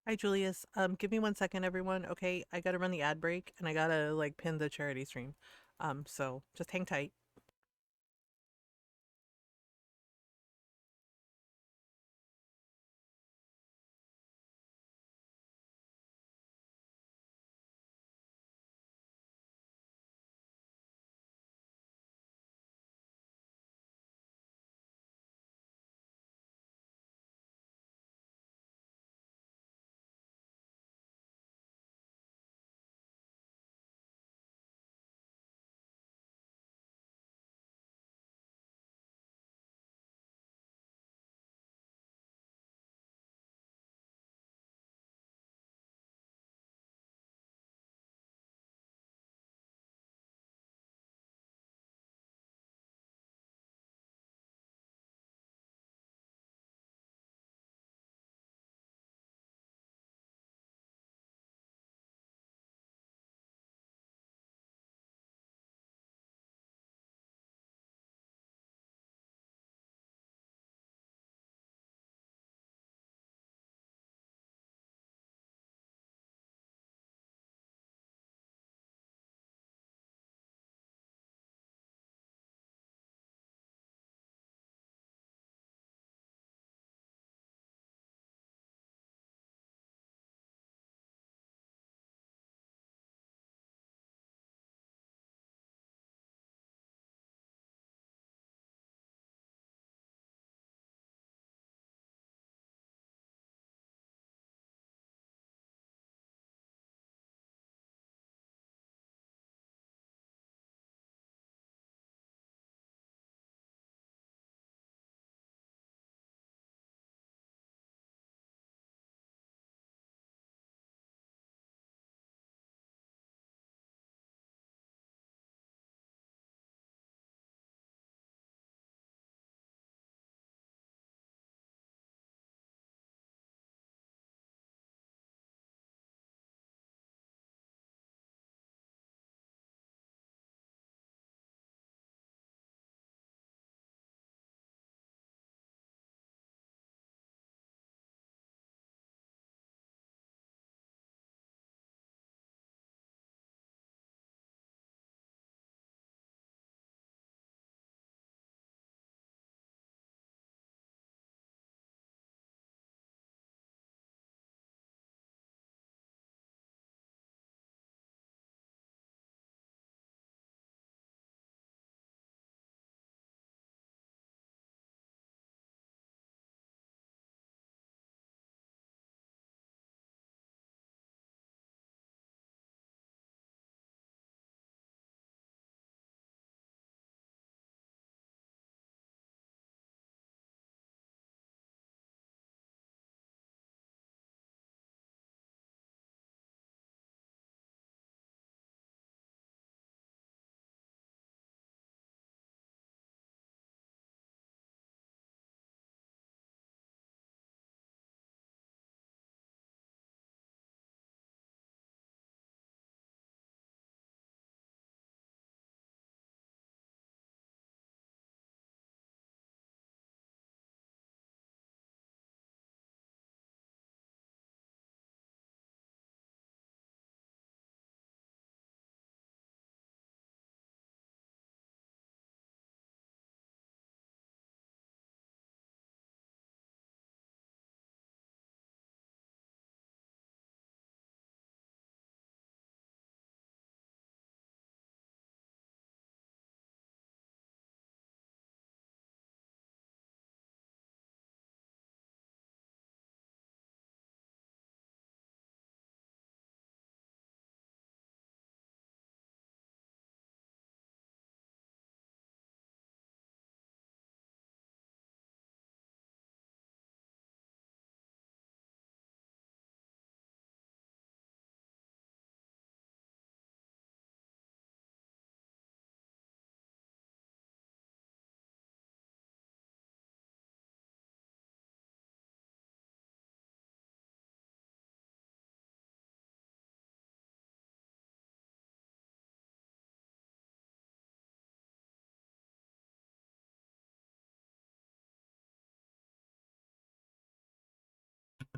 Hi, Julius. Give me 1 second, everyone. Okay, I gotta run the ad break and I gotta like pin the charity stream. So just hang tight.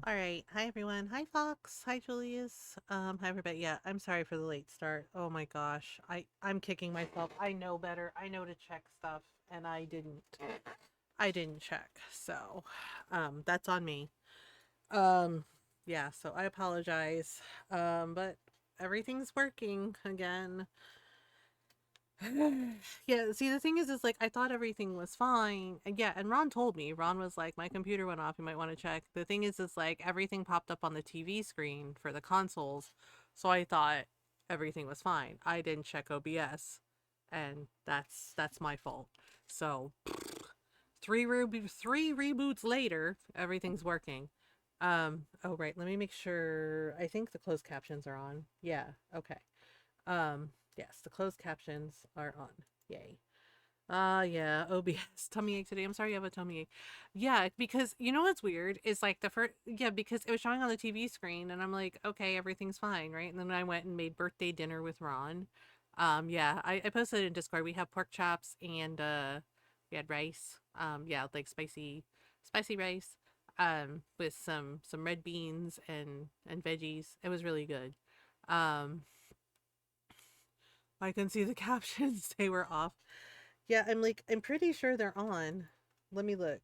All right. Hi, everyone. Hi, Fox. Hi, Julius. Hi, everybody. Yeah, I'm sorry for the late start. Oh my gosh. I'm kicking myself. I know better. I know to check stuff, and I didn't. I didn't check. So, that's on me. Um, yeah, so I apologize. But everything's working again. Yeah, see, the thing is like I thought everything was fine. And yeah, and Ron told me. Ron was like, my computer went off. You might want to check. The thing is like everything popped up on the TV screen for the consoles, so I thought everything was fine. I didn't check OBS, and that's my fault. So three reboots later, everything's working. Oh right, let me make sure. I think the closed captions are on. Yeah, okay. Yes, the closed captions are on. Yay. Yeah, OBS tummy ache today. I'm sorry you have a tummy ache. Yeah, because you know what's weird is like the first, yeah, because it was showing on the TV screen and I'm like, okay, everything's fine, right? And then I went and made birthday dinner with Ron. Yeah, I posted in Discord. We have pork chops and we had rice. Yeah, like spicy rice. With some red beans and veggies. It was really good. Um, I can see the captions. They were off. Yeah, I'm pretty sure they're on. Let me look.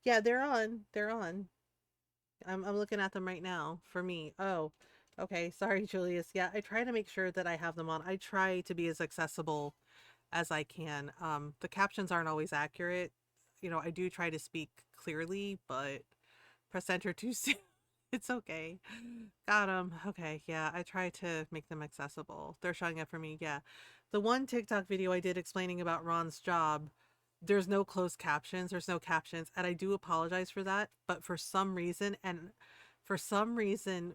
Yeah, they're on. They're on. I'm looking at them right now for me. Oh, okay. Sorry, Julius. Yeah, I try to make sure that I have them on. I try to be as accessible as I can. The captions aren't always accurate. You know, I do try to speak clearly, but press enter too soon. It's okay. Got them. Okay, yeah, I try to make them accessible. They're showing up for me, yeah. The one TikTok video I did explaining about Ron's job, there's no closed captions, there's no captions, and I do apologize for that, but for some reason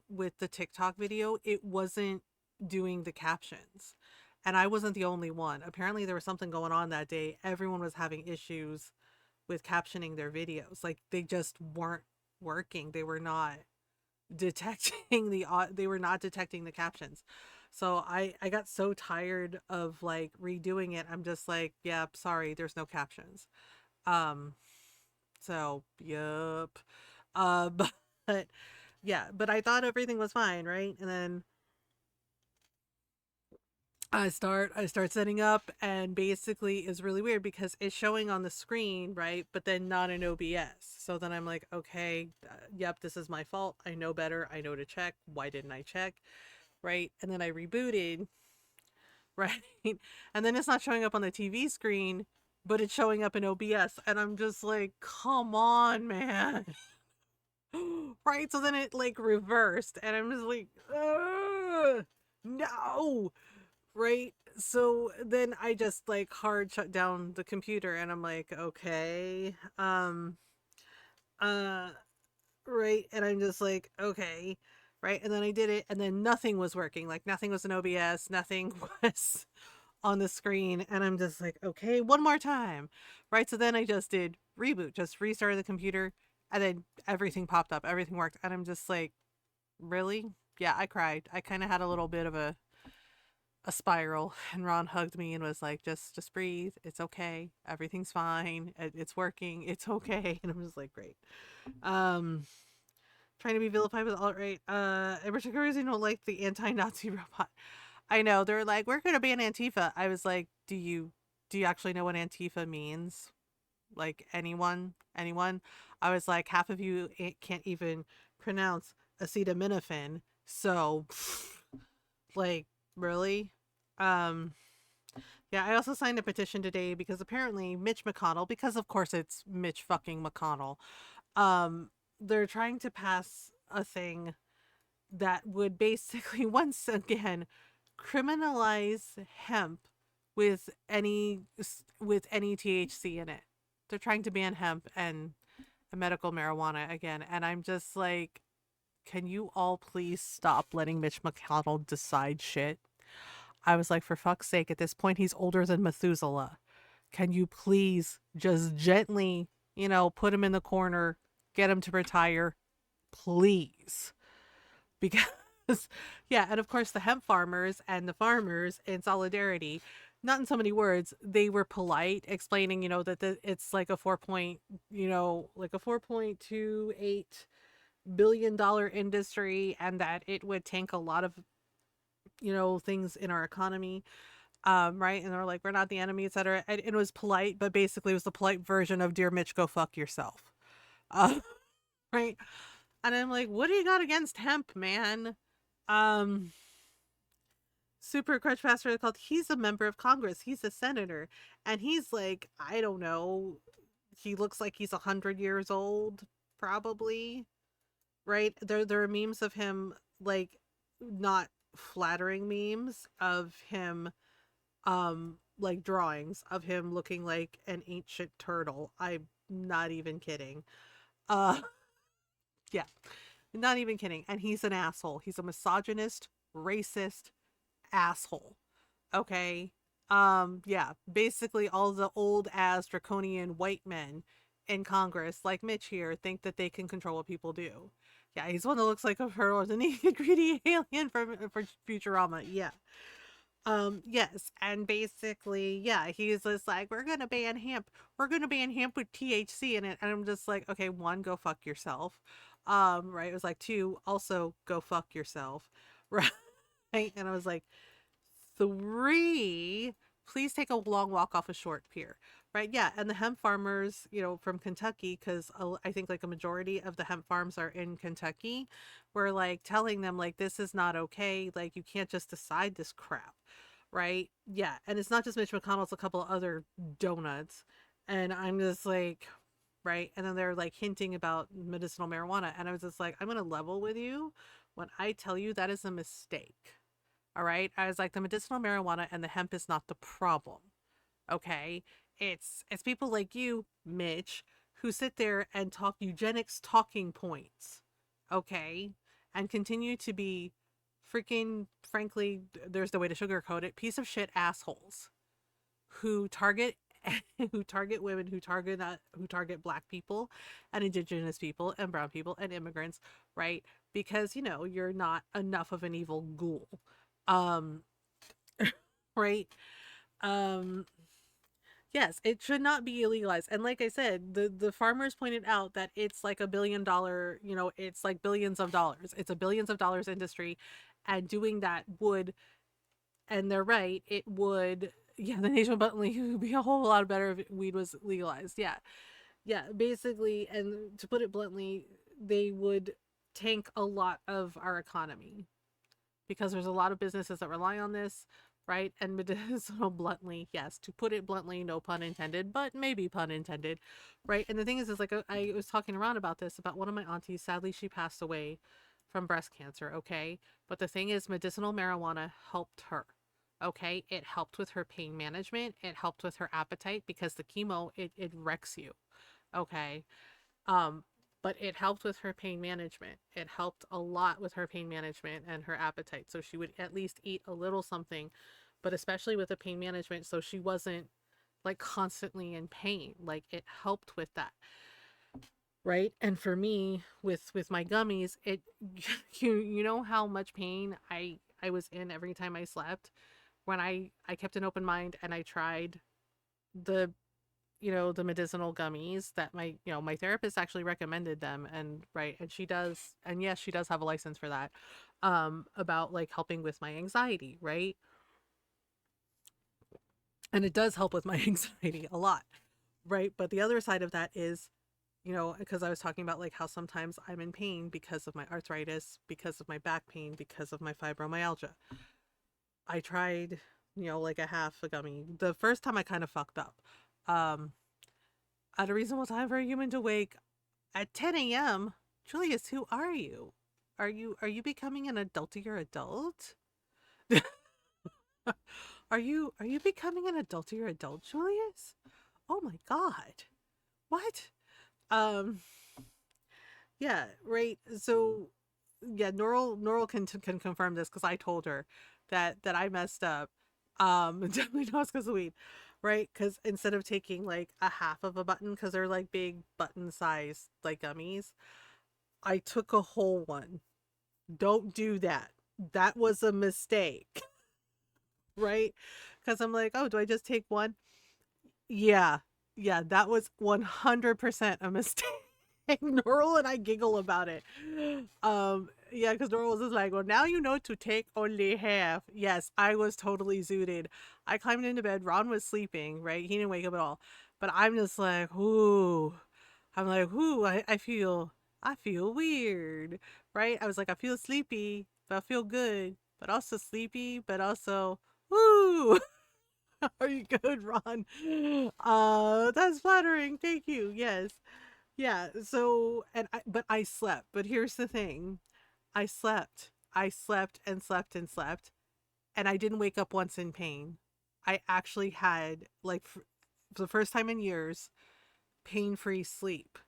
with the TikTok video, it wasn't doing the captions. And I wasn't the only one. Apparently there was something going on that day. Everyone was having issues with captioning their videos. Like they just weren't working. They were not detecting they were not detecting the captions. So I got so tired of like redoing it. I'm just like, yeah, sorry, there's no captions. Um so yep. But yeah, but I thought everything was fine, right? And then I start setting up and basically it's really weird because it's showing on the screen, right? But then not in OBS. So then I'm like, okay, yep, this is my fault. I know better. I know to check. Why didn't I check? Right? And then I rebooted, right? And then it's not showing up on the TV screen, but it's showing up in OBS and I'm just like, "Come on, man." Right? So then it like reversed and I'm just like, "Ugh, no." Right? So then I just like hard shut down the computer and I'm like, okay. Uh right, and I'm just like, okay. Right? And then I did it and then nothing was working. Like nothing was in OBS, nothing was on the screen and I'm just like, okay, one more time. Right? So then I just did reboot, just restarted the computer and then everything popped up, everything worked and I'm just like, really? Yeah, I cried. I kind of had a little bit of a spiral and Ron hugged me and was like, just breathe, it's okay, everything's fine, it's working, it's okay. And I'm just like, great. um Trying to be vilified with alt-right, in particular they don't like the anti-Nazi robot. I know, they're like, we're gonna ban Antifa. I was like, do you actually know what Antifa means? Like anyone? I was like, half of you can't even pronounce acetaminophen, so like, really? um Yeah, I also signed a petition today because apparently Mitch McConnell, because of course it's Mitch fucking McConnell, they're trying to pass a thing that would basically once again criminalize hemp with any THC in it. They're trying to ban hemp and medical marijuana again, and I'm just like, can you all please stop letting Mitch McConnell decide shit? I was like, for fuck's sake, at this point, he's older than Methuselah. Can you please just gently, put him in the corner, get him to retire, please? Because, yeah, and of course, the hemp farmers and the farmers in solidarity, not in so many words, they were polite, explaining, that it's like a 4.28 billion-dollar industry and that it would tank a lot of, things in our economy. Right. And they're like, we're not the enemy, etc. And it was polite, but basically it was the polite version of Dear Mitch, go fuck yourself. Uh, right. And I'm like, what do you got against hemp, man? Um, Super Crutch Pastor called, he's a member of Congress. He's a senator. And he's like, I don't know. He looks like he's 100 years old, probably. Right? There are memes of him, like, not flattering memes of him, like drawings of him looking like an ancient turtle. I'm not even kidding. Uh yeah, not even kidding. And he's an asshole. He's a misogynist, racist asshole. Okay. Yeah, basically all the old ass draconian white men in Congress, like Mitch here, think that they can control what people do. Yeah, he's one that looks like a turtle, the naked greedy alien from Futurama. Yeah. Yes, and basically, yeah, he's just like, we're gonna ban hemp. We're gonna ban hemp with THC in it. And I'm just like, okay, one, go fuck yourself. Right. It was like, two, also go fuck yourself. Right. And I was like, three, please take a long walk off a short pier. Right. Yeah. And the hemp farmers, from Kentucky, because I think like a majority of the hemp farms are in Kentucky, were like telling them, like, this is not okay. Like, you can't just decide this crap. Right. Yeah. And it's not just Mitch McConnell, it's a couple of other donuts. And I'm just like, right. And then they're like hinting about medicinal marijuana. And I was just like, I'm going to level with you when I tell you that is a mistake. All right. I was like, the medicinal marijuana and the hemp is not the problem. Okay. It's people like you, Mitch, who sit there and talk eugenics talking points. Okay. And continue to be freaking, frankly, there's the way to sugarcoat it, piece of shit assholes who target who target women, who target black people and indigenous people and brown people and immigrants, right? Because you're not enough of an evil ghoul. Um right? Um yes, it should not be illegalized. And like I said, the farmers pointed out that it's like $1 billion, it's like billions of dollars. It's a billions of dollars industry, and doing that would, and they're right, it would, yeah, the nation bluntly would be a whole lot better if weed was legalized. Yeah. Yeah, basically, and to put it bluntly, they would tank a lot of our economy because there's a lot of businesses that rely on this, right? And medicinal bluntly, yes, to put it bluntly, no pun intended, but maybe pun intended, right? And the thing is like, I was talking around about this, about one of my aunties. Sadly, she passed away from breast cancer, okay? But the thing is, medicinal marijuana helped her. Okay, it helped with her pain management. It helped with her appetite because the chemo, it wrecks you. Okay, um, but it helped with her pain management. It helped a lot with her pain management and her appetite. So she would at least eat a little something, but especially with the pain management, so she wasn't like constantly in pain. Like, it helped with that. Right? And for me, with my gummies, it you know how much pain I was in every time I slept when I kept an open mind and I tried the the medicinal gummies that my therapist actually recommended them. And right, and she does, and yes, she does have a license for that, about like helping with my anxiety, right? And it does help with my anxiety a lot, right? But the other side of that is, because I was talking about like how sometimes I'm in pain because of my arthritis, because of my back pain, because of my fibromyalgia. I tried, like a half a gummy. The first time I kind of fucked up. um at a reasonable time for a human to wake at 10 a.m. Julius, who are you? Are you becoming an adultier adult? Are you becoming an adultier adult, Julius? Oh my god. What? Um yeah, right. So yeah, Noral can confirm this because I told her that I messed up. Definitely knows because of weed, right? Because instead of taking like a half of a button, because they're like big button size like gummies, I took a whole one. Don't do that. That was a mistake, right? Because I'm like, oh, do I just take one? Yeah, yeah, that was 100% a mistake. Normal and I giggle about it. Yeah, because Normal was just like, well, now you know to take only half. Yes, I was totally zooted. I climbed into bed. Ron was sleeping, right? He didn't wake up at all. But I'm just like, ooh. I'm like, ooh, I feel weird, right? I was like, I feel sleepy, but I feel good, but also sleepy, but also, ooh. Are you good, Ron? That's flattering. Thank you. Yes. Yeah, so but I slept. But here's the thing. I slept. I slept and slept and slept and I didn't wake up once in pain. I actually had like for the first time in years pain-free sleep.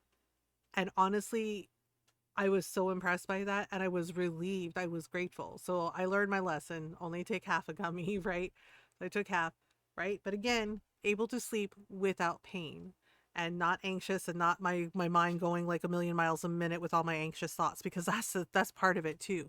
And honestly, I was so impressed by that and I was relieved. I was grateful. So I learned my lesson. Only take half a gummy, right? So I took half, right? But again, able to sleep without pain and not anxious and not my mind going like a million miles a minute with all my anxious thoughts because that's part of it too.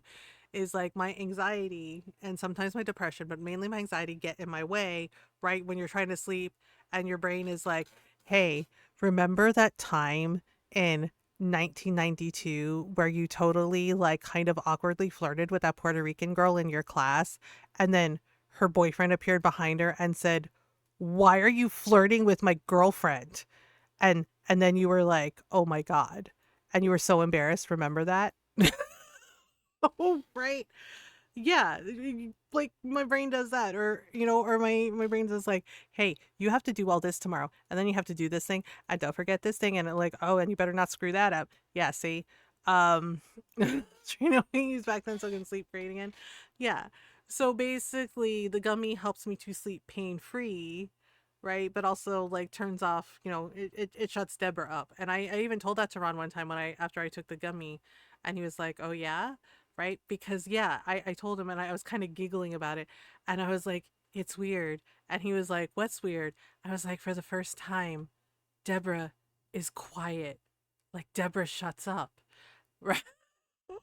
Is like my anxiety and sometimes my depression, but mainly my anxiety get in my way, right? When you're trying to sleep and your brain is like, "Hey, remember that time in 1992 where you totally like kind of awkwardly flirted with that Puerto Rican girl in your class and then her boyfriend appeared behind her and said, "Why are you flirting with my girlfriend?" And then you were like, "Oh my god." And you were so embarrassed, remember that? Oh, right. Yeah, like my brain does that, or or my brain does like, hey, you have to do all this tomorrow, and then you have to do this thing, and don't forget this thing, and like, oh, and you better not screw that up. Yeah, see, he's back then so I can sleep great again. Yeah, so basically, the gummy helps me to sleep pain free, right? But also like turns off, it shuts Deborah up, and I even told that to Ron one time when I after I took the gummy, and he was like, oh yeah, right? Because yeah, I told him and I was kind of giggling about it and I was like, it's weird. And he was like, what's weird? I was like, for the first time, Deborah is quiet. Like Deborah shuts up. Right.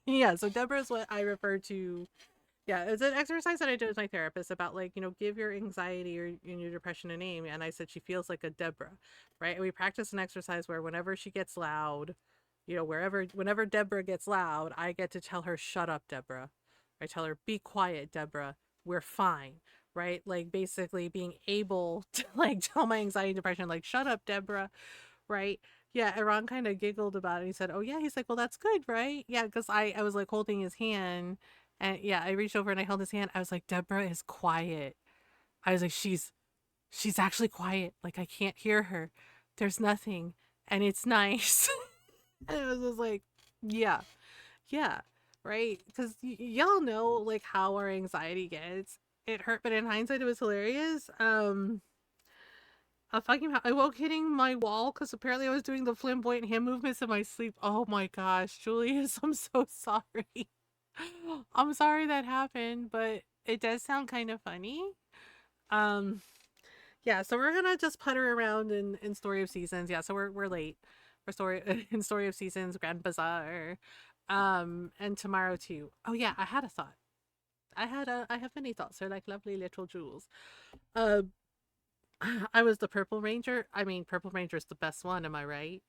Yeah. So Deborah is what I refer to. Yeah, it's an exercise that I did with my therapist about like, give your anxiety or your depression a name. And I said she feels like a Deborah, right? And we practice an exercise where whenever she gets loud, whenever Deborah gets loud, I get to tell her, shut up, Deborah. I tell her, be quiet, Deborah. We're fine, right? Like basically being able to like tell my anxiety and depression, like, shut up, Deborah, right? Yeah, Ron kind of giggled about it. He said, oh yeah. He's like, well, that's good, right? Yeah, because I was like holding his hand and yeah, I reached over and I held his hand. I was like, Deborah is quiet. I was like, she's actually quiet. Like I can't hear her. There's nothing. And it's nice. And it was just like, yeah, yeah, right? Because y'all know like how our anxiety gets. It hurt, but in hindsight, it was hilarious. I woke hitting my wall because apparently I was doing the flamboyant hand movements in my sleep. Oh my gosh, Julius, I'm so sorry. I'm sorry that happened, but it does sound kind of funny. Um, yeah, so we're gonna just putter around in Story of Seasons. Yeah, so we're late for story in Story of Seasons Grand Bazaar. And tomorrow too. Oh yeah, I had a thought. I have many thoughts. They're like lovely little jewels. Uh, I was the Purple Ranger. I mean, Purple Ranger is the best one. Am I right?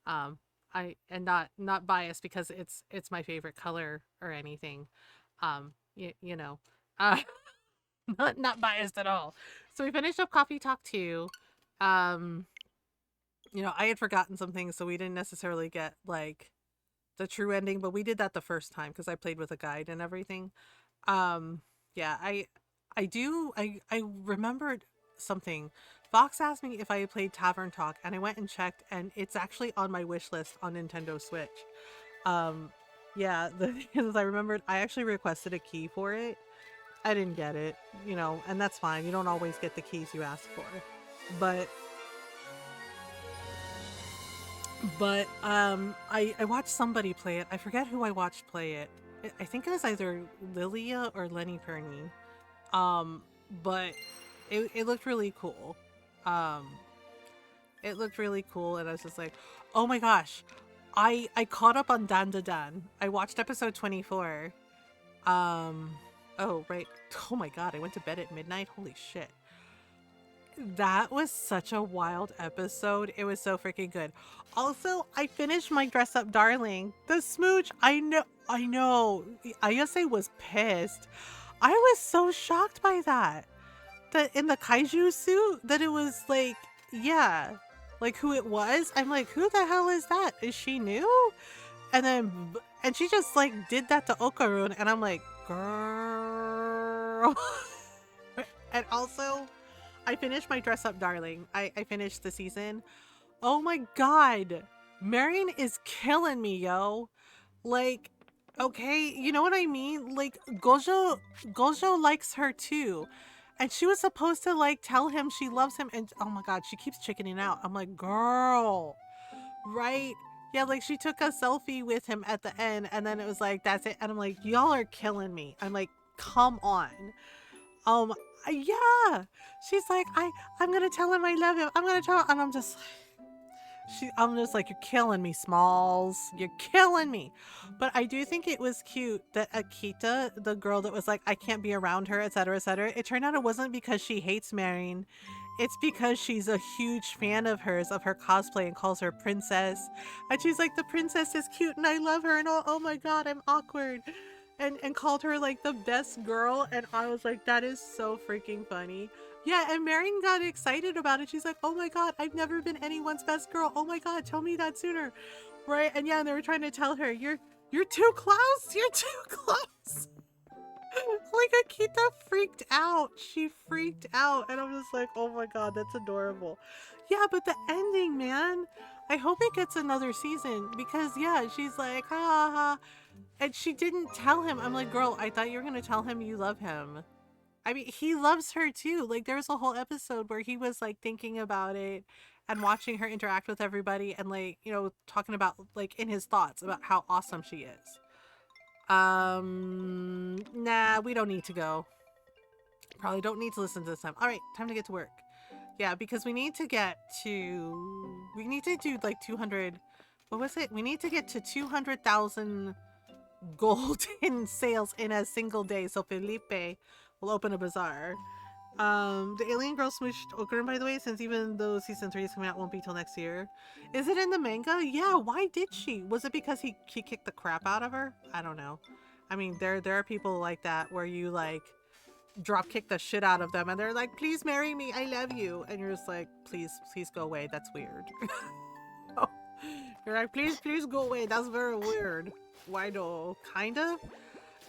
Um, I and not biased because it's my favorite color or anything. You know, uh, not biased at all. So we finished up Coffee Talk 2. Um, I had forgotten some things, so we didn't necessarily get like the true ending, but we did that the first time because I played with a guide and everything. Um, yeah, I remembered something. Fox asked me if I had played Tavern Talk, and I went and checked, and it's actually on my wish list on Nintendo Switch. Um, yeah, the thing is, I remembered I actually requested a key for it. I didn't get it, and that's fine. You don't always get the keys you ask for, but I watched somebody play it. I forget who I watched play it. I think it was either Lilia or Lenny Perney. Um, but it looked really cool. Um, it looked really cool, and I was just like, oh my gosh, I caught up on Dan Da Dan. I watched episode 24. Um, oh right. Oh my god, I went to bed at midnight. Holy shit. That was such a wild episode. It was so freaking good. Also, I finished my dress up darling. The smooch, I know. Ayase was pissed. I was so shocked by that. That in the kaiju suit, that it was like, yeah, like who it was. I'm like, who the hell is that? Is she new? And she just like did that to Okarun, and I'm like, girl. And also, I finished my dress up darling. I finished the season. Oh my god. Marion is killing me, yo. Like, okay, you know what I mean? Like, Gojo likes her too. And she was supposed to like tell him she loves him, and oh my god, she keeps chickening out. I'm like, girl, right? Yeah, like she took a selfie with him at the end, and then it was like, that's it. And I'm like, y'all are killing me. I'm like, come on. Um, yeah. She's like, I'm gonna tell him I love him. I'm gonna tell him, and I'm just like, you're killing me, Smalls. You're killing me. But I do think it was cute that Akita, the girl that was like, I can't be around her, etc., etc. It turned out it wasn't because she hates Marine. It's because she's a huge fan of hers, of her cosplay, and calls her princess. And she's like, the princess is cute and I love her. And oh my god, I'm awkward. And called her like the best girl. And I was like, that is so freaking funny. Yeah, and Marion got excited about it. She's like, oh my god, I've never been anyone's best girl. Oh my god, tell me that sooner. Right? And yeah, and they were trying to tell her, you're too close. You're too close. Like Akita freaked out. She freaked out. And I'm just like, oh my god, that's adorable. Yeah, but the ending, man. I hope it gets another season. Because yeah, she's like, ha ha ha. And she didn't tell him. I'm like, girl, I thought you were going to tell him you love him. I mean, he loves her too. Like, there was a whole episode where he was like thinking about it and watching her interact with everybody and like, you know, talking about like in his thoughts about how awesome she is. Nah, we don't need to go. Probably don't need to listen to this time. All right, time to get to work. Yeah, because we need to do like 200, what was it? We need to get to 200,000 gold in sales in a single day. So Felipe will open a bazaar. The alien girl smooshed Okurin, by the way, since even though season 3 is coming out, won't be till next year. Is it in the manga? Yeah, why did she? Was it because he kicked the crap out of her? I don't know. I mean, there are people like that where you like drop kick the shit out of them and they're like, please marry me, I love you. And you're just like, please go away, that's weird. You're like, please go away, that's very weird. Why no? Kinda?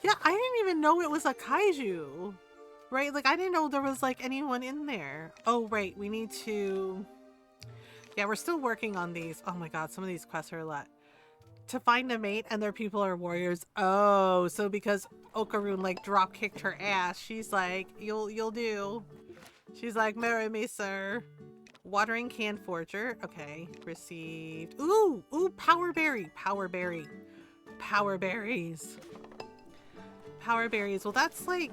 Yeah, I didn't even know it was a kaiju. Right? Like, I didn't know there was, like, anyone in there. Oh, right. We need to... Yeah, we're still working on these. Oh my god, some of these quests are a lot. To find a mate and their people are warriors. Oh, so because Okarun, like, drop-kicked her ass, she's like, you'll do. She's like, marry me, sir. Watering can forger. Okay, received. Ooh, power berry. Power berries. Power berries. Well, that's like...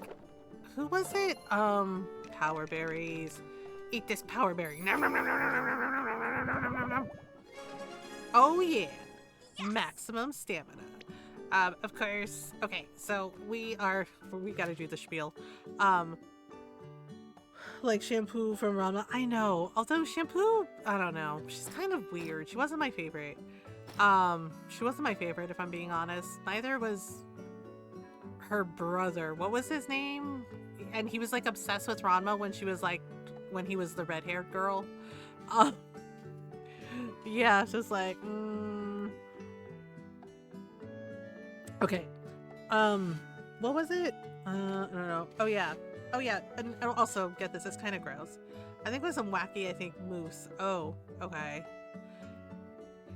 Who was it? Power berries. Eat this power berry. Nom, nom, nom, nom, nom, nom, nom, nom, nom, nom. Oh yeah. Maximum stamina. Of course. Okay, so we gotta do the spiel. Like shampoo from Rama. I know. Although shampoo, I don't know. She's kind of weird. She wasn't my favorite. She wasn't my favorite, if I'm being honest. Neither was her brother. What was his name? And he was like obsessed with Ranma when he was the red-haired girl. Yeah, it's just like, Okay. What was it? I don't know. Oh yeah. And also, get this, it's kind of gross. I think it was some wacky, moose. Oh, okay.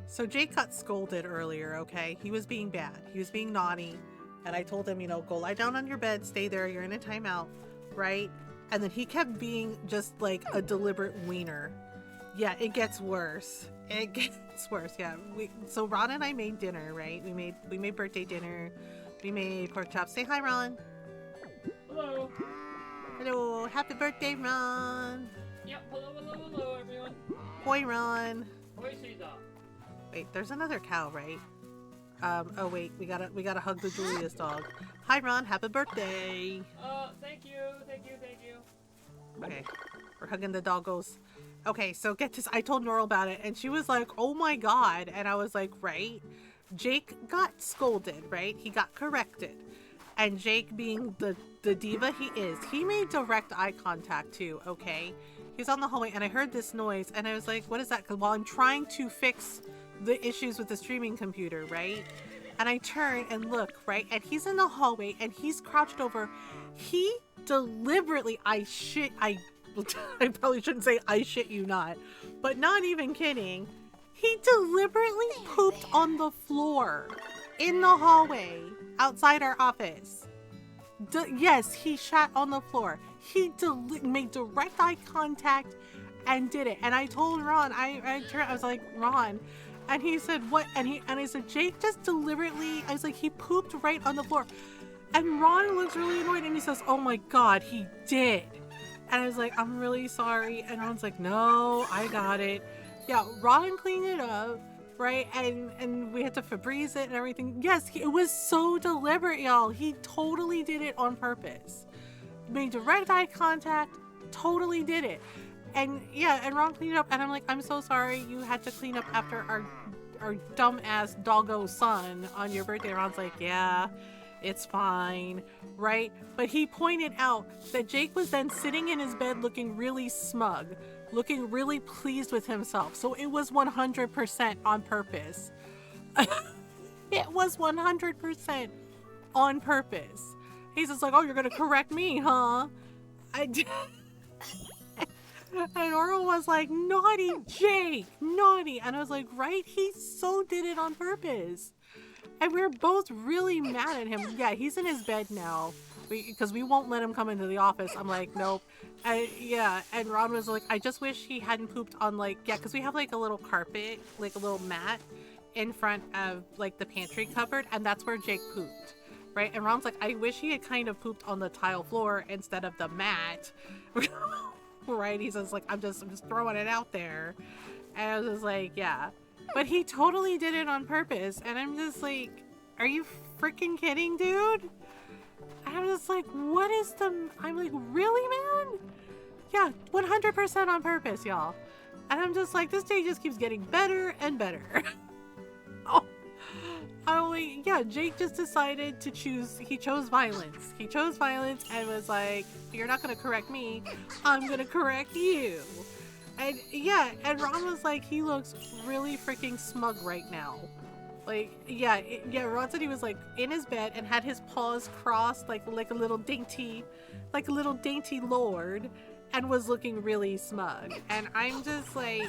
So Jake got scolded earlier, okay? He was being bad. He was being naughty. And I told him, go lie down on your bed, stay there, you're in a timeout, right? And then he kept being just like a deliberate wiener. Yeah, it gets worse. It gets worse, yeah. So Ron and I made dinner, right? We made birthday dinner. We made pork chops. Say hi, Ron. Hello. Hello. Happy birthday, Ron. Yep, hello, everyone. Hoi, Ron. Hoi, Caesar. Wait, there's another cow, right? Oh wait, we gotta hug the Julius dog. Hi Ron, happy birthday! Thank you. Okay. We're hugging the doggos. Okay, so get this. I told Nora about it, and she was like, oh my god. And I was like, right. Jake got scolded, right? He got corrected. And Jake, being the diva he is, he made direct eye contact too, okay? He's on the hallway, and I heard this noise, and I was like, what is that? Because while I'm trying to fix the issues with the streaming computer, right? And I turn and look, right? And he's in the hallway, and he's crouched over. He deliberately, I I probably shouldn't say I shit you not, but not even kidding. He deliberately pooped on the floor in the hallway outside our office. Yes, he shat on the floor. He made direct eye contact and did it. And I told Ron, I was like, Ron, and he said, what? And I said, Jake just deliberately, I was like, he pooped right on the floor. And Ron looks really annoyed and he says, oh my God, he did. And I was like, I'm really sorry. And Ron's like, no, I got it. Yeah, Ron cleaned it up, right? And we had to Febreze it and everything. Yes, it was so deliberate, y'all. He totally did it on purpose. Made direct eye contact, totally did it. And yeah, and Ron cleaned it up. And I'm like, I'm so sorry you had to clean up after our dumbass doggo son on your birthday. Ron's like, yeah, it's fine, right? But he pointed out that Jake was then sitting in his bed looking really smug, looking really pleased with himself. So it was 100% on purpose. It was 100% on purpose. He's just like, oh, you're gonna correct me, huh? I did. And Nora was like, naughty Jake, naughty. And I was like, right? He so did it on purpose. And we were both really mad at him. Yeah, he's in his bed now because we won't let him come into the office. I'm like, nope. Yeah, and Ron was like, I just wish he hadn't pooped on like, yeah, because we have like a little carpet, like a little mat in front of like the pantry cupboard, and that's where Jake pooped, right? And Ron's like, I wish he had kind of pooped on the tile floor instead of the mat, right? He says like, I'm just throwing it out there. And I was just like, yeah. But he totally did it on purpose. And I'm just like, are you freaking kidding, dude? And I'm just like, what is I'm like, really, man? Yeah, 100% on purpose, y'all. And I'm just like, this day just keeps getting better and better. Oh, yeah, Jake just decided to he chose violence. He chose violence and was like, you're not going to correct me. I'm going to correct you. And yeah, and Ron was like, he looks really freaking smug right now. Like, yeah, Ron said he was like in his bed and had his paws crossed like a little dainty lord, and was looking really smug. And I'm just like,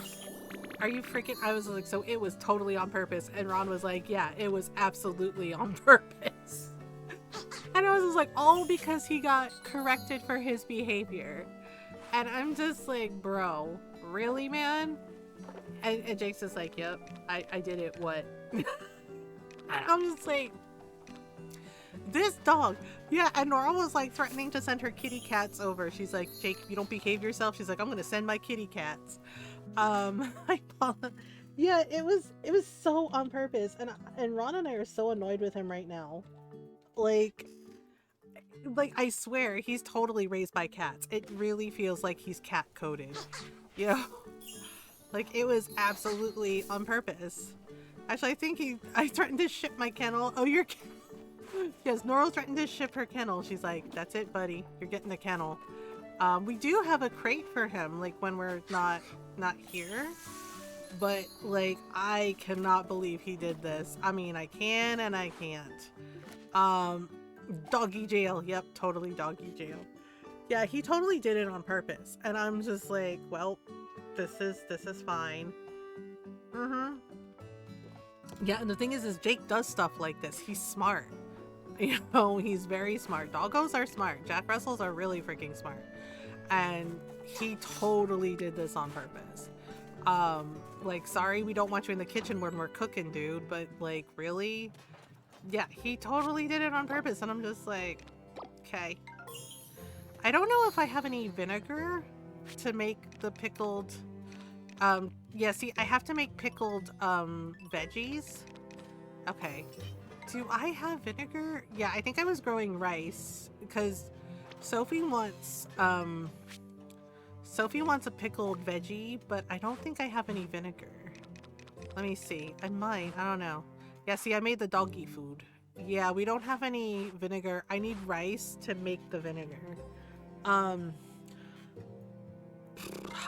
are you freaking, I was like, so it was totally on purpose. And Ron was like, yeah, it was absolutely on purpose. And I was just like, all because he got corrected for his behavior. And I'm just like, bro, really, man? And Jake's just like, yep, I did it, what? I'm just like, this dog. Yeah, and Nora was like threatening to send her kitty cats over. She's like, Jake, if you don't behave yourself, she's like, I'm gonna send my kitty cats. Yeah, it was so on purpose. And Ron and I are so annoyed with him right now. Like I swear, he's totally raised by cats. It really feels like he's cat coded. You know? Like, it was absolutely on purpose. Actually, I think I threatened to ship my kennel. Oh, yes, Nora threatened to ship her kennel. She's like, that's it, buddy. You're getting the kennel. We do have a crate for him, like, when we're not here. But, like, I cannot believe he did this. I mean, I can and I can't. Doggy jail. Yep, totally doggy jail. Yeah, he totally did it on purpose. And I'm just like, well, this is fine. Yeah, and the thing is Jake does stuff like this. He's smart. You know, he's very smart. Doggos are smart. Jack Russells are really freaking smart. And he totally did this on purpose. Like, sorry, we don't want you in the kitchen when we're cooking, dude, but like, really? Yeah, he totally did it on purpose, and I'm just like, okay. I don't know if I have any vinegar to make the pickled, yeah, see, I have to make pickled, veggies. Okay. Do I have vinegar? Yeah, I think I was growing rice, because Sophie wants, Sophie wants a pickled veggie, but I don't think I have any vinegar. Let me see. I might. I don't know. Yeah, see, I made the doggy food. Yeah, we don't have any vinegar. I need rice to make the vinegar. Um,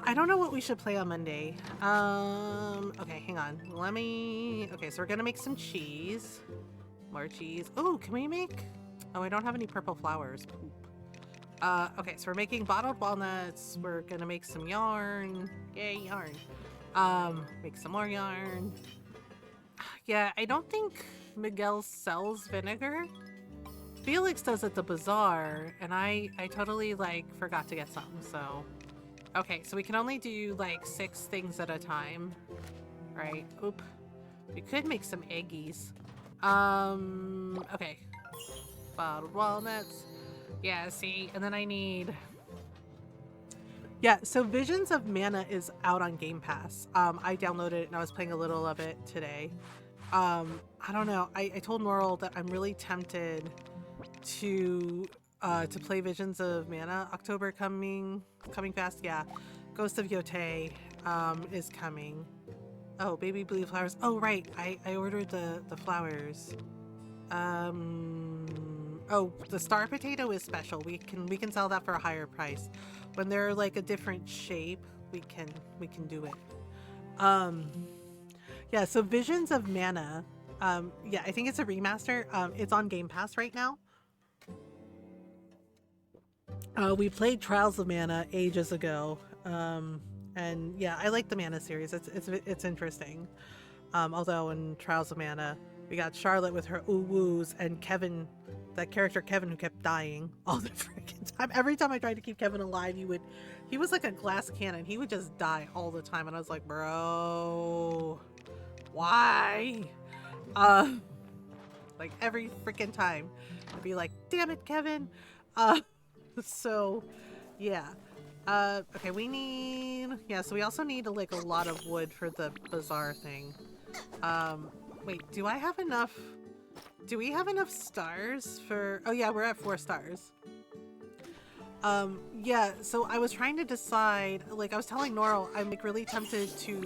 I don't know what we should play on Monday. Okay, hang on. Let me... Okay, so we're gonna make some cheese. More cheese. Oh, can we make... Oh, I don't have any purple flowers. Poop. Okay, so we're making bottled walnuts. We're gonna make some yarn. Yay, yarn. Make some more yarn. Yeah, I don't think Miguel sells vinegar. Felix does at the bazaar, and I totally, like, forgot to get some, so... Okay, so we can only do, like, 6 things at a time. Right. Oop. We could make some eggies. Okay. Bottled walnuts. Yeah, see? And then I need... Yeah, so Visions of Mana is out on Game Pass. I downloaded it and I was playing a little of it today. I don't know. I told Norl that I'm really tempted to play Visions of Mana. October coming fast. Yeah, Ghost of Yotei is coming. Oh, baby blue flowers. Oh right, I ordered the flowers. Oh, the star potato is special. We can sell that for a higher price. When they're like a different shape, we can do it. Yeah, so Visions of Mana. Yeah, I think it's a remaster. It's on Game Pass right now. We played Trials of Mana ages ago. And yeah, I like the Mana series. It's interesting. Although in Trials of Mana, we got Charlotte with her ooh-woos and Kevin, that character Kevin who kept dying all the freaking time. Every time I tried to keep Kevin alive, he was like a glass cannon. He would just die all the time. And I was like, bro, why? Like every freaking time. I'd be like, damn it, Kevin. So yeah. Okay, we need... Yeah, so we also need like a lot of wood for the bazaar thing. Wait, do I have enough... Do we have enough stars for... Oh yeah, we're at 4 stars. Yeah, so I was trying to decide... Like, I was telling Norl, I'm like really tempted to...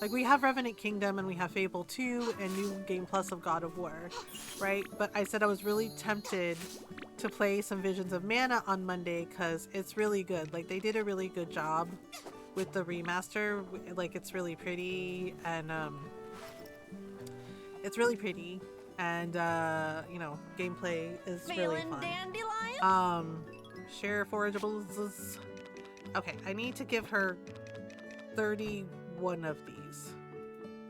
Like, we have Revenant Kingdom and we have Fable 2 and New Game Plus of God of War, right? But I said I was really tempted to play some Visions of Mana on Monday because it's really good. Like, they did a really good job with the remaster. Like, it's really pretty and it's really pretty and you know, gameplay is really fun. Share forageables. Okay, I need to give her 31 of these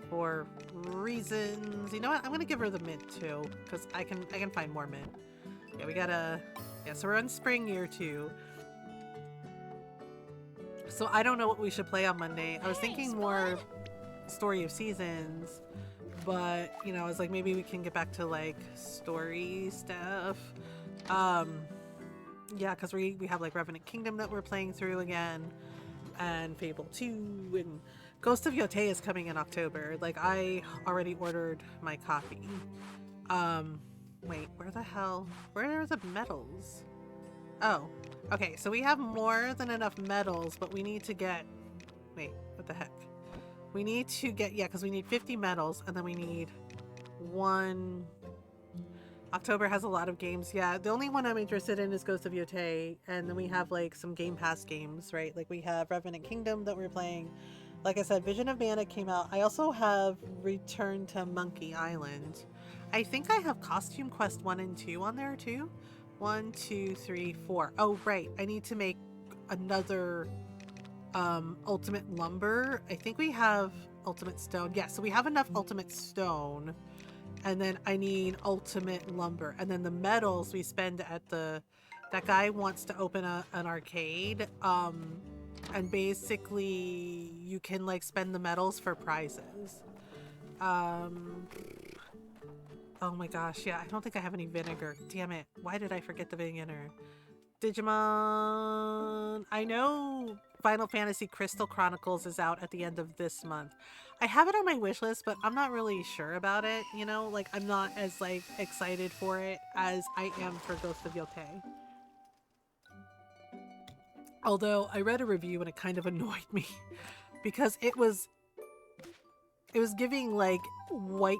for reasons. You know what? I'm gonna give her the mint too because I can find more mint. Yeah, we gotta... Yeah, so we're on spring year 2. So I don't know what we should play on Monday. I was thinking more Story of Seasons, but, you know, I was like, maybe we can get back to, like, story stuff. Yeah, because we have, like, Revenant Kingdom that we're playing through again, and Fable 2, and Ghost of Yotei is coming in October. Like, I already ordered my copy. Wait, where are the medals? Oh, okay, so we have more than enough medals, but we need to get... Wait, what the heck? We need to get... Yeah, because we need 50 medals, and then we need 1... October has a lot of games. Yeah, the only one I'm interested in is Ghost of Yotei, and then we have, like, some Game Pass games, right? Like, we have Revenant Kingdom that we're playing. Like I said, Vision of Mana came out. I also have Return to Monkey Island. I think I have Costume Quest 1 and 2 on there too. 1, 2, 3, 4. Oh, right. I need to make another Ultimate Lumber. I think we have Ultimate Stone. Yeah, so we have enough Ultimate Stone. And then I need Ultimate Lumber. And then the medals we spend at the... That guy wants to open an arcade. And basically you can like spend the medals for prizes. Oh my gosh, yeah, I don't think I have any vinegar. Damn it. Why did I forget the vinegar? Digimon... I know Final Fantasy Crystal Chronicles is out at the end of this month. I have it on my wish list, but I'm not really sure about it, you know? Like, I'm not as, like, excited for it as I am for Ghost of Yotei. Although I read a review and it kind of annoyed me because it was giving like white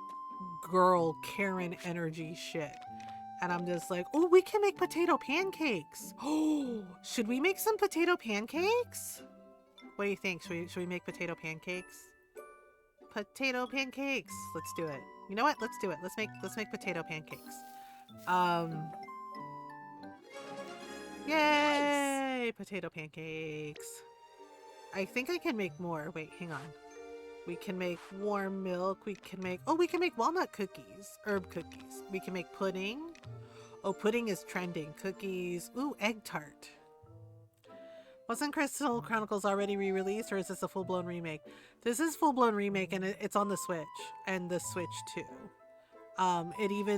girl Karen energy shit. And I'm just like, oh, we can make potato pancakes. Oh, should we make some potato pancakes? What do you think? Should we make potato pancakes? Potato pancakes. Let's do it. You know what? Let's do it. Let's make potato pancakes. Um Yay! Nice. Potato pancakes. I think I can make more. Wait, hang on. We can make warm milk. We can make walnut cookies. Herb cookies. We can make pudding. Oh, pudding is trending. Cookies. Ooh, egg tart. Wasn't Crystal Chronicles already re-released, or is this a full-blown remake? This is full-blown remake, and it's on the Switch and the Switch 2.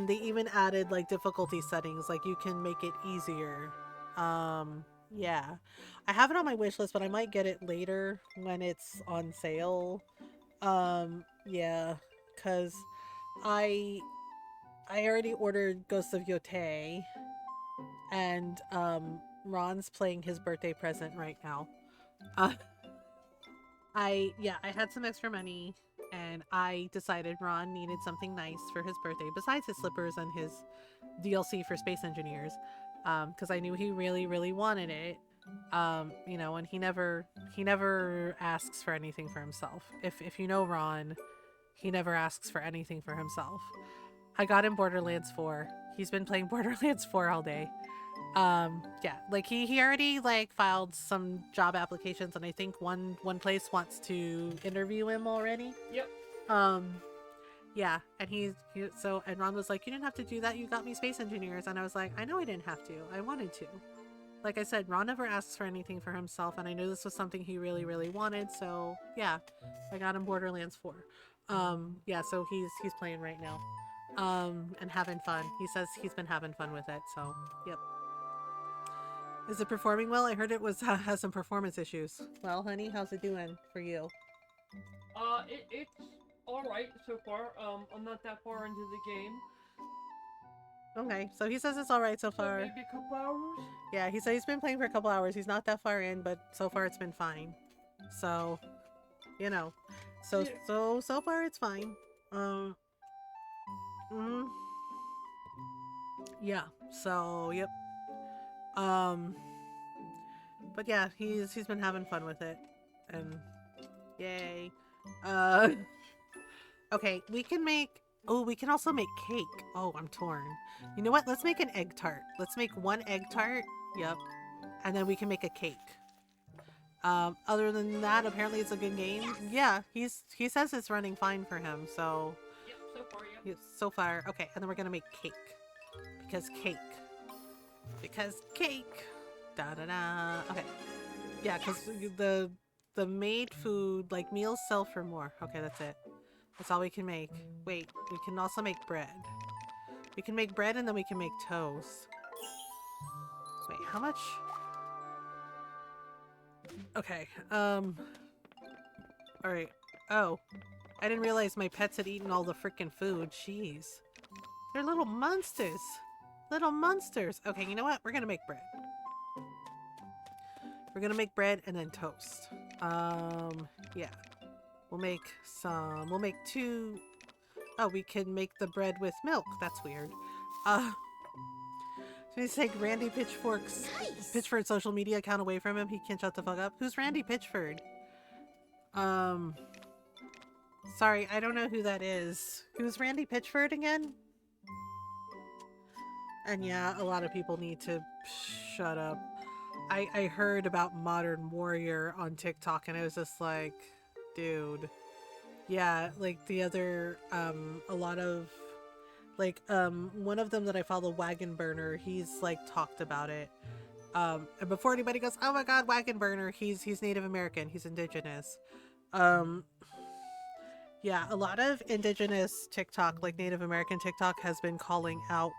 They even added like difficulty settings, like you can make it easier. Yeah, I have it on my wish list, but I might get it later when it's on sale. Yeah, cause I already ordered Ghost of Yotei, and Ron's playing his birthday present right now. Uh, I had some extra money, and I decided Ron needed something nice for his birthday besides his slippers and his DLC for Space Engineers, because I knew he really really wanted it. And he never asks for anything for himself. If you know Ron, he never asks for anything for himself. I got him Borderlands 4. He's been playing Borderlands 4 all day. Yeah, like he already like filed some job applications, and I think one place wants to interview him already. Yep. Yeah, and and Ron was like, "You didn't have to do that. You got me Space Engineers." And I was like, "I know I didn't have to. I wanted to." Like I said, Ron never asks for anything for himself, and I knew this was something he really, really wanted. So yeah, I got him Borderlands 4. Yeah, so he's playing right now, and having fun. He says he's been having fun with it. So yep. Is it performing well? I heard it was has some performance issues. Well, honey, how's it doing for you? It's all right so far. I'm not that far into the game. Okay, so he says it's all right so So far. maybe a couple hours. Yeah, he said he's been playing for a couple hours. He's not that far in, but so far it's been fine. So, you know, Yeah. so far it's fine. Um, mm, yeah. So, yep. Um, but yeah, he's been having fun with it, and yay. Uh, okay, we can make. Oh, we can also make cake. Oh, I'm torn. You know what? Let's make an egg tart. Let's make one egg tart. Yep. And then we can make a cake. Other than that, apparently it's a good game. Yeah, he says it's running fine for him. So Yep. So far, yep. yeah, so far, okay. And then we're gonna make cake because cake. Da da da. Okay. Yeah, because the made food like meals sell for more. Okay, that's it. That's all we can make. Wait, we can also make bread. We can make bread and then we can make toast. Wait, how much? Okay, alright. Oh, I didn't realize my pets had eaten all the freaking food. Jeez. They're little monsters. Little monsters. Okay, you know what? We're gonna make bread. We're gonna make bread and then toast. Yeah. We'll make two. Oh, we can make the bread with milk. That's weird. So he's take Randy Pitchford's social media account away from him. He can't shut the fuck up. Who's Randy Pitchford? Sorry, I don't know who that is. Who's Randy Pitchford again? And yeah, a lot of people need to shut up. I heard about Modern Warrior on TikTok, and it was just like, dude. Yeah, like the other, a lot of, like, one of them that I follow, Wagon Burner, he's, like, talked about it. And before anybody goes, oh my god, Wagon Burner, he's Native American, he's indigenous. Yeah, a lot of indigenous TikTok, like Native American TikTok, has been calling out,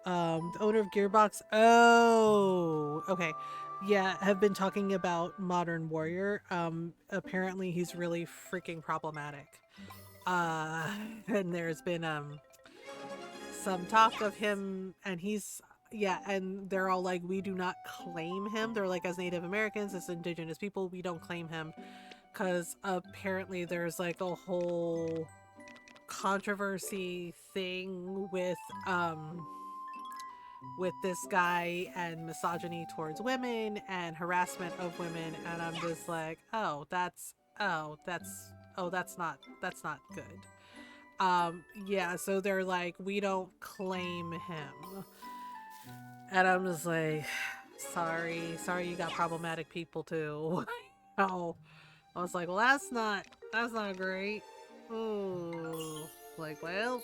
the owner of Gearbox, oh, okay. Yeah, have been talking about Modern Warrior. Apparently he's really freaking problematic. And there's been some talk of him, and he's yeah, and they're all like, we do not claim him. They're like, as Native Americans, as indigenous people, we don't claim him because apparently there's like a whole controversy thing with this guy and misogyny towards women and harassment of women, and I'm just like, that's not good. Yeah, so they're like, we don't claim him. And I'm just like, sorry you got problematic people too. Oh, I was like, well, that's not great. Ooh, like, well,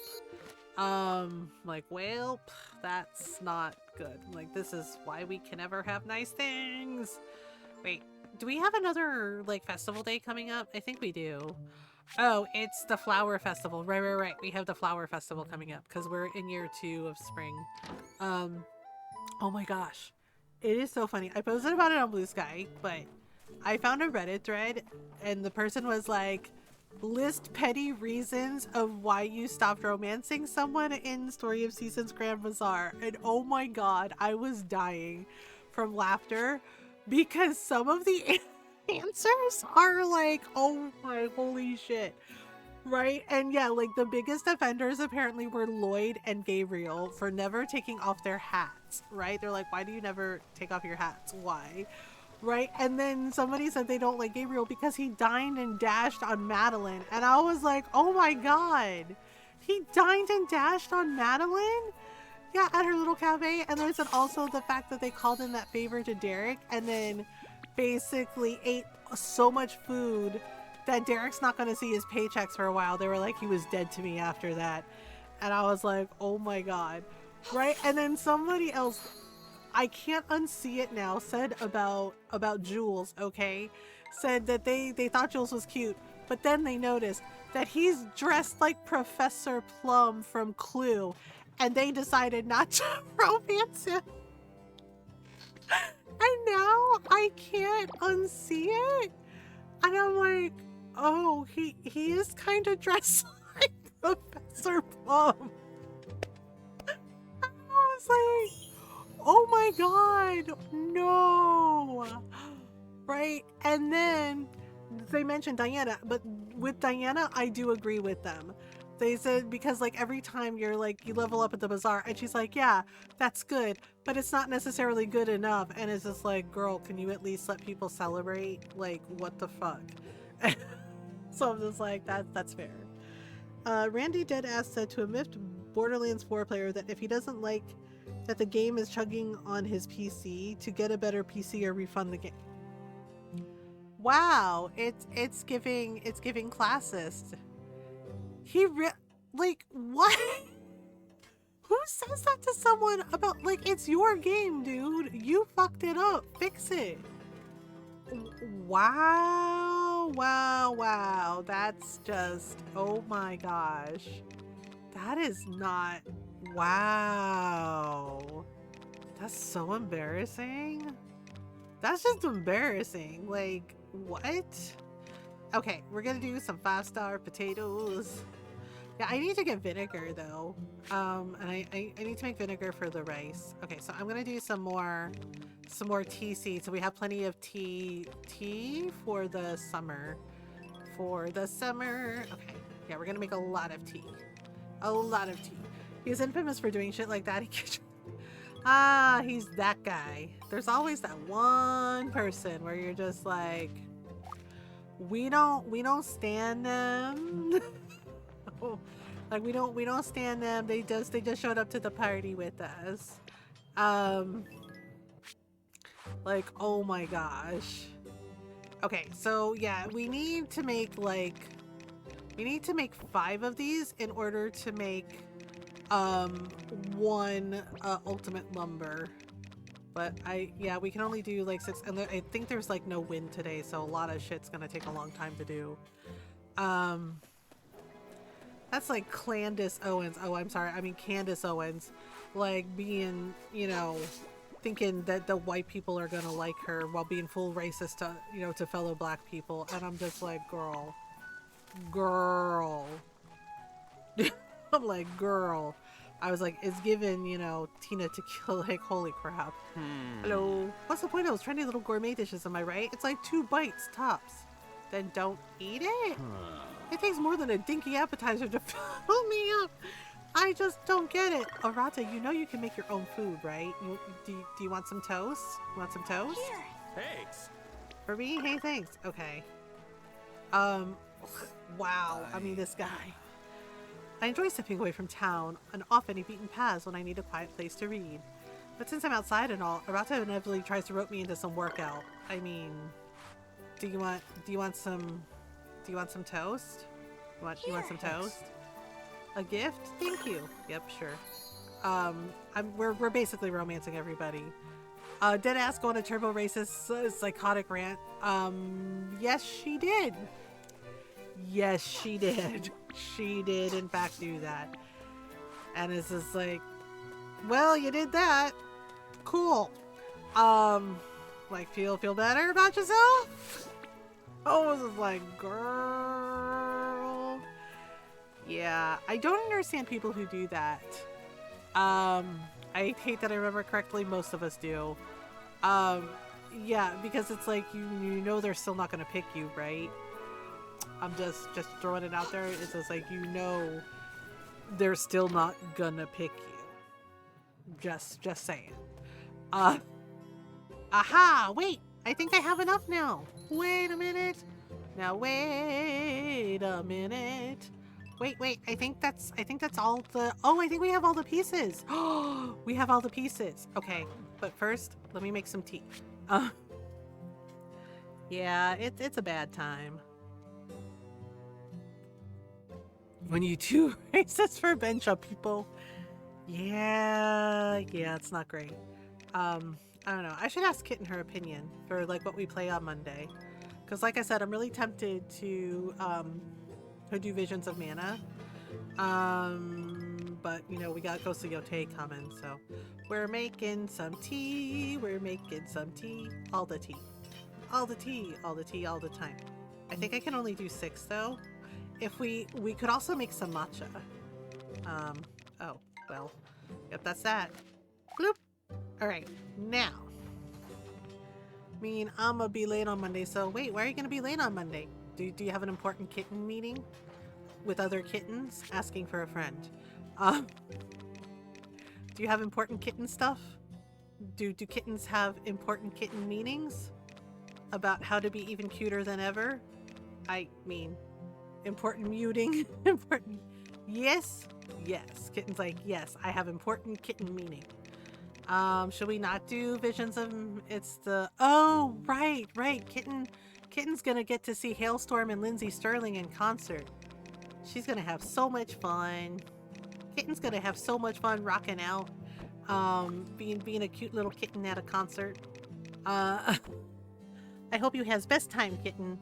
that's not good. Like, this is why we can never have nice things. Wait, do we have another, like, festival day coming up? I think we do. Oh, it's the flower festival. Right. We have the flower festival coming up because we're in year 2 of spring. Um, oh my gosh. It is so funny. I posted about it on Blue Sky, but I found a Reddit thread and the person was like, list petty reasons of why you stopped romancing someone in Story of Seasons Grand Bazaar. And oh my god, I was dying from laughter because some of the answers are like, oh my holy shit. Right? And yeah, like the biggest offenders apparently were Lloyd and Gabriel for never taking off their hats, right? They're like, why do you never take off your hats? Why? Right? And then somebody said they don't like Gabriel because he dined and dashed on Madeline. And I was like, oh my god. He dined and dashed on Madeline? Yeah, at her little cafe. And then said also the fact that they called in that favor to Derek and then basically ate so much food that Derek's not going to see his paychecks for a while. They were like, he was dead to me after that. And I was like, oh my god. Right? And then somebody else, I can't unsee it now, said about Jules, okay? Said that they thought Jules was cute, but then they noticed that he's dressed like Professor Plum from Clue, and they decided not to romance him. And now I can't unsee it. And I'm like, oh, he is kind of dressed like Professor Plum. I was like, oh my god, no. Right? And then they mentioned Diana, but with Diana, I do agree with them. They said because like every time you're like you level up at the bazaar and she's like, yeah, that's good, but it's not necessarily good enough. And it's just like, girl, can you at least let people celebrate? Like, what the fuck? So I'm just like, that's fair. Randy Deadass said to a miffed Borderlands 4 player that if he doesn't like that the game is chugging on his PC, to get a better PC or refund the game. Wow, it's giving classist. Like what? Who says that to someone about like it's your game, dude? You fucked it up. Fix it. Wow. That's just, oh my gosh. That is not, wow. That's so embarrassing. That's just embarrassing. Like, what? Okay, we're gonna do some 5-star potatoes. Yeah, I need to get vinegar though. And I need to make vinegar for the rice. Okay, so I'm gonna do some more tea seeds. So we have plenty of tea for the summer. Okay, yeah, we're gonna make a lot of tea. A lot of tea. He's infamous for doing shit like that. He's that guy. There's always that one person where you're just like, we don't stand them. Like we don't stand them. They just showed up to the party with us. Like, oh my gosh. Okay, so yeah, we need to make 5 of these in order to make one ultimate lumber. But we can only do like 6, and I think there's like no wind today, so a lot of shit's gonna take a long time to do. That's like Candace Owens. Oh, I'm sorry. I mean Candace Owens, like being, thinking that the white people are gonna like her while being full racist to, to fellow black people, and I'm just like, girl. I'm like, girl, I was like, it's given, you know, Tina to kill, like, holy crap. Hello. What's the point of those trendy little gourmet dishes, am I right? It's like 2 bites, tops. Then don't eat it? It takes more than a dinky appetizer to fill me up. I just don't get it. Arata, you know you can make your own food, right? Do you want some toast? You want some toast? Here. Thanks. For me? Hey, thanks. Okay. Wow. I mean, this guy. I enjoy stepping away from town and off any beaten paths when I need a quiet place to read. But since I'm outside and all, Arata inevitably tries to rope me into some workout. I mean, do you want some toast? You want some toast? A gift? Thank you. Yep, sure. We're basically romancing everybody. Deadass going to turbo racist psychotic rant. Yes, she did. Yes, she did. She did, in fact, do that. And it's just like, well, you did that. Cool. Like, feel better about yourself? I was just like, girl. Yeah, I don't understand people who do that. I hate that I remember correctly. Most of us do. Yeah, because it's like, you know they're still not going to pick you, right? I'm just throwing it out there. It's just like, you know they're still not gonna pick you. Just saying. Aha! Wait! I think I have enough now. Wait a minute. Now wait a minute. Wait. I think that's all the... Oh, I think we have all the pieces. Oh, we have all the pieces. Okay, but first, let me make some tea. Yeah, it's a bad time. When you do races for bench up people. Yeah, it's not great. I don't know. I should ask Kitten her opinion for like what we play on Monday. Because like I said, I'm really tempted to do Visions of Mana. But you know, we got Ghost of Yotei coming, so we're making some tea. We're making some tea. All the tea. All the tea. All the tea all the time. I think I can only do 6 though. If we could also make some matcha. Oh, well. Yep, that's that. Bloop. Alright, now. I mean, I'm gonna be late on Monday, so wait, why are you gonna be late on Monday? Do you have an important kitten meeting? With other kittens? Asking for a friend. Do you have important kitten stuff? Do kittens have important kitten meetings? About how to be even cuter than ever? I mean... important muting. Important. Yes. Kitten's like, yes, I have important kitten meaning. Should we not do Visions of... It's the... Oh, right. Kitten's gonna get to see Hailstorm and Lindsay Sterling in concert. She's gonna have so much fun. Kitten's gonna have so much fun rocking out. Being a cute little kitten at a concert. I hope you has best time, Kitten.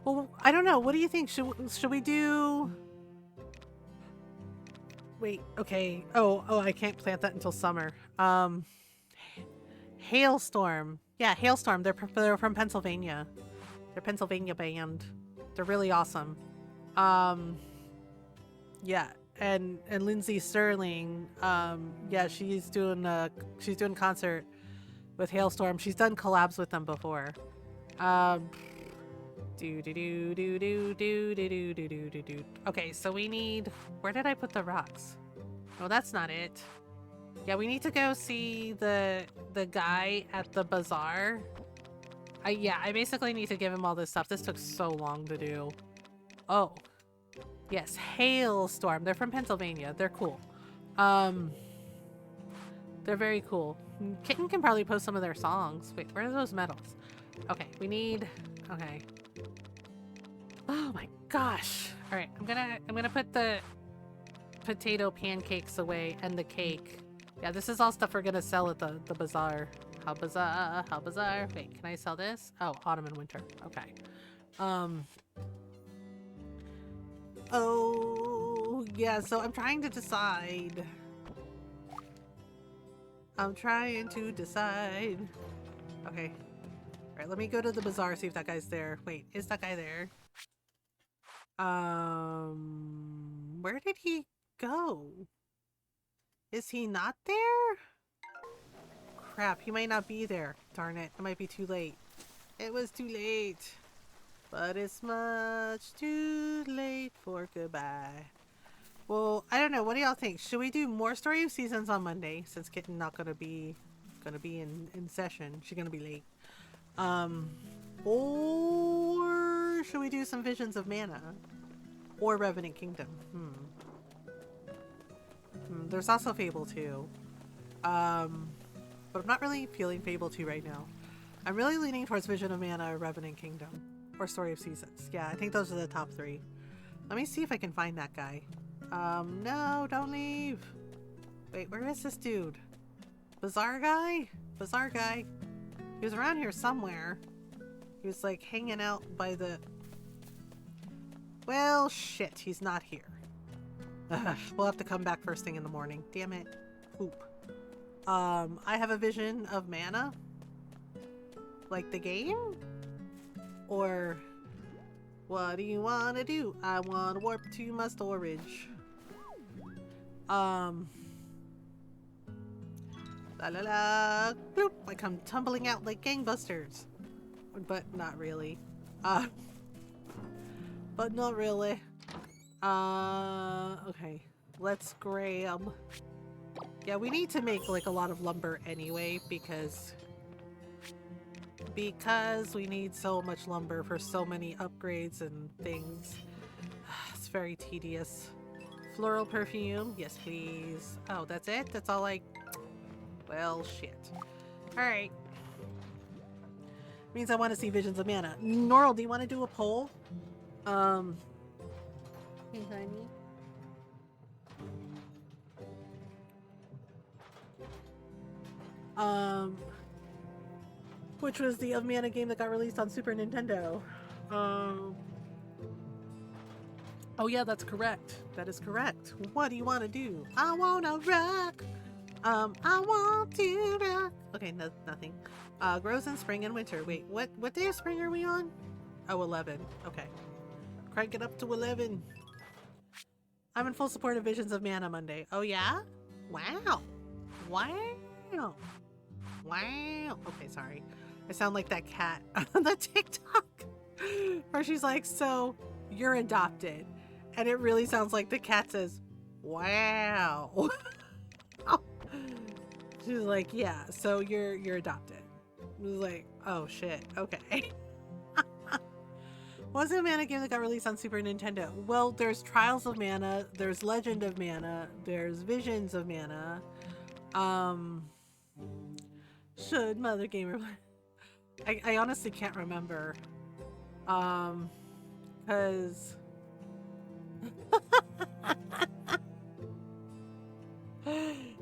Well, I don't know. What do you think? Should we do... Wait, okay. Oh, I can't plant that until summer. Hailstorm. Yeah, Hailstorm. They're from Pennsylvania. They're a Pennsylvania band. They're really awesome. Yeah, and Lindsay Sterling. Yeah, she's doing concert with Hailstorm. She's done collabs with them before. Okay, so we need... Where did I put the rocks? Oh, that's not it. Yeah, we need to go see the guy at the bazaar. I basically need to give him all this stuff. This took so long to do. Oh. Yes, Hailstorm. They're from Pennsylvania. They're cool. They're very cool. Kitten can probably post some of their songs. Wait, where are those medals? Okay, we need... Okay. Oh my gosh. All right, I'm gonna put the potato pancakes away and the cake. Yeah, this is all stuff we're gonna sell at the bazaar. How bizarre. Wait, can I sell this? Oh, autumn and winter. Okay. Oh, yeah, so I'm trying to decide. Okay. All right, let me go to the bazaar, see if that guy's there. Wait, is that guy there? Where did he go? Is he not there? Crap, he might not be there. Darn it, it might be too late. It was too late. But it's much too late for goodbye. Well, I don't know. What do y'all think? Should we do more Story of Seasons on Monday since Kitten not gonna be in session? She's gonna be late. Or should we do some Visions of Mana or Revenant Kingdom? There's also Fable 2. But I'm not really feeling Fable 2 right now. I'm really leaning towards Vision of Mana or Revenant Kingdom or Story of Seasons. Yeah, I think those are the top 3. Let me see if I can find that guy. No, don't leave. Wait, where is this dude? Bazaar guy? Bazaar guy. He was around here somewhere. He was like hanging out by the... Well, shit, he's not here. We'll have to come back first thing in the morning. Damn it. Poop. I have a Vision of Mana. Like the game? Or... What do you want to do? I want to warp to my storage. La la la. Bloop. I come tumbling out like gangbusters. But not really. But not really. Okay. Let's grab... Yeah, we need to make like a lot of lumber anyway because we need so much lumber for so many upgrades and things. It's very tedious. Floral perfume, yes please. Oh, that's it? That's all I... Well, shit. Alright. Means I want to see Visions of Mana. Norl, do you want to do a poll? Hey, honey. Which was the of Mana game that got released on Super Nintendo. Oh yeah, that's correct. That is correct. What do you want to do? I wanna rock. I want to rock. Okay, no, nothing. Grows in spring and winter. Wait, what day of spring are we on? Oh, 11. Okay. Crank it up to 11. I'm in full support of Visions of Mana Monday. Oh yeah? Wow. Wow. Wow. Okay, sorry. I sound like that cat on the TikTok where she's like, so you're adopted. And it really sounds like the cat says, wow. She's like, yeah, so you're adopted. I was like, oh shit, okay. What's the Mana game that got released on Super Nintendo? Well, there's Trials of Mana, there's Legend of Mana, there's Visions of Mana. Should Mothergamer... I honestly can't remember. Cause...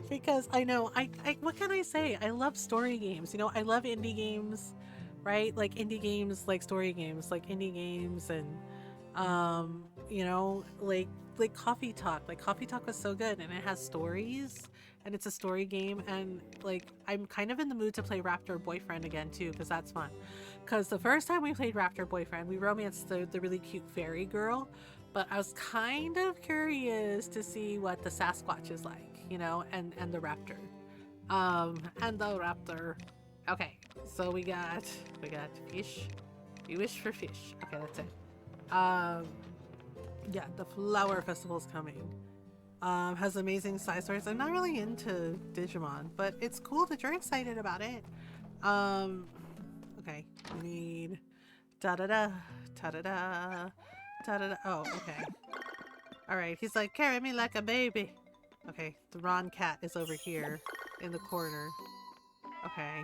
because I know, what can I say? I love story games, you know, I love indie games, right? Like indie games, like story games, like indie games and, you know, like Coffee Talk. Like Coffee Talk was so good and it has stories and it's a story game and like, I'm kind of in the mood to play Raptor Boyfriend again too, because that's fun. Because the first time we played Raptor Boyfriend, we romanced the really cute fairy girl, but I was kind of curious to see what the Sasquatch is like, you know, and the raptor. And the raptor. Okay, so we got fish. We wish for fish. Okay, that's it. Yeah, the flower festival's coming. Has amazing side stories. I'm not really into Digimon, but it's cool that you're excited about it. Okay, we need da-da-da, ta-da-da, ta-da-da. Oh, okay. Alright, he's like, carry me like a baby. Okay, the Ron cat is over here in the corner. Okay.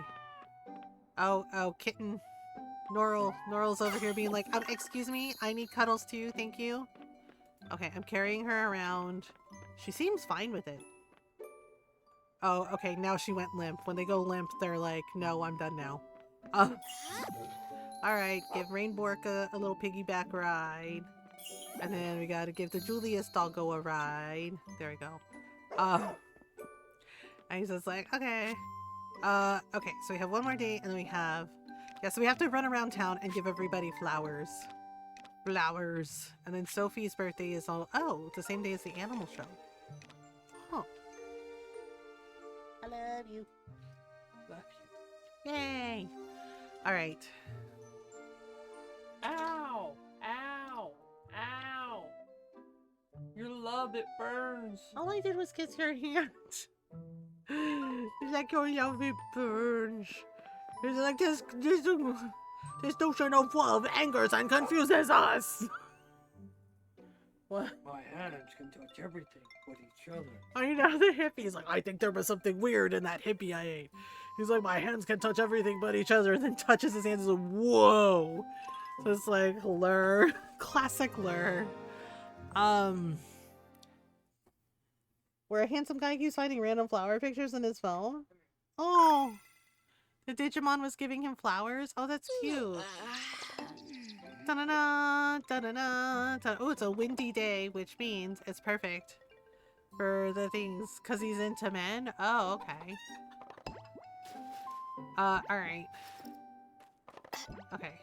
Oh, kitten. Norl's over here being like, excuse me, I need cuddles too, thank you. Okay, I'm carrying her around. She seems fine with it. Oh, okay, now she went limp. When they go limp, they're like, no, I'm done now. Alright, give Rainborka a little piggyback ride. And then we gotta give the Julius doggo a ride. There we go. And he's just like, okay. Okay, so we have one more day, and then we have... Yeah, so we have to run around town and give everybody flowers. Flowers. And then Sophie's birthday is all... Oh, it's the same day as the animal show. I love you. Love Yay. All right. you. Ow! Ow! Ow! Your love, it burns. All I did was kiss your hand. It's like your love, it burns. It's like this notion of love angers and confuses us. What? My hands can touch everything but each other. I know, the hippie's like, I think there was something weird in that hippie I ate. He's like, my hands can touch everything but each other, and then touches his hands and is like, whoa. So it's like, lure. Classic lure. Where a handsome guy keeps finding random flower pictures in his phone. Oh, the Digimon was giving him flowers. Oh, that's cute. Da-da-da, da-da-da, da. Oh, it's a windy day, which means it's perfect for the things, because he's into men. Oh, okay. Alright. Okay.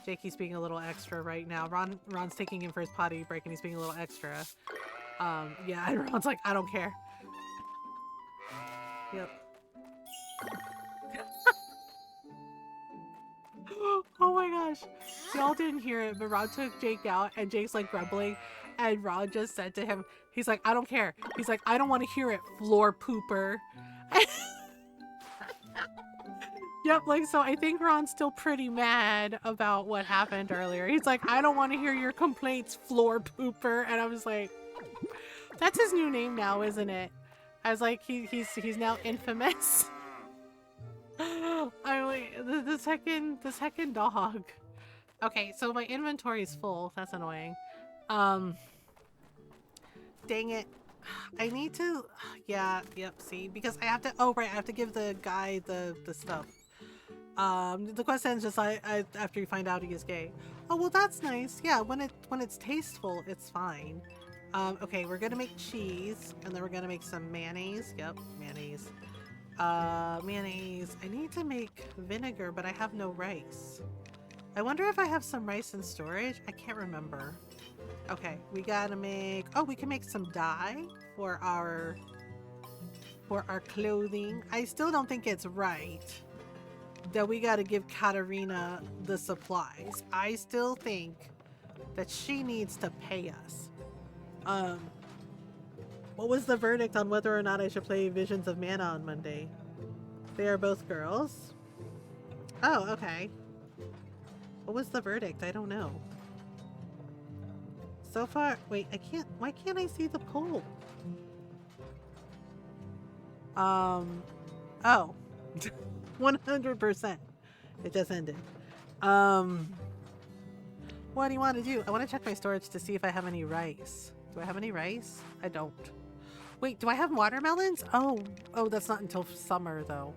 Jakey's being a little extra right now. Ron's taking him for his potty break and he's being a little extra. Yeah, and Ron's like, I don't care. Yep. Oh my gosh. Y'all didn't hear it, but Ron took Jake out and Jake's like grumbling and Ron just said to him, he's like, I don't care. He's like, I don't want to hear it, floor pooper. Yep, like, so I think Ron's still pretty mad about what happened earlier. He's like, I don't want to hear your complaints, floor pooper. And I was like, that's his new name now, isn't it? I was like, he's now infamous. I'm like, the second dog. Okay, so my inventory is full. That's annoying. Dang it. I need to, yeah, yep, see, because I have to, oh right, I have to give the guy the stuff. The quest ends just after you find out he is gay. Oh, well that's nice. Yeah, when it's tasteful, it's fine. Okay, we're gonna make cheese, and then we're gonna make some mayonnaise. Yep, mayonnaise. Mayonnaise. I need to make vinegar, but I have no rice. I wonder if I have some rice in storage. I can't remember. Okay, we gotta make, oh, we can make some dye for our clothing. I still don't think it's right that we gotta give Katarina the supplies. I still think that she needs to pay us. What was the verdict on whether or not I should play Visions of Mana on Monday? They are both girls. Oh, okay. What was the verdict? I don't know. So far, wait, I can't, why can't I see the poll? Oh. 100%. It just ended. What do you want to do? I want to check my storage to see if I have any rice. Do I have any rice? I don't. Wait, do I have watermelons? Oh, that's not until summer though.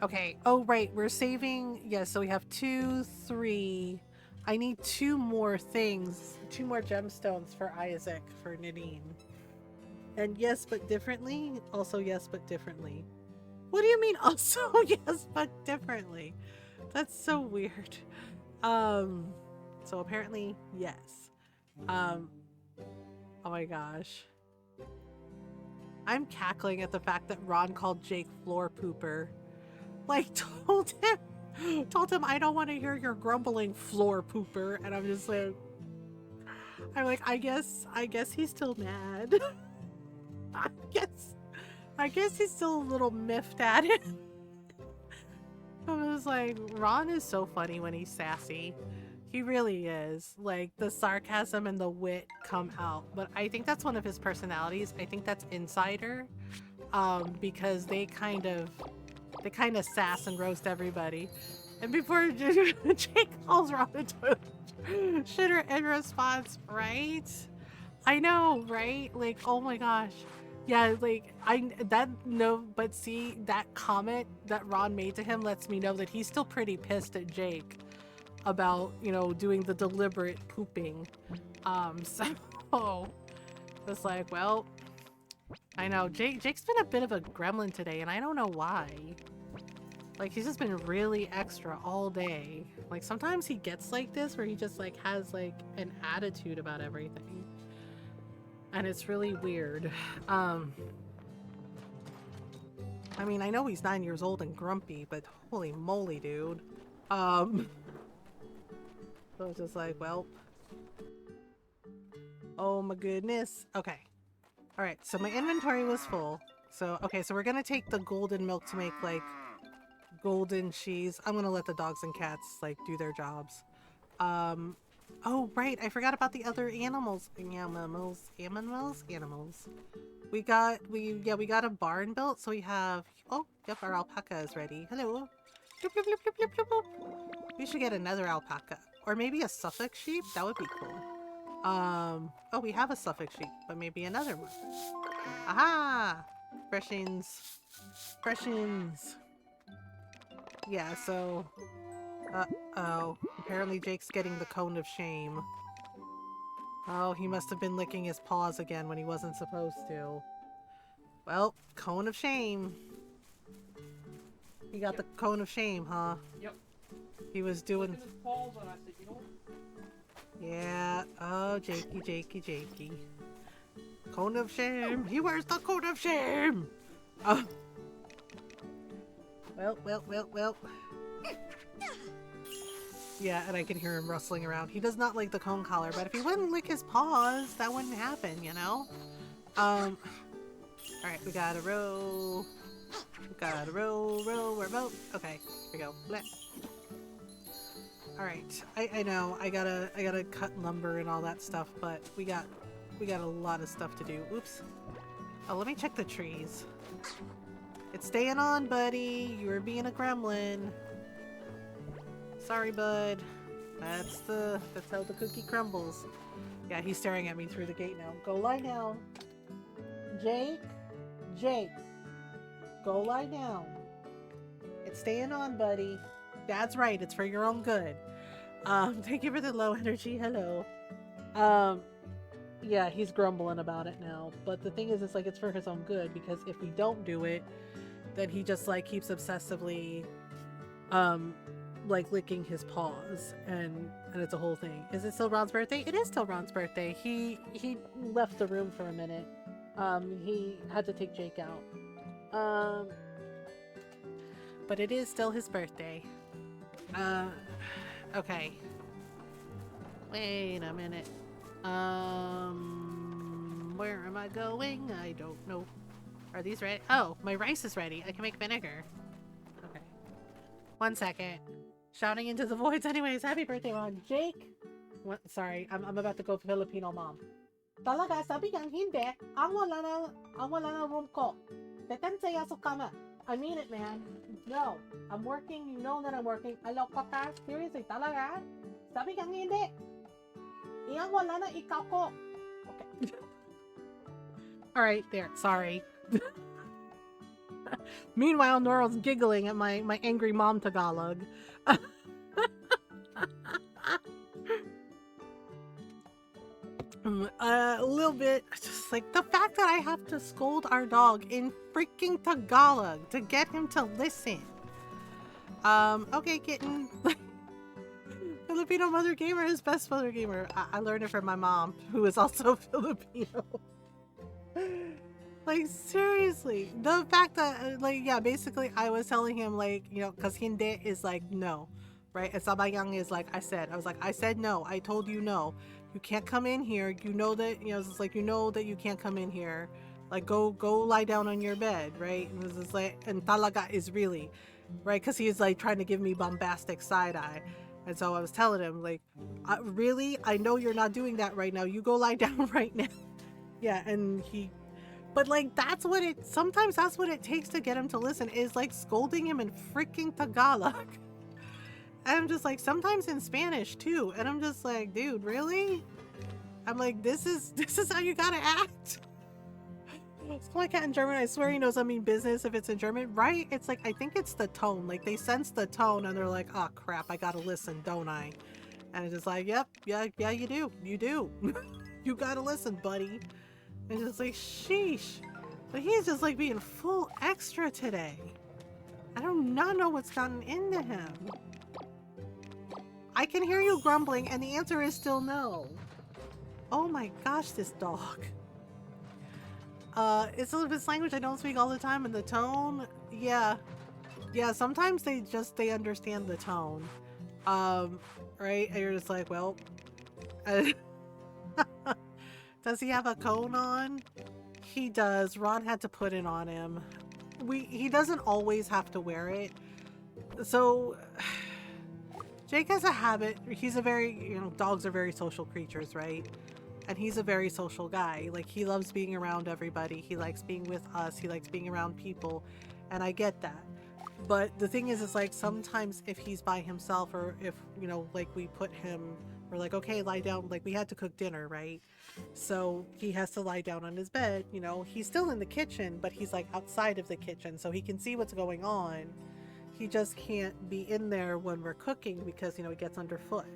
Okay. Oh, right. We're saving. Yeah, so we have 2, 3. I need 2 more things. 2 more gemstones for Isaac, for Nadine. And yes, but differently? Also yes, but differently. What do you mean also yes, but differently? That's so weird. So apparently, yes. Oh my gosh. I'm cackling at the fact that Ron called Jake floor pooper. Like, told him I don't want to hear your grumbling, floor pooper. And I'm just like, I guess he's still mad. I guess he's still a little miffed at it. I was like, Ron is so funny when he's sassy. He really is. Like, the sarcasm and the wit come out. But I think that's one of his personalities. I think that's Insider. Because they kind of sass and roast everybody. And before Jake calls Ron a toilet shitter in response, right? I know, right? Like, oh my gosh. Yeah, like, but see, that comment that Ron made to him lets me know that he's still pretty pissed at Jake about, you know, doing the deliberate pooping. So it's like, well, I know Jake's been a bit of a gremlin today, and I don't know why. Like, he's just been really extra all day. Like, sometimes he gets like this where he just like has like an attitude about everything. And it's really weird. I mean, I know he's 9 years old and grumpy, but holy moly, dude. So it's just like, well. Oh my goodness. Okay. Alright, so my inventory was full. So, okay, so we're gonna take the golden milk to make, like, golden cheese. I'm gonna let the dogs and cats, like, do their jobs. Oh, right, I forgot about the other animals. Animals. We got a barn built, so we have, oh, yep, our alpaca is ready. Hello. Bloop, bloop, bloop, bloop, bloop, bloop. We should get another alpaca. Or maybe a Suffolk sheep? That would be cool. Oh, we have a Suffolk sheep, but maybe another one. Aha! Freshins. Freshins. Yeah, so... Uh-oh. Apparently Jake's getting the cone of shame. Oh, he must have been licking his paws again when he wasn't supposed to. Well, cone of shame. He got the cone of shame, huh? Yep. He was doing... His paws, and I said, you know what? Yeah. Oh, Jakey. Cone of shame. He wears the cone of shame. Oh. Well. Yeah, and I can hear him rustling around. He does not like the cone collar, but if he wouldn't lick his paws, that wouldn't happen, you know? Alright, we gotta row. We're boat. Okay, here we go. Blech. Alright, I know, I gotta cut lumber and all that stuff, but we got a lot of stuff to do. Oops. Oh, let me check the trees. It's staying on, buddy. You were being a gremlin. Sorry, bud. That's how the cookie crumbles. Yeah, he's staring at me through the gate now. Go lie down. Jake. Go lie down. It's staying on, buddy. That's right. It's for your own good. Thank you for the low energy. Hello. Yeah, he's grumbling about it now. But the thing is, it's like it's for his own good, because if we don't do it, then he just like keeps obsessively like licking his paws, and it's a whole thing. Is it still Ron's birthday? It is still Ron's birthday. He left the room for a minute. He had to take Jake out. But it is still his birthday. Okay. Wait a minute. Where am I going? I don't know. Are these ready? Oh, my rice is ready. I can make vinegar. Okay. 1 second. Shouting into the voids anyways. Happy birthday, Ron. Jake? What? Sorry, I'm about to go Filipino mom. Talaga, sabi kang hindi. Ang wala na room ko. Deten saya sa kama. I mean it, man. No, I'm working. You know that I'm working. Aloko ka? Seriously, talaga? Sabi kang hindi. Iyang wala na ikaw ko. Okay. Alright, there. Sorry. Meanwhile, Nora's giggling at my angry mom Tagalog. A little bit, just like the fact that I have to scold our dog in freaking Tagalog to get him to listen. Okay, kitten. Filipino Mothergamer is best Mothergamer. I learned it from my mom, who is also Filipino. Like, seriously, the fact that, like, yeah, basically I was telling him, like, you know, because hindi is like no, right? And sabayang is like I said no. I told you no. You can't come in here. You know that, you know, it's like, you know that you can't come in here. Like, go lie down on your bed, right? And this is like, and talaga is really, right? Because he's like trying to give me bombastic side eye. And so I was telling him, like, really? I know you're not doing that right now. You go lie down right now. Yeah, and he, but like, sometimes that's what it takes to get him to listen, is like scolding him in freaking Tagalog. And I'm just like, sometimes in Spanish too. And I'm just like, dude, really? I'm like, this is how you gotta act. It's my cat in German. I swear he knows I mean business if it's in German, right? It's like, I think it's the tone. Like, they sense the tone and they're like, oh crap, I gotta listen, don't I? And it's just like, yep, yeah, you do. You gotta listen, buddy. And it's like, sheesh. But he's just like being full extra today. I do not know what's gotten into him. I can hear you grumbling, and the answer is still no. Oh my gosh, this dog. It's a this language I don't speak all the time, and the tone, yeah. Yeah, sometimes they understand the tone. Um, right? And you're just like, well, uh, does he have a cone on? He does. Ron had to put it on him. He doesn't always have to wear it. So Jake has a habit. He's a very, dogs are very social creatures, right? And he's a very social guy. Like, he loves being around everybody. He likes being with us. He likes being around people. And I get that. But the thing is like, sometimes if he's by himself, or if, like, we put him, we're like, okay, lie down. Like, we had to cook dinner, right? So he has to lie down on his bed. He's still in the kitchen, but he's like outside of the kitchen, so he can see what's going on. He just can't be in there when we're cooking because, he gets underfoot.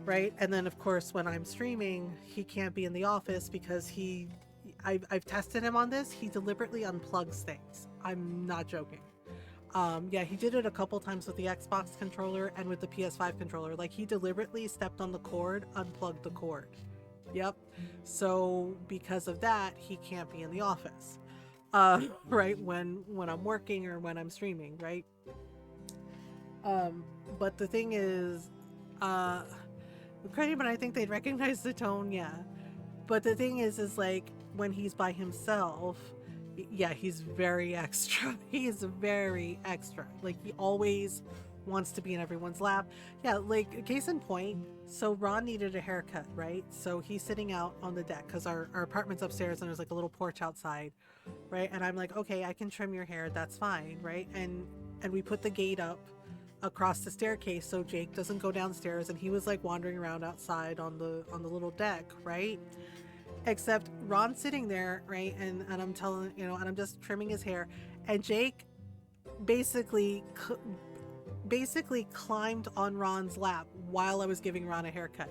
Right? And then, of course, when I'm streaming, he can't be in the office because I've tested him on this. He deliberately unplugs things. I'm not joking. Yeah, he did it a couple times with the Xbox controller and with the PS5 controller. Like, he deliberately stepped on the cord, unplugged the cord. Yep. So because of that, he can't be in the office. Right, when I'm working or when I'm streaming, right? But the thing is, crazy, but I think they'd recognize the tone, yeah. But the thing is like, when he's by himself, yeah, he's very extra. He's very extra. Like, he always wants to be in everyone's lap. Yeah, like, case in point, so Ron needed a haircut, right? So he's sitting out on the deck because our apartment's upstairs and there's like a little porch outside, right? And I'm like, okay, I can trim your hair, that's fine, right? And we put the gate up across the staircase so Jake doesn't go downstairs, and he was like wandering around outside on the little deck, right? Except Ron's sitting there, right? And I'm telling, and I'm just trimming his hair, and Jake basically climbed on Ron's lap while I was giving Ron a haircut.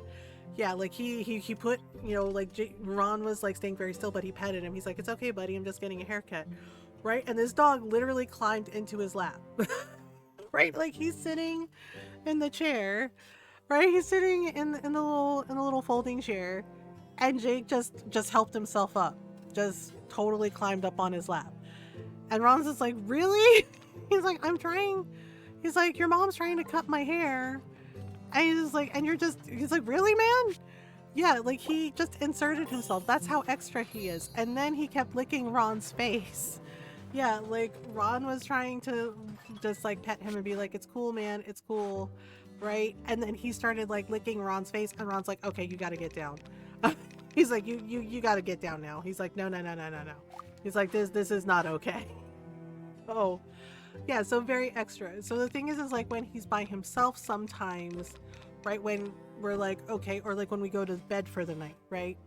Yeah, like he put, like Ron was like staying very still, but he petted him. He's like, it's okay, buddy, I'm just getting a haircut, right? And this dog literally climbed into his lap. Right, like, he's sitting in the chair, right? He's sitting in the little folding chair, and Jake just helped himself up, just totally climbed up on his lap. And Ron's just like, really? He's like, I'm trying. He's like, your mom's trying to cut my hair, and he's like, and he's like, really, man? Yeah, like, he just inserted himself. That's how extra he is. And then he kept licking Ron's face. Yeah, like, Ron was trying to just like pet him and be like, it's cool, man, it's cool, right? And then he started like licking Ron's face, and Ron's like, okay, you gotta get down. He's like, you gotta get down now. He's like, no. He's like, this is not okay. Oh, yeah, so very extra. So the thing is like, when he's by himself sometimes, right, when we're like, okay, or like when we go to bed for the night, right?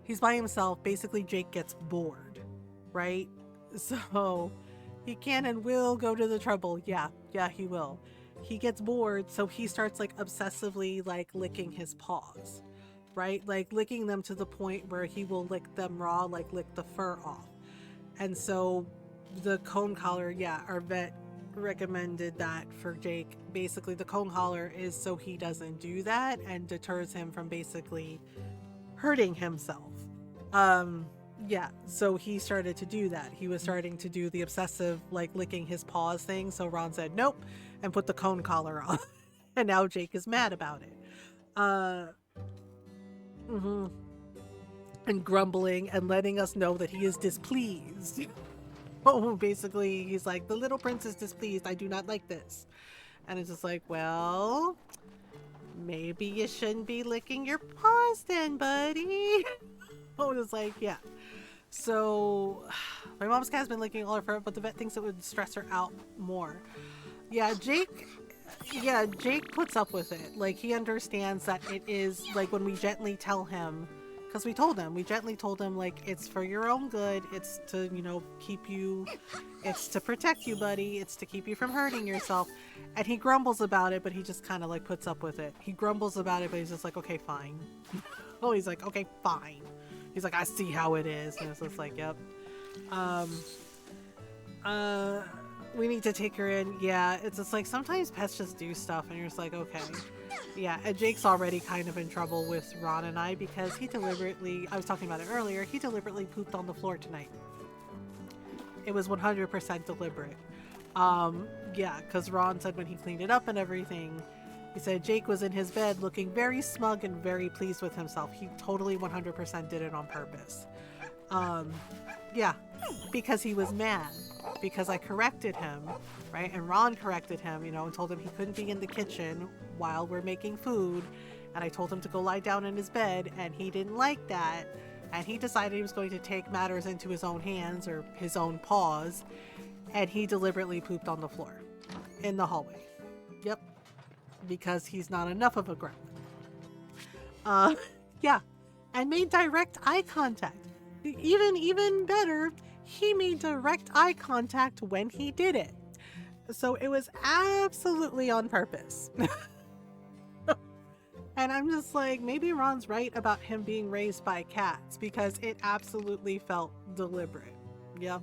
He's by himself, basically Jake gets bored, right? So he can and will go to the trouble. Yeah, he will. He gets bored, so he starts like obsessively like licking his paws, right? Like licking them to the point where he will lick them raw, like lick the fur off. And so the cone collar, yeah, our vet recommended that for Jake. Basically, the cone collar is so he doesn't do that and deters him from basically hurting himself. Yeah, so he started to do that. He was starting to do the obsessive, like, licking his paws thing. So Ron said, nope, and put the cone collar on. And now Jake is mad about it. And grumbling and letting us know that he is displeased. Oh, basically, he's like, the little prince is displeased. I do not like this. And it's just like, well, maybe you shouldn't be licking your paws then, buddy. Oh, it's like, yeah. So my mom's cat's been licking all her fur, but the vet thinks it would stress her out more. Yeah, Jake puts up with it. Like, he understands that it is, like, when we gently tell him, because we gently told him, like, it's for your own good. It's to, keep you, it's to protect you, buddy. It's to keep you from hurting yourself. And he grumbles about it, but he just kind of, like, puts up with it. He grumbles about it, but he's just like, okay, fine. Oh, he's like, okay, fine. He's like, I see how it is. And it's just like, yep. We need to take her in. Yeah, it's just like, sometimes pets just do stuff, and you're just like, okay. Yeah, and Jake's already kind of in trouble with Ron and I because he deliberately, I was talking about it earlier, he deliberately pooped on the floor tonight. It was 100% deliberate. Yeah, because Ron said when he cleaned it up and everything, he said Jake was in his bed looking very smug and very pleased with himself. He totally 100% did it on purpose. Um, yeah, because he was mad. Because I corrected him, right? And Ron corrected him, you know, and told him he couldn't be in the kitchen while we're making food. And I told him to go lie down in his bed, and he didn't like that. And he decided he was going to take matters into his own hands or his own paws. And he deliberately pooped on the floor in the hallway. Yep. Because he's not enough of a gremlin. Uh, yeah. And made direct eye contact. Even better, he made direct eye contact when he did it. So it was absolutely on purpose. And I'm just like, maybe Ron's right about him being raised by cats because it absolutely felt deliberate. Yeah.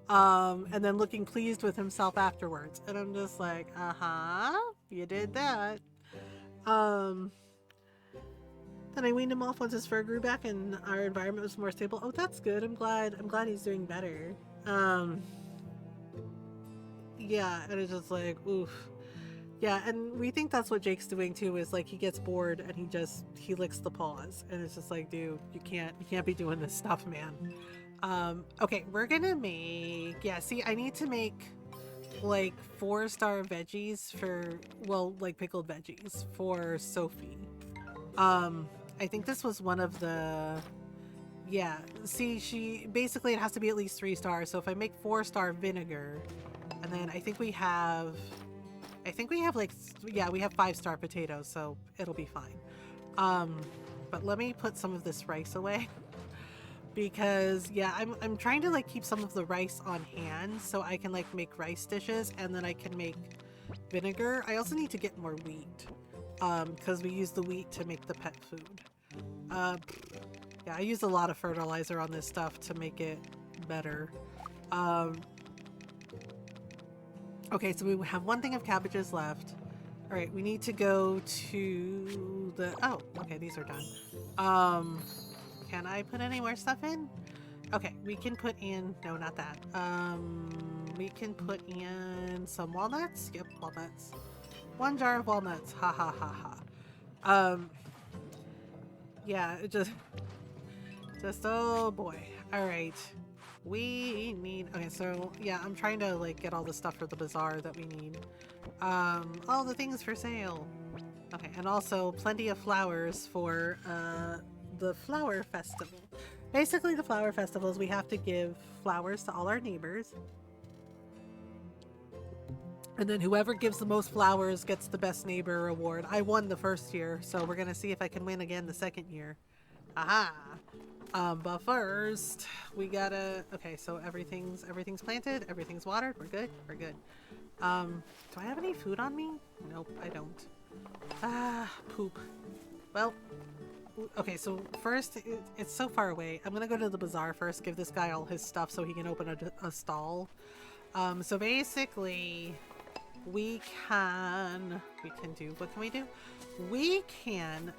And then looking pleased with himself afterwards. And I'm just like, uh-huh, you did that. Then I weaned him off once his fur grew back and our environment was more stable. Oh, that's good. I'm glad he's doing better. Yeah, and it's just like, oof. Yeah, and we think that's what Jake's doing too, is like he gets bored and he licks the paws. And it's just like, dude, you can't be doing this stuff, man. Okay, we're gonna make, yeah, see, I need to make like 4-star veggies for, well, like pickled veggies for Sophie. I think this was one of the, yeah, see, she, basically it has to be at least 3 stars. So if I make 4-star vinegar, and then I think we have like, yeah, we have 5-star potatoes, so it'll be fine. But let me put some of this rice away because, yeah, I'm trying to like keep some of the rice on hand so I can like make rice dishes and then I can make vinegar. I also need to get more wheat because we use the wheat to make the pet food. Yeah, I use a lot of fertilizer on this stuff to make it better. Okay, so we have 1 thing of cabbages left. All right, we need to go to the, oh, okay, these are done. Can I put any more stuff in? Okay, we can put in, no, not that. We can put in some walnuts. Yep, walnuts. 1 jar of walnuts. Ha ha ha ha. Yeah, it just, oh boy. All right. We need, okay, so yeah, I'm trying to like get all the stuff for the bazaar that we need. All the things for sale. Okay, and also plenty of flowers for the flower festival. Basically, the flower festivals, we have to give flowers to all our neighbors. And then whoever gives the most flowers gets the best neighbor award. I won the first year, so we're gonna see if I can win again the second year. Aha! But first, we gotta, okay, so everything's planted, everything's watered, we're good, we're good. Do I have any food on me? Nope, I don't. Ah, poop. Well, okay, so first, it's so far away. I'm gonna go to the bazaar first, give this guy all his stuff so he can open a stall. So basically, we can do, what can we do? We can,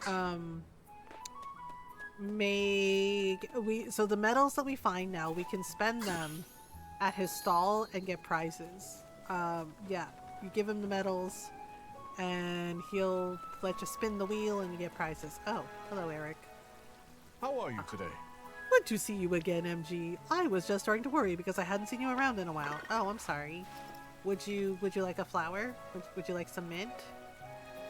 so the medals that we find now, we can spend them at his stall and get prizes. Yeah, you give him the medals and he'll let you spin the wheel and you get prizes. Oh, hello Eric. How are you today? Good to see you again, MG. I was just starting to worry because I hadn't seen you around in a while. Oh, I'm sorry. Would you like a flower? Would you like some mint?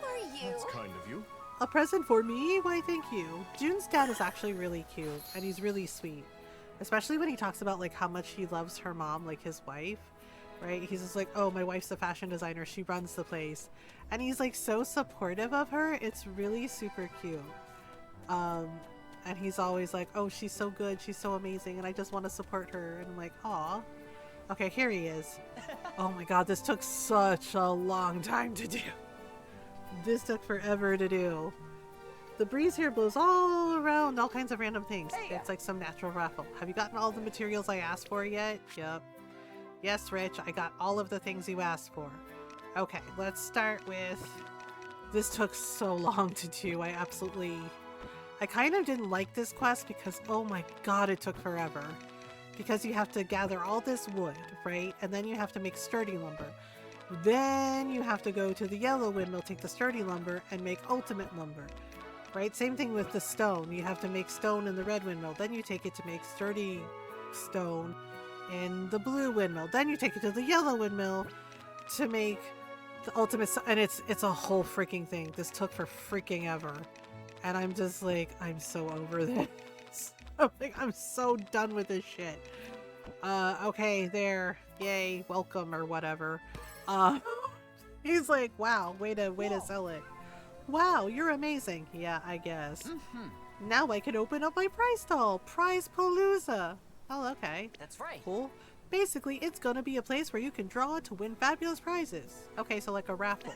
Are you? That's kind of you. A present for me? Why, thank you. June's dad is actually really cute, and he's really sweet. Especially when he talks about, like, how much he loves her mom, like, his wife, right? He's just like, oh, my wife's a fashion designer. She runs the place. And he's, like, so supportive of her. It's really super cute. And he's always like, oh, she's so good. She's so amazing. And I just want to support her. And I'm like, aw. Okay, here he is. Oh, my God. This took such a long time to do. This took forever to do. The breeze here blows all around all kinds of random things. It's like some natural raffle. Have you gotten all the materials I asked for yet? Yep. Yes, Rich, I got all of the things you asked for. Okay, let's start with This took so long to do. I kind of didn't like this quest because, oh my god, it took forever. Because you have to gather all this wood, right? And then you have to make sturdy lumber. Then you have to go to the yellow windmill, take the sturdy lumber, and make ultimate lumber. Right? Same thing with the stone. You have to make stone in the red windmill. Then you take it to make sturdy stone in the blue windmill. Then you take it to the yellow windmill to make the ultimate and it's a whole freaking thing. This took for freaking ever. And I'm just like, I'm so over this. I'm so done with this shit. Okay, there. Yay, welcome or whatever. He's like, wow, way to sell it. Wow, you're amazing. Yeah, I guess. Now I can open up my prize stall. Prize Palooza. Oh, okay. That's right. Cool. Basically, it's gonna be a place where you can draw to win fabulous prizes. Okay, so like a raffle.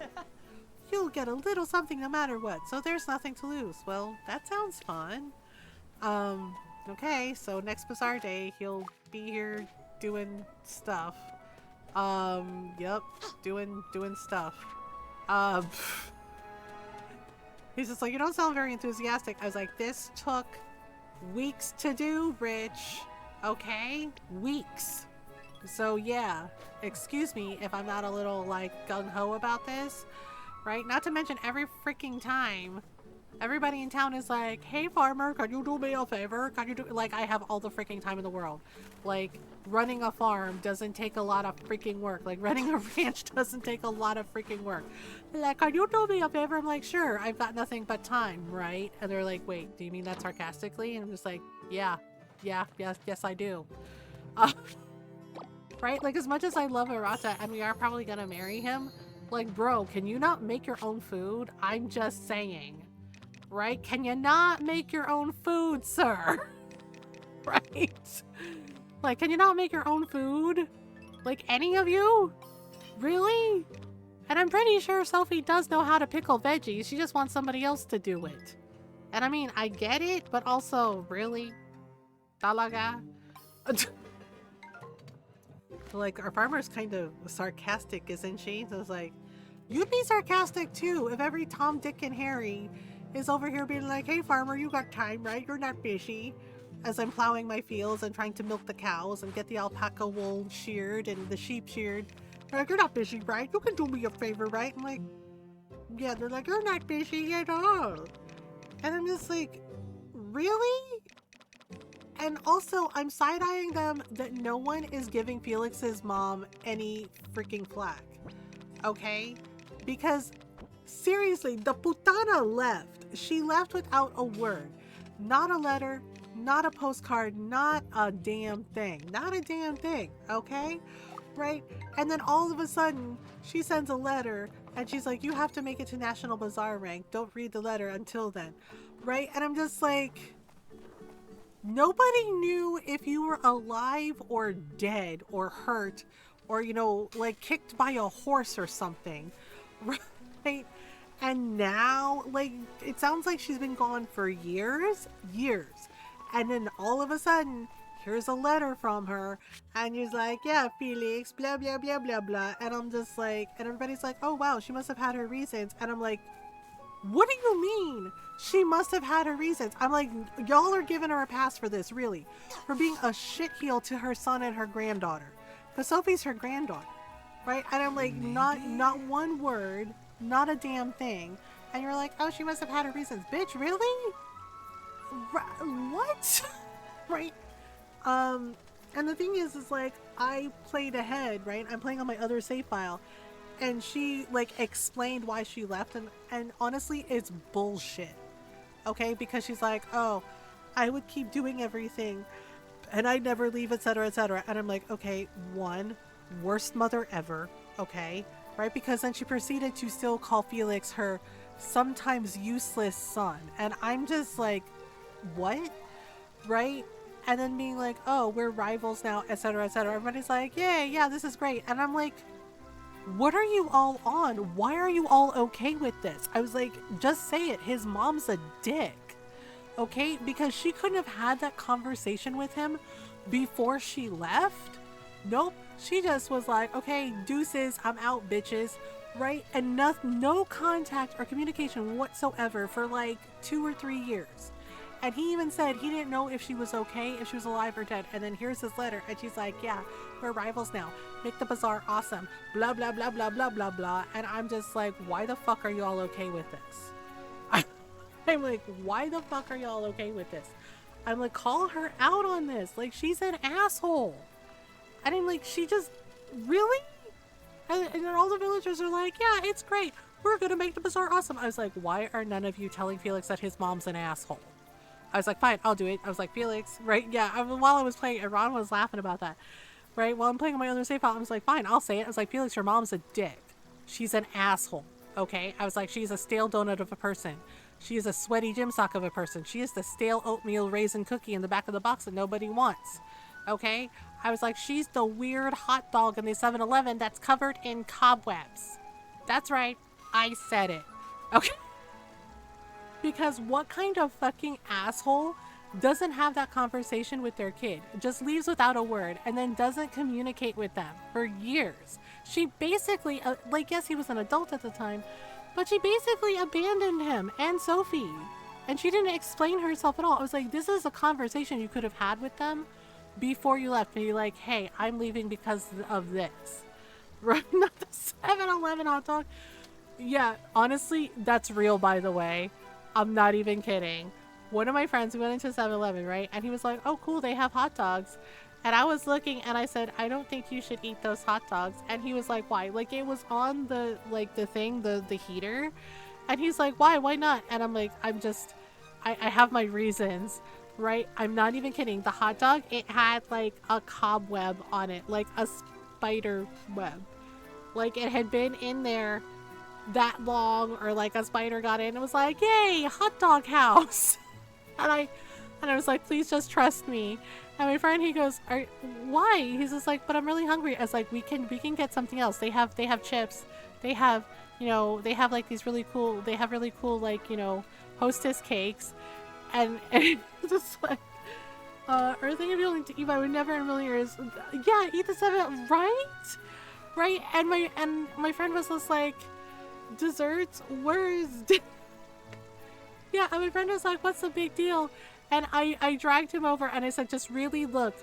You'll get a little something no matter what, so there's nothing to lose. Well, that sounds fun. Okay, so next bazaar day, he'll be here doing stuff. Yep, doing stuff. He's just like, you don't sound very enthusiastic. I was like, this took weeks to do, Rich. Okay? Weeks. So yeah, excuse me if I'm not a little like gung-ho about this, right? Not to mention every freaking time everybody in town is like, hey farmer, can you do me a favor? Can you do, like, I have all the freaking time in the world. Like, running a farm doesn't take a lot of freaking work. Like, running a ranch doesn't take a lot of freaking work. They're like, can you do me a favor? I'm like, sure, I've got nothing but time, right? And they're like, wait, do you mean that sarcastically? And I'm just like, yes, I do. Right? Like, as much as I love Arata and we are probably gonna marry him, like, bro, can you not make your own food? I'm just saying. Right? Can you not make your own food, sir? Right? Like, can you not make your own food? Like, any of you? Really? And I'm pretty sure Sophie does know how to pickle veggies. She just wants somebody else to do it. And I mean, I get it, but also, really? Talaga? Like, our farmer's kind of sarcastic, isn't she? So it's like, you'd be sarcastic too if every Tom, Dick, and Harry is over here being like, hey farmer, you got time, right? You're not busy. As I'm plowing my fields and trying to milk the cows and get the alpaca wool sheared and the sheep sheared. They're like, you're not busy, right? You can do me a favor, right? I'm like, yeah, they're like, you're not busy at all. And I'm just like, really? And also, I'm side-eyeing them that no one is giving Felix's mom any freaking flack. Okay? Because, seriously, the putana left. She left without a word. Not a letter, not a postcard, not a damn thing. Not a damn thing, okay? Right? And then all of a sudden, she sends a letter and she's like, you have to make it to National Bazaar rank. Don't read the letter until then. Right? And I'm just like, nobody knew if you were alive or dead or hurt or, you know, like kicked by a horse or something. Right? And now, like, it sounds like she's been gone for years. And then all of a sudden, here's a letter from her. And you're like, yeah, Felix, blah, blah, blah, blah, blah. And I'm just like, and everybody's like, oh, wow, she must have had her reasons. And I'm like, what do you mean? She must have had her reasons. I'm like, y'all are giving her a pass for this, really. For being a shitheel to her son and her granddaughter. Because Sophie's her granddaughter, right? And I'm like, not one word. Not a damn thing. And you're like, oh, she must have had her reasons. Bitch, really? What? Right? And the thing is like, I played ahead, right? I'm playing on my other save file. And she, like, explained why she left. And honestly, it's bullshit. Okay? Because she's like, oh, I would keep doing everything. And I'd never leave, etc., etc. And I'm like, okay, one, worst mother ever. Okay? Right? Because then she proceeded to still call Felix her sometimes useless son. And I'm just like, what? Right? And then being like, oh, we're rivals now, etc., etc. Everybody's like, yay, yeah, this is great. And I'm like, what are you all on? Why are you all okay with this? I was like, just say it. His mom's a dick. Okay? Because she couldn't have had that conversation with him before she left. Nope. She just was like, okay, deuces, I'm out, bitches. right? And no contact or communication whatsoever for like 2 or 3 years. And he even said he didn't know if she was okay, if she was alive or dead. And then here's his letter, and she's like, yeah, we're rivals now. Make the bazaar awesome. Blah, blah, blah, blah, blah, blah, blah. And I'm just like, why the fuck are you all okay with this? I'm like, why the fuck are y'all okay with this? I'm like, call her out on this. Like, she's an asshole. And I'm like, she just, really? And then all the villagers are like, yeah, it's great. We're going to make the bazaar awesome. I was like, why are none of you telling Felix that his mom's an asshole? I was like, fine, I'll do it. I was like, Felix, right? Yeah, while I was playing, and Ron was laughing about that, right? While I'm playing on my other save file, I was like, fine, I'll say it. I was like, Felix, your mom's a dick. She's an asshole, okay? I was like, she's a stale donut of a person. She is a sweaty gym sock of a person. She is the stale oatmeal raisin cookie in the back of the box that nobody wants, okay? I was like, she's the weird hot dog in the 7-Eleven that's covered in cobwebs. That's right, I said it, okay? Because what kind of fucking asshole doesn't have that conversation with their kid, just leaves without a word, and then doesn't communicate with them for years? She basically, like, yes, he was an adult at the time, but she basically abandoned him and Sophie. And she didn't explain herself at all. I was like, this is a conversation you could have had with them before you left. And you're like, hey, I'm leaving because of this. Right? Not the 7-Eleven hot dog. Yeah, honestly, that's real, by the way. I'm not even kidding. One of my friends, we went into 7-Eleven, right? And he was like, oh, cool, they have hot dogs. And I was looking and I said, I don't think you should eat those hot dogs. And he was like, why? Like, it was on the, like, the thing, the heater. And he's like, why? Why not? And I'm like, I have my reasons, right? I'm not even kidding. The hot dog, it had, like, a cobweb on it, like a spider web. Like, it had been in there that long, or like a spider got in and was like, yay, hot dog house. And I was like, please just trust me. And my friend, he goes, why? He's just like, but I'm really hungry. I was like, we can get something else. They have chips. They have, you know, they have like these really cool, like, you know, Hostess cakes. And just like, everything I'd be willing to eat, I would never in a million years. Yeah, eat the 7, right? Right? And my friend was just like, desserts? Where's yeah, and my friend was like, what's the big deal? And I dragged him over and I said, just really look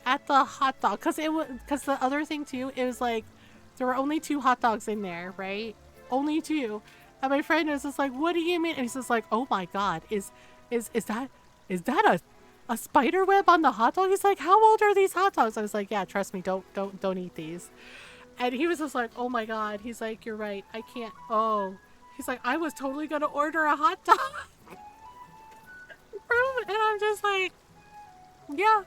at the hot dog. Because the other thing too, it was like, there were only 2 hot dogs in there, right? Only 2. And my friend was just like, what do you mean? And he's just like, oh my god, is that a spider web on the hot dog? He's like, how old are these hot dogs? I was like, yeah, trust me, don't eat these. And he was just like, oh my god. He's like, you're right, I can't. Oh, he's like, I was totally gonna order a hot dog. And I'm just like, yeah,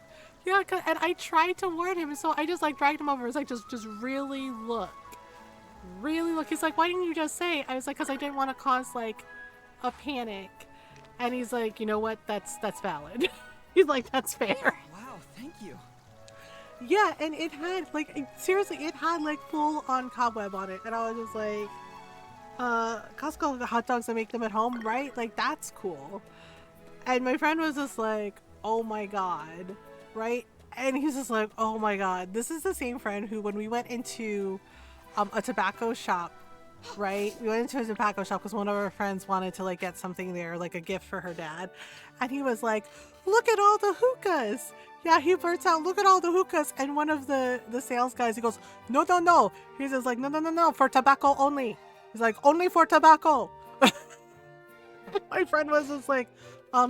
and I tried to warn him, so I just like dragged him over. I was like, just really look. He's like, why didn't you just say? I was like, because I didn't want to cause like a panic. And he's like, you know what, that's valid. He's like, that's fair. Wow, thank you. Yeah, and it had like, seriously, it had like full on cobweb on it. And I was just like, Costco hot dogs, and make them at home, right? Like, that's cool. And my friend was just like, oh my god, right? And he's just like, oh my god. This is the same friend who, when we went into a tobacco shop, right? We went into a tobacco shop because one of our friends wanted to like get something there, like a gift for her dad. And he was like, look at all the hookahs. Yeah, he blurts out, look at all the hookahs. And one of the sales guys, he goes, no. He's just like, no, for tobacco only. He's like, only for tobacco. My friend was just like,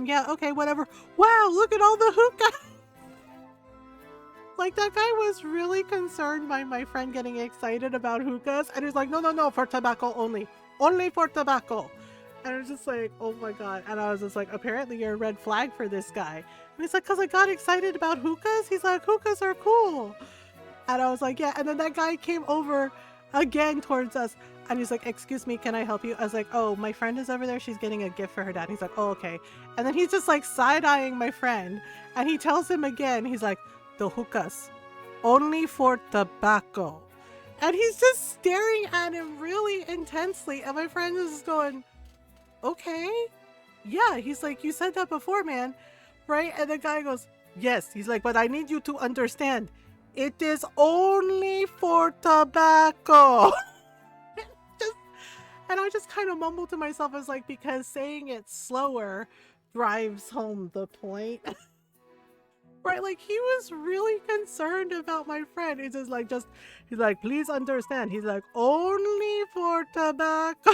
yeah, okay, whatever. Wow, look at all the hookah. Like, that guy was really concerned by my friend getting excited about hookahs. And he's like, no, for tobacco only. Only for tobacco. And I was just like, oh my god. And I was just like, apparently you're a red flag for this guy. And he's like, because I got excited about hookahs? He's like, hookahs are cool. And I was like, yeah. And then that guy came over again towards us. And he's like, excuse me, can I help you? I was like, oh, my friend is over there. She's getting a gift for her dad. He's like, oh, okay. And then he's just like side-eyeing my friend. And he tells him again, he's like, the hookahs, only for tobacco. And he's just staring at him really intensely. And my friend is just going, okay. Yeah, he's like, you said that before, man. Right? And the guy goes, yes. He's like, but I need you to understand. It is only for tobacco. Just, and I just kind of mumbled to myself, as like, because saying it slower drives home the point. Right, like he was really concerned about my friend. He's just like, he's like, please understand. He's like, only for tobacco.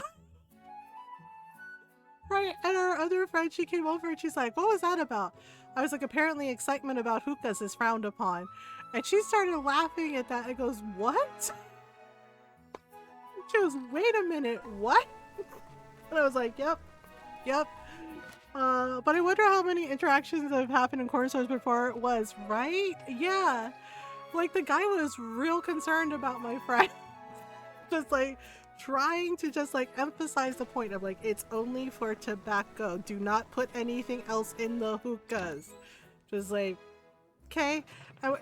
Right, and our other friend, she came over and she's like, what was that about? I was like, apparently excitement about hookahs is frowned upon. And she started laughing at that and goes, what? She goes, wait a minute, what? And I was like, yep. But I wonder how many interactions have happened in corner stores before it was, right? Yeah. Like the guy was real concerned about my friend. Just like trying to just like emphasize the point of like, it's only for tobacco. Do not put anything else in the hookahs. Just like, okay.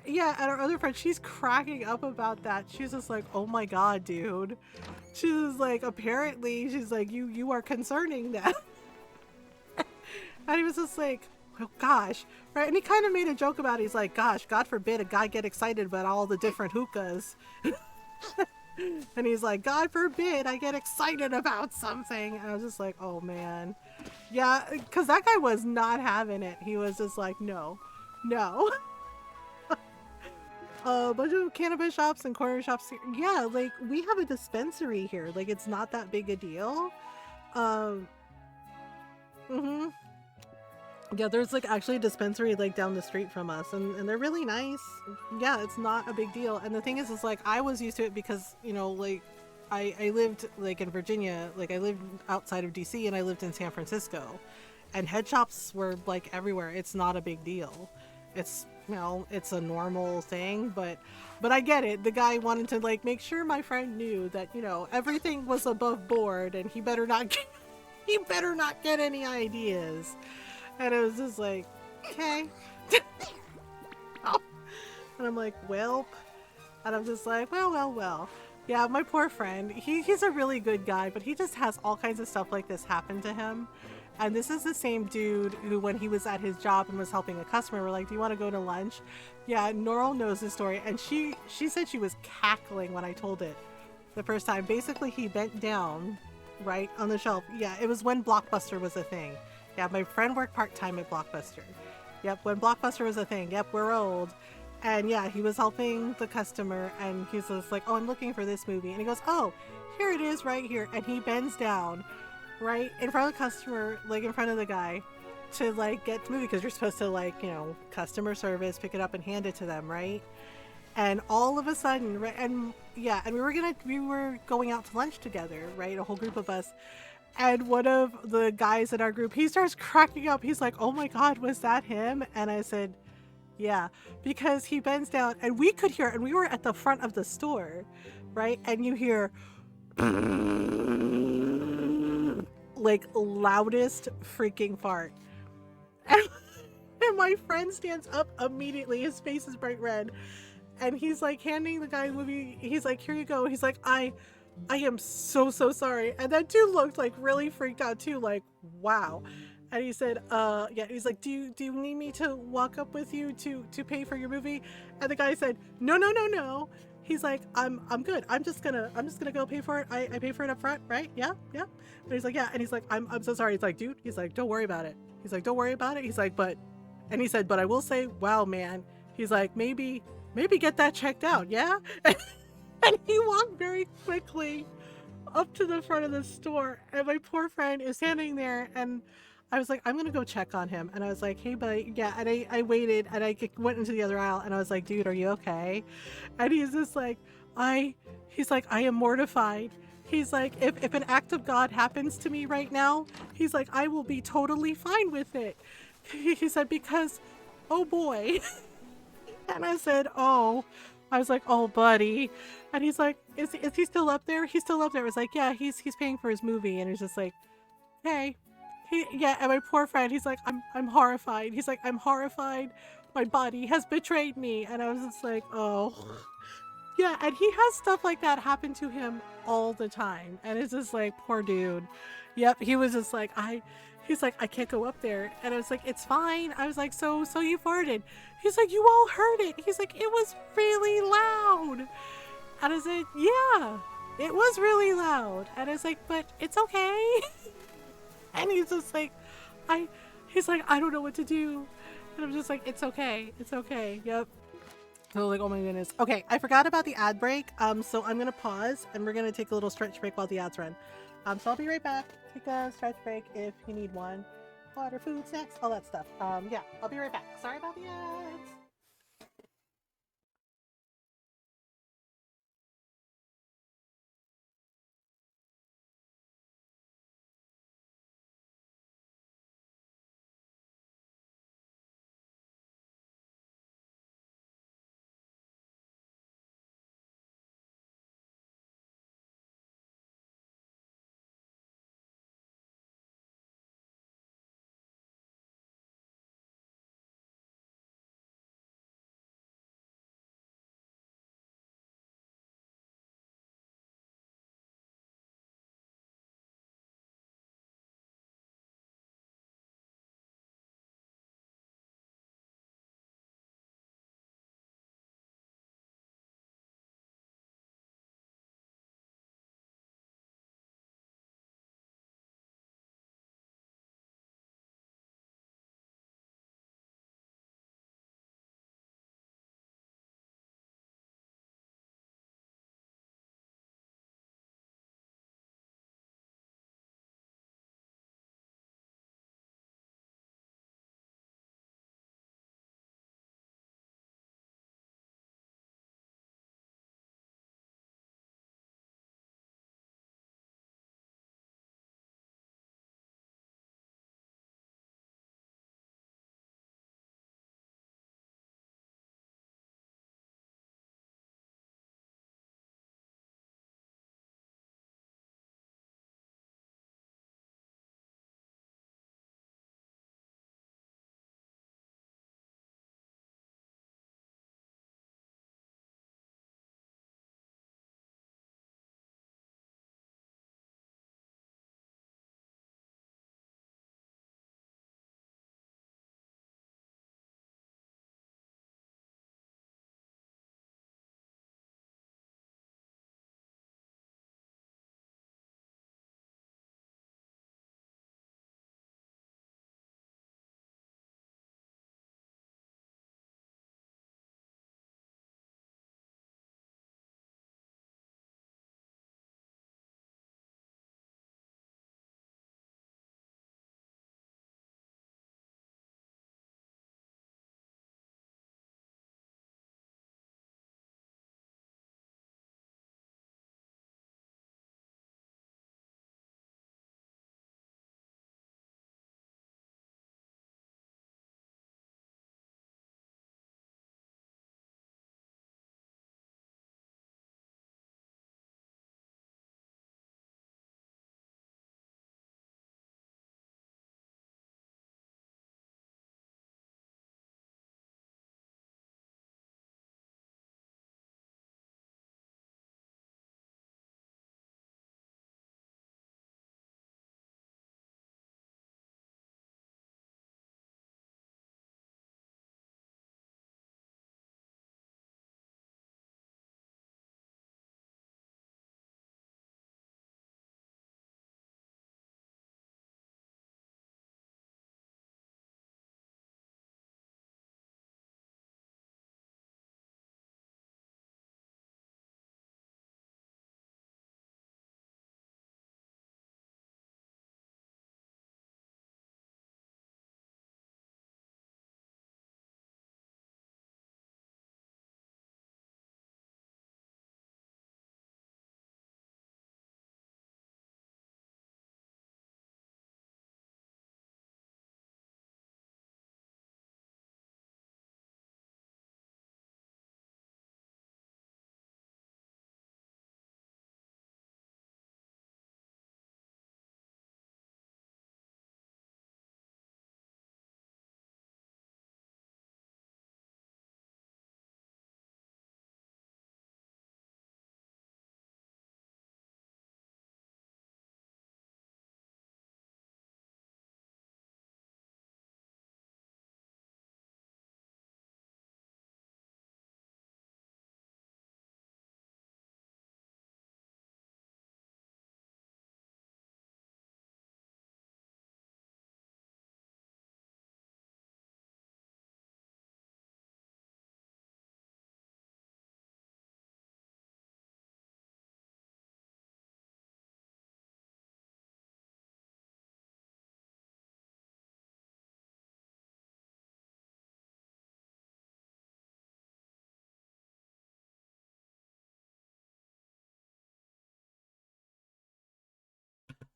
Yeah, and our other friend, she's cracking up about that. She's just like, oh my god, dude. She's just like, apparently, she's like, you are concerning that. And he was just like, oh gosh, right? And he kind of made a joke about it. He's like, gosh, God forbid a guy get excited about all the different hookahs. And he's like, God forbid I get excited about something. And I was just like, oh man. Yeah, because that guy was not having it. He was just like, no. A bunch of cannabis shops and corner shops here. Yeah, like we have a dispensary here. Like it's not that big a deal. Yeah, there's like actually a dispensary like down the street from us, and they're really nice. Yeah, it's not a big deal. And the thing is like I was used to it because, you know, like I lived like in Virginia, like I lived outside of DC and I lived in San Francisco, and head shops were like everywhere. It's not a big deal. It's, you know, it's a normal thing, but I get it. The guy wanted to like make sure my friend knew that, you know, everything was above board and he better not get any ideas. And it was just like, okay. And I'm like, welp. And I'm just like, well. Yeah, my poor friend. He's a really good guy, but he just has all kinds of stuff like this happen to him. And this is the same dude who, when he was at his job and was helping a customer, we're like, do you want to go to lunch? Yeah, Norl knows the story. And she said she was cackling when I told it the first time. Basically, he bent down, right, on the shelf. Yeah, it was when Blockbuster was a thing. Yeah, my friend worked part-time at Blockbuster. Yep, when Blockbuster was a thing. Yep, we're old. And yeah, he was helping the customer and he's just like, oh, I'm looking for this movie. And he goes, oh, here it is right here. And he bends down right in front of the customer, like in front of the guy, to like get the movie, because you're supposed to, like, you know, customer service, pick it up and hand it to them, right? And all of a sudden, right, and yeah, and we were going out to lunch together, right? A whole group of us. And one of the guys in our group, he starts cracking up. He's like, oh my God, was that him? And I said, yeah, because he bends down and we could hear, and we were at the front of the store, right? And you hear like loudest freaking fart. And my friend stands up immediately. His face is bright red. And he's like handing the guy the movie. He's like, here you go. He's like, I am so sorry. And that dude looked like really freaked out too, like, wow. And he said, yeah, he's like, do you need me to walk up with you to pay for your movie? And the guy said, no. He's like, I'm good. I'm just gonna go pay for it. I pay for it up front, right? Yeah. And he's like, yeah. And he's like, I'm so sorry. He's like, dude, he's like, don't worry about it. He's like, don't worry about it. He's like, and he said, but I will say, wow, man. He's like, maybe get that checked out, yeah? And he walked very quickly up to the front of the store, and my poor friend is standing there, and I was like, I'm gonna go check on him. And I was like, hey buddy, yeah. And I waited, and I went into the other aisle, and I was like, dude, are you okay? And he's just like, he's like, I am mortified. He's like, if an act of God happens to me right now, he's like, I will be totally fine with it. He said, because, oh boy. And I said, oh. I was like, oh, buddy. And he's like, is he still up there? He's still up there. I was like, yeah, he's paying for his movie. And he's just like, hey. Yeah, and my poor friend, he's like, I'm horrified. He's like, I'm horrified. My body has betrayed me. And I was just like, oh. Yeah, and he has stuff like that happen to him all the time. And it's just like, poor dude. Yep, he was just like, he's like, I can't go up there. And I was like, it's fine. I was like, so you farted. He's like, you all heard it. He's like, it was really loud. And I said, yeah, it was really loud. And I was like, but it's okay. And he's just like, he's like, I don't know what to do. And I'm just like, it's okay. It's okay. Yep. So like, oh my goodness. Okay, I forgot about the ad break. So I'm gonna pause and we're gonna take a little stretch break while the ads run. So I'll be right back. Take a stretch break if you need one. Water, food, snacks, all that stuff. Yeah, I'll be right back. Sorry about the ads.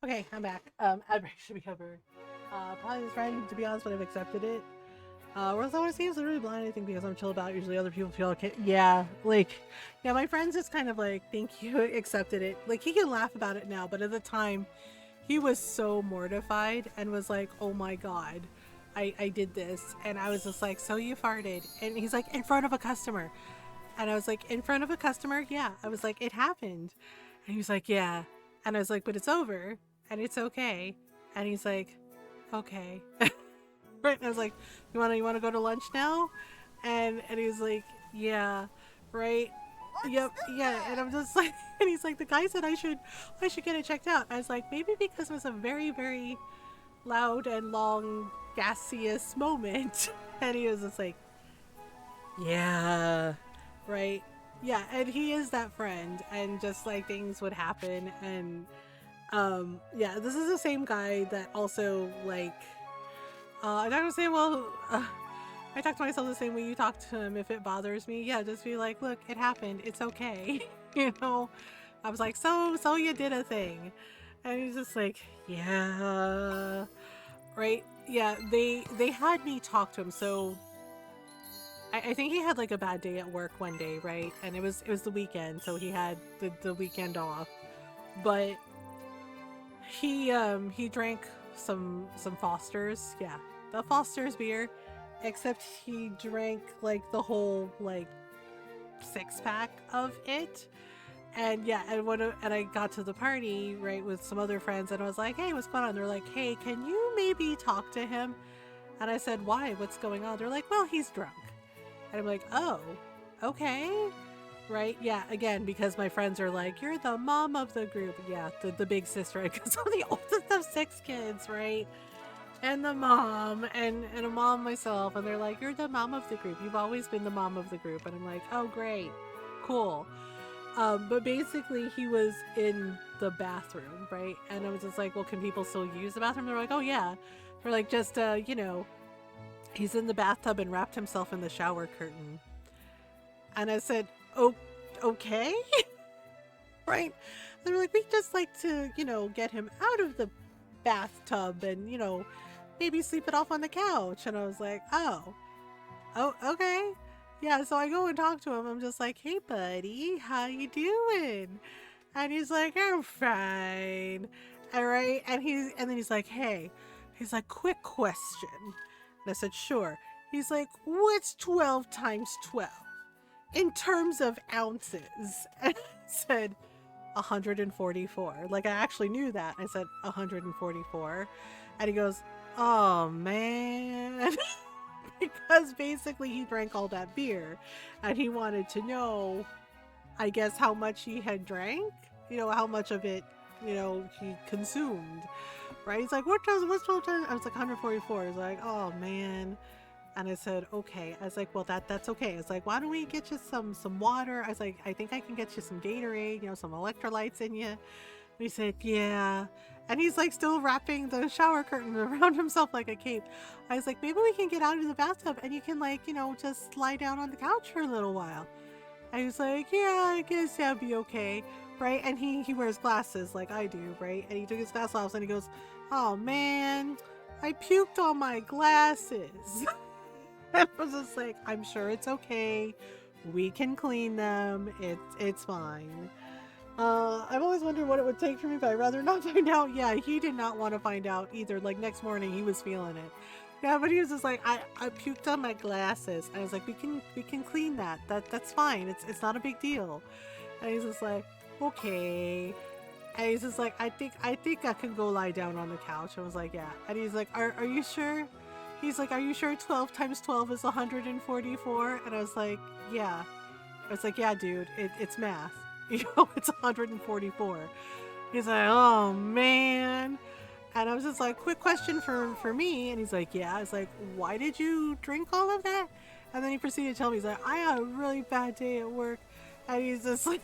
Okay, I'm back. Ad break should be covered. Probably this friend, to be honest, would have accepted it. Whereas I want to see is really blind, I think, because I'm chill about it. Usually other people feel okay. Yeah, like, yeah, my friends just kind of like, thank you, accepted it. Like, he can laugh about it now, but at the time, he was so mortified and was like, oh my god, I did this. And I was just like, so you farted. And he's like, in front of a customer. And I was like, in front of a customer? Yeah. I was like, it happened. And he was like, yeah. And I was like, but it's over and it's okay. And he's like, okay. Right. And I was like, you wanna go to lunch now? And he was like, yeah, right. Looks Yep, yeah. And good. I'm just like, and he's like, the guy said I should get it checked out. I was like, maybe because it was a very, very loud and long gaseous moment. And he was just like, yeah, right. Yeah, and he is that friend, and just like things would happen. And yeah, this is the same guy that also like I'm not gonna say, well, I talk to myself the same way you talk to him. If it bothers me, yeah, just be like, look, it happened, it's okay. You know, I was like, so you did a thing. And he's just like, yeah, right. Yeah, they had me talk to him. So I think he had like a bad day at work one day, right? And it was the weekend, so he had the weekend off. But he drank some Foster's, yeah, the Foster's beer, except he drank like the whole like 6-pack of it. And yeah, and I got to the party, right, with some other friends, and I was like, hey, what's going on? They're like, hey, can you maybe talk to him? And I said, why? What's going on? They're like, well, he's drunk. And I'm like, oh, okay. Right? Yeah, again, because my friends are like, you're the mom of the group. Yeah, the big sister, because I'm the oldest of 6 kids, right? And the mom, and a mom myself. And they're like, you're the mom of the group. You've always been the mom of the group. And I'm like, oh, great. Cool. But basically, he was in the bathroom, right? And I was just like, well, can people still use the bathroom? They're like, oh, yeah. They're like, just, he's in the bathtub and wrapped himself in the shower curtain. And I said, oh, okay. Right? They were like, we just like to, get him out of the bathtub and, maybe sleep it off on the couch. And I was like, oh, okay. Yeah, so I go and talk to him. I'm just like, hey, buddy, how you doing? And he's like, I'm fine. All right. And then he's like, hey, he's like, quick question. And I said, sure. He's like, what's 12 times 12 in terms of ounces? And I said, 144. Like, I actually knew that. I said, 144. And he goes, oh, man. Because basically he drank all that beer and he wanted to know, I guess, how much he had drank, how much of it, he consumed, right? He's like, what's 12 times? I was like, 144. He's like, oh, man. And I said, okay. I was like, well, that's okay. I was like, why don't we get you some water? I was like, I think I can get you some Gatorade, some electrolytes in you. And he said, yeah. And he's like still wrapping the shower curtain around himself like a cape. I was like, maybe we can get out of the bathtub and you can just lie down on the couch for a little while. And he's like, yeah, I guess that'd be okay. Right? And he wears glasses like I do, right? And he took his glasses off and he goes, oh man, I puked on my glasses. I was just like, I'm sure it's okay. We can clean them. It's fine. I've always wondered what it would take for me, but I'd rather not find out. Yeah, he did not want to find out either. Like next morning, he was feeling it. Yeah, but he was just like, I puked on my glasses. I was like, we can clean that. That's fine. It's not a big deal. And he's just like, okay. And he's just like, I think I can go lie down on the couch. I was like, yeah. And he's like, are you sure? He's like, are you sure 12 times 12 is 144? And I was like, yeah. I was like, yeah, dude, it's math. It's 144. He's like, oh, man. And I was just like, quick question for me. And he's like, yeah. I was like, why did you drink all of that? And then he proceeded to tell me, he's like, I had a really bad day at work. And he's just like,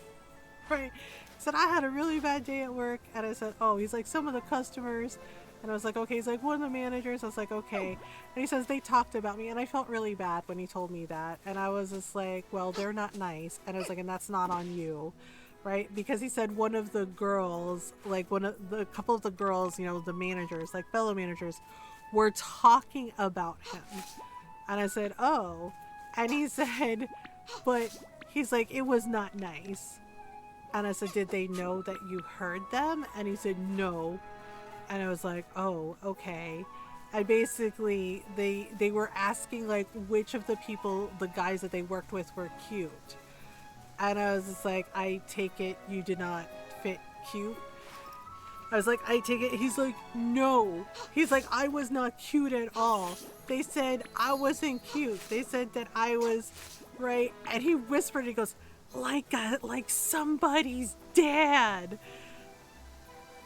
right. He said, I had a really bad day at work. And I said, oh, he's like, some of the customers. And I was like, okay. He's like, one of the managers. I was like, okay. And he says, they talked about me. And I felt really bad when he told me that. And I was just like, well, they're not nice. And I was like, and that's not on you. right? Because he said one of the girls, like a couple of the girls, you know, the managers, like fellow managers, were talking about him. And I said, oh. And he said, but he's like, it was not nice. And I said, did they know that you heard them? And he said, no. And I was like, oh, okay. And basically, they were asking, like, which of the people, the guys that they worked with were cute. And I was just like, I take it you did not fit cute. I was like, I take it. He's like, no. He's like, I was not cute at all. They said I wasn't cute. They said that I was, right? And he whispered, he goes, like somebody's dad.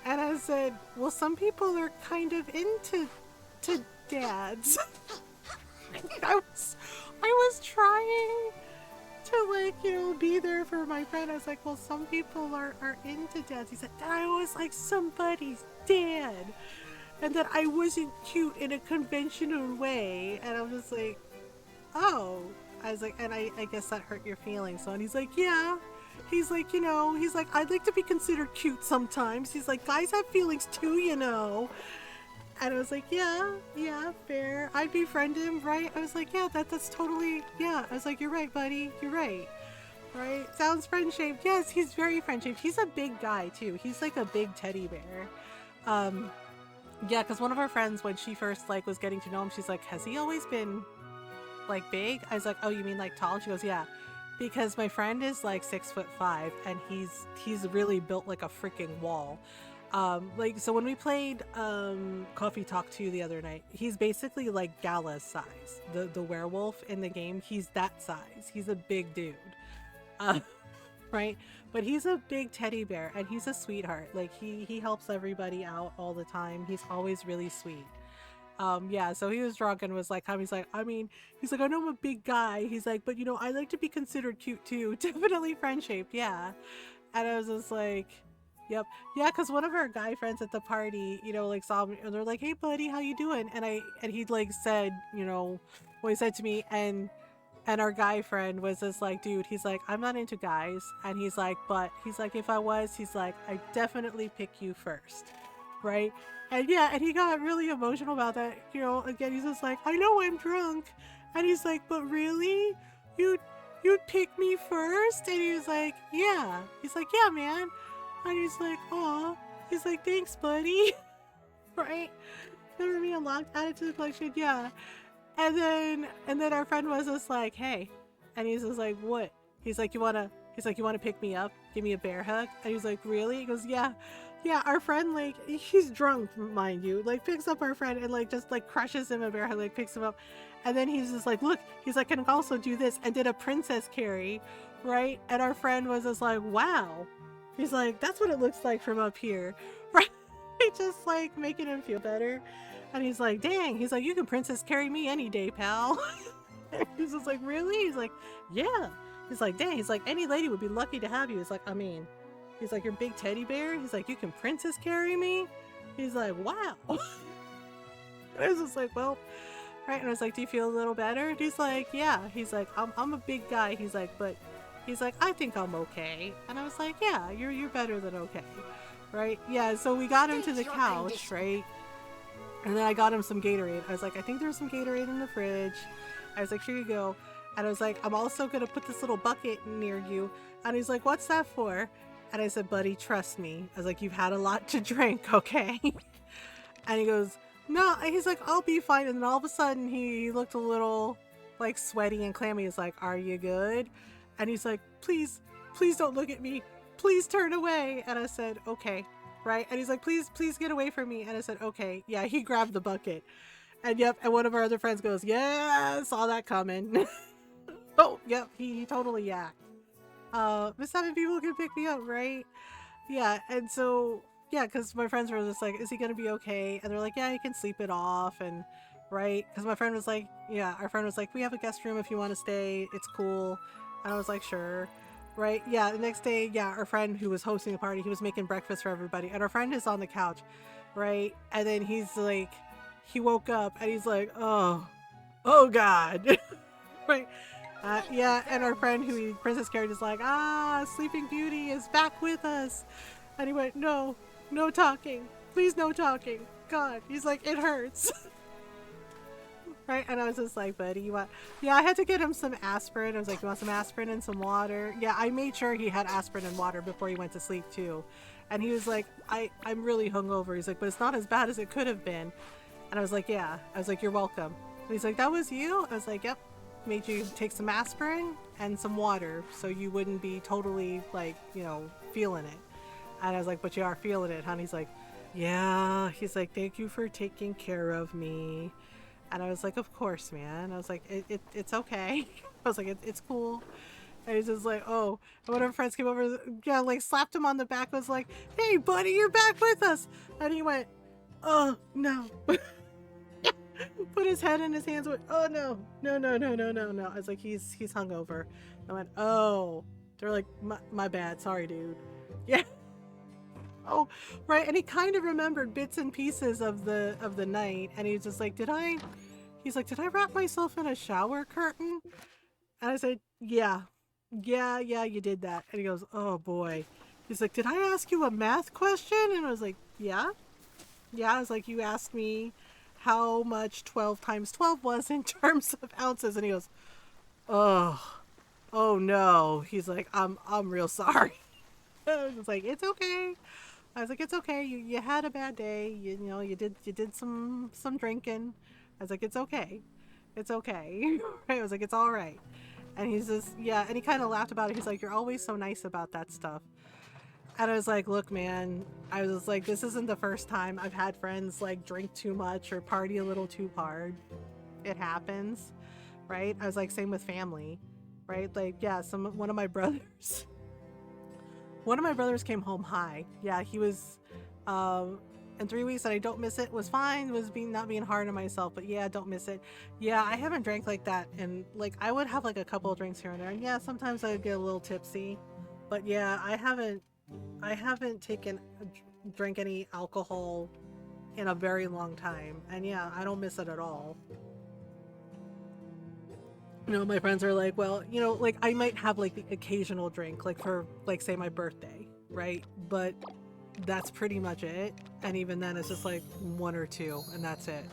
And I said, well, some people are kind of into dads. I was trying to, like, you know, be there for my friend. I was like, well, some people are into dads. He said that I was like somebody's dad and that I wasn't cute in a conventional way. And I was just like, oh. I was like, and I guess that hurt your feelings. So, and he's like, yeah. He's like, you know, he's like, I'd like to be considered cute sometimes. He's like, guys have feelings too, you know. And I was like, yeah, fair. I'd befriend him, right? I was like, yeah, that's totally, yeah. I was like, you're right, buddy. You're right. Right? Sounds friend-shaped. Yes, he's very friend-shaped. He's a big guy, too. He's like a big teddy bear. Yeah, because one of our friends, when she first, like, was getting to know him, she's like, has he always been, like, big? I was like, oh, you mean, like, tall? She goes, yeah. Because my friend is, like, 6'5", and he's really built like a freaking wall. Like, so when we played Coffee Talk 2 the other night, he's basically like Gala's size. The werewolf in the game, he's that size. He's a big dude. Right? But he's a big teddy bear, and he's a sweetheart. Like, he helps everybody out all the time. He's always really sweet. Yeah, so he was drunk and was like, he's like, I mean, he's like, I know I'm a big guy. He's like, but, you know, I like to be considered cute too. Definitely friend-shaped, yeah. And I was just like, yep. Yeah, because one of our guy friends at the party, you know, like, saw me, and they're like, hey, buddy, how you doing? And he, like, said, you know, what he said to me, and our guy friend was just like, dude, he's like, I'm not into guys. And he's like, but, he's like, if I was, he's like, I definitely pick you first. Right? And yeah, and he got really emotional about that. You know, again, he's just like, I know I'm drunk. And he's like, but really? You'd pick me first? And he was like, yeah. He's like, yeah, man. And he's like, aw. He's like, thanks, buddy. Right? Remember me unlocked, added to the collection? Yeah. And then our friend was just like, hey. And he's just like, what? He's like, you wanna pick me up? Give me a bear hug? And he's like, really? He goes, yeah. Yeah, our friend, like, he's drunk, mind you, like, picks up our friend and, like, just, like, crushes him a bear hug, like, picks him up. And then he's just like, look, he's like, can also do this, and did a princess carry, right? And our friend was just like, wow. He's like, that's what it looks like from up here, right? Just, like, making him feel better. And he's like, dang, he's like, you can princess carry me any day, pal. He's just like, really? He's like, yeah. He's like, dang, he's like, any lady would be lucky to have you. He's like, I mean... He's like, you're big teddy bear? He's like, you can princess carry me? He's like, wow. And I was just like, well, right. And I was like, do you feel a little better? And he's like, yeah. He's like, I'm a big guy. He's like, but he's like, I think I'm okay. And I was like, yeah, you're better than okay. Right? Yeah, so we got him to the couch, right? And then I got him some Gatorade. I was like, I think there's some Gatorade in the fridge. I was like, here you go. And I was like, I'm also going to put this little bucket near you. And he's like, what's that for? And I said, buddy, trust me. I was like, you've had a lot to drink, okay? And he goes, no. And he's like, I'll be fine. And then all of a sudden, he looked a little, like, sweaty and clammy. He's like, are you good? And he's like, please don't look at me. Please turn away. And I said, okay, right? And he's like, please get away from me. And I said, okay. Yeah, he grabbed the bucket. And yep, and one of our other friends goes, yeah, saw that coming. Oh, yep, he totally yacked. But 7 people can pick me up, right? Yeah, and so, yeah, because my friends were just like, is he gonna be okay? And they're like, yeah, he can sleep it off, and, right? Because my friend was like, yeah, our friend was like, we have a guest room if you want to stay, it's cool. And I was like, sure. Right? Yeah, the next day, yeah, our friend who was hosting the party, he was making breakfast for everybody, and our friend is on the couch, right? And then he's like, he woke up, and he's like, oh God. Right? Yeah, and our friend who he princess carried is like, Sleeping Beauty is back with us. And he went, no, no talking. Please, no talking. God. He's like, it hurts. Right? And I was just like, buddy, you want... Yeah, I had to get him some aspirin. I was like, you want some aspirin and some water? Yeah, I made sure he had aspirin and water before he went to sleep, too. And he was like, I'm really hungover. He's like, but it's not as bad as it could have been. And I was like, yeah. I was like, you're welcome. And he's like, that was you? I was like, yep. Made you take some aspirin and some water so you wouldn't be totally, like, you know, feeling it. And I was like, but you are feeling it, huh? And he's like, yeah. He's like, thank you for taking care of me. And I was like, of course, man. I was like, it's okay. I was like, it's cool. And he's just like, oh. And one of our friends came over, yeah, like slapped him on the back, was like, hey, buddy, you're back with us. And he went, oh, no. Put his head in his hands, went, oh, no. No. I was like, he's hungover. I went, oh. They're like, my bad. Sorry, dude. Yeah. Oh, right. And he kind of remembered bits and pieces of the night. And he was just like, he's like, did I wrap myself in a shower curtain? And I said, yeah, you did that. And he goes, oh boy. He's like, did I ask you a math question? And I was like, yeah. I was like, you asked me how much 12 times 12 was in terms of ounces. And he goes, oh no. He's like, I'm real sorry. I was like, it's okay. I was like, it's okay. You had a bad day. You know, you did some drinking. I was like, it's okay. It's okay. I was like, it's all right. And he's just, yeah. And he kind of laughed about it. He's like, you're always so nice about that stuff. And I was like, look, man, I was like, this isn't the first time I've had friends like drink too much or party a little too hard. It happens, right? I was like, same with family, right? Like, yeah, one of my brothers came home high. Yeah, he was in 3 weeks, and I don't miss it. Was fine. Was not being hard on myself, but yeah, don't miss it. Yeah, I haven't drank like that, and like I would have like a couple of drinks here and there. And yeah, sometimes I would get a little tipsy, but yeah, I haven't drank any alcohol in a very long time, and yeah, I don't miss it at all. You know, my friends are like, well, you know, like I might have like the occasional drink, like for like say my birthday, right? But that's pretty much it. And even then, it's just like one or two, and that's it.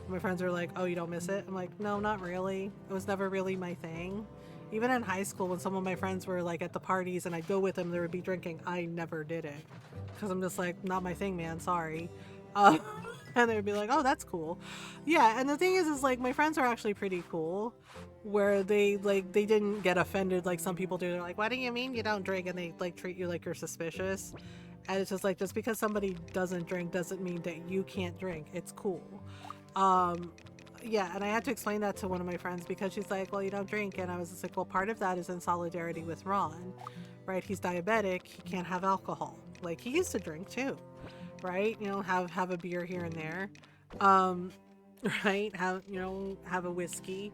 My friends are like, oh, you don't miss it? I'm like, no, not really. It was never really my thing. Even in high school, when some of my friends were like at the parties and I'd go with them, they would be drinking. I never did it because I'm just like, not my thing, man. Sorry. Uh, and they would be like, oh, that's cool. Yeah. And the thing is like my friends are actually pretty cool, where they didn't get offended like some people do. They're like, what do you mean you don't drink? And they like treat you like you're suspicious. And it's just like, just because somebody doesn't drink doesn't mean that you can't drink. It's cool. Yeah, and I had to explain that to one of my friends because she's like, well, you don't drink. And I was just like, well, part of that is in solidarity with Ron, right? He's diabetic. He can't have alcohol. Like, he used to drink too, right? You know, have a beer here and there, right? Have a whiskey,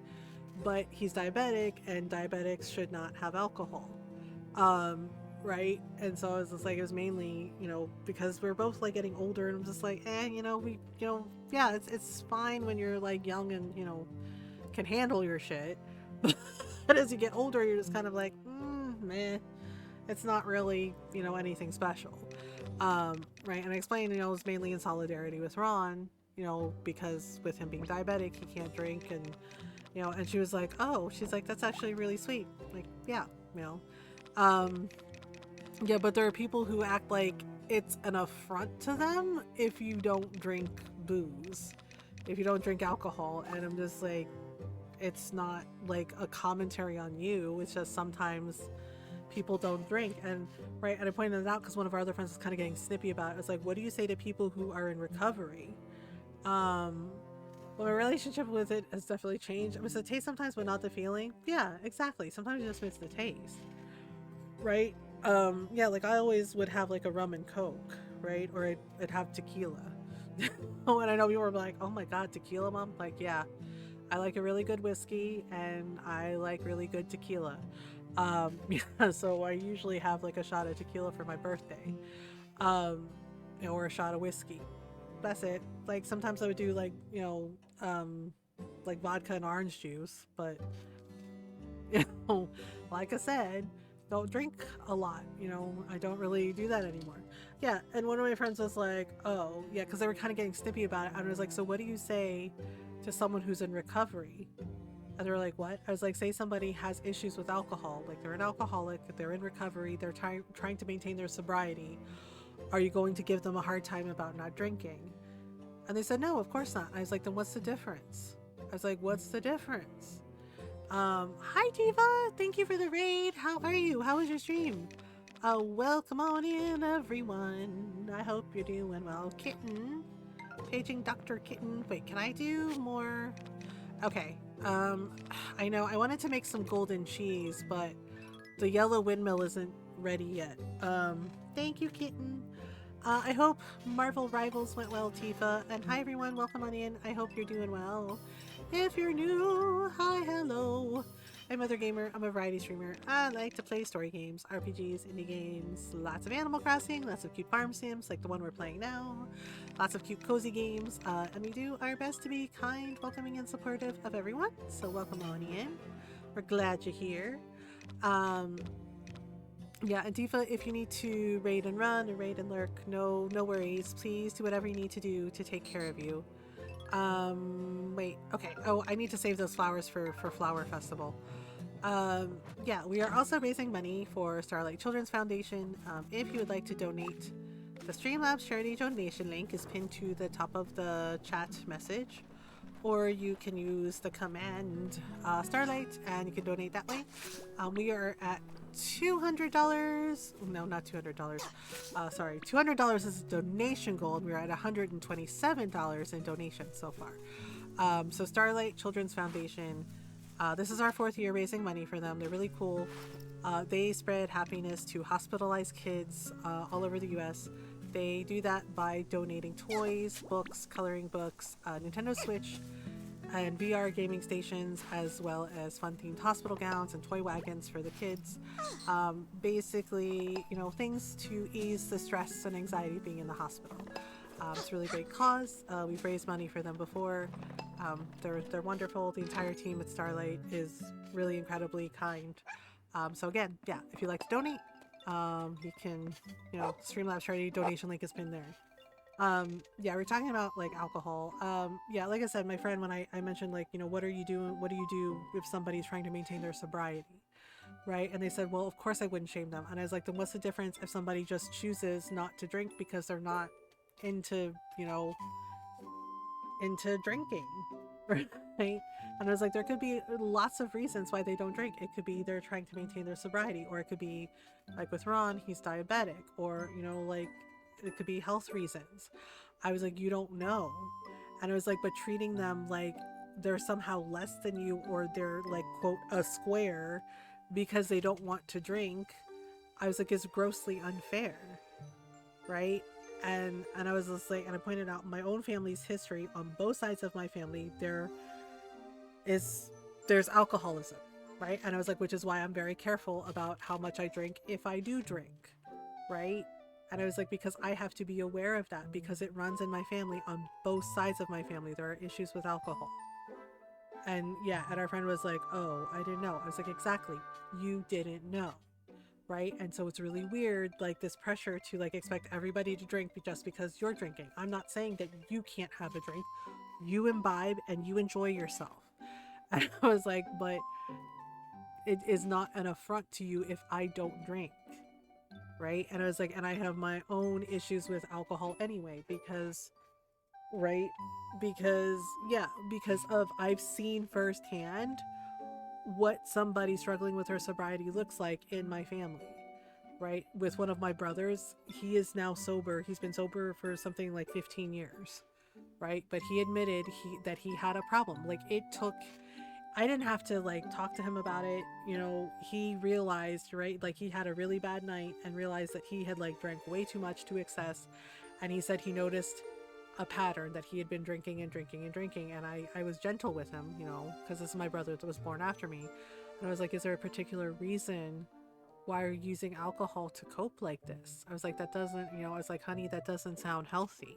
but he's diabetic, and diabetics should not have alcohol. Right? And so I was just like, it was mainly, you know, because we're both like getting older, and I'm just like, yeah, it's fine when you're like young and, you know, can handle your shit. But as you get older, you're just kind of like, meh, it's not really, you know, anything special. Right? And I explained, you know, it was mainly in solidarity with Ron, you know, because with him being diabetic, he can't drink, and, you know, and she was like, oh, she's like, that's actually really sweet. Like, yeah, you know, yeah, but there are people who act like it's an affront to them if you don't drink booze, if you don't drink alcohol. And I'm just like, it's not like a commentary on you. It's just sometimes people don't drink. And right, and I pointed it out because one of our other friends was kind of getting snippy about it. It's like, what do you say to people who are in recovery? Well, my relationship with it has definitely changed. It's the taste sometimes, but not the feeling. Yeah, exactly. Sometimes you just miss the taste, right? Yeah, like I always would have like a rum and coke, right? Or I'd have tequila. Oh, and I know people were like, oh my god, tequila, mom? Like, yeah, I like a really good whiskey and I like really good tequila. Yeah, so I usually have like a shot of tequila for my birthday, or a shot of whiskey. That's it. Like sometimes I would do like, you know, like vodka and orange juice, but You know, like I said, don't drink a lot. You know, I don't really do that anymore. Yeah, and one of my friends was like, oh, yeah, because they were kind of getting snippy about it. And I was like, so what do you say to someone who's in recovery? And they were like, what? I was like, say somebody has issues with alcohol, like they're an alcoholic, they're in recovery, they're trying to maintain their sobriety. Are you going to give them a hard time about not drinking? And they said, no, of course not. And I was like, then what's the difference? I was like, what's the difference? Hi Diva, thank you for the raid. How are you? How was your stream? Welcome on in, everyone. I hope you're doing well. Kitten, paging Dr. Kitten. Wait, can I do more? Okay. I know I wanted to make some golden cheese, but the yellow windmill isn't ready yet. Thank you, Kitten. I hope Marvel Rivals went well, Tifa. And hi everyone, welcome on in. I hope you're doing well. If you're new, hi, hello. I'm Mothergamer. I'm a variety streamer. I like to play story games, RPGs, indie games, lots of Animal Crossing, lots of cute farm sims like the one we're playing now, lots of cute cozy games, and we do our best to be kind, welcoming, and supportive of everyone. So welcome on in. We're glad you're here. Yeah, and Tifa, if you need to raid and run or raid and lurk, no worries. Please do whatever you need to do to take care of you. Wait, okay. Oh, I need to save those flowers for Flower Festival. Yeah, we are also raising money for Starlight Children's Foundation. If you would like to donate, the Streamlabs charity donation link is pinned to the top of the chat message. Or you can use the command Starlight and you can donate that way. We are at $200. No, not $200. Sorry, $200 is a donation goal, and we're at $127 in donations so far. So Starlight Children's Foundation, this is our 4th year raising money for them. They're really cool. They spread happiness to hospitalized kids all over the US. They do that by donating toys, books, coloring books, Nintendo Switch, and VR gaming stations, as well as fun-themed hospital gowns and toy wagons for the kids. Basically, you know, things to ease the stress and anxiety of being in the hospital. It's a really great cause. We've raised money for them before. They're wonderful. The entire team at Starlight is really incredibly kind. So again, yeah, if you'd like to donate, you can, you know, Streamlabs charity donation link has been there. Yeah, we're talking about like alcohol. Yeah, like I said, my friend, when I mentioned like, you know, what do you do if somebody's trying to maintain their sobriety, right? And they said, well, of course I wouldn't shame them. And I was like, then what's the difference if somebody just chooses not to drink because they're not into, you know, into drinking, right? And I was like, there could be lots of reasons why they don't drink. It could be they're trying to maintain their sobriety, or it could be like with Ron, he's diabetic, or, you know, like it could be health reasons. I was like, you don't know. And I was like, but treating them like they're somehow less than you, or they're like, quote, a square because they don't want to drink, I was like, is grossly unfair, right? And I was just like, and I pointed out my own family's history on both sides of my family. There's alcoholism, right? And I was like, which is why I'm very careful about how much I drink if I do drink, right? And I was like, because I have to be aware of that because it runs in my family on both sides of my family. There are issues with alcohol. And yeah, and our friend was like, oh, I didn't know. I was like, exactly. You didn't know. Right? And so it's really weird, like this pressure to like expect everybody to drink just because you're drinking. I'm not saying that you can't have a drink. You imbibe and you enjoy yourself. And I was like, but it is not an affront to you if I don't drink. Right? And I was like, and I have my own issues with alcohol anyway, because, right? Because, yeah, because of I've seen firsthand what somebody struggling with her sobriety looks like in my family, right? With one of my brothers, he is now sober. He's been sober for something like 15 years, right? But he admitted that he had a problem. Like I didn't have to like talk to him about it. You know, he realized, right? Like he had a really bad night and realized that he had like drank way too much to excess. And he said he noticed a pattern that he had been drinking and drinking and drinking, and I was gentle with him, you know, because this is my brother that was born after me, and I was like, is there a particular reason why you're using alcohol to cope like this? I was like, that doesn't, you know, I was like, honey, that doesn't sound healthy,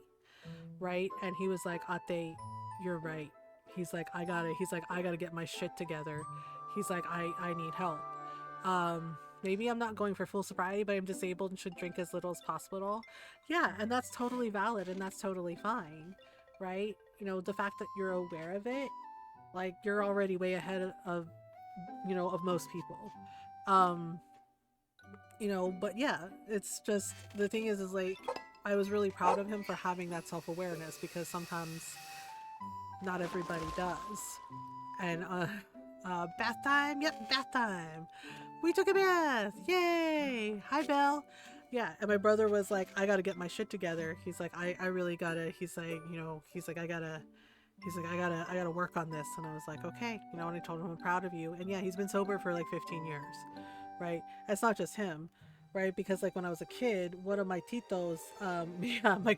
right? And he was like, Ate, you're right. He's like, I gotta get my shit together. He's like, I need help. Maybe I'm not going for full sobriety, but I'm disabled and should drink as little as possible. Yeah, and that's totally valid and that's totally fine, right? You know, the fact that you're aware of it, like you're already way ahead of, you know, of most people. Um, you know, but yeah, it's just the thing is like I was really proud of him for having that self-awareness because sometimes not everybody does. And bath time, yep, bath time. We took a bath, yay! Hi, Belle. Yeah, and my brother was like, I gotta get my shit together. He's like, I really gotta. He's like, you know, he's like, I gotta. He's like, I gotta work on this. And I was like, okay, you know. And I told him I'm proud of you. And yeah, he's been sober for like 15 years, right? It's not just him, right? Because like when I was a kid, one of my titos, yeah, um, my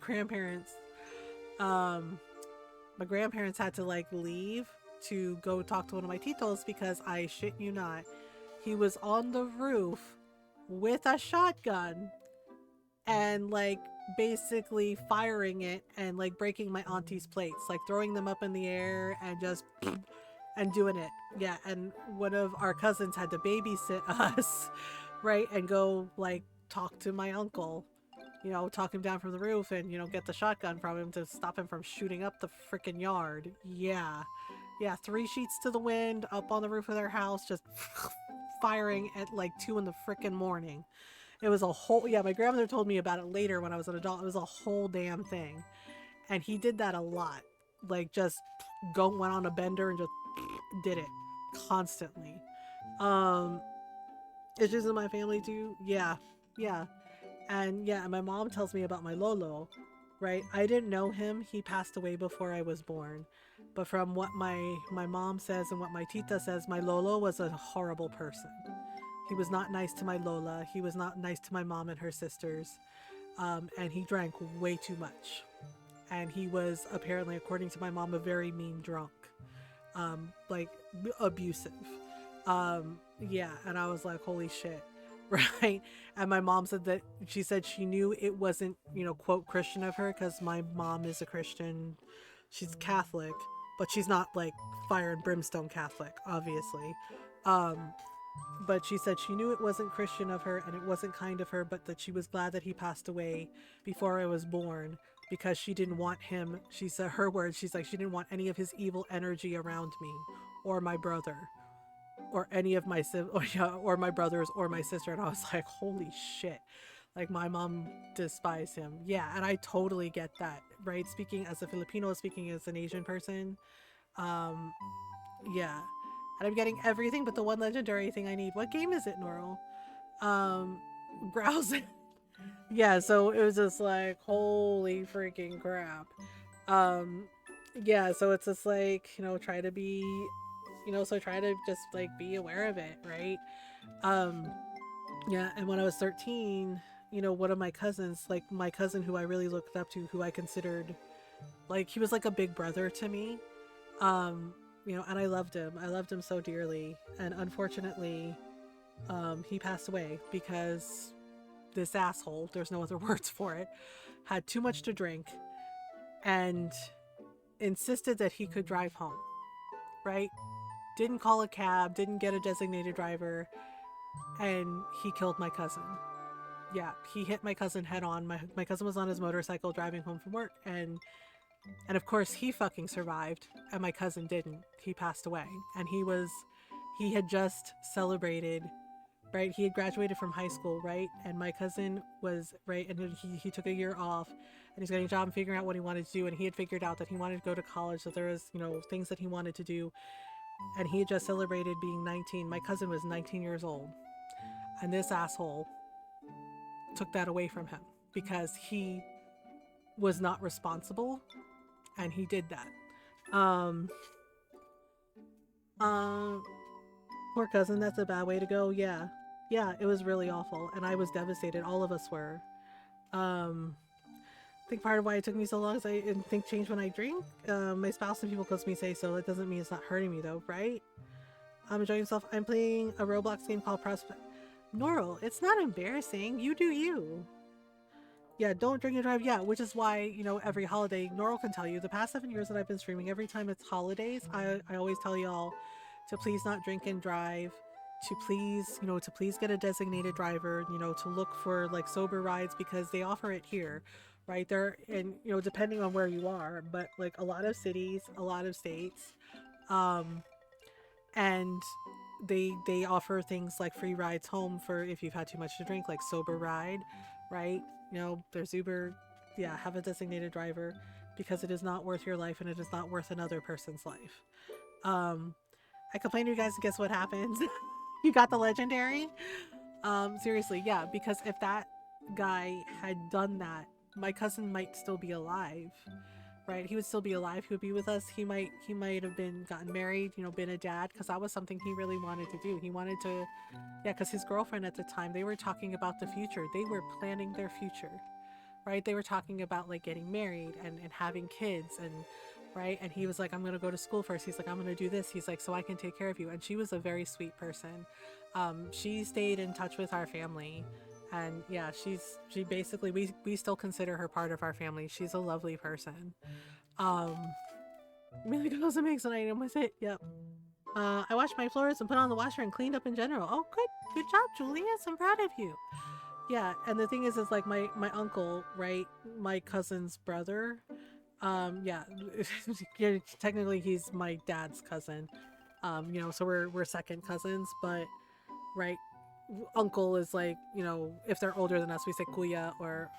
grandparents had to like leave to go talk to one of my titos because I shit you not, he was on the roof with a shotgun and like basically firing it and like breaking my auntie's plates, like throwing them up in the air and just and doing it. Yeah, and one of our cousins had to babysit us, right, and go like talk to my uncle, you know, talk him down from the roof and, you know, get the shotgun from him to stop him from shooting up the freaking yard. Yeah. Yeah, 3 sheets to the wind, up on the roof of their house, just firing at like 2 in the freaking morning. It was a whole, yeah, my grandmother told me about it later when I was an adult. It was a whole damn thing. And he did that a lot. Like just went on a bender and just did it constantly. Issues in my family too. Yeah. Yeah. And yeah, my mom tells me about my Lolo, right? I didn't know him. He passed away before I was born. But from what my mom says and what my tita says, my Lolo was a horrible person. He was not nice to my Lola. He was not nice to my mom and her sisters. And he drank way too much. And he was apparently, according to my mom, a very mean drunk. Like abusive. Yeah, and I was like, holy shit. Right. And my mom said that she said she knew it wasn't, you know, quote Christian of her because my mom is a Christian. She's Catholic, but she's not like fire and brimstone Catholic, obviously. But she said she knew it wasn't Christian of her and it wasn't kind of her, but that she was glad that he passed away before I was born because she didn't want him. She said her words. She's like, she didn't want any of his evil energy around me or my brother or any of my or my brothers or my sister. And I was like, holy shit, like my mom despised him. Yeah, and I totally get that, right? Speaking as a Filipino, speaking as an Asian person, yeah. And I'm getting everything but the one legendary thing I need. What game is it, Norl? Browsing. Yeah, so it was just like, holy freaking crap. Yeah, so it's just like, you know, try to be, you know, so try to just like be aware of it, right? Yeah, and when I was 13, you know, one of my cousins, like my cousin who I really looked up to, who I considered like he was like a big brother to me. You know, and I loved him. I loved him so dearly. And unfortunately, he passed away because this asshole, there's no other words for it, had too much to drink and insisted that he could drive home, right? Didn't call a cab, didn't get a designated driver, and he killed my cousin. Yeah, he hit my cousin head on. My cousin was on his motorcycle driving home from work, and of course he fucking survived, and my cousin didn't. He passed away, and he had just celebrated, right? He had graduated from high school, right? And my cousin was, right, and he took a year off, and he's getting a job and figuring out what he wanted to do, and he had figured out that he wanted to go to college, so there was, you know, things that he wanted to do, and he had just celebrated being 19. My cousin was 19 years old, and this asshole took that away from him because he was not responsible, and he did that. Poor cousin, that's a bad way to go. Yeah, it was really awful, and I was devastated. All of us were. I think part of why it took me so long is I think change when I drink. My spouse and people close to me say so. That doesn't mean it's not hurting me though, right? I'm enjoying myself. I'm playing a Roblox game called Prospect. Normal. It's not embarrassing. You do you. Yeah, don't drink and drive. Yeah, which is why, you know, every holiday, Norl can tell you, the past 7 years that I've been streaming, every time it's holidays, I always tell y'all, to please not drink and drive, to please, to please get a designated driver, to look for like sober rides because they offer it here, right there. And, depending on where you are, but like a lot of cities, a lot of states, um, and they offer things like free rides home for if you've had too much to drink, like sober ride, right? There's Uber. Yeah, have a designated driver because it is not worth your life and it is not worth another person's life. um I complained to you guys, and guess what happens? You got the legendary. Seriously, yeah, because if that guy had done that, my cousin might still be alive, right? He would still be alive. He would be with us. He might have been gotten married, been a dad, because that was something he really wanted to do. He wanted to, yeah, because his girlfriend at the time, they were talking about the future. They were planning their future, right? They were talking about like getting married and having kids and right. And he was like, I'm going to go to school first. He's like, I'm going to do this. He's like, so I can take care of you. And she was a very sweet person. She stayed in touch with our family. And yeah, she basically, we still consider her part of our family. She's a lovely person. Really goes and makes an item with it. Yep. I washed my floors and put on the washer and cleaned up in general. Oh, good job, Julius. I'm proud of you. Yeah, and the thing is like my uncle, right? My cousin's brother. Yeah, yeah, technically he's my dad's cousin. So we're second cousins, but right, uncle is like, if they're older than us, we say kuya or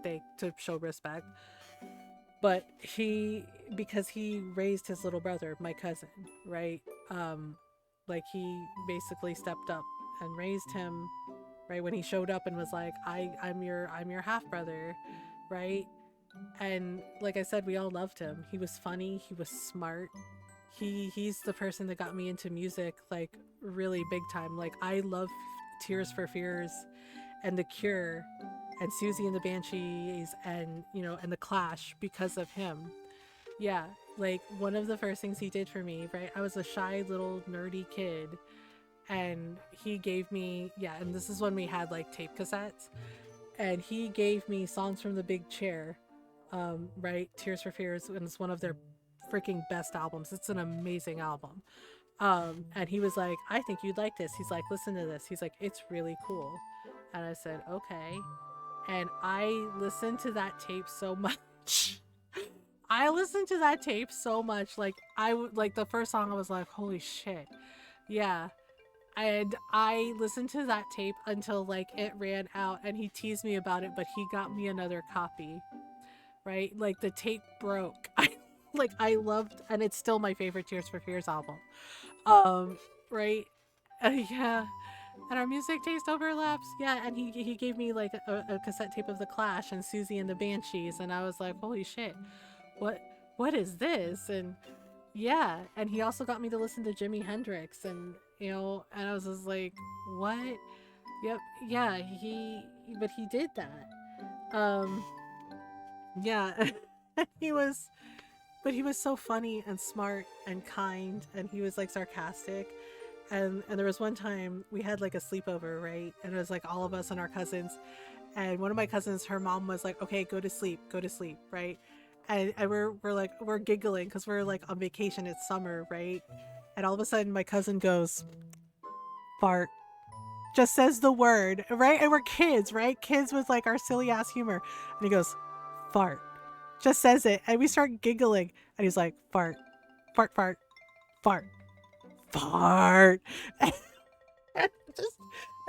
ate to show respect. But because he raised his little brother, my cousin, right? Like he basically stepped up and raised him, right? When he showed up and was like, I'm your half brother, right? And like I said, we all loved him. He was funny, he was smart. He's the person that got me into music like really big time. Like I love Tears for Fears and The Cure and Susie and the Banshees and and The Clash because of him. Yeah, like one of the first things he did for me, right? I was a shy little nerdy kid and he gave me, yeah, and this is when we had like tape cassettes, and he gave me Songs from the Big Chair, right? Tears for Fears, and it's one of their freaking best albums. It's an amazing album. And he was like, I think you'd like this. He's like, listen to this. He's like, it's really cool. And I said, okay. And I listened to that tape so much. I listened to that tape so much. Like like the first song I was like, holy shit. Yeah. And I listened to that tape until like it ran out, and he teased me about it, but he got me another copy. Right? Like the tape broke. I loved, and it's still my favorite Tears for Fears album. Right? Yeah. And our music taste overlaps. Yeah, and he gave me like a cassette tape of The Clash and Susie and the Banshees, and I was like, holy shit. What is this? And yeah, and he also got me to listen to Jimi Hendrix, and and I was just like, what? Yep, yeah, but he did that. Yeah. But he was so funny and smart and kind, and he was like sarcastic. And there was one time we had like a sleepover, right? And it was like all of us and our cousins. And one of my cousins, her mom was like, okay, go to sleep, right? And we're giggling because we're like on vacation, it's summer, right? And all of a sudden my cousin goes, fart. Just says the word, right? And we're kids, right? Kids with like our silly ass humor. And he goes, fart. Just says it. And we start giggling. And he's like, fart, fart, fart, fart, fart. And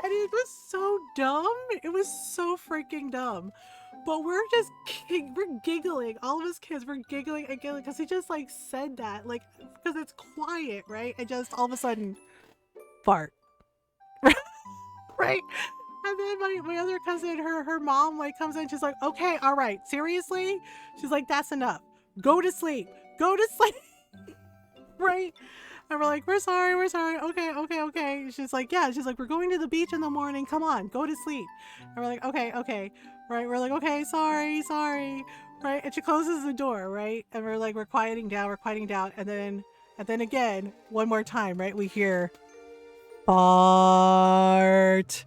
it was so dumb. It was so freaking dumb. But we're giggling. All of us kids were giggling and giggling because he just like said that, like, because it's quiet, right? And just all of a sudden, fart. Right? And then my other cousin, her mom like comes in. She's like, okay, all right, seriously? She's like, that's enough. Go to sleep. Right? And we're like, we're sorry. Okay. She's like, yeah. She's like, we're going to the beach in the morning. Come on, go to sleep. And we're like, okay. Right? We're like, okay, sorry. Right? And she closes the door, right? And we're quieting down. And then again, one more time, right? We hear fart.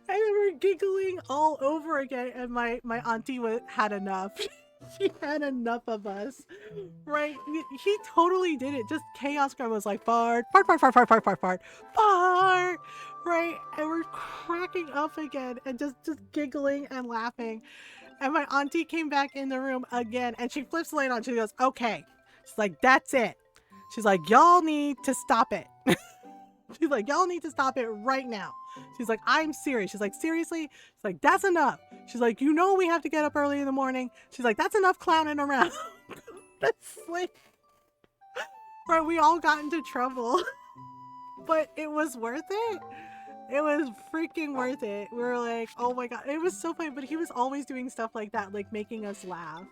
And we're giggling all over again, and my auntie had enough. She had enough of us, right? He totally did it. Just chaos grandma was like fart, fart, fart, fart, fart, fart, fart, fart, fart, right? And we're cracking up again and just giggling and laughing. And my auntie came back in the room again, and she flips the light on. She goes, "Okay." She's like, "That's it." She's like, "Y'all need to stop it." She's like, "Y'all need to stop it right now." She's like, "I'm serious." She's like, "Seriously?" She's like, "That's enough." She's like, "You know we have to get up early in the morning." She's like, "That's enough clowning around." That's like, right, we all got into trouble. But it was worth it. It was freaking worth it. We were like, oh my god. It was so funny, but he was always doing stuff like that, like making us laugh.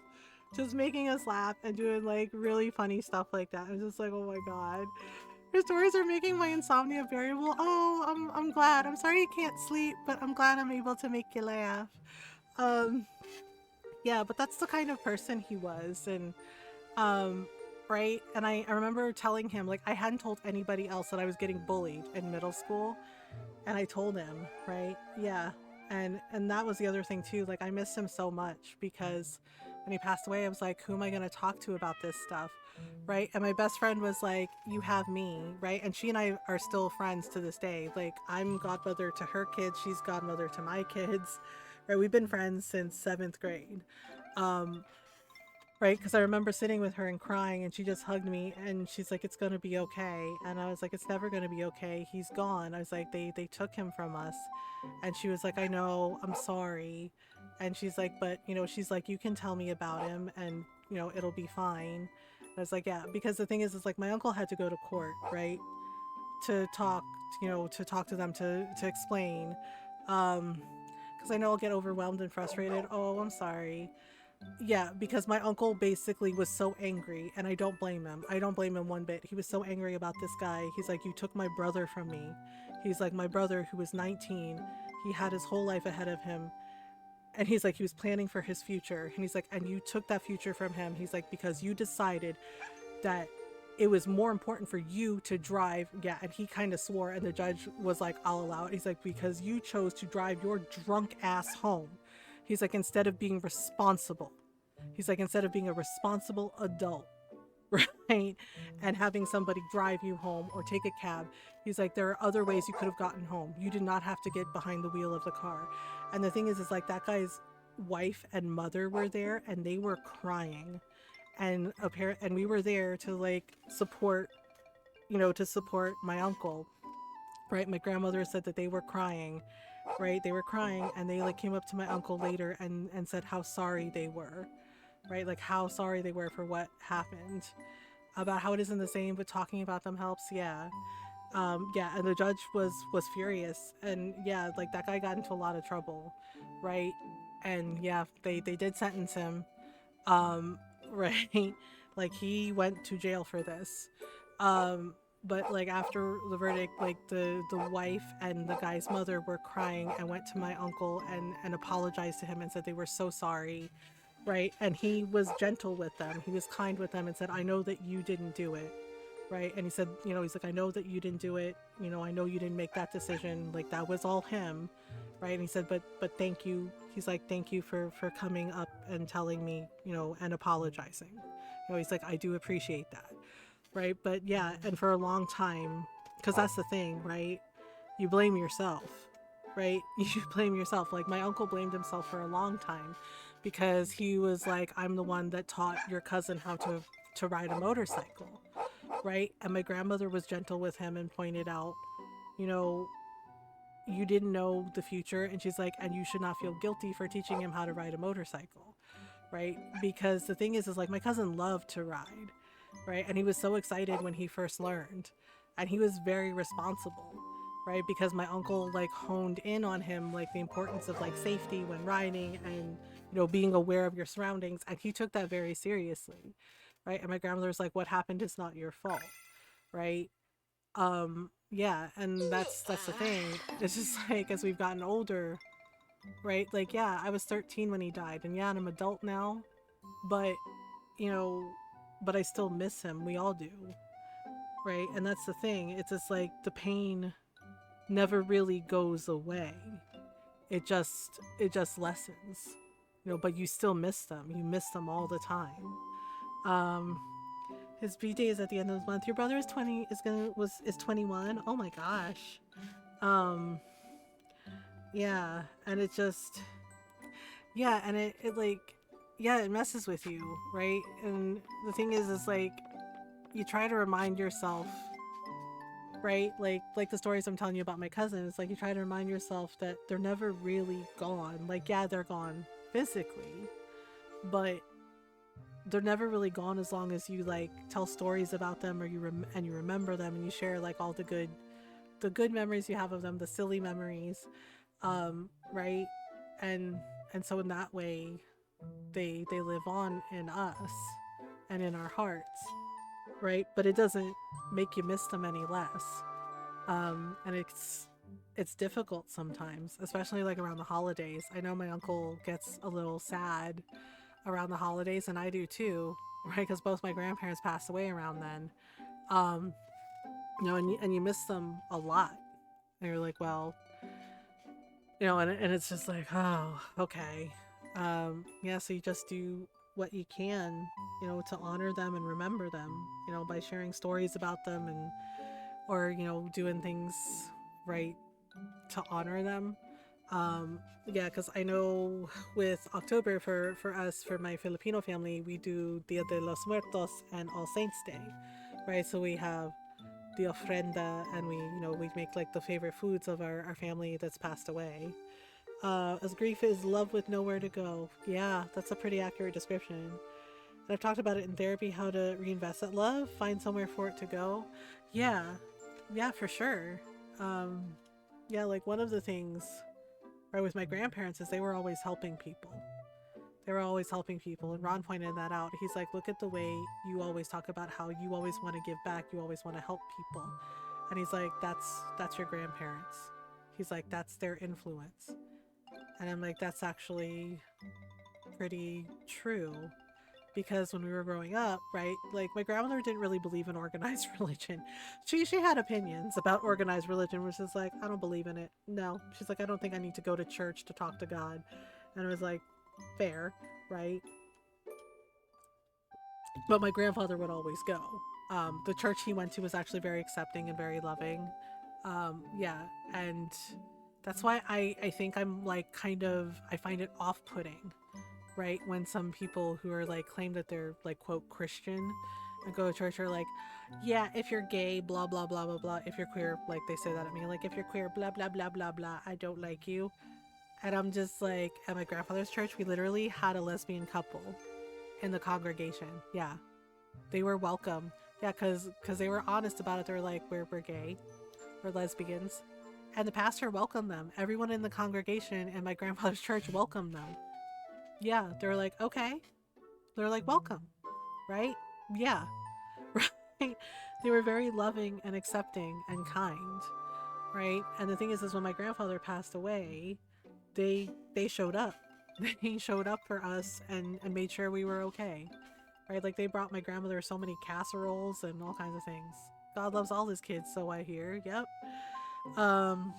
Just making us laugh and doing like really funny stuff like that. I was just like, oh my god. Your stories are making my insomnia variable. Oh, I'm glad. I'm sorry you can't sleep, but I'm glad I'm able to make you laugh. Um, yeah, but that's the kind of person he was, and right. And I remember telling him like I hadn't told anybody else that I was getting bullied in middle school, and I told him, right? Yeah. And that was the other thing too. Like I missed him so much because when he passed away, I was like, who am I going to talk to about this stuff? Right? And my best friend was like, you have me, right? And she and I are still friends to this day. Like I'm godmother to her kids, she's godmother to my kids. Right? We've been friends since 7th grade. Um right, because I remember sitting with her and crying, and she just hugged me, and she's like, "It's gonna be okay," and I was like, "It's never gonna be okay. He's gone." I was like, "They took him from us," and she was like, "I know. I'm sorry," and she's like, "But she's like, you can tell me about him, and it'll be fine." And I was like, "Yeah," because the thing is like my uncle had to go to court, right, to talk, to talk to them to explain, because I know I'll get overwhelmed and frustrated. Oh, I'm sorry. Yeah, because my uncle basically was so angry, and I don't blame him. I don't blame him one bit. He was so angry about this guy. He's like, "You took my brother from me." He's like, "My brother, who was 19, he had his whole life ahead of him." And he's like, he was planning for his future. And he's like, "And you took that future from him." He's like, "Because you decided that it was more important for you to drive." Yeah, and he kind of swore, and the judge was like, "I'll allow it." He's like, "Because you chose to drive your drunk ass home." He's like, "Instead of being responsible." He's like, "Instead of being a responsible adult," right? And having somebody drive you home or take a cab. He's like, "There are other ways you could have gotten home. You did not have to get behind the wheel of the car." And the thing is like that guy's wife and mother were there, and they were crying. And we were there to like support, to support my uncle, right? My grandmother said that they were crying, right? They were crying, and they like came up to my uncle later and said how sorry they were, right? Like how sorry they were for what happened, about how it isn't the same, but talking about them helps. Yeah. Yeah, and the judge was furious, and yeah, like that guy got into a lot of trouble, right? And yeah, they did sentence him, um right, like he went to jail for this, um but like after the verdict, like the wife and the guy's mother were crying and went to my uncle and apologized to him and said they were so sorry, right? And he was gentle with them, he was kind with them, and said, "I know that you didn't do it," right? And he said, he's like, "I know that you didn't do it, I know you didn't make that decision, like that was all him," right? And he said, but thank you." He's like, "Thank you for coming up and telling me, and apologizing." He's like, "I do appreciate that," right? But yeah, and for a long time, because that's the thing, right? You blame yourself, right? You blame yourself. Like my uncle blamed himself for a long time because he was like, "I'm the one that taught your cousin how to ride a motorcycle," right? And my grandmother was gentle with him and pointed out, you know, "You didn't know the future," and she's like, "And you should not feel guilty for teaching him how to ride a motorcycle," right? Because the thing is like my cousin loved to ride, right? And he was so excited when he first learned, and he was very responsible, right? Because my uncle like honed in on him like the importance of like safety when riding, and being aware of your surroundings, and he took that very seriously, right? And my grandmother was like, "What happened is not your fault," right? Yeah, and that's the thing. It's just like as we've gotten older, right? Like yeah, I was 13 when he died, and yeah, and I'm adult now, but you know but I still miss him. We all do, right? And that's the thing. It's just like the pain never really goes away. It just lessens, but you still miss them. You miss them all the time. Um, his birthday is at the end of the month. Your brother is 20 is 21. Oh my gosh. Um, yeah, and it just yeah, and it like yeah, it messes with you, right? And the thing is like you try to remind yourself, right? Like the stories I'm telling you about my cousin, it's like you try to remind yourself that they're never really gone. Like yeah, they're gone physically, but they're never really gone as long as you like tell stories about them or you remember them and you share like all the good memories you have of them, the silly memories, right? And and so in that way they live on in us and in our hearts, right? But it doesn't make you miss them any less. And it's difficult sometimes, especially like around the holidays. I know my uncle gets a little sad around the holidays, and I do too, right? Because both my grandparents passed away around then. Um, and you miss them a lot. And you're like, well, and it's just like, oh, okay. Yeah, so you just do what you can, to honor them and remember them, by sharing stories about them or, doing things right to honor them. Yeah, because I know with October for us, for my Filipino family, we do Dia de los Muertos and All Saints Day, right? So we have the ofrenda and we make like the favorite foods of our family that's passed away. As grief is love with nowhere to go. Yeah, that's a pretty accurate description. And I've talked about it in therapy, how to reinvest that love, find somewhere for it to go. Yeah, yeah, for sure. Um, yeah, like one of the things right with my grandparents is they were always helping people. They were always helping people, and Ron pointed that out. He's like, look at the way you always talk about how you always want to give back, you always want to help people. And he's like, that's your grandparents. He's like, that's their influence. And I'm like, that's actually pretty true. Because when we were growing up, right, like my grandmother didn't really believe in organized religion. She had opinions about organized religion, which is like, I don't believe in it. No. She's like, I don't think I need to go to church to talk to God. And I was like, fair, right? But my grandfather would always go. The church he went to was actually very accepting and very loving. Yeah, and that's why I think I'm like I find it off-putting, right? When some people who are like claim that they're like quote Christian and go to church are like, yeah, if you're gay, blah blah blah blah blah. If you're queer, like they say that at me, like if you're queer, blah blah blah blah blah. I don't like you. And I'm just like, at my grandfather's church, we literally had a lesbian couple in the congregation. Yeah, they were welcome. Yeah, because they were honest about it. They were like, we're gay, we're lesbians, and the pastor welcomed them. Everyone in the congregation in my grandfather's church welcomed them. Yeah, they were like, okay. They're like, welcome, right? Yeah, right. They were very loving and accepting and kind, right? And the thing is when my grandfather passed away, they showed up. They showed up for us and made sure we were okay, right? Like they brought my grandmother so many casseroles and all kinds of things. God loves all his kids, so I hear. Yep. Um,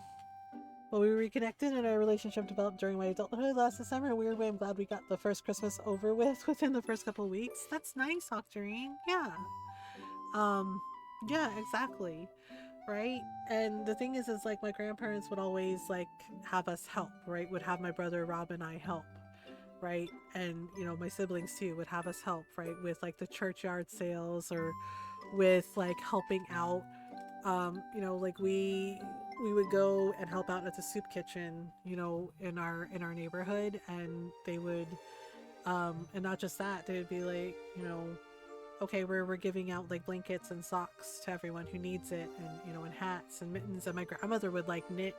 Well, we reconnected and our relationship developed during my adulthood last December. In a weird way, I'm glad we got the first Christmas over with within the first couple of weeks. That's nice, Octarine. Yeah. Um, yeah, exactly. Right? And the thing is like my grandparents would always like have us help, right? Would have my brother Rob and I help, right? And, my siblings too would have us help, right? With like the churchyard sales or with like helping out. Like we would go and help out at the soup kitchen, in our neighborhood, and they would and not just that, they would be like, okay, we're giving out like blankets and socks to everyone who needs it, and and hats and mittens, and my grandmother would like knit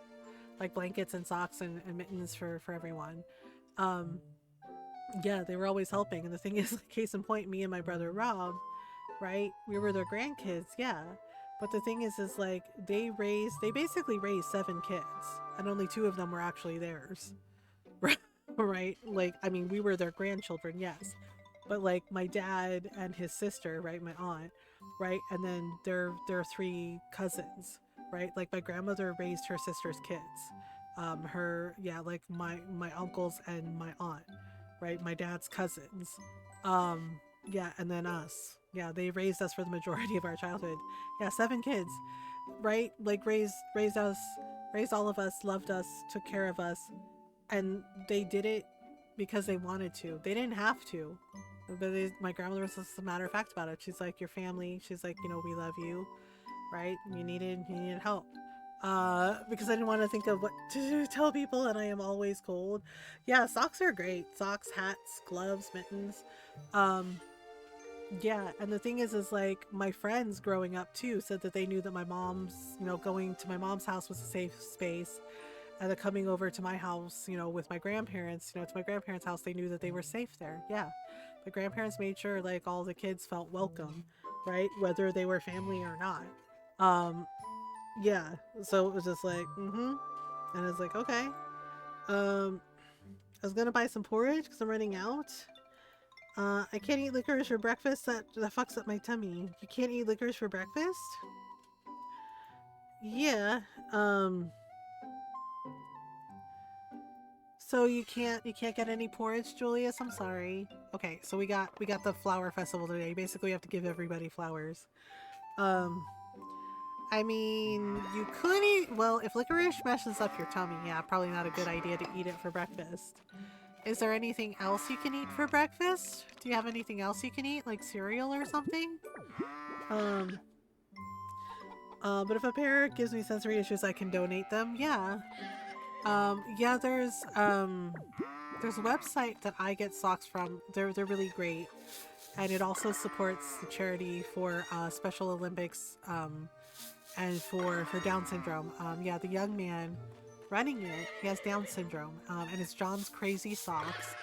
like blankets and socks and mittens for everyone. um yeah, they were always helping. And the thing is, like, case in point, me and my brother Rob, right, we were their grandkids. Yeah, but the thing is like they basically raised 7 kids, and only 2 of them were actually theirs. Right, like, I mean, we were their grandchildren, yes, but like my dad and his sister, right, my aunt, right, and then their 3 cousins, right, like my grandmother raised her sister's kids, her, yeah, like my uncles and my aunt, right? My dad's cousins. Yeah, and then us. Yeah, they raised us for the majority of our childhood. Yeah, 7 kids, right? Like raised us, raised all of us, loved us, took care of us, and they did it because they wanted to. They didn't have to. But my grandmother was just a matter of fact about it. She's like, your family. She's like, you know, we love you, right? You needed help. Because I didn't want to think of what to tell people, and I am always cold. Yeah, socks are great. Socks, hats, gloves, mittens. Yeah, and the thing is like my friends growing up too said that they knew that my mom's, you know, going to my mom's house was a safe space, and then coming over to my house, you know, with my grandparents, you know, to my grandparents' house, they knew that they were safe there. Yeah, my grandparents made sure like all the kids felt welcome, right, whether they were family or not. Yeah, so it was just like, and I was like, okay. I was gonna buy some porridge because I'm running out. I can't eat licorice for breakfast. That fucks up my tummy. You can't eat licorice for breakfast? Yeah. So you can't get any porridge, Julius? I'm sorry. Okay, so we got the flower festival today. Basically, we have to give everybody flowers. I mean, you could eat. Well, if licorice messes up your tummy, yeah, probably not a good idea to eat it for breakfast. Is there anything else you can eat for breakfast? Do you have anything else you can eat, like cereal or something? But if a parent gives me sensory issues, I can donate them. Yeah. Yeah, there's a website that I get socks from. They're really great. And it also supports the charity for Special Olympics and for Down syndrome. Yeah, the young man running it, he has Down syndrome, and it's John's Crazy Socks.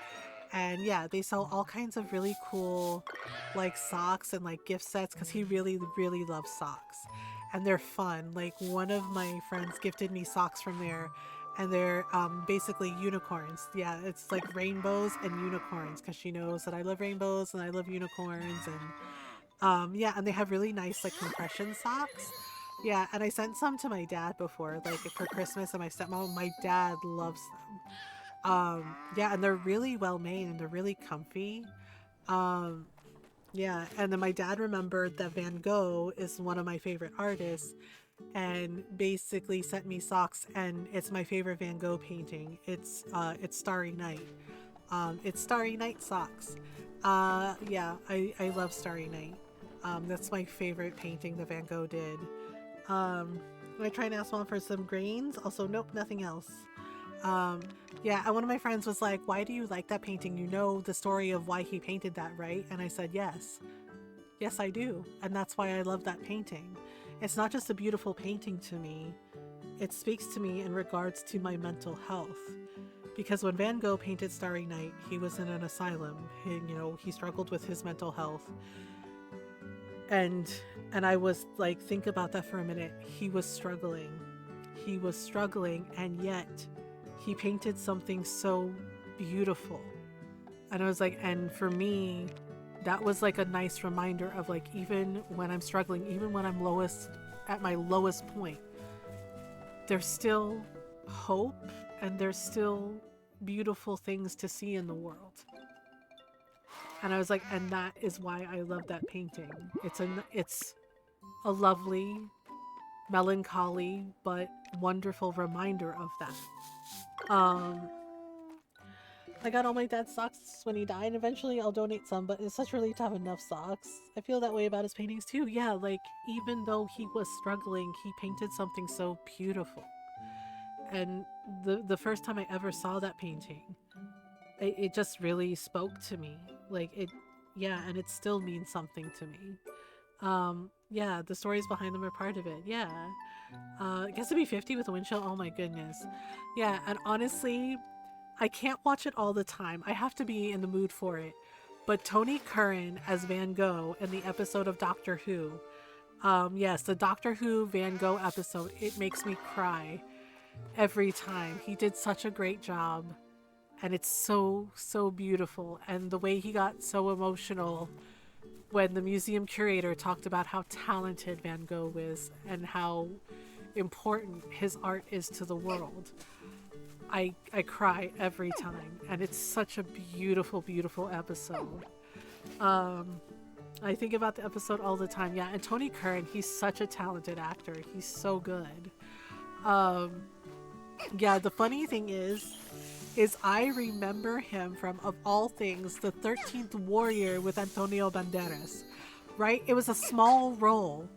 And yeah, they sell all kinds of really cool like socks and like gift sets because he really loves socks, and they're fun. Like one of my friends gifted me socks from there, and they're basically unicorns. Yeah, it's like rainbows and unicorns because she knows that I love rainbows and I love unicorns. And yeah, and they have really nice like compression socks. Yeah, and I sent some to my dad before, like for Christmas, and my stepmom. My dad loves them. Yeah, and they're really well made and they're really comfy. Yeah, and then my dad remembered that Van Gogh is one of my favorite artists, and basically sent me socks, and it's my favorite Van Gogh painting. It's Starry Night. It's Starry Night socks. Yeah, I love Starry Night. That's my favorite painting that Van Gogh did. I try and ask mom for some grains. Also, nope, nothing else. Yeah, and one of my friends was like, why do you like that painting? You know the story of why he painted that, right? And I said, yes. Yes, I do. And that's why I love that painting. It's not just a beautiful painting to me. It speaks to me in regards to my mental health. Because when Van Gogh painted Starry Night, he was in an asylum. He struggled with his mental health. And I was like, think about that for a minute. He was struggling, and yet he painted something so beautiful. And I was like, and for me, that was like a nice reminder of like, even when I'm struggling, even when I'm at my lowest point, there's still hope and there's still beautiful things to see in the world. And I was like, and that is why I love that painting. It's a lovely, melancholy, but wonderful reminder of that. I got all my dad's socks when he died. Eventually I'll donate some, but it's such a relief to have enough socks. I feel that way about his paintings too. Yeah, like even though he was struggling, he painted something so beautiful. And the first time I ever saw that painting, it just really spoke to me. Like yeah, and it still means something to me. Yeah, the stories behind them are part of it. Yeah. It gets to be 50 with a wind chill. Oh my goodness. Yeah, and honestly, I can't watch it all the time. I have to be in the mood for it. But Tony Curran as Van Gogh in the episode of Doctor Who. Yes, the Doctor Who Van Gogh episode, it makes me cry every time. He did such a great job. And it's so beautiful. And the way he got so emotional when the museum curator talked about how talented Van Gogh is and how important his art is to the world. I cry every time, and it's such a beautiful, beautiful episode. Um, I think about the episode all the time. Yeah, and Tony Curran, he's such a talented actor. He's so good. Um, yeah, the funny thing is I remember him from, of all things, the 13th Warrior with Antonio Banderas. Right? It was a small role,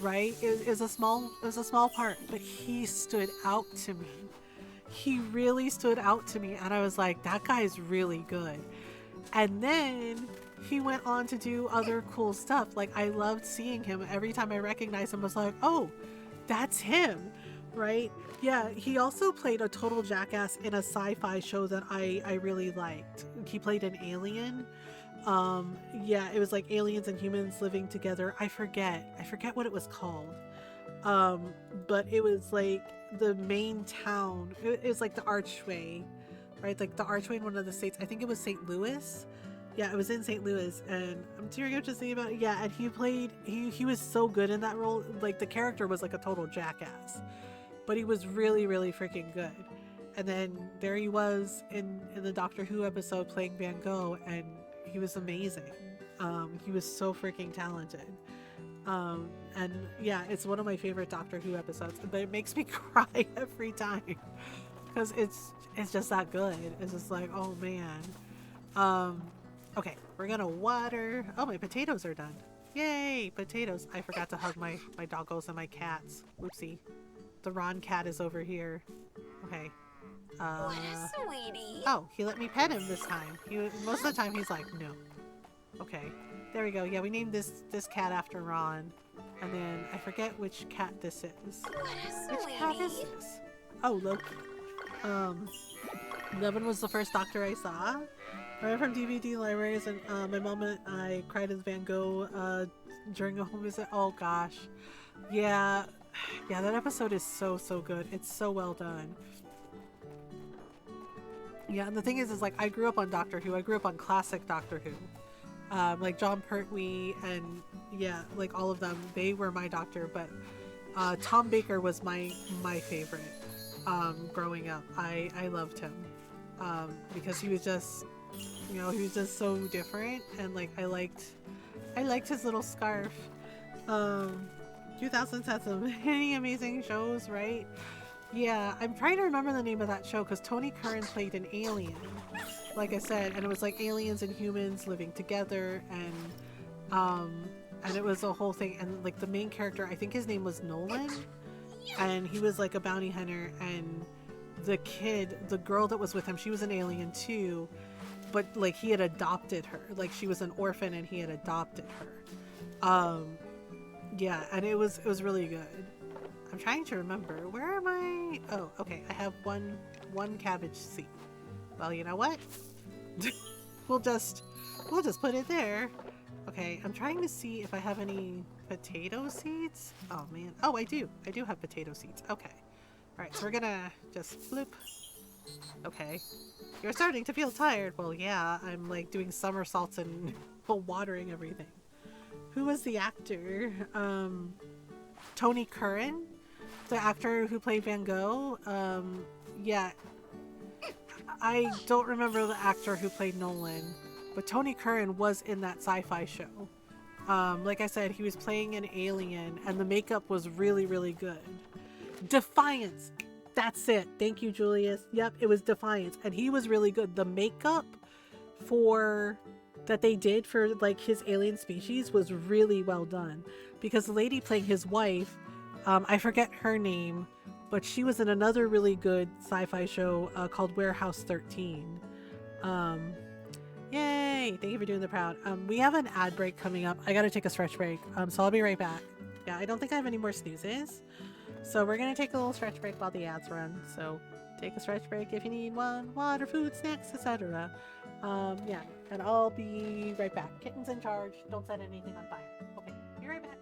right? It was a small part, but he stood out to me. He really stood out to me, and I was like, that guy's really good. And then he went on to do other cool stuff. Like, I loved seeing him. Every time I recognized him, I was like, oh, that's him, right? Yeah, he also played a total jackass in a sci-fi show that I really liked. He played an alien. Yeah, it was like aliens and humans living together. I forget what it was called. But it was like the main town. It was like the Archway, right? Like the Archway in one of the states. I think it was St. Louis. Yeah, it was in St. Louis, and I'm tearing up just thinking about it. Yeah, and he played. He was so good in that role. Like the character was like a total jackass, but he was really really freaking good. And then there he was in the Doctor Who episode playing Van Gogh, and he was amazing. He was so freaking talented. And yeah, it's one of my favorite Doctor Who episodes, but it makes me cry every time because it's just that good. It's just like, oh man. Um, okay, we're gonna water. Oh, my potatoes are done. Yay, potatoes! I forgot to hug my doggos and my cats. Oopsie. The Ron cat is over here. Okay. What a sweetie. Oh, he let me pet him this time. Most of the time he's like, no. Okay, there we go. Yeah, we named this cat after Ron, and then I forget which cat this is. What a Which sweetie. cat is this? Oh, Loki. Levin was the first Doctor I saw. I went from DVD libraries, and my mom and I cried as Van Gogh during a home visit. Oh gosh, yeah, yeah. That episode is so good. It's so well done. Yeah, and the thing is like I grew up on Doctor Who. I grew up on classic Doctor Who. Like John Pertwee and yeah, like all of them, they were my doctor. But Tom Baker was my favorite. Growing up, I loved him because he was just, you know, he was just so different, and like I liked his little scarf. 2000s had so many amazing shows, right? Yeah, I'm trying to remember the name of that show because Tony Curran played an alien, like I said, and it was like aliens and humans living together, and it was a whole thing. And like the main character, I think his name was Nolan, and he was like a bounty hunter, and the girl that was with him, she was an alien too, but like he had adopted her, like she was an orphan and he had adopted her. Yeah, and it was really good. I'm trying to remember. Where am I? Oh, okay. I have one cabbage seed. Well, you know what? we'll just put it there. Okay, I'm trying to see if I have any potato seeds. Oh man. Oh, I do. I do have potato seeds. Okay. All right, so we're gonna just floop. Okay. You're starting to feel tired. Well, yeah, I'm like doing somersaults and watering everything. Who was the actor? Tony Curran, the actor who played Van Gogh. Yeah, I don't remember the actor who played Nolan, but Tony Curran was in that sci-fi show. Like I said, he was playing an alien, and the makeup was really, really good. Defiance. That's it. Thank you, Julius. Yep, it was Defiance, and he was really good. The makeup for that they did for like his alien species was really well done, because the lady playing his wife, I forget her name, but she was in another really good sci-fi show called Warehouse 13. Yay! Thank you for doing the proud. We have an ad break coming up. I gotta take a stretch break, so I'll be right back. Yeah, I don't think I have any more snoozes, so we're gonna take a little stretch break while the ads run. So take a stretch break if you need one. Water, food, snacks, etc. Yeah, and I'll be right back. Kitten's in charge. Don't set anything on fire. Okay, be right back.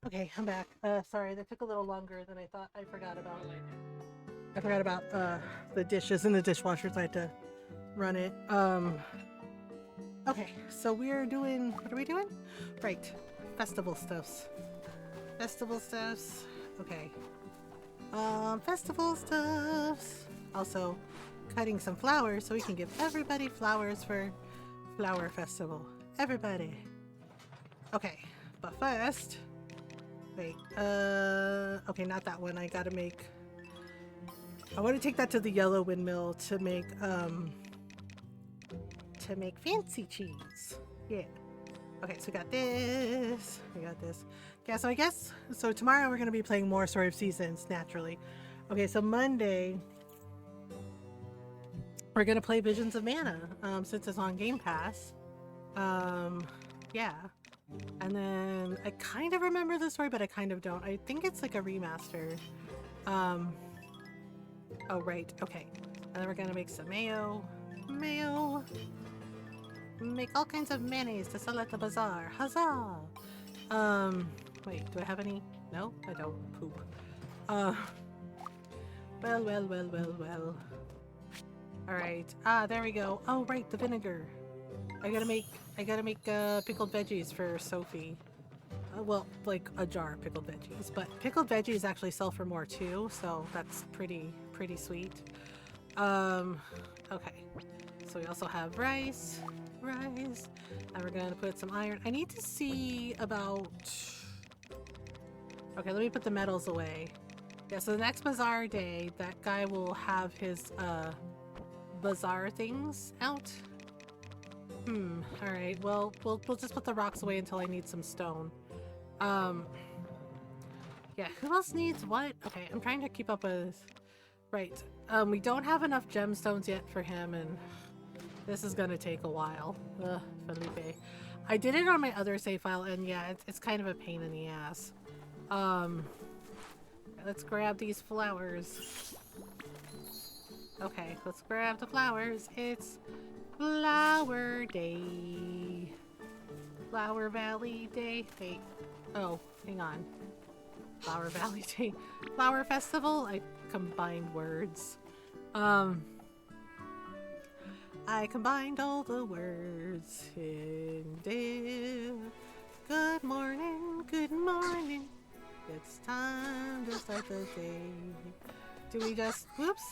Okay, I'm back. Sorry, that took a little longer than I thought. I forgot about the dishes in the dishwasher, so I had to run it. Okay, so we're doing, what are we doing? Right, festival stuffs. Festival stuffs. Okay. Festival stuffs. Also, cutting some flowers so we can give everybody flowers for Flower Festival. Everybody. Okay, but first, wait, okay, not that one. I want to take that to the yellow windmill to make fancy cheese. Yeah. Okay, so we got this. Yeah, so I guess, so tomorrow we're going to be playing more Story of Seasons, naturally. Okay, so Monday, we're going to play Visions of Mana, since it's on Game Pass. Yeah. And then I kind of remember the story, but I kind of don't. I think it's like a remaster. Oh, right. Okay. And then we're going to make some mayo. Make all kinds of mayonnaise to sell at the bazaar. Huzzah! Wait, do I have any? No, I don't. Poop. Well. Alright. Ah, there we go. Oh, right, the vinegar. I gotta make pickled veggies for Sophie. Well, like a jar of pickled veggies, but pickled veggies actually sell for more too, so that's pretty sweet. Okay. So we also have rice, and we're gonna put some iron. I need to see about... Okay, let me put the metals away. Yeah, so the next bazaar day, that guy will have his, bazaar things out. Alright, well, we'll just put the rocks away until I need some stone. Yeah, who else needs what? Okay, I'm trying to keep up with... Right, we don't have enough gemstones yet for him, and this is gonna take a while. Ugh, Felipe. I did it on my other save file, and yeah, it's kind of a pain in the ass. Let's grab these flowers. Okay, let's grab the flowers. It's Flower Day. Flower Valley Day. Wait. Oh, hang on. Flower Valley Day. Flower Festival? I combined words. I combined all the words in there. Good morning, good morning. It's time to start the day. Do we just... Whoops.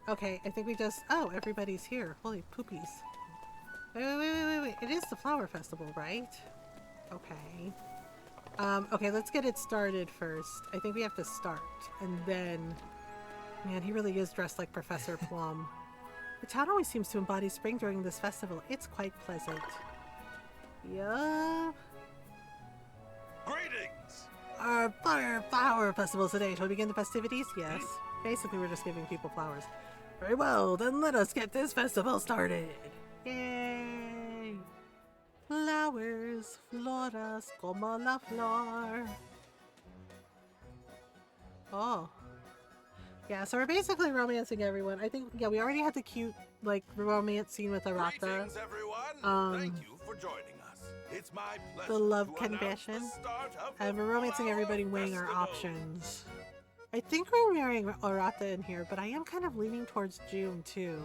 Okay, I think we just... Oh, everybody's here. Holy poopies. Wait. It is the Flower Festival, right? Okay. Okay, let's get it started first. I think we have to start. And then... Man, he really is dressed like Professor Plum. The town always seems to embody spring during this festival. It's quite pleasant. Yeah. Greetings! Our flower festival today. Shall we begin the festivities? Yes. Basically, we're just giving people flowers. Very well, then let us get this festival started. Yay! Flowers, floras, como la flor. Oh. Yeah, so we're basically romancing everyone. I think, yeah, we already had the cute, like, romance scene with Arata. Greetings, everyone! Thank you for joining us. It's my pleasure The love to announce confession. the start of And the we're romancing everybody, Flower weighing our Festival. options. I think we're marrying Arata in here, but I am kind of leaning towards June, too.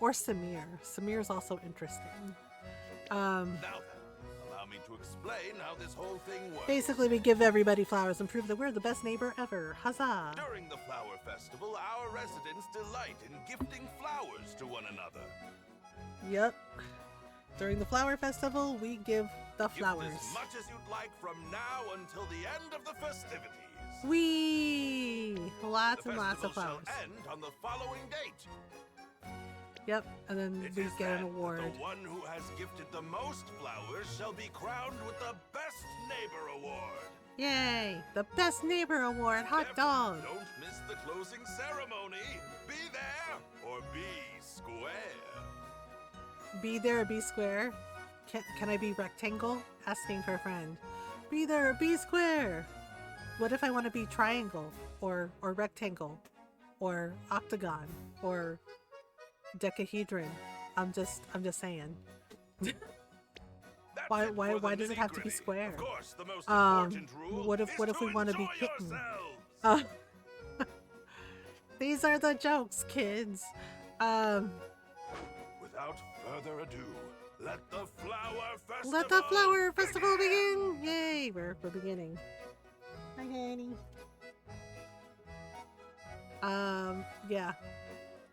Or Samir. Samir's also interesting. Now then, allow me to explain how this whole thing works. Basically, we give everybody flowers and prove that we're the best neighbor ever. Huzzah! During the Flower Festival, our residents delight in gifting flowers to one another. Yep. During the Flower Festival, we give the flowers. Gift as much as you'd like from now until the end of the festivities. Whee! Lots The and lots of festival flowers. shall end on the following date. Yep, and then It we is get an then award. that the one who has gifted the most flowers shall be crowned with the Best Neighbor Award. Yay! The Best Neighbor Award, hot Therefore, dog! Don't miss the closing ceremony. Be there or be square. Be there or be square? Can I be rectangle? Asking for a friend. Be there or be square? What if I want to be triangle? Or rectangle? Or octagon? Or decahedron? I'm just saying. That's That's Why it why for the why does it have to be nitty-gritty. square? Of course, the most Um, important rule what if is we want to be enjoy kitten? yourselves. These are the jokes, kids. Without further ado, let the flower festival Let the flower festival begin! Yay, we're beginning. Hi, honey. Yeah.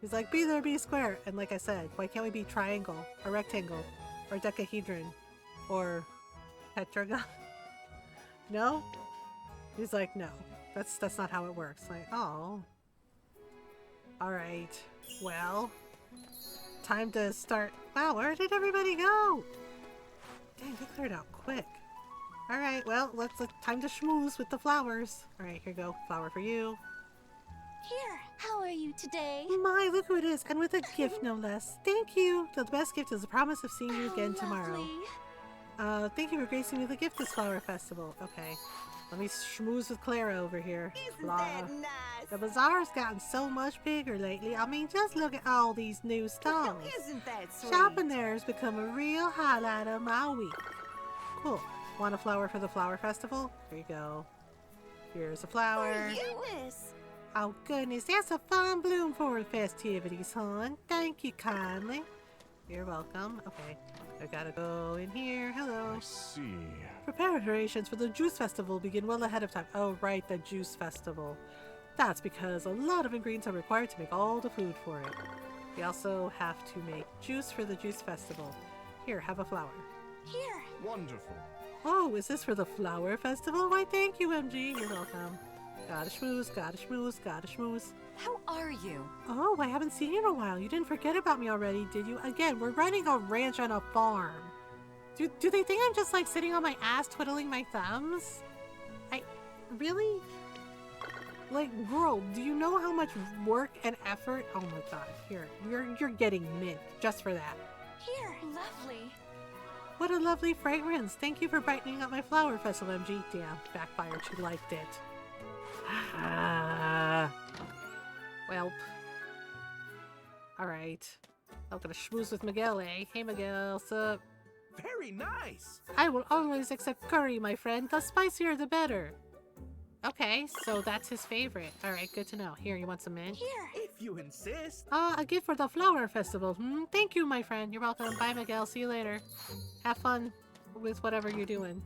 He's like, be there, be square. And like I said, why can't we be triangle, or rectangle, or decahedron, or tetragon? No? He's like, no. That's not how it works. Like, oh. Alright. Well. Time to start. Wow, where did everybody go? Dang, they cleared out quick. Alright, well, let's time to schmooze with the flowers. Alright, here you go. Flower for you. Here, how are you today? My, look who it is, and with a gift no less. Thank you. The best gift is the promise of seeing you How again tomorrow. lovely. Thank you for gracing me with the gift this flower festival. Okay. Let me schmooze with Clara over here. Isn't Blah. that nice? The bazaar's gotten so much bigger lately. I mean, just look at all these new stalls. Isn't that sweet? Shopping there has become a real highlight of my week. Cool. Want a flower for the flower festival? Here you go. Here's a flower. For you, miss. Oh goodness, that's a fun bloom for the festivities, hon. Thank you kindly. You're welcome. Okay, I gotta go in here. Hello. I see. Preparations for the juice festival begin well ahead of time. Oh right, the juice festival. That's because a lot of ingredients are required to make all the food for it. We also have to make juice for the juice festival. Here, have a flower. Here. Wonderful. Oh, is this for the flower festival? Why thank you, MG. You're welcome. Gotta schmooze, gotta schmooze, gotta schmooze. How are you? Oh, I haven't seen you in a while. You didn't forget about me already, did you? Again, we're running a ranch on a farm. Do they think I'm just like sitting on my ass twiddling my thumbs? Really? Like, girl, do you know how much work and effort? Oh my god, here, you're getting mint just for that. Here. Lovely. What a lovely fragrance. Thank you for brightening up my flower festival, MG. Damn, backfired. She liked it. Welp. Alright. I'm gonna schmooze with Miguel, eh? Hey Miguel, sup? Very nice. I will always accept curry, my friend. The spicier the better. Okay, so that's his favorite. Alright, good to know. Here, you want some mint? Here. If you insist. A gift for the flower festival. Thank you, my friend. You're welcome. Bye, Miguel. See you later. Have fun with whatever you're doing.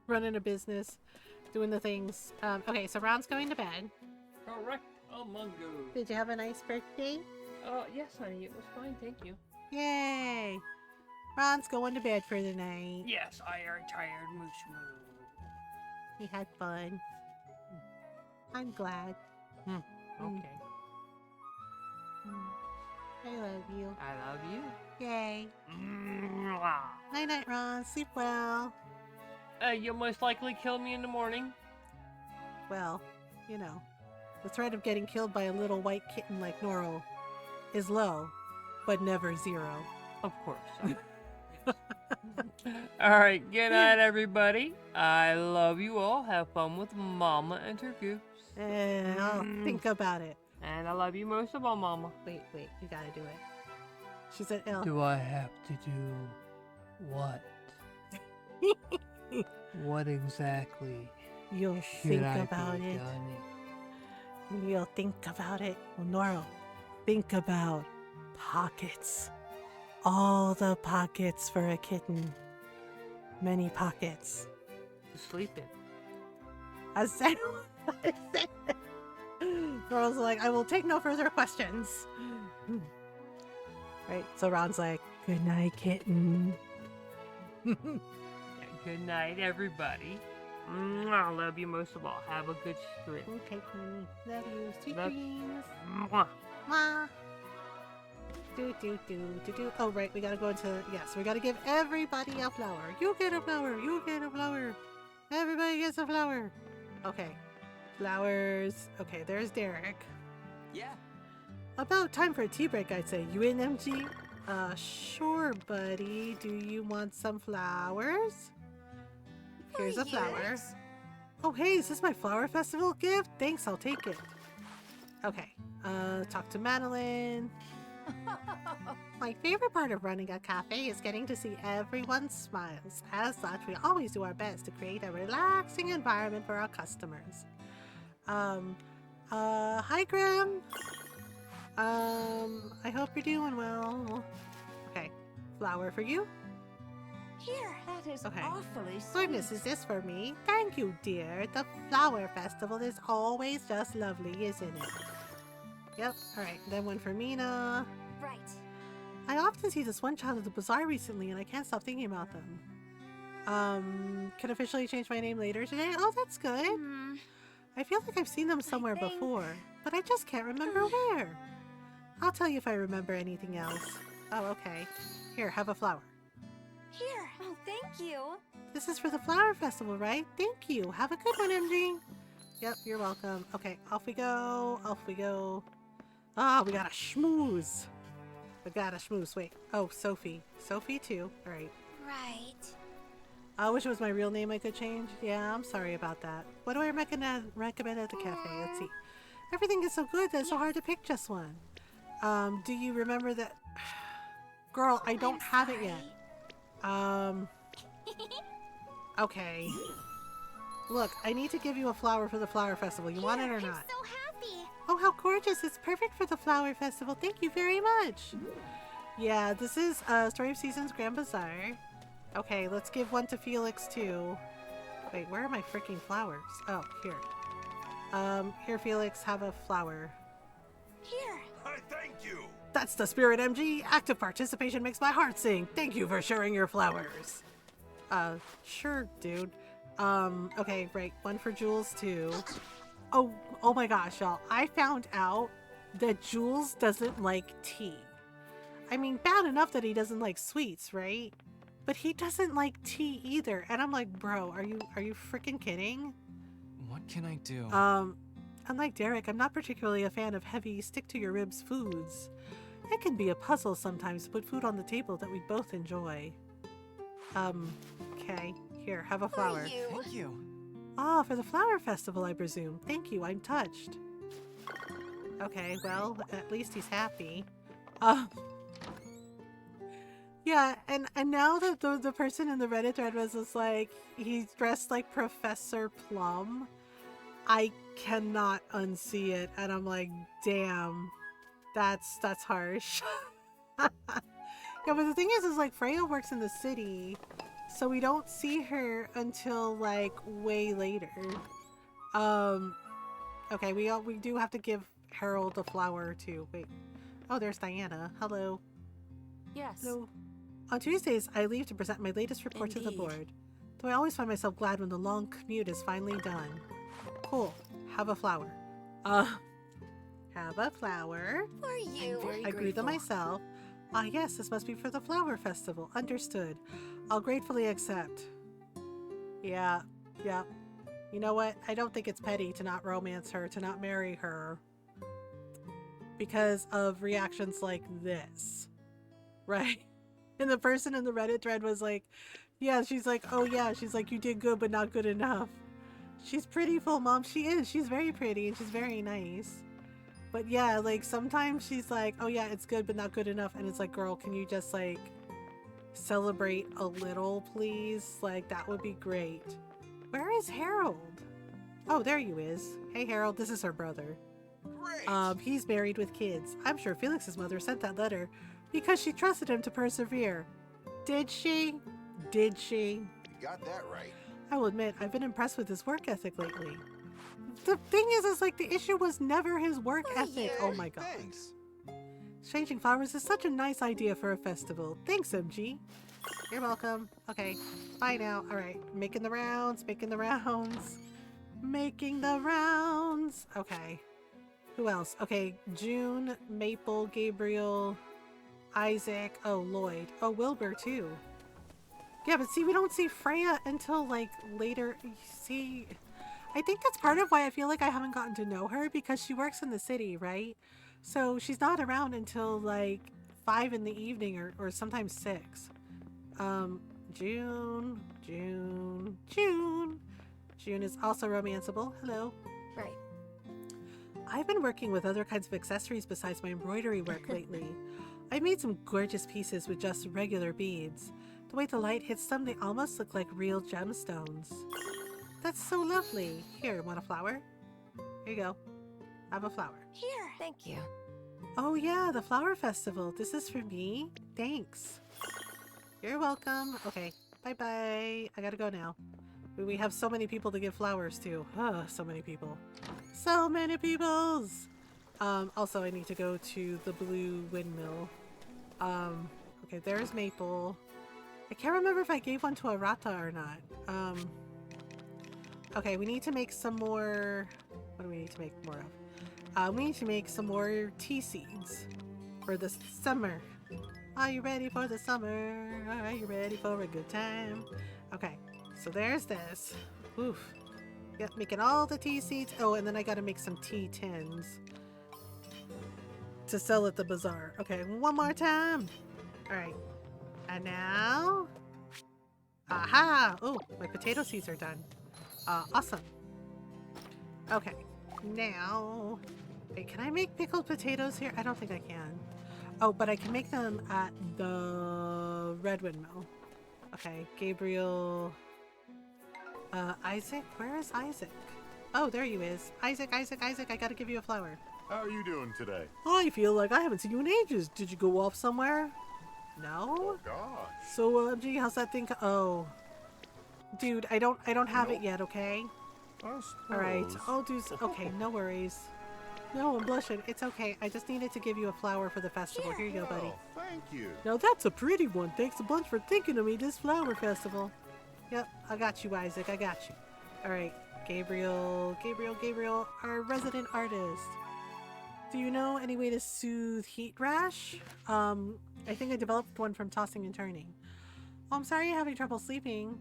Running a business. Doing the things. Okay, so Ron's going to bed. Correct, Amungo. Did you have a nice birthday? Yes, honey, it was fine, thank you. Yay! Ron's going to bed for the night. Yes, I are tired, Moose Moo. He had fun. I'm glad. Okay. I love you. I love you. Yay. Mwah. Night night, Ron. Sleep well. You'll most likely kill me in the morning. Well, you know, the threat of getting killed by a little white kitten like Noro is low, but never zero. Of course. Alright, good night, everybody. I love you all. Have fun with Mama and her goose. And I'll think about it. And I love you most of all, Mama. Wait, you gotta do it. She said L. Do I have to do what? What exactly You'll should think I about be it. done? You'll think about it. Well, Noro, think about pockets. All the pockets for a kitten. Many pockets. Sleep in. I said, Noro's like, I will take no further questions. Right, so Ron's like, good night, kitten. Good night, everybody. I love you most of all. Have a good stream. Okay, honey. Love you. Sweet Love- dreams. Mwah. Mwah. Do. Oh, right. We gotta go into... Yes, we gotta give everybody a flower. You get a flower. You get a flower. Everybody gets a flower. Okay. Flowers. Okay, there's Derek. Yeah. About time for a tea break, I'd say. You in, MG? Sure, buddy. Do you want some flowers? Here's a flower. Yes. Oh, hey, is this my flower festival gift? Thanks, I'll take it. Okay, talk to Madeline. My favorite part of running a cafe is getting to see everyone's smiles. As such, we always do our best to create a relaxing environment for our customers. Hi Graham. I hope you're doing well. Okay, flower for you. Here. That is Okay. awfully sweet. Goodness, is this for me? Thank you, dear. The flower festival is always just lovely, isn't it? Yep, alright, then one for Mina. Right. I often see this one child at the bazaar recently and I can't stop thinking about them. Can officially change my name later today? Oh, that's good. Hmm. I feel like I've seen them somewhere think- before, but I just can't remember where. I'll tell you if I remember anything else. Oh, okay. Here, have a flower. Here. Oh, thank you. This is for the flower festival, right? Thank you. Have a good one, MG. Yep, you're welcome. Okay, off we go. Off we go. Ah, we got a schmooze. We got a schmooze. Wait. Oh, Sophie. Sophie too. All right. Right. I wish it was my real name I could change. Yeah, I'm sorry about that. What do I recommend at the cafe? Let's see. Everything is so good that it's so hard to pick just one. Do you remember that? Girl, I don't have it yet. Okay. Look, I need to give you a flower for the flower festival. You want it or I'm not? so happy. Oh, how gorgeous. It's perfect for the flower festival. Thank you very much. Yeah, this is Story of Seasons Grand Bazaar. Okay, let's give one to Felix too. Wait, where are my freaking flowers? Oh, here. Here, Felix, have a flower. Here. I thank you. That's the spirit, MG. Active participation makes my heart sing. Thank you for sharing your flowers. Sure, dude. Okay, right. One for Jules, too. Oh my gosh, y'all. I found out that Jules doesn't like tea. I mean, bad enough that he doesn't like sweets, right? But he doesn't like tea either. And I'm like, bro, are you freaking kidding? What can I do? Unlike Derek, I'm not particularly a fan of heavy, stick-to-your-ribs foods. It can be a puzzle sometimes to put food on the table that we both enjoy. Okay. Here, have a flower. For you. Thank you. Ah, for the flower festival, I presume. Thank you, I'm touched. Okay, well, at least he's happy. Yeah, and now that the person in the Reddit thread was just like, he's dressed like Professor Plum, I cannot unsee it, and I'm like, damn, that's harsh. Yeah, but the thing is like Freya works in the city, so we don't see her until like way later. Okay, we do have to give Harold a flower too. Wait, oh, there's Diana. Hello. Yes. Hello. On Tuesdays, I leave to present my latest report to the Indeed. board. Though I always find myself glad when the long commute is finally done. Cool. Have a flower. Have a flower. For you. very I grew them grateful. myself. Ah, yes, this must be for the flower festival. Understood. I'll gratefully accept. Yeah. You know what? I don't think it's petty to not romance her, to not marry her. Because of reactions like this. Right? And the person in the Reddit thread was like, yeah, she's like, oh yeah, she's like, you did good, but not good enough. She's pretty, full mom. She is. She's very pretty and she's very nice. But yeah, like sometimes she's like, oh yeah, it's good, but not good enough. And it's like, girl, can you just like celebrate a little, please? Like, that would be great. Where is Harold? Oh, there you is. Hey, Harold, this is her brother. Great. He's married with kids. I'm sure Felix's mother sent that letter because she trusted him to persevere. Did she? Did she? You got that right. I will admit, I've been impressed with his work ethic lately. The thing is like the issue was never his work ethic. Oh my god. Thanks. Changing flowers is such a nice idea for a festival. Thanks, MG. You're welcome. Okay, bye now. Alright, making the rounds, making the rounds. Making the rounds. Okay. Who else? Okay, June, Maple, Gabriel, Isaac, oh, Lloyd. Oh, Wilbur, too. Yeah, but see, we don't see Freya until, like, later. See, I think that's part of why I feel like I haven't gotten to know her, because she works in the city, right? So she's not around until, like, 5 in the evening or sometimes 6. June. June is also romanceable. Hello. Right. I've been working with other kinds of accessories besides my embroidery work lately. I made some gorgeous pieces with just regular beads. The way the light hits them, they almost look like real gemstones. That's so lovely. Here, want a flower? Here you go. Have a flower. Here. Thank you. Oh yeah, the flower festival. This is for me? Thanks. You're welcome. Okay, bye-bye. I gotta go now. We have so many people to give flowers to. So many people. So many peoples! Also I need to go to the blue windmill. Okay, there's Maple. I can't remember if I gave one to Arata or not. Okay, we need to make some more... What do we need to make more of? We need to make some more tea seeds for the summer. Are you ready for the summer? Are you ready for a good time? Okay, so there's this. Oof. Yep, making all the tea seeds. Oh, and then I gotta make some tea tins to sell at the bazaar. Okay, one more time. Alright. And now... Aha! Oh, my potato seeds are done. Awesome. Okay, now... Wait, can I make pickled potatoes here? I don't think I can. Oh, but I can make them at the red windmill. Okay, Gabriel... Isaac? Where is Isaac? Oh, there you is. Isaac, I gotta give you a flower. How are you doing today? I feel like I haven't seen you in ages. Did you go off somewhere? No? Oh gosh. So, gee, how's that thing oh. Dude, I don't have it yet, okay? Alright, I'll do okay, no worries. No, I'm blushing. It's okay. I just needed to give you a flower for the festival. Here you go, buddy. Oh, thank you. Now that's a pretty one. Thanks a bunch for thinking of me this flower festival. Yep, I got you, Isaac. I got you. Alright, Gabriel, our resident artist. Do you know any way to soothe heat rash? I think I developed one from tossing and turning. Oh, I'm sorry you're having trouble sleeping.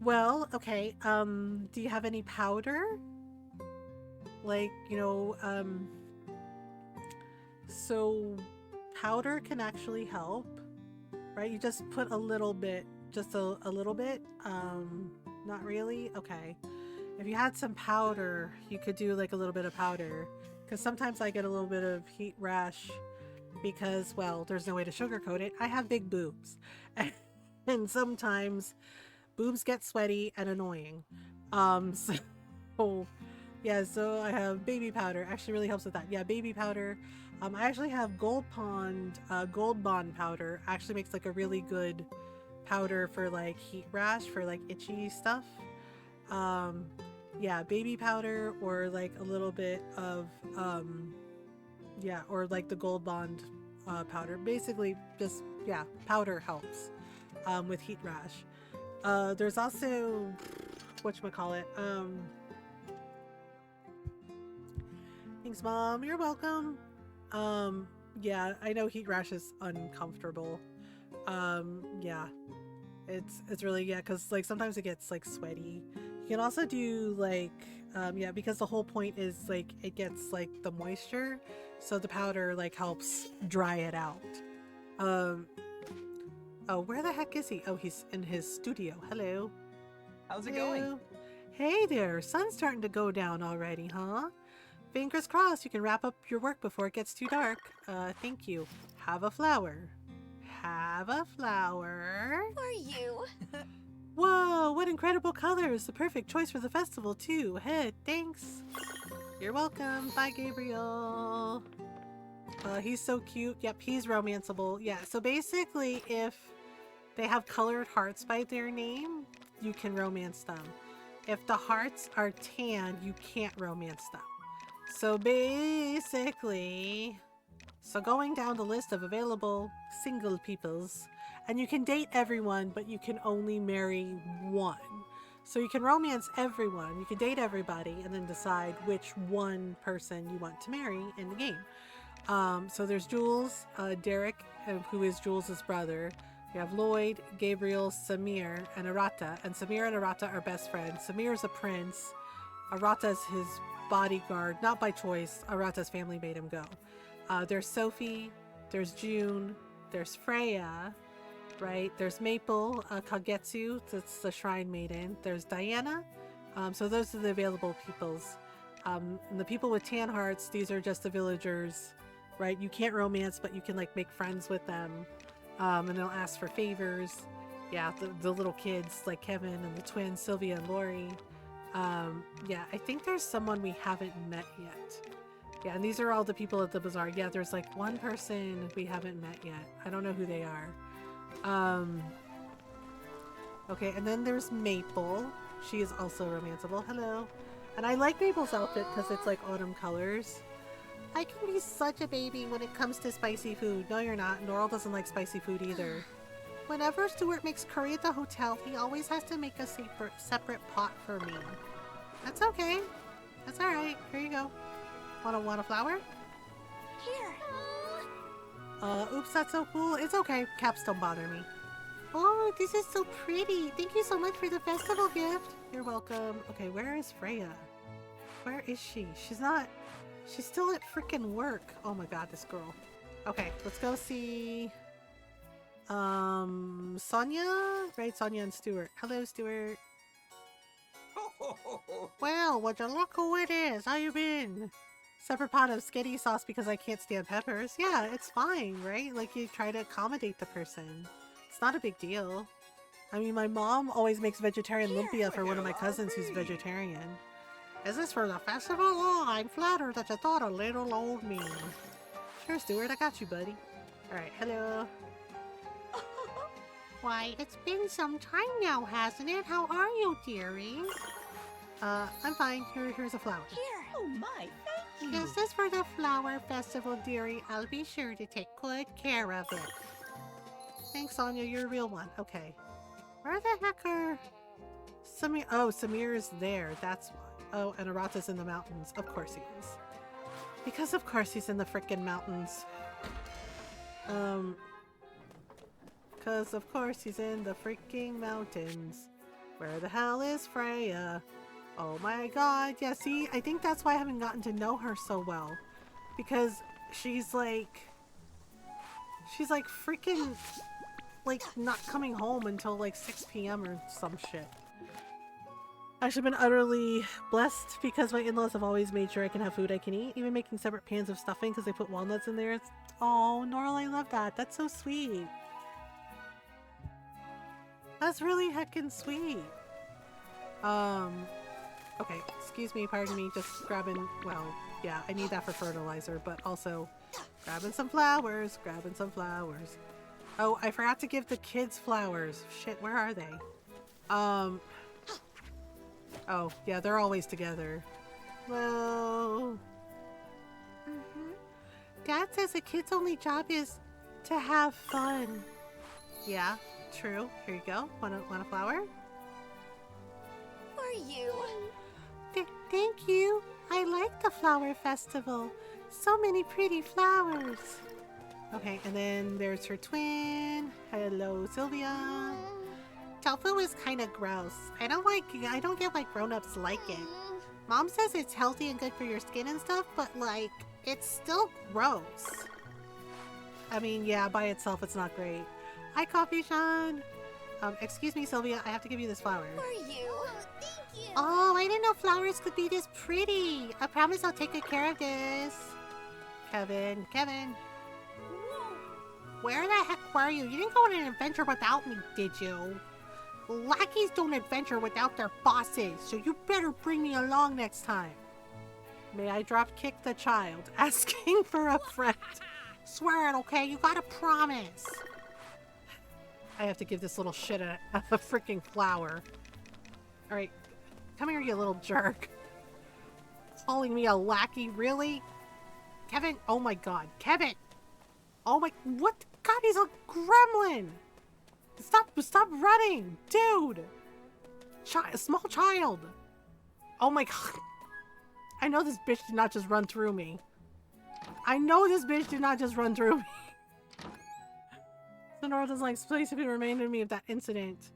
Well, okay, do you have any powder? Like, you know, so powder can actually help, right? You just put a little bit, just a little bit, not really? Okay. If you had some powder, you could do like a little bit of powder, because sometimes I get a little bit of heat rash because, well, there's no way to sugarcoat it. I have big boobs, and sometimes boobs get sweaty and annoying. So yeah, so I have baby powder. Actually really helps with that. Yeah, baby powder. I actually have Gold Bond powder. Actually makes like a really good powder for like heat rash, for like itchy stuff. Yeah, baby powder, or like a little bit of yeah, or like the Gold Bond powder. Basically just, yeah, powder helps with heat rash. There's also whatchamacallit, thanks, Mom. You're welcome. Yeah, I know heat rash is uncomfortable. Yeah, it's really, yeah, because like sometimes it gets like sweaty. You can also do like, yeah, because the whole point is like it gets like the moisture, so the powder like helps dry it out. Oh, where the heck is he? Oh, he's in his studio. Hello. How's it Hello. going? Hey there, sun's starting to go down already, huh? Fingers crossed you can wrap up your work before it gets too dark. Thank you. Have a flower. Have a flower. For you. Whoa, what incredible colors. The perfect choice for the festival, too. Hey, thanks. You're welcome. Bye, Gabriel. He's so cute. Yep, he's romanceable. Yeah, so basically, if they have colored hearts by their name, you can romance them. If the hearts are tan, you can't romance them. So basically, so going down the list of available single peoples, and you can date everyone, but you can only marry one. So you can romance everyone, you can date everybody, and then decide which one person you want to marry in the game. So there's Jules, Derek, who is Jules' brother. You have Lloyd, Gabriel, Samir, and Arata. And Samir and Arata are best friends. Samir's a prince. Arata's his bodyguard, not by choice. Arata's family made him go. There's Sophie, there's June, there's Freya, right? There's Maple, Kagetsu, that's the shrine maiden. There's Diana. So those are the available peoples. And the people with tan hearts, these are just the villagers, right? You can't romance, but you can like make friends with them. And they'll ask for favors. Yeah, the little kids like Kevin and the twins, Sylvia and Lori. Yeah, I think there's someone we haven't met yet. Yeah, and these are all the people at the bazaar. Yeah, there's like one person we haven't met yet. I don't know who they are. Okay, and then there's Maple. She is also romanceable. Hello. And I like Maple's outfit because it's like autumn colors. I can be such a baby when it comes to spicy food. No, you're not. Noral doesn't like spicy food either. Whenever Stuart makes curry at the hotel, he always has to make a separate pot for me. That's okay. That's alright. Here you go. Want a flower? Here. Oops, that's so cool. It's okay. Caps don't bother me. Oh, this is so pretty. Thank you so much for the festival gift. You're welcome. Okay, where is Freya? Where is she? She's still at freaking work. Oh my god, this girl. Okay, let's go see Sonia? Right, Sonia and Stuart. Hello, Stuart. Well, would you look who it is? How you been? Separate pot of skitty sauce because I can't stand peppers. Yeah, it's fine, right? Like you try to accommodate the person. It's not a big deal. I mean, my mom always makes vegetarian lumpia for one of my cousins who's vegetarian. Is this for the festival? Oh, I'm flattered that you thought of little old me. Sure, Stuart, I got you, buddy. Alright, hello. Why, it's been some time now, hasn't it? How are you, dearie? I'm fine. Here's a flower. Here. Oh my, thank you. Is this for the flower festival, dearie? I'll be sure to take good care of it. Thanks, Sonia. You're a real one. Okay. Where the heck are... Samir... Oh, Samir's there. That's why. Oh, and Arata's in the mountains. Of course he is. Because of course he's in the frickin' mountains. Because of course he's in the freaking mountains. Where the hell is Freya? Oh my god. Yeah, see, I think that's why I haven't gotten to know her so well. Because she's like freaking, like, not coming home until like 6 p.m. or some shit. I've been utterly blessed because my in-laws have always made sure I can have food I can eat, even making separate pans of stuffing because they put walnuts in there. It's, oh, Norl, I love that. That's so sweet. That's really heckin' sweet. Okay, excuse me, pardon me, just grabbing, well, yeah, I need that for fertilizer, but also grabbing some flowers. Oh, I forgot to give the kids flowers. Shit, where are they? Oh, yeah, they're always together. Well... Dad says a kid's only job is to have fun. Yeah, true. Here you go. Want a flower? For you. Thank you. I like the flower festival. So many pretty flowers. Okay, and then there's her twin. Hello, Sylvia. Tofu is kind of gross. I don't get why grown-ups like it. Mom says it's healthy and good for your skin and stuff, but like, it's still gross. I mean, yeah, by itself it's not great. Hi, Coffee Sean. Excuse me, Sylvia, I have to give you this flower. For you. Thank you. Oh, I didn't know flowers could be this pretty. I promise I'll take good care of this. Kevin. Where the heck were you? You didn't go on an adventure without me, did you? Lackeys don't adventure without their bosses, so you better bring me along next time. May I drop kick the child, asking for a friend. Swear it, okay? You gotta promise. I have to give this little shit a freaking flower. Alright, come here, you little jerk. Calling me a lackey, really? Kevin, oh my god, Kevin! Oh my, what? God, he's a gremlin! Stop running, dude! Small child! Oh my god. I know this bitch did not just run through me. Sonora doesn't like specifically reminded me of that incident.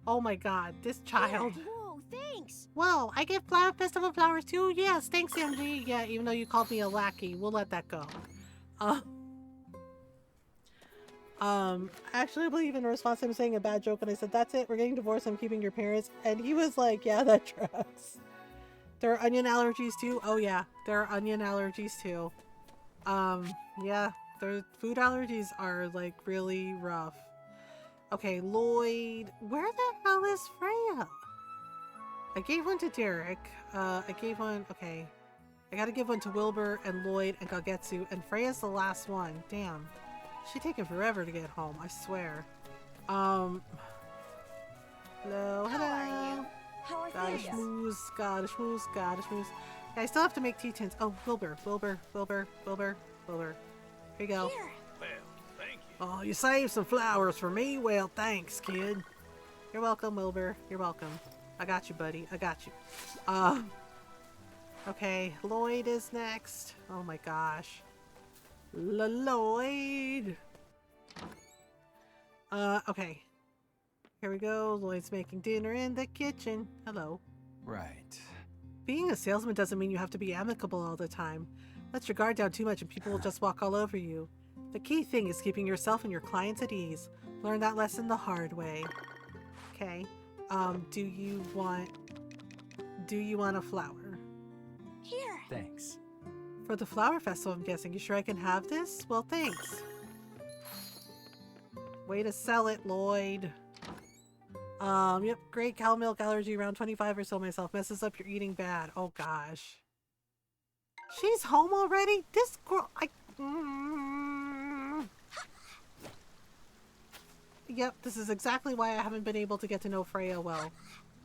Oh my god, this child. Whoa, thanks. Well, I give flower festival flowers too? Yes, thanks, MG. Yeah, even though you called me a lackey, we'll let that go. Actually, I believe in response to him saying a bad joke, and I said, that's it, we're getting divorced, I'm keeping your parents. And he was like, yeah, that tracks. There are onion allergies too? Oh yeah, there are onion allergies too. Yeah, their food allergies are like really rough. Okay, Lloyd, where the hell is Freya? I gave one to Derek. I gave one, okay. I gotta give one to Wilbur and Lloyd and Kagetsu, and Freya's the last one. Damn. She's taking forever to get home, I swear. Hello, hello. How are you? How are Scottish things? moose, Scottish moose, Scottish moose. Yeah, I still have to make tea tins. Oh, Wilbur. Here you go. Here. Well, thank you. Oh, you saved some flowers for me? Well, thanks, kid. You're welcome, Wilbur. You're welcome. I got you, buddy. I got you. Okay, Lloyd is next. Oh my gosh. Lloyd. Okay. Here we go. Lloyd's making dinner in the kitchen. Hello. Right. Being a salesman doesn't mean you have to be amicable all the time. Let your guard down too much and people will just walk all over you. The key thing is keeping yourself and your clients at ease. Learn that lesson the hard way. Okay. Do you want a flower? Here. Thanks. For the flower festival, I'm guessing. You sure I can have this? Well, thanks. Way to sell it, Lloyd. Yep, great cow milk allergy, around 25 or so myself. Messes up your eating bad. Oh gosh. She's home already? This girl, Yep, this is exactly why I haven't been able to get to know Freya well.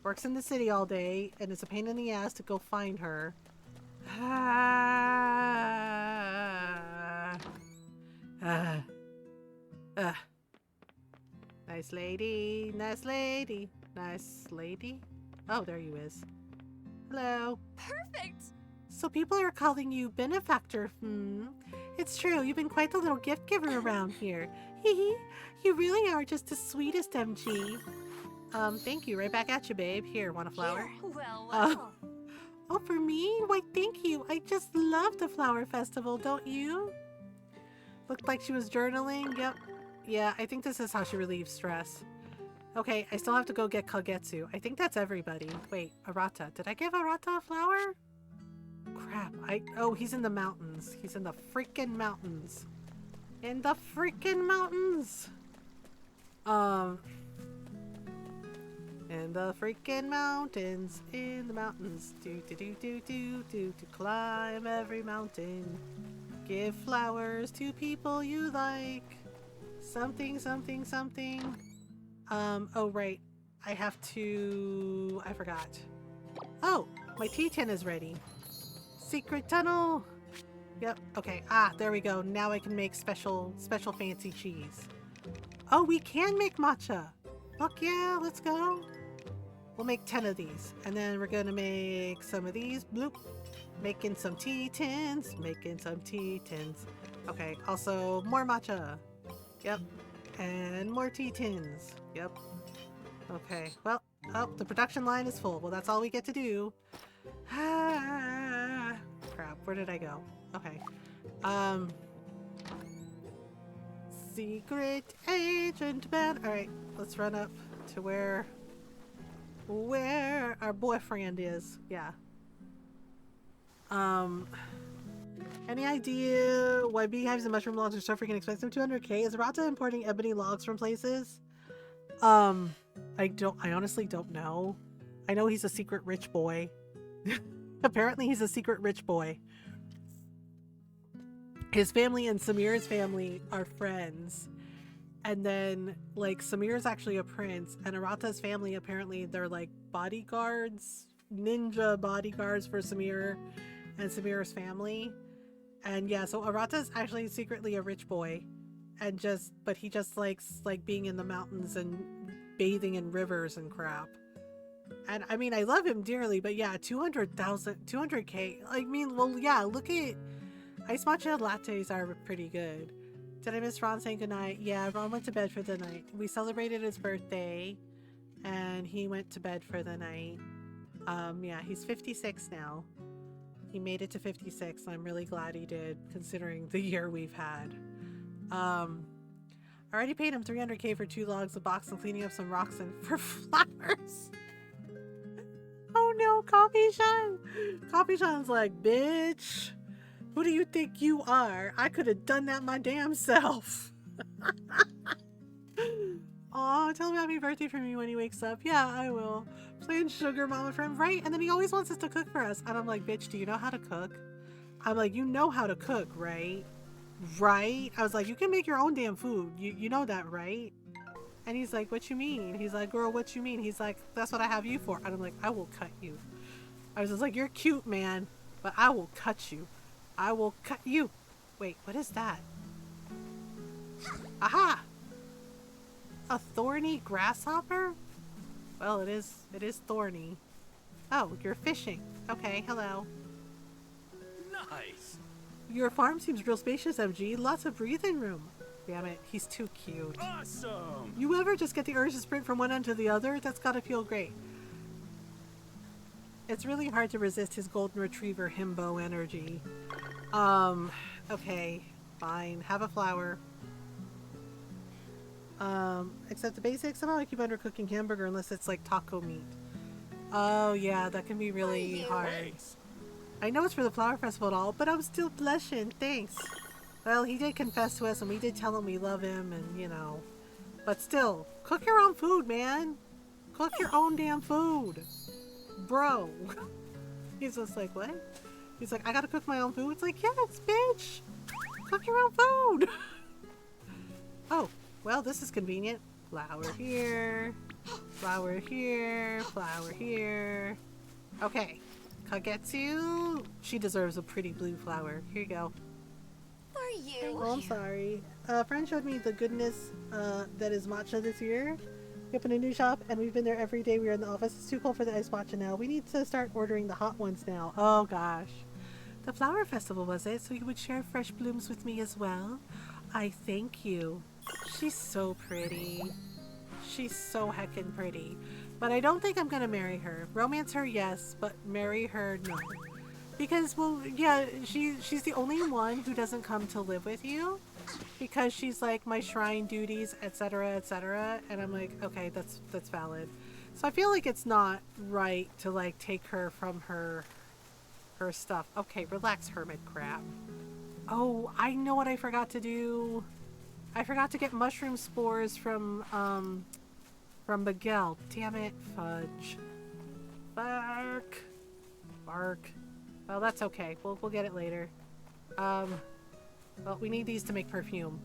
Works in the city all day, and it's a pain in the ass to go find her. Nice lady, nice lady, nice lady. Oh, there you is. Hello. Perfect. So people are calling you benefactor, It's true, you've been quite the little gift giver around here. Hee. You really are just the sweetest MG. Thank you, right back at you, babe. Here, want a flower? Here. Well, Uh, well. Oh, for me? Why, thank you. I just love the flower festival, don't you? Looked like she was journaling. Yep. Yeah, I think this is how she relieves stress. Okay, I still have to go get Kagetsu. I think that's everybody. Wait, Arata. Did I give Arata a flower? Crap. Oh, he's in the mountains. He's in the freaking mountains. In the freaking mountains. In the freaking mountains, in the mountains, do to climb every mountain. Give flowers to people you like. Something. Oh right, I forgot. Oh, my tea tin is ready. Secret tunnel. Yep. Okay. There we go. Now I can make special fancy cheese. Oh, we can make matcha. Fuck yeah, let's go. We'll make 10 of these. And then we're gonna make some of these. Bloop. Making some tea tins. Okay, also more matcha. Yep. And more tea tins. Yep. Okay, well, the production line is full. Well, that's all we get to do. Crap, where did I go? Okay. Secret agent man. Alright, let's run up to where our boyfriend is. Yeah. Any idea why beehives and mushroom logs are so freaking expensive? 200k? Is Rata importing ebony logs from places? I honestly don't know. I know he's a secret rich boy. Apparently he's a secret rich boy. His family and Samir's family are friends. And then, like, Samir's actually a prince, and Arata's family, apparently, they're, like, bodyguards, ninja bodyguards for Samir and Samir's family. And yeah, so Arata's actually secretly a rich boy, but he just likes, like, being in the mountains and bathing in rivers and crap. And, I mean, I love him dearly, but yeah, 200k, I mean, well, yeah, look at, ice matcha lattes are pretty good. Did I miss Ron saying goodnight? Yeah, Ron went to bed for the night. We celebrated his birthday, and he went to bed for the night. Yeah, he's 56 now. He made it to 56, and I'm really glad he did, considering the year we've had. I already paid him 300k for 2 logs, a box, and cleaning up some rocks and for flowers. Oh no, Coffee Sean. Coffee Sean's like, bitch, who do you think you are? I could have done that my damn self. Aw, tell him happy birthday for me when he wakes up. Yeah, I will. Playing sugar mama friend, right? And then he always wants us to cook for us. And I'm like, bitch, do you know how to cook? I'm like, you know how to cook, right? Right? I was like, you can make your own damn food. You know that, right? And he's like, what you mean? He's like, girl, what you mean? He's like, that's what I have you for. And I'm like, I will cut you. I was just like, you're cute, man, but I will cut you. I will cut you. Wait, what is that? Aha! A thorny grasshopper? Well, it is thorny. Oh, you're fishing. Okay, hello. Nice. Your farm seems real spacious, MG. Lots of breathing room. Damn it, he's too cute. Awesome. You ever just get the urge to sprint from one end to the other? That's gotta feel great. It's really hard to resist his golden retriever himbo energy. Okay, fine. Have a flower. Except the basics. Somehow I keep undercooking hamburger unless it's like taco meat. Oh yeah, that can be really hard. Thanks. I know it's for the flower festival and all, but I'm still blushing. Thanks. Well, he did confess to us and we did tell him we love him and, you know. But still, cook your own food, man. Cook your own damn food. Bro. He's just like, what? He's like, I gotta cook my own food? It's like, yes, bitch. Cook your own food. Oh, well, this is convenient. Flower here. Flower here. Flower here. Okay. Kagetsu. She deserves a pretty blue flower. Here you go. For you. Oh, I'm sorry. A friend showed me the goodness that is matcha this year. We opened a new shop and we've been there every day we are in the office. It's too cold for the iced matcha now. We need to start ordering the hot ones now. Oh gosh. The flower festival, was it? So you would share fresh blooms with me as well? I thank you. She's so pretty. She's so heckin' pretty. But I don't think I'm gonna marry her. Romance her, yes, but marry her, no. Because, well, yeah, she's the only one who doesn't come to live with you. Because she's like my shrine duties, etc., etc. And I'm like, okay, that's valid. So I feel like it's not right to like take her from her stuff. Okay, relax, hermit crab. Oh, I know what I forgot to do. I forgot to get mushroom spores from Miguel. Damn it, fudge. Bark. Bark. Well, that's okay. We'll get it later. Well, we need these to make perfume.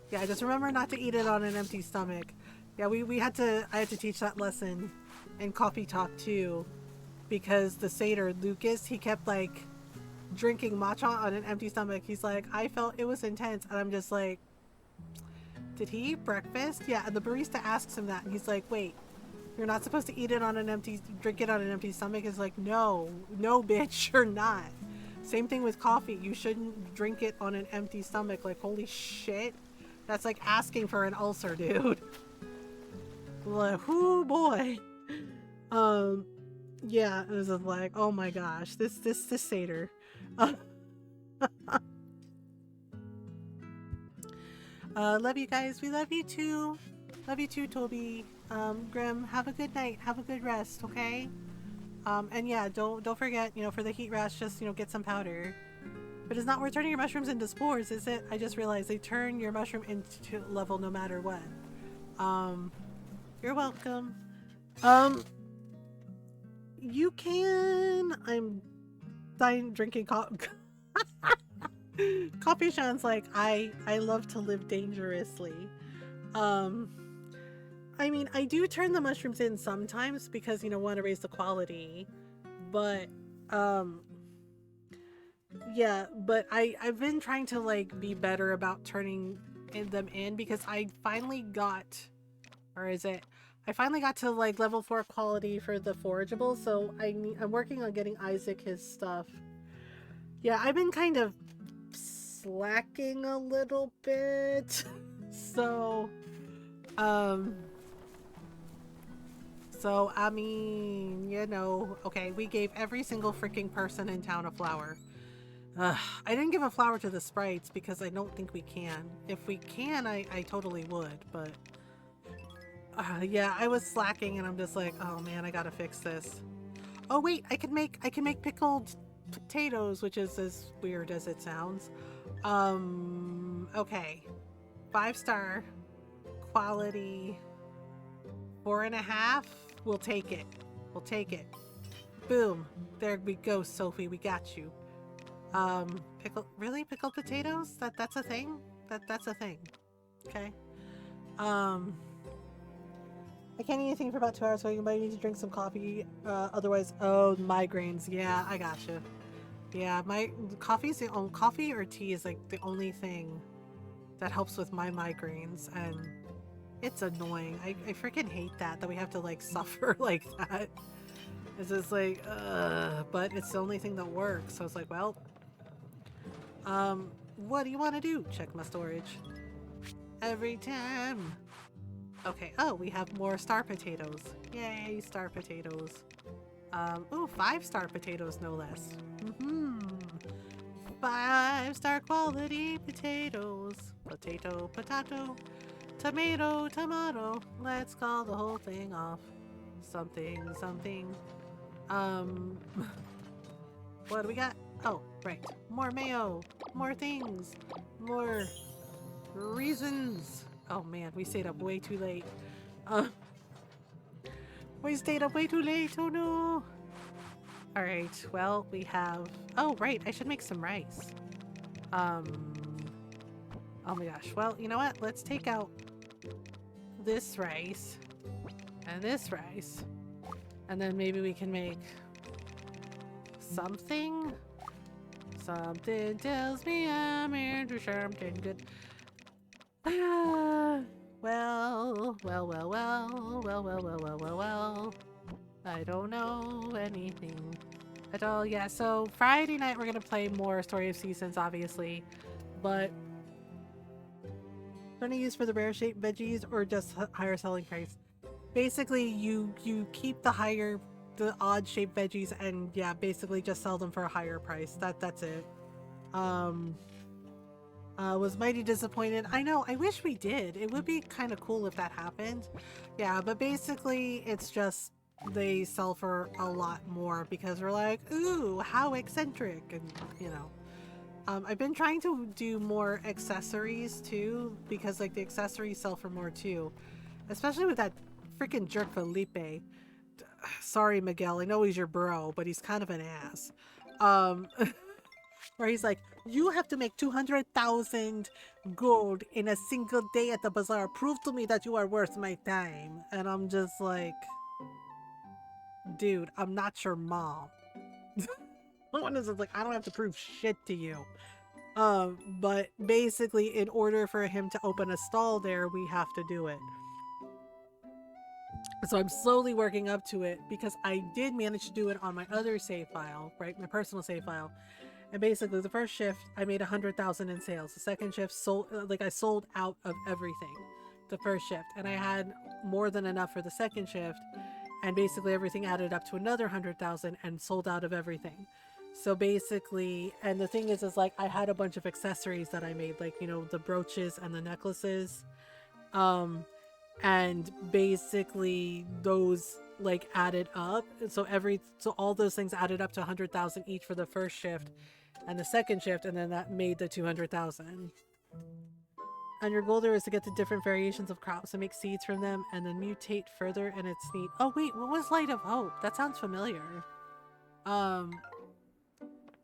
Yeah, just remember not to eat it on an empty stomach. Yeah, I had to teach that lesson in coffee talk too, because the satyr Lucas, he kept like drinking matcha on an empty stomach. He's like, I felt it was intense, and I'm just like, did he eat breakfast? Yeah, and the barista asks him that, and he's like, wait, you're not supposed to drink it on an empty stomach? It's like, no, bitch, you're not. Same thing with coffee. You shouldn't drink it on an empty stomach. Like, holy shit. That's like asking for an ulcer, dude. Like, whoo boy. Yeah, it was just like, oh my gosh, this satyr. Love you guys. We love you too. Love you too, Toby. Grim, have a good night. Have a good rest, okay? And yeah, don't forget, you know, for the heat rash, just, you know, get some powder. But it's not worth turning your mushrooms into spores, is it? I just realized they turn your mushroom into level no matter what. You're welcome. You can... I'm dying drinking coffee. Coffee Sean's like, I love to live dangerously. I mean, I do turn the mushrooms in sometimes because, you know, want to raise the quality. But, yeah, but I've been trying to, like, be better about turning them in because I finally got, I finally got to, like, level 4 quality for the forageable, so I'm working on getting Isaac his stuff. Yeah, I've been kind of slacking a little bit. So, I mean, you know, okay, we gave every single freaking person in town a flower. I didn't give a flower to the sprites because I don't think we can. If we can, I totally would, but... Yeah, I was slacking and I'm just like, oh man, I gotta fix this. Oh wait, I can make pickled potatoes, which is as weird as it sounds. Okay. 5-star quality, 4.5. We'll take it. We'll take it. Boom. There we go, Sophie. We got you. Pickled potatoes? That's a thing? That's a thing. Okay. I can't eat anything for about 2 hours, so you might need to drink some coffee. Otherwise, oh, migraines. Yeah, I gotcha. Yeah, my coffee or tea is like the only thing that helps with my migraines, and it's annoying. I freaking hate that we have to like suffer like that. It's just like, but it's the only thing that works. So it's like, well, what do you want to do? Check my storage. Every time. Okay, oh, we have more star potatoes. Yay, star potatoes. Ooh, 5-star potatoes, no less. 5-star quality potatoes. Potato, potato, tomato, tomato. Let's call the whole thing off. Something, something. What do we got? Oh, right. More mayo. More things. More reasons. Oh man, we stayed up way too late. We stayed up way too late. Oh no. Alright, well, we have... Oh, right. I should make some rice. Oh my gosh. Well, you know what? Let's take out this rice and this rice. And then maybe we can make something. Something tells me I'm into something good. Well. I don't know anything at all. Yeah, so Friday night we're gonna play more Story of Seasons, obviously, but gonna use for the rare shaped veggies or just higher selling price. Basically, you keep the odd shaped veggies and yeah, basically just sell them for a higher price. That's it. Was mighty disappointed. I know, I wish we did. It would be kind of cool if that happened. Yeah, but basically it's just they sell for a lot more because we're like, ooh, how eccentric, and you know. I've been trying to do more accessories too because like the accessories sell for more too, especially with that freaking jerk Felipe. Sorry, Miguel, I know he's your bro, but he's kind of an ass. Where he's like, you have to make 200,000 gold in a single day at the bazaar. Prove to me that you are worth my time. And I'm just like, dude, I'm not your mom. One is like, I don't have to prove shit to you. But basically, in order for him to open a stall there, we have to do it. So I'm slowly working up to it because I did manage to do it on my other save file, right? My personal save file. And basically, the first shift, I made 100,000 in sales. The second shift, I sold out of everything. The first shift, and I had more than enough for the second shift, and basically everything added up to another 100,000 and sold out of everything. So basically, and the thing is like I had a bunch of accessories that I made, like, you know, the brooches and the necklaces, and basically those like added up. So all those things added up to 100,000 each for the first shift and the second shift, and then that made the 200,000. And your goal there is to get the different variations of crops and make seeds from them and then mutate further, and it's neat. Oh wait, what was Light of Hope? That sounds familiar.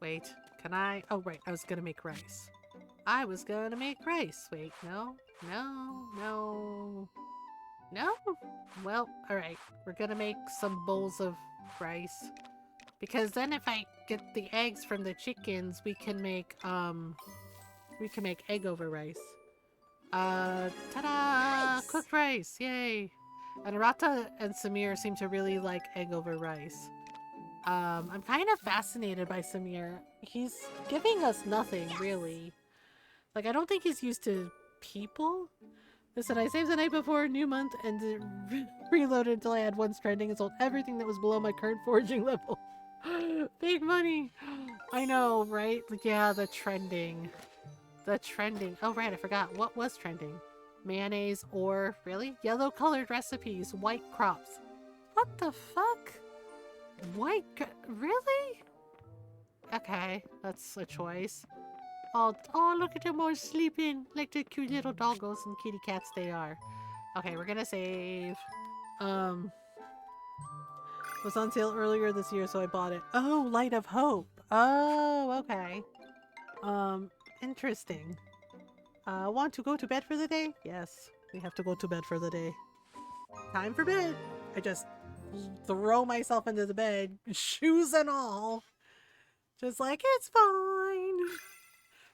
Wait, can I? Oh right, I was gonna make rice. Wait, no. Well, alright, we're gonna make some bowls of rice. Because then if I get the eggs from the chickens, we can make egg over rice. Ta-da! Nice. Cooked rice, yay! And Arata and Samir seem to really like egg over rice. I'm kind of fascinated by Samir. He's giving us nothing, really. Like, I don't think he's used to people. Listen, I saved the night before New Month and reloaded until I had one stranding and sold everything that was below my current foraging level. Big money! I know, right? Yeah, the trending. Oh, right, I forgot. What was trending? mayonnaise, or really yellow colored recipes, white crops. What the fuck? Really? Okay, that's a choice. Oh, look at them all sleeping like the cute little doggos and kitty cats they are. Okay, we're gonna save. It was on sale earlier this year, so I bought it. Oh, Light of Hope. Oh, okay. Interesting. Want to go to bed for the day? Yes, we have to go to bed for the day. Time for bed. I just throw myself into the bed, shoes and all. Just like, it's fine.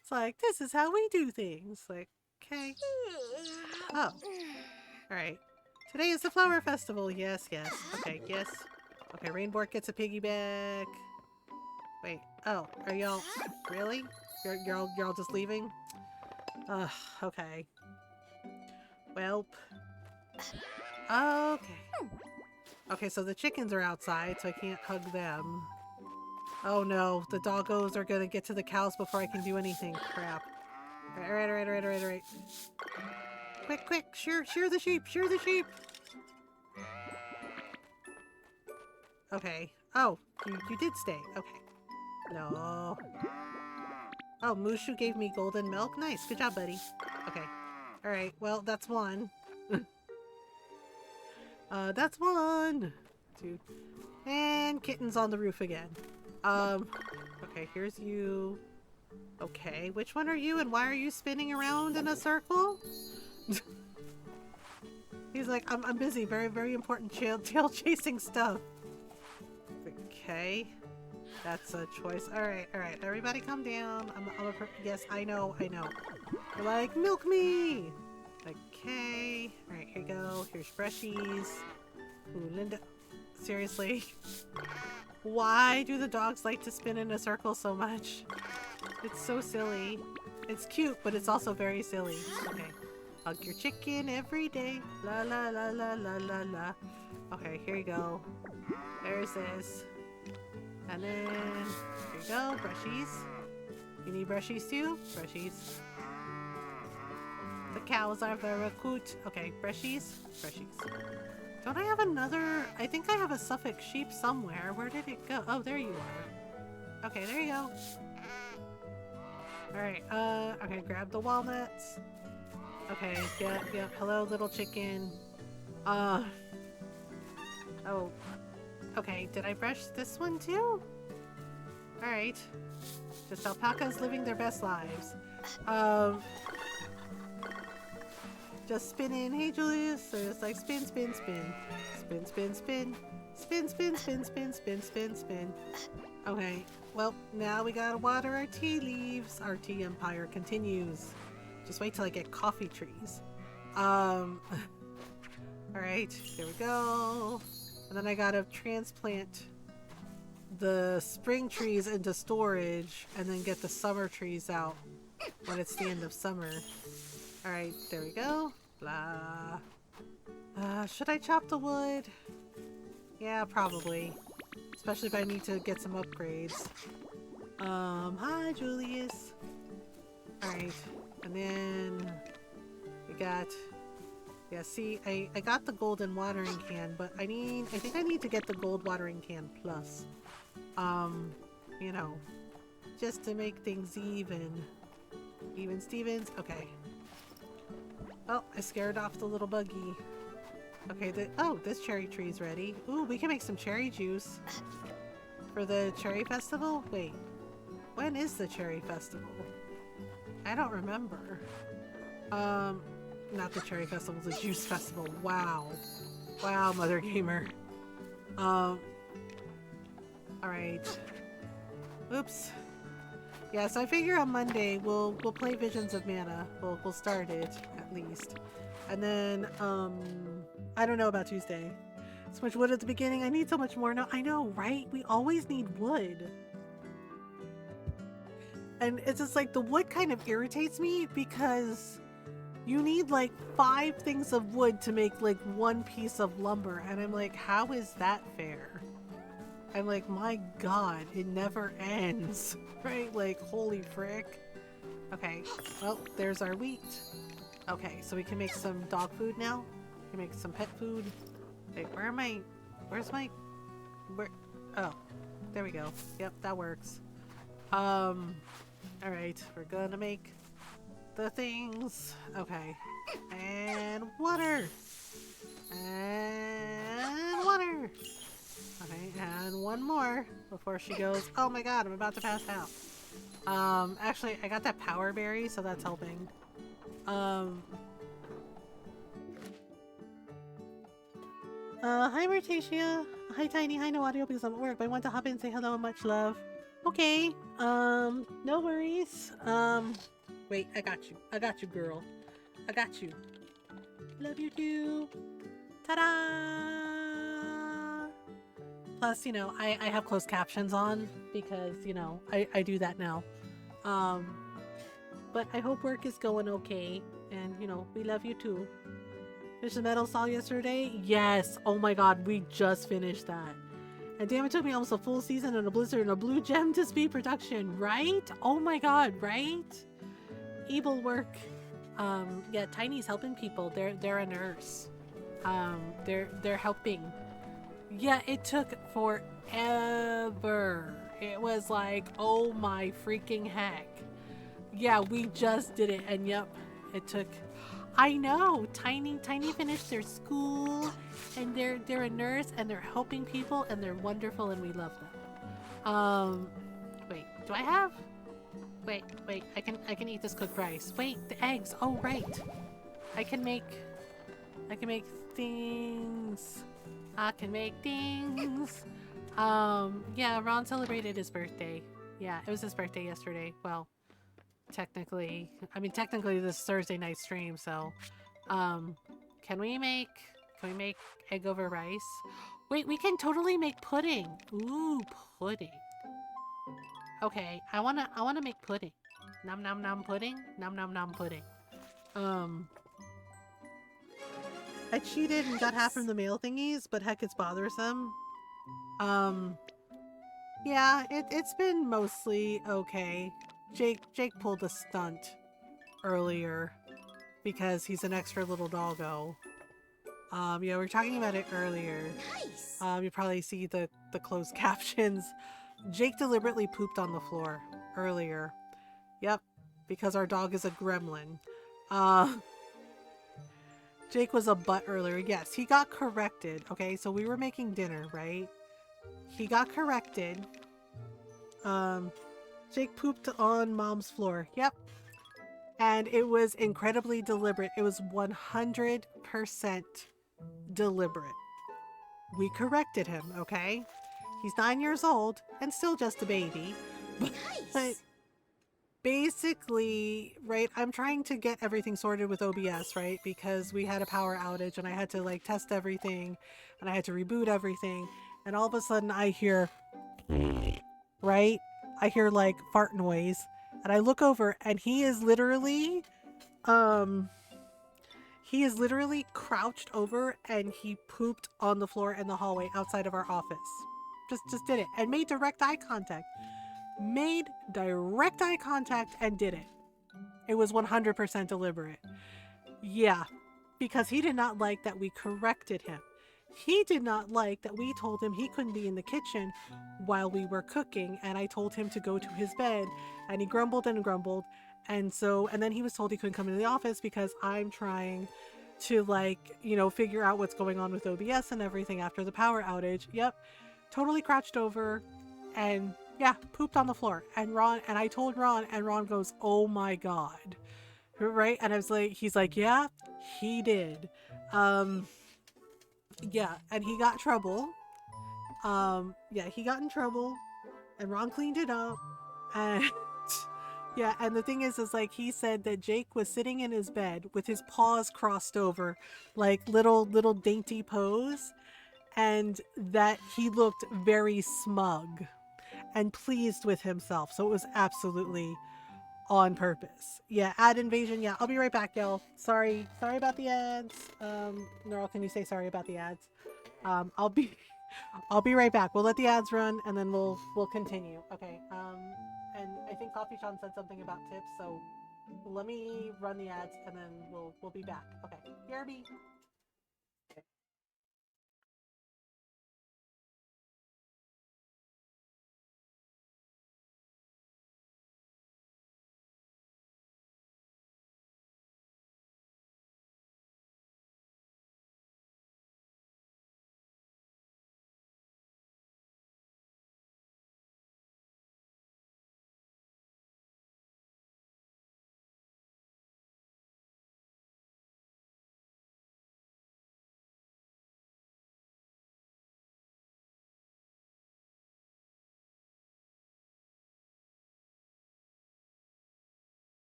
It's like, this is how we do things. Like, okay. Oh. Alright. Today is the flower festival. Yes, yes. Okay, yes. Okay, Rainbow gets a piggyback. Wait. Oh, are y'all... Really? You're all just leaving? Ugh, okay. Welp. Okay. Okay, so the chickens are outside, so I can't hug them. Oh no, the doggos are gonna get to the cows before I can do anything. Crap. Alright. Quick, shear the sheep, shear the sheep! Okay. Oh, you did stay. Okay. No. Oh, Mushu gave me golden milk? Nice, good job, buddy. Okay. Alright, well, that's one. That's one! Two. And kitten's on the roof again. Okay, here's you. Okay, which one are you and why are you spinning around in a circle? He's like, I'm busy, very, very important tail chasing stuff. Okay. That's a choice. Alright, everybody calm down. Yes, I know. You're like, milk me! Okay. Alright, here you go. Here's brushies. Ooh, Linda. Seriously? Why do the dogs like to spin in a circle so much? It's so silly. It's cute, but it's also very silly. Okay. Hug your chicken every day. La la la la la la la. Okay, here you go. There's this. And then, here you go, brushies. You need brushies too? Brushies. The cows are very cute. Okay, brushies. Don't I have another? I think I have a Suffolk sheep somewhere. Where did it go? Oh, there you are. Okay, there you go. Alright, okay, grab the walnuts. Okay, yep, hello little chicken. Oh. Okay, did I brush this one too? Alright. Just alpacas living their best lives. Just spinning. Hey Julius. So it's like spin. Spin. Okay. Well, now we gotta water our tea leaves. Our tea empire continues. Just wait till I get coffee trees. Alright, there we go. And then I gotta transplant the spring trees into storage and then get the summer trees out when it's the end of summer. Alright, there we go. Blah. Should I chop the wood? Yeah, probably. Especially if I need to get some upgrades. Hi Julius. Alright, and then we got... Yeah, see, I got the golden watering can, but I think I need to get the gold watering can plus. You know, just to make things even. Even Stevens? Okay. Oh, I scared off the little buggy. Okay, this cherry tree's ready. Ooh, we can make some cherry juice. For the cherry festival? Wait, when is the cherry festival? I don't remember. Not the cherry festival, the juice festival. Wow. Wow, Mothergamer. Alright. Oops. Yeah, so I figure on Monday we'll play Visions of Mana. We'll start it, at least. And then, I don't know about Tuesday. So much wood at the beginning, I need so much more now. I know, right? We always need wood. And it's just like, the wood kind of irritates me because you need like 5 things of wood to make like 1 piece of lumber. And I'm like, how is that fair? I'm like, my god, it never ends. Right? Like, holy frick. Okay, well, there's our wheat. Okay, so we can make some dog food now. We can make some pet food. Wait, where am I? Where's my? Where? Oh, there we go. Yep, that works. All right, we're gonna make the things. Okay, and water, and water. Okay, and one more before she goes. Oh my God, I'm about to pass out. Actually, I got that power berry, so that's helping. Hi Martacia. Hi Tiny. Hi No Audio because I'm at work, but I want to hop in and say hello and much love. Okay. No worries. Wait, I got you. I got you, girl. I got you. Love you too. Ta-da! Plus, you know, I have closed captions on because, you know, I do that now. But I hope work is going okay. And, you know, we love you too. Finished the metal saw yesterday? Yes. Oh my God, we just finished that. And damn, it took me almost a full season and a blizzard and a blue gem to speed production, right? Oh my God, right? Evil work. Yeah, Tiny's helping people. They're a nurse. They're helping. Yeah, it took forever. It was like, oh my freaking heck. Yeah, we just did it, and yep, it took. I know. Tiny finished their school, and they're a nurse, and they're helping people, and they're wonderful, and we love them. Wait, do I have? Wait, I can eat this cooked rice. Wait, the eggs. Oh right, I can make things. I can make things. Yeah, Ron celebrated his birthday. Yeah, it was his birthday yesterday. Well, technically this is Thursday night stream, so can we make egg over rice? Wait, we can totally make pudding. Ooh, pudding. Okay, I wanna make pudding. Nom nom nom pudding. Nom nom nom pudding. I cheated and got half from the mail thingies, but heck, it's bothersome. Yeah, it's been mostly okay. Jake pulled a stunt earlier because he's an extra little doggo. Yeah, we were talking about it earlier. Nice. You probably see the closed captions. Jake deliberately pooped on the floor earlier. Yep, because our dog is a gremlin. Jake was a butt earlier. Yes, he got corrected. Okay, so we were making dinner, right? He got corrected. Jake pooped on Mom's floor. Yep. And it was incredibly deliberate. It was 100% deliberate. We corrected him, okay? He's 9 years old and still just a baby. But basically, right, I'm trying to get everything sorted with OBS, right? Because we had a power outage and I had to like test everything and I had to reboot everything. And all of a sudden I hear, right? I hear like fart noise and I look over and he is literally crouched over and he pooped on the floor in the hallway outside of our office. Just did it and made direct eye contact. Made direct eye contact and did it. It was 100% deliberate. Yeah, because he did not like that we corrected him. He did not like that we told him he couldn't be in the kitchen while we were cooking, and I told him to go to his bed, and he grumbled and grumbled, and then he was told he couldn't come into the office because I'm trying to, like, you know, figure out what's going on with OBS and everything after the power outage. Yep, totally crouched over, and yeah, pooped on the floor. And I told Ron, and Ron goes, "Oh my God." Right? And I was like, he's like, "Yeah, he did." Yeah, and he got trouble. Yeah, he got in trouble, and Ron cleaned it up. And yeah, and the thing is like he said that Jake was sitting in his bed with his paws crossed over, like little dainty pose, and that he looked very smug and pleased with himself. So it was absolutely on purpose. Yeah, ad invasion. Yeah, I'll be right back, y'all. Sorry about the ads. Neural, can you say sorry about the ads? I'll be right back. We'll let the ads run and then we'll continue. Okay. And I think Coffee Sean said something about tips, so let me run the ads and then we'll be back. Okay, BRB.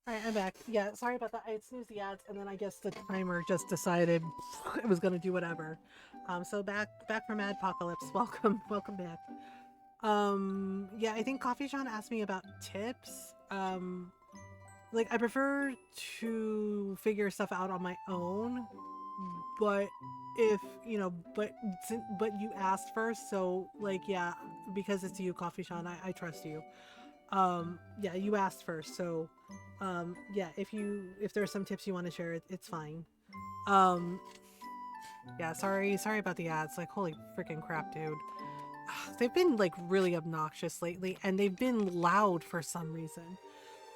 Alright, I'm back. Yeah, sorry about that. I had snoozed the ads and then I guess the timer just decided it was gonna do whatever. So back from Adpocalypse. Welcome, welcome back. Yeah, I think Coffee John asked me about tips. Like I prefer to figure stuff out on my own, but if you know, but you asked first, so like yeah, because it's you, Coffee John, I trust you. Yeah, you asked first, so yeah, if there's some tips you want to share, it's fine. Um, yeah, sorry about the ads. Like holy freaking crap, dude. They've been like really obnoxious lately, and they've been loud for some reason.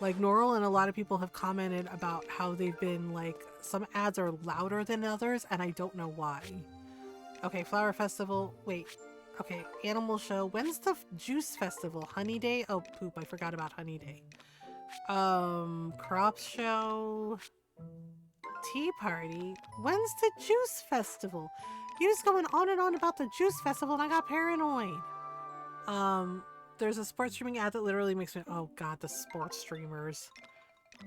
Like Norl and a lot of people have commented about how they've been like some ads are louder than others, and I don't know why. Okay, Flower Festival. Wait. Okay, Animal Show. When's the Juice Festival? Honey Day? Oh, poop. I forgot about Honey Day. Crop Show. Tea Party. When's the Juice Festival? You're just going on and on about the Juice Festival, and I got paranoid. There's a sports streaming ad that literally makes me. Oh god, the sports streamers.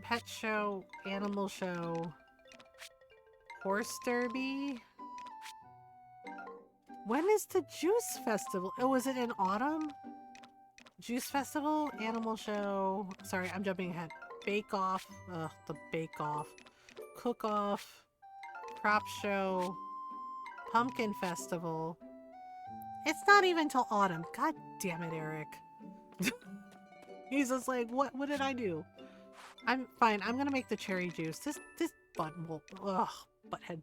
Pet Show. Animal Show. Horse Derby. When is the Juice Festival? Oh, is it in autumn? Juice Festival, Animal Show. Sorry, I'm jumping ahead. Bake Off. Ugh, the Bake Off. Cook Off. Crop Show. Pumpkin Festival. It's not even till autumn. God damn it, Eric. He's just like, what did I do? I'm fine. I'm gonna make the cherry juice. This button will, ugh, butthead.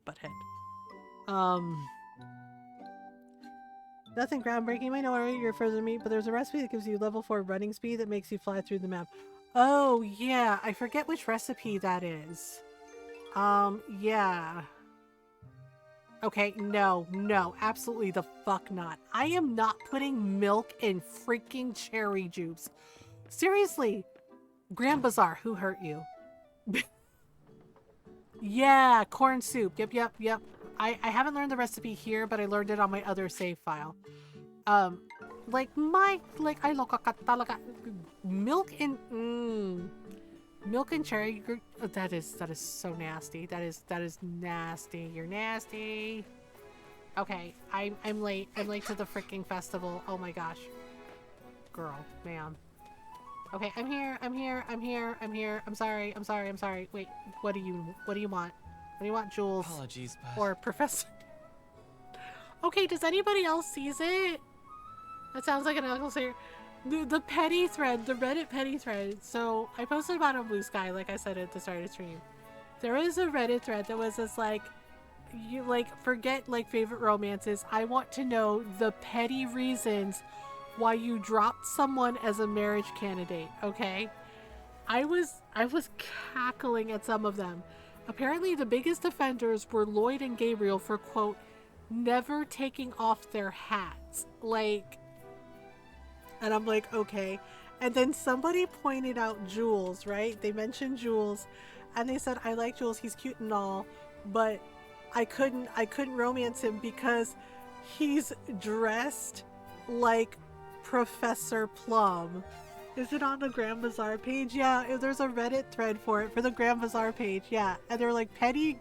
Nothing groundbreaking. You might know already you're further than me, but there's a recipe that gives you level 4 running speed that makes you fly through the map. Oh, yeah. I forget which recipe that is. Yeah. Okay, no, absolutely the fuck not. I am not putting milk in freaking cherry juice. Seriously. Grand Bazaar, who hurt you? Yeah, corn soup. Yep. I haven't learned the recipe here, but I learned it on my other save file. Milk and cherry. That is so nasty. That is nasty. You're nasty. Okay, I'm late. I'm late to the freaking festival. Oh my gosh, girl, ma'am. Okay, I'm here. I'm sorry. Wait, what do you want? What do you want, Jules? Apologies, but Or Professor? Okay, does anybody else sees it? That sounds like an uncle here. The petty thread, the Reddit petty thread. So I posted about on Blue Sky, like I said at the start of the stream. There is a Reddit thread that was just like, you forget favorite romances. I want to know the petty reasons why you dropped someone as a marriage candidate. Okay, I was cackling at some of them. Apparently, the biggest offenders were Lloyd and Gabriel for quote never taking off their hats. And I'm like, okay. And then somebody pointed out Jules, right? They mentioned Jules, and they said, I like Jules, he's cute and all, but I couldn't romance him because he's dressed like Professor Plum. Is it on the Grand Bazaar page? Yeah, there's a Reddit thread for it, for the Grand Bazaar page, yeah. And they're like,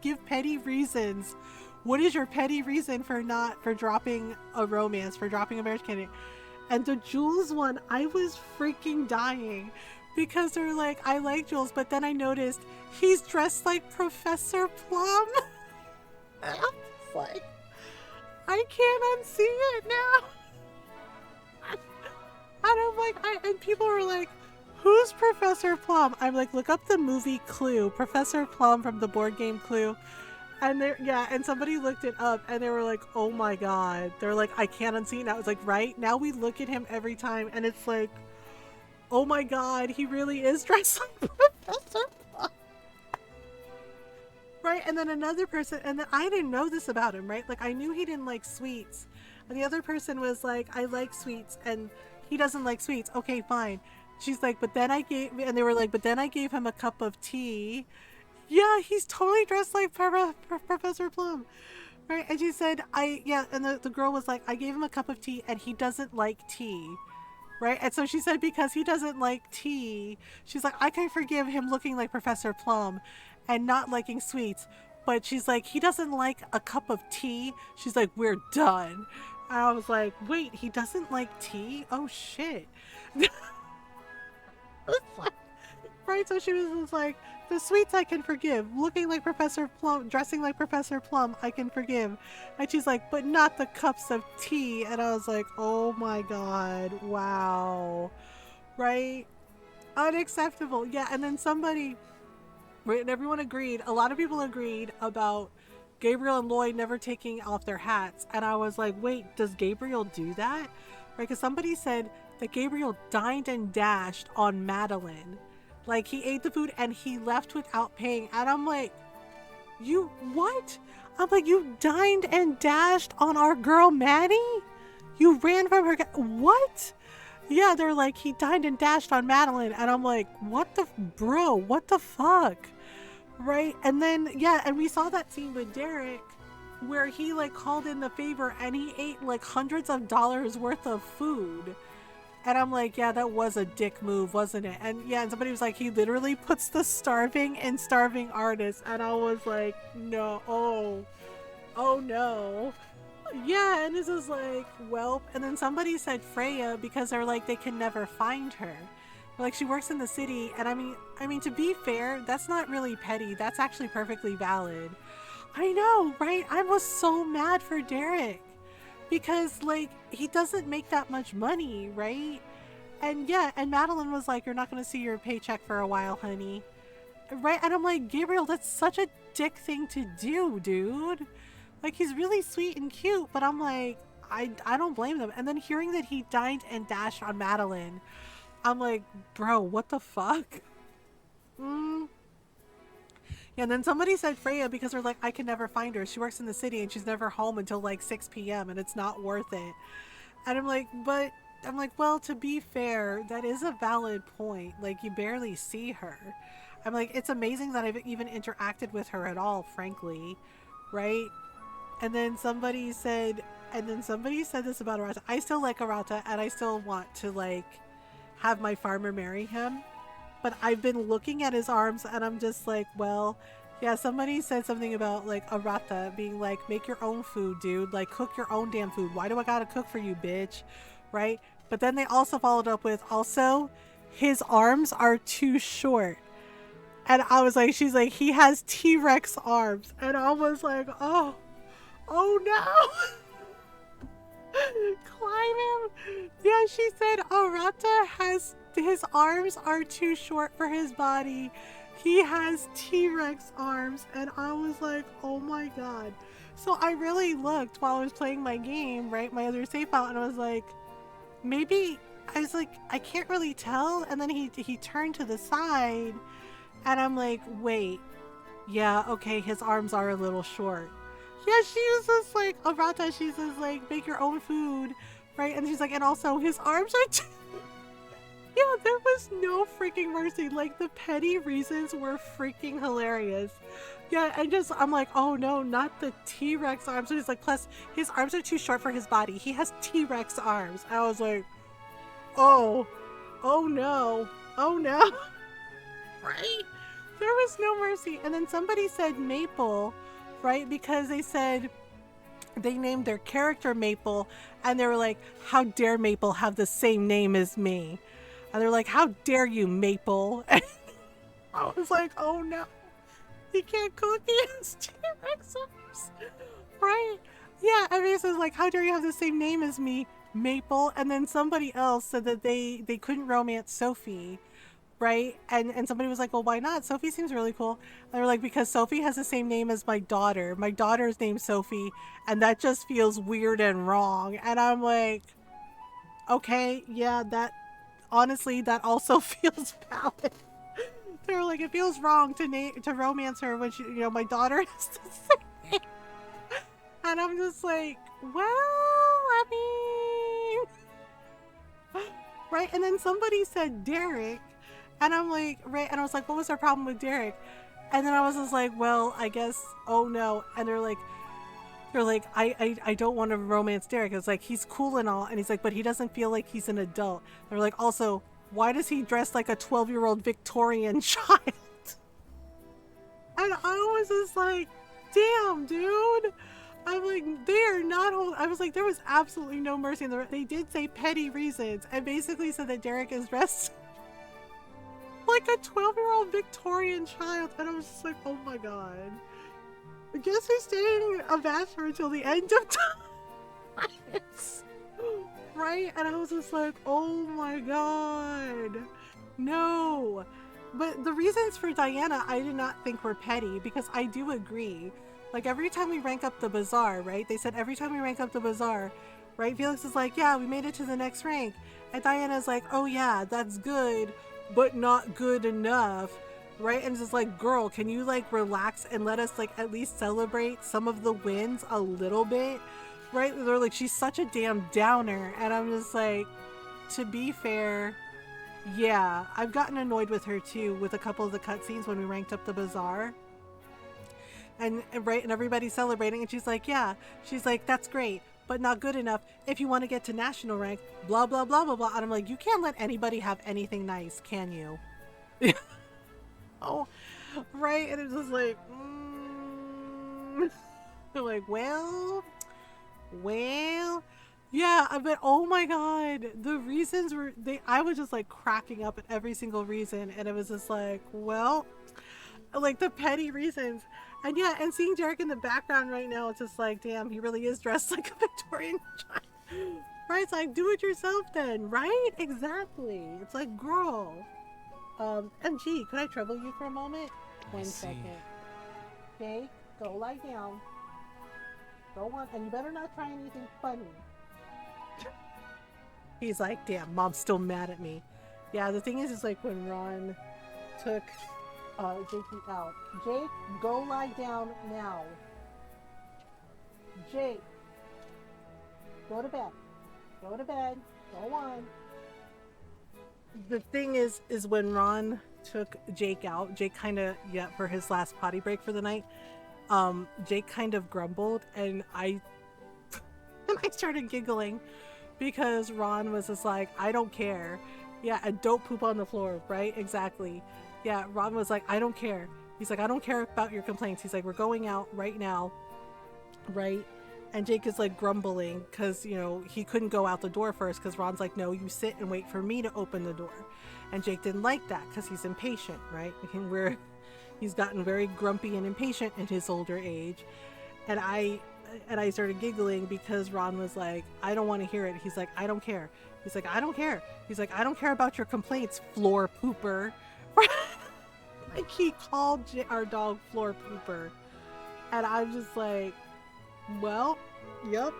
give petty reasons. What is your petty reason for dropping a romance, for dropping a marriage candidate? And the Jules one, I was freaking dying because they're like, I like Jules, but then I noticed he's dressed like Professor Plum. And I'm just like, I can't unsee it now. And I'm like, and people were like, who's Professor Plum? I'm like, look up the movie Clue, Professor Plum from the board game Clue. And and somebody looked it up and they were like, oh my god. They're like, I can't unsee it now. It's like, right? Now we look at him every time and it's like, oh my god, he really is dressed like Professor Plum. Right? And then another person, and then I didn't know this about him, right? Like, I knew he didn't like sweets. And the other person was like, I like sweets and he doesn't like sweets. Okay, fine. She's like, but then I gave him a cup of tea. Yeah, he's totally dressed like Professor Plum. Right? And she said, and the girl was like, I gave him a cup of tea and he doesn't like tea. Right? And so she said, because he doesn't like tea, she's like, I can forgive him looking like Professor Plum and not liking sweets. But she's like, he doesn't like a cup of tea. She's like, we're done. And I was like, wait, he doesn't like tea? Oh, shit. Right? So she was just like, the sweets I can forgive. Looking like Professor Plum, dressing like Professor Plum, I can forgive. And she's like, but not the cups of tea. And I was like, oh my god, wow. Right? Unacceptable. Yeah, and then somebody, right, and everyone agreed, a lot of people agreed about Gabriel and Lloyd never taking off their hats. And I was like, wait, does Gabriel do that? Right, because somebody said that Gabriel dined and dashed on Madeline. Like, he ate the food and he left without paying. And I'm like, you what? I'm like, you dined and dashed on our girl Maddie? You ran from her. What? Yeah, they're like, he dined and dashed on Madeline. And I'm like, what the fuck? Right? And then, yeah, and we saw that scene with Derek where he called in the favor and he ate hundreds of dollars worth of food. And I'm like, yeah, that was a dick move, wasn't it? And yeah, and somebody was like, he literally puts the starving in starving artists. And I was like, no, oh no. Yeah, and this is like, well, and then somebody said Freya because they're like, they can never find her. Like, she works in the city, and I mean, to be fair, that's not really petty. That's actually perfectly valid. I know, right? I was so mad for Derek. because like he doesn't make that much money, right? And yeah, and Madeline was like, you're not going to see your paycheck for a while, honey. Right? And I'm like, Gabriel, that's such a dick thing to do, dude. Like, he's really sweet and cute, but I'm like, I don't blame them. And then hearing that he dined and dashed on Madeline, I'm like, bro, what the fuck? Yeah, and then somebody said Freya because they're like, I can never find her. She works in the city and she's never home until like 6 p.m. and it's not worth it. And I'm like, well, to be fair, that is a valid point. Like, you barely see her. I'm like, it's amazing that I've even interacted with her at all, frankly. Right? And then somebody said this about Arata. I still like Arata and I still want to like have my farmer marry him. But I've been looking at his arms and I'm just like, well, yeah, somebody said something about like Arata being like, make your own food, dude. Like, cook your own damn food. Why do I gotta cook for you, bitch? Right? But then they also followed up with, also, his arms are too short. And I was like, she's like, he has T-Rex arms. And I was like, oh no. Climb him. Yeah, she said Arata has, his arms are too short for his body. He has T-Rex arms. And I was like, oh my god. So I really looked while I was playing my game, right? My other save file, and I was like, maybe, I was like, I can't really tell. And then he turned to the side and I'm like, wait, yeah, okay, his arms are a little short. Yeah, she was just like, Arata, she says like, make your own food, right? And she's like, and also his arms are too... Yeah, there was no freaking mercy. Like, the petty reasons were freaking hilarious. Yeah, and just, I'm like, oh no, not the T-Rex arms. So he's like, plus, his arms are too short for his body. He has T-Rex arms. I was like, oh no. Right? There was no mercy. And then somebody said Maple, right? Because they said they named their character Maple, and they were like, how dare Maple have the same name as me? And they're like, how dare you, Maple? And I was like, oh no. He can't cook, he has T-Rex arms. Right? Yeah, everybody says like, how dare you have the same name as me, Maple? And then somebody else said that they couldn't romance Sophie. Right? And somebody was like, well, why not? Sophie seems really cool. And they were like, because Sophie has the same name as my daughter. My daughter's named Sophie, and that just feels weird and wrong. And I'm like, okay, yeah, that, honestly, that also feels valid. They were like, it feels wrong to romance her when she, you know, my daughter has the same name. And I'm just like, well, I mean, right? And then somebody said Derek. And I'm like, right, and I was like, what was our problem with Derek? And then I was just like, well, I guess, oh no. And they're like, I don't want to romance Derek. It's like, he's cool and all. And he's like, but he doesn't feel like he's an adult. They're like, also, why does he dress like a 12-year-old Victorian child? And I was just like, damn, dude. I'm like, they are not I was like, there was absolutely no mercy in they did say petty reasons and basically said that Derek is dressed like a 12-year-old Victorian child. And I was just like, oh my god. I guess who's staying a bachelor until the end of time? Right? And I was just like, oh my god. No. But the reasons for Diana I did not think were petty, because I do agree. Like, every time we rank up the bazaar, right? They said every time we rank up the bazaar, right? Felix is like, yeah, we made it to the next rank. And Diana's like, oh yeah, that's good, but not good enough, right? And it's just like, girl, can you like relax and let us like at least celebrate some of the wins a little bit, right? They're like, she's such a damn downer. And I'm just like, to be fair, yeah, I've gotten annoyed with her too with a couple of the cutscenes when we ranked up the bazaar. And right, and everybody's celebrating, and she's like, yeah, she's like, that's great, but not good enough. If you want to get to national rank, blah, blah, blah, blah, blah. And I'm like, you can't let anybody have anything nice, can you? Oh, right. And it's just like, I'm like, well, yeah, but oh my god, the reasons were, I was just like cracking up at every single reason. And it was just like, well, like the petty reasons. And yeah, and seeing Derek in the background right now, it's just like, damn, he really is dressed like a Victorian child. Right? It's like, do it yourself then, right? Exactly. It's like, girl. MG, could I trouble you for a moment? One second. Okay, go lie down. Go on, and you better not try anything funny. He's like, damn, mom's still mad at me. Yeah, the thing is like when Ron took Jakey out. Jake, go lie down now. Jake, go to bed. Go to bed. Go on. The thing is when Ron took Jake out, Jake kind of, yeah, for his last potty break for the night, Jake kind of grumbled, and I started giggling because Ron was just like, I don't care. Yeah, and don't poop on the floor, right? Exactly. Yeah, Ron was like, I don't care. He's like, I don't care about your complaints. He's like, we're going out right now, right? And Jake is like grumbling because, you know, he couldn't go out the door first because Ron's like, no, you sit and wait for me to open the door. And Jake didn't like that because he's impatient, right? And he's gotten very grumpy and impatient in his older age. And I started giggling because Ron was like, I don't want to hear it. He's like, I don't care. He's like, I don't care. He's like, I don't care about your complaints, floor pooper. Like he called our dog floor pooper. And I'm just like, well, yep.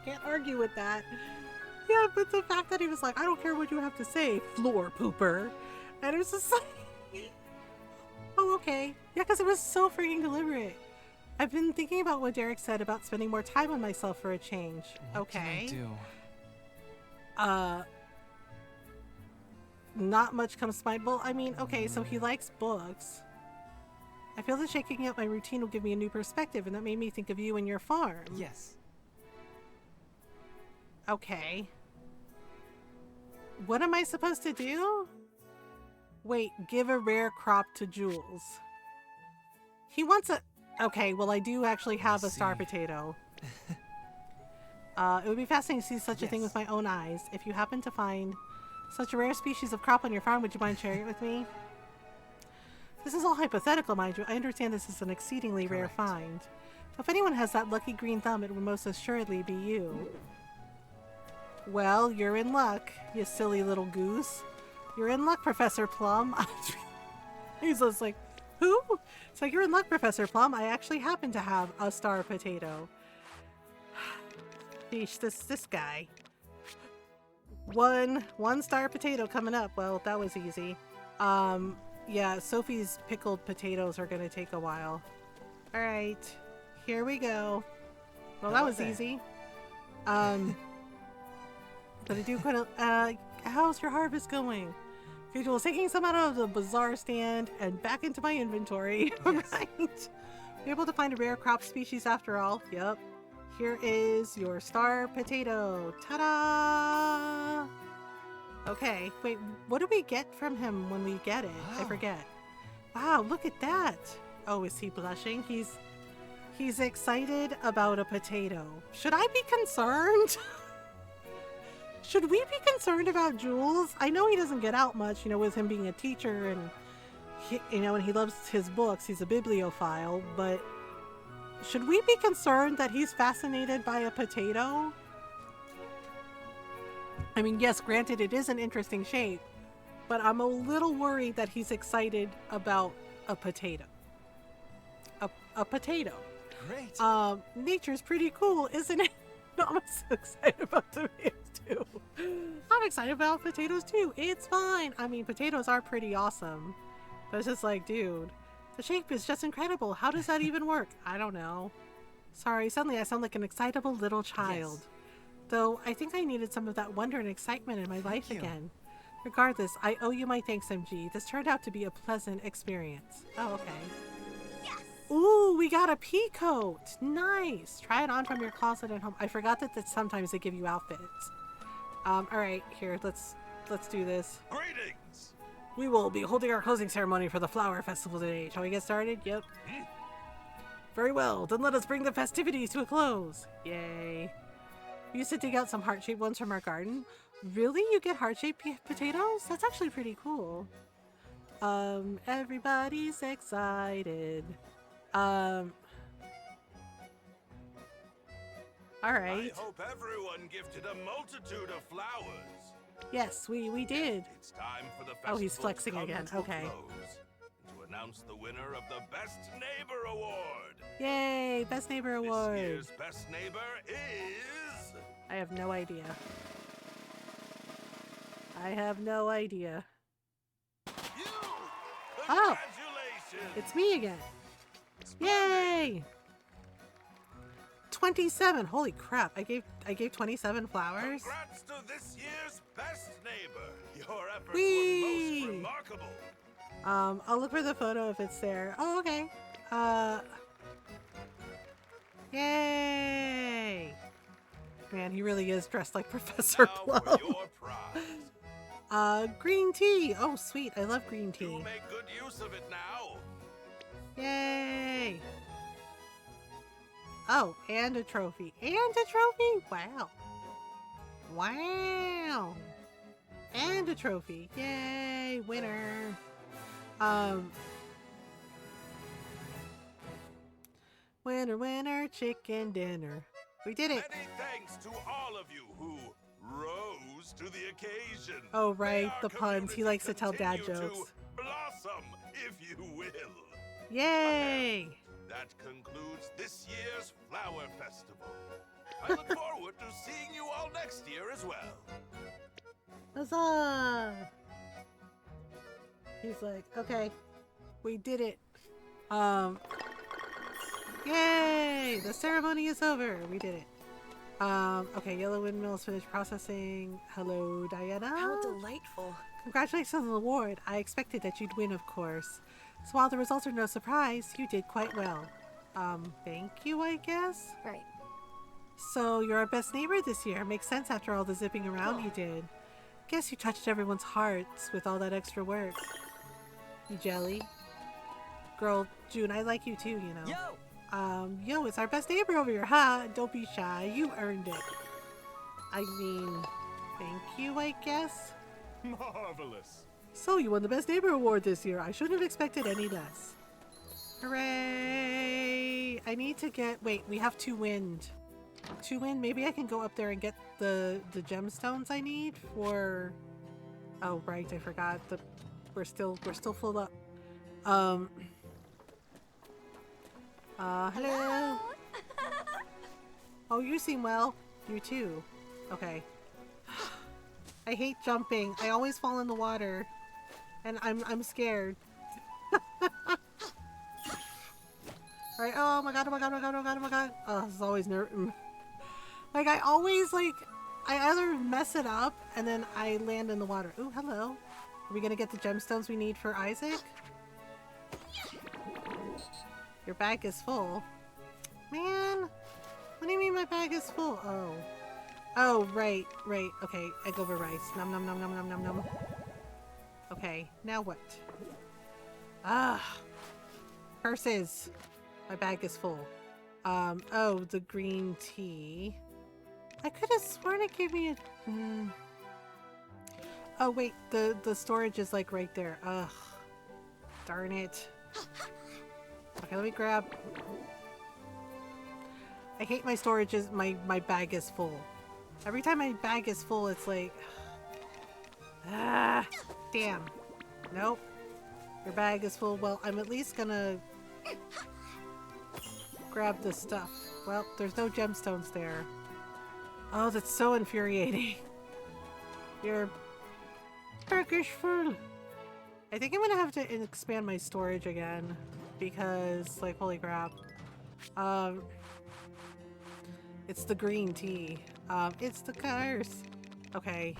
Can't argue with that. Yeah, but the fact that he was like, I don't care what you have to say, floor pooper. And it was just like, oh, okay. Yeah, because it was so freaking deliberate. I've been thinking about what Derek said about spending more time on myself for a change. What can I do? Not much comes to mind. Well, I mean, okay, so he likes books. I feel that shaking up my routine will give me a new perspective, and that made me think of you and your farm. Yes. Okay. What am I supposed to do? Wait, give a rare crop to Jules. He wants a... Okay, well, I do actually have a star potato. It would be fascinating to see such a thing with my own eyes. If you happen to find such a rare species of crop on your farm, would you mind sharing it with me? This is all hypothetical, mind you. I understand this is an exceedingly rare find. So if anyone has that lucky green thumb, it will most assuredly be you. Well, you're in luck, you silly little goose. You're in luck, Professor Plum. He's just like, who? It's like, you're in luck, Professor Plum. I actually happen to have a star potato. Sheesh, this guy. One star potato coming up. Well, that was easy. Yeah, Sophie's pickled potatoes are gonna take a while. Alright, here we go. Well, that was easy. But I do quite a, how's your harvest going? Okay, Jules, taking some out of the bazaar stand and back into my inventory. Yes. Right. Be able to find a rare crop species after all. Yep. Here is your star potato. Ta-da! Okay, wait, what do we get from him when we get it? Wow. I forget. Wow, look at that. Oh, is he blushing? He's excited about a potato. Should I be concerned? Should we be concerned about Jules? I know he doesn't get out much, you know, with him being a teacher and, and he loves his books. He's a bibliophile, but should we be concerned that he's fascinated by a potato? I mean, yes, granted, it is an interesting shape, but I'm a little worried that he's excited about a potato. A potato. Great. Nature's pretty cool, isn't it? I'm so excited about tomatoes too. I'm excited about potatoes too. It's fine. I mean, potatoes are pretty awesome. But it's just like, dude, the shape is just incredible. How does that even work? I don't know. Sorry, suddenly I sound like an excitable little child. Yes. Though I think I needed some of that wonder and excitement in my life again. Regardless, I owe you my thanks, MG. This turned out to be a pleasant experience. Oh, okay. Yes! Ooh, we got a pea coat. Nice. Try it on from your closet at home. I forgot that sometimes they give you outfits. All right, here, let's do this. Greetings! We will be holding our closing ceremony for the flower festival today. Shall we get started? Yep. Very well. Then let us bring the festivities to a close. Yay. We used to dig out some heart-shaped ones from our garden. Really? You get heart-shaped potatoes? That's actually pretty cool. Everybody's excited. All right. I hope everyone gifted a multitude of flowers. Yes, we did. It's time for the Oh, he's festival's flexing again. colorful Okay. close to announce the winner of the Best Neighbor Award. Yay, Best Neighbor Award. This year's Best Neighbor is... I have no idea. I have no idea. you! Oh. Congratulations! It's me again. Yay! 27. Holy crap. I gave 27 flowers. Congrats to this year's Best Neighbor. Your efforts Whee! were most remarkable. I'll look for the photo if it's there. Oh, okay. Yay! Man, he really is dressed like Professor Now Plum. for your prize. Green tea. Oh, sweet. I love green You tea. make good use of it now. Yay! Oh, and a trophy. And a trophy? Wow. Wow. And a trophy. Yay, winner. Winner, winner, chicken dinner. We did it. Many thanks to all of you who rose to the occasion. Oh, May right, our the puns. He community likes to tell dad continue to jokes. blossom, if you will. Yay! That concludes this year's Flower Festival. I look forward to seeing you all next year as well. Huzzah! He's like, okay, we did it. Yay! The ceremony is over. We did it. Okay, yellow windmills finished processing. Hello, Diana. How delightful. Congratulations on the award. I expected that you'd win, of course. So while the results are no surprise, you did quite well. Thank you, I guess? Right. So you're our best neighbor this year. Makes sense after all the zipping around you did. Guess you touched everyone's hearts with all that extra work. You jelly. Girl, June, I like you too, you know. Yo, it's our best neighbor over here, huh? Don't be shy. You earned it. I mean, thank you, I guess? Marvelous. So you won the Best Neighbor Award this year. I shouldn't have expected any less. Hooray! I need to get... Wait, we have 2 wind. 2 wind? Maybe I can go up there and get the gemstones I need for... Oh, right, I forgot. We're still full up. Hello? Oh, you seem well. You too. Okay. I hate jumping. I always fall in the water. And I'm scared. Alright, oh my god, oh my god, oh my god, oh my god, oh my god. Oh, this is always like, I always, like, I either mess it up and then I land in the water. Ooh, hello. Are we gonna get the gemstones we need for Isaac? Your bag is full. Man, what do you mean my bag is full? Oh. Oh, right. Okay, egg over rice. Nom nom nom nom nom nom nom. Okay, now what? Ah. Purses. My bag is full. Oh, the green tea. I could have sworn it gave me a... Oh, wait, the storage is, like, right there. Ugh. Darn it. Okay, let me grab... I hate my storage is... My bag is full. Every time my bag is full, it's like... Ah! Damn. Nope. Your bag is full. Well, I'm at least gonna... grab the stuff. Well, there's no gemstones there. Oh, that's so infuriating. Your bag is full. I think I'm gonna have to expand my storage again. Because, like, holy crap. It's the green tea. It's the curse. Okay.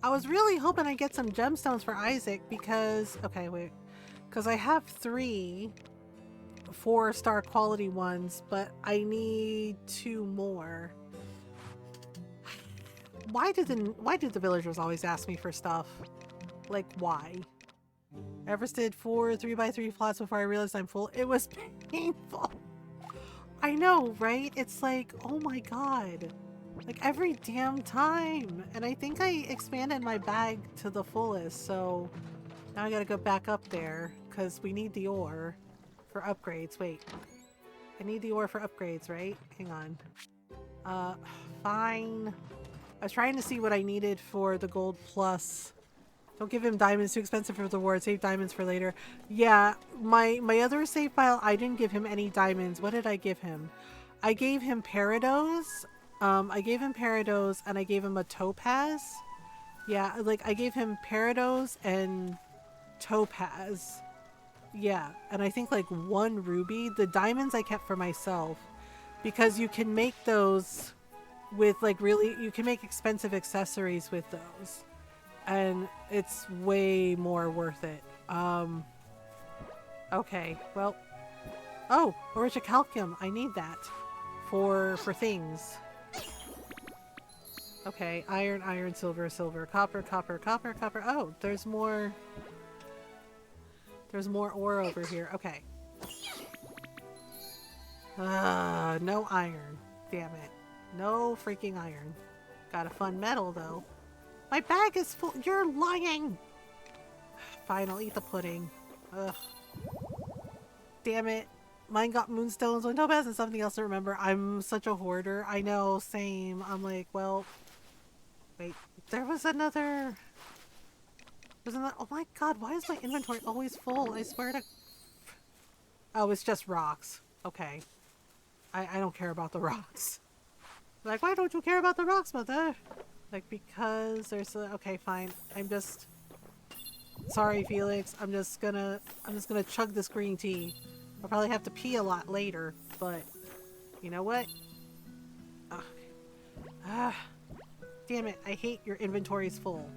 I was really hoping I'd get some gemstones for Isaac because... Okay, wait. Because I have 3 4-star quality ones, but I need 2 more. Why did the villagers always ask me for stuff? Like, why? I ever did 4 3x3 plots before I realized I'm full. It was painful. I know, right? It's like, oh my god. Like, every damn time. And I think I expanded my bag to the fullest, so... Now I gotta go back up there, because we need the ore for upgrades. Wait. I need the ore for upgrades, right? Hang on. Fine. I was trying to see what I needed for the gold plus. Don't give him diamonds, too expensive for the reward. Save diamonds for later. Yeah, my other save file, I didn't give him any diamonds. What did I give him? I gave him Parados. I gave him Parados and I gave him a Topaz. Yeah, like I gave him Parados and Topaz. Yeah, and I think like 1 ruby. The diamonds I kept for myself because you can make those with like really, you can make expensive accessories with those. And it's way more worth it. Okay, well. Oh, orichalcum. I need that for things. Okay, iron, iron, silver, silver, copper, copper, copper, copper. Oh, there's more. There's more ore over here. Okay. No iron. Damn it. No freaking iron. Got a fun metal though. My bag is full. You're lying. Fine, I'll eat the pudding. Ugh. Damn it. Mine got moonstones, one topaz, and something else to remember. I'm such a hoarder. I know, same. I'm like, well, wait. There was another. Wasn't that? Oh my god, why is my inventory always full? I swear to. Oh, it's just rocks. Okay. I don't care about the rocks. Like, why don't you care about the rocks, mother? Like, because there's a, okay, fine. I'm just, sorry, Felix. I'm just gonna chug this green tea. I'll probably have to pee a lot later, but you know what? Damn it. I hate your inventory's full.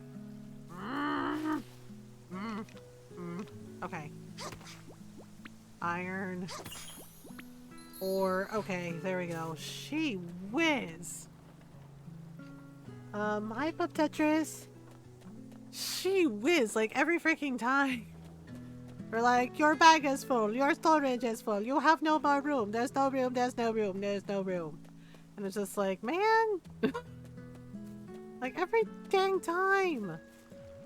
Okay. Iron. Or, okay, there we go. She whiz. Hi, Pup Tetris. She whiz, like, every freaking time. We're like, your bag is full, your storage is full, you have no more room, there's no room, there's no room, there's no room. And it's just like, man. Like, every dang time.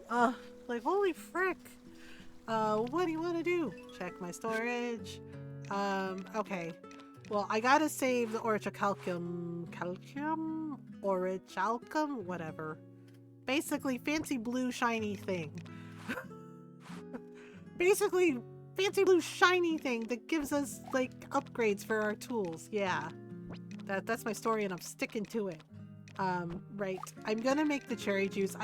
Like, holy frick. What do you want to do? Check my storage. Okay. Well, I gotta save the orichalcum, orichalcum, whatever. Basically, fancy blue shiny thing. Basically, fancy blue shiny thing that gives us, like, upgrades for our tools. Yeah. That's my story and I'm sticking to it. Right. I'm gonna make the cherry juice.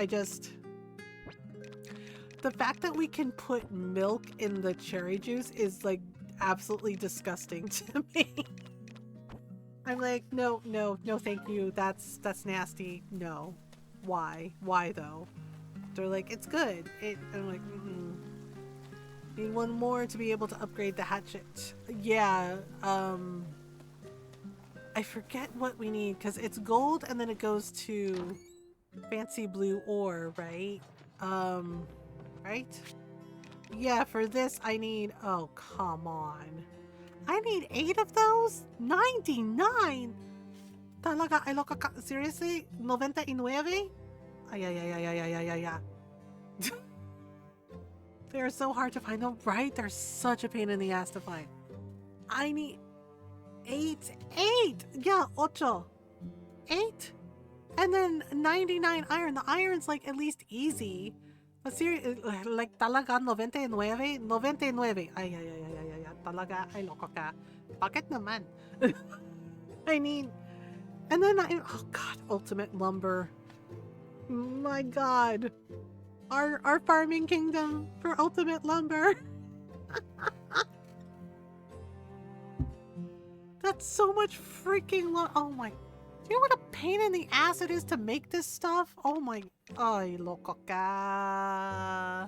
The fact that we can put milk in the cherry juice is, like, absolutely disgusting to me. I'm like, no, thank you. That's nasty. No. Why? Why though? They're like, it's good. I'm like, Need one more to be able to upgrade the hatchet. Yeah. I forget what we need because it's gold and then it goes to fancy blue ore, right? Right? Yeah, for this I need, oh, come on. I need 8 of those? 99? Talaga, ay loca ka. Seriously? 99? Ay. They are so hard to find though, right? They're such a pain in the ass to find. I need 8. Yeah, 8. 8? And then 99 iron. The iron's like at least easy. But seriously, like talaga 99? 99. Ay. Talaga, ay loko ka. Bakit naman? I need... And then oh god, ultimate lumber. My god. Our farming kingdom for ultimate lumber. That's so much freaking oh my... Do you know what a pain in the ass it is to make this stuff? Oh my... Ay, loko ka.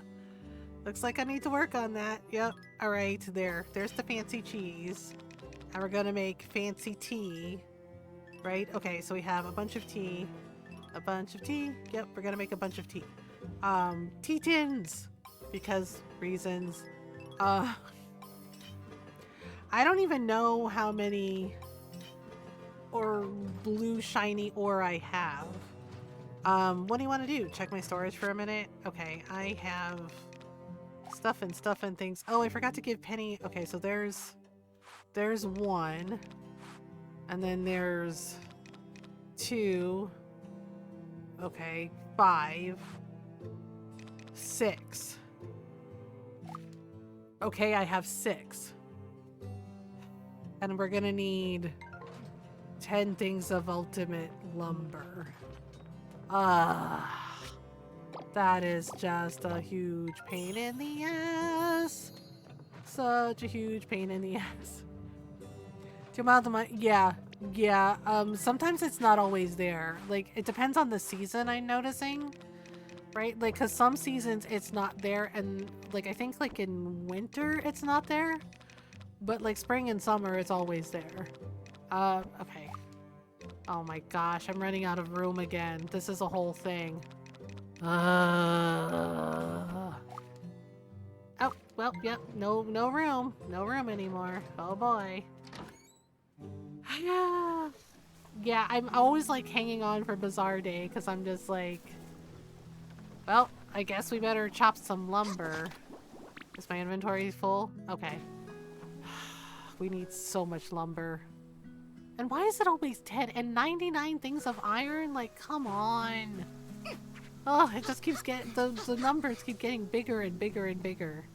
Looks like I need to work on that. Yep. Alright, there's the fancy cheese. And we're gonna make fancy tea. Right? Okay, so we have a bunch of tea. A bunch of tea. Yep, we're gonna make a bunch of tea. Tea tins! Because reasons. I don't even know how many or blue shiny ore I have. What do you want to do? Check my storage for a minute? Okay, I have Stuffing things. Oh, I forgot to give Penny. Okay, so there's one. And then there's 2. Okay, 5. 6. Okay, I have 6. And we're gonna need 10 things of ultimate lumber. That is just a huge pain in the ass. Such a huge pain in the ass. The amount of money, yeah. Sometimes it's not always there. Like, it depends on the season, I'm noticing. Right? Like, because some seasons it's not there, and, like, I think, like, in winter it's not there. But, like, spring and summer, it's always there. Okay. Oh my gosh, I'm running out of room again. This is a whole thing. Oh, well, yep, no room. No room anymore. Oh boy. Yeah, I'm always, like, hanging on for Bazaar Day, because I'm just like, well, I guess we better chop some lumber. Is my inventory full? Okay. We need so much lumber. And why is it always 10 and 99 things of iron? Like, come on. Oh, it just keeps getting, the numbers keep getting bigger and bigger and bigger.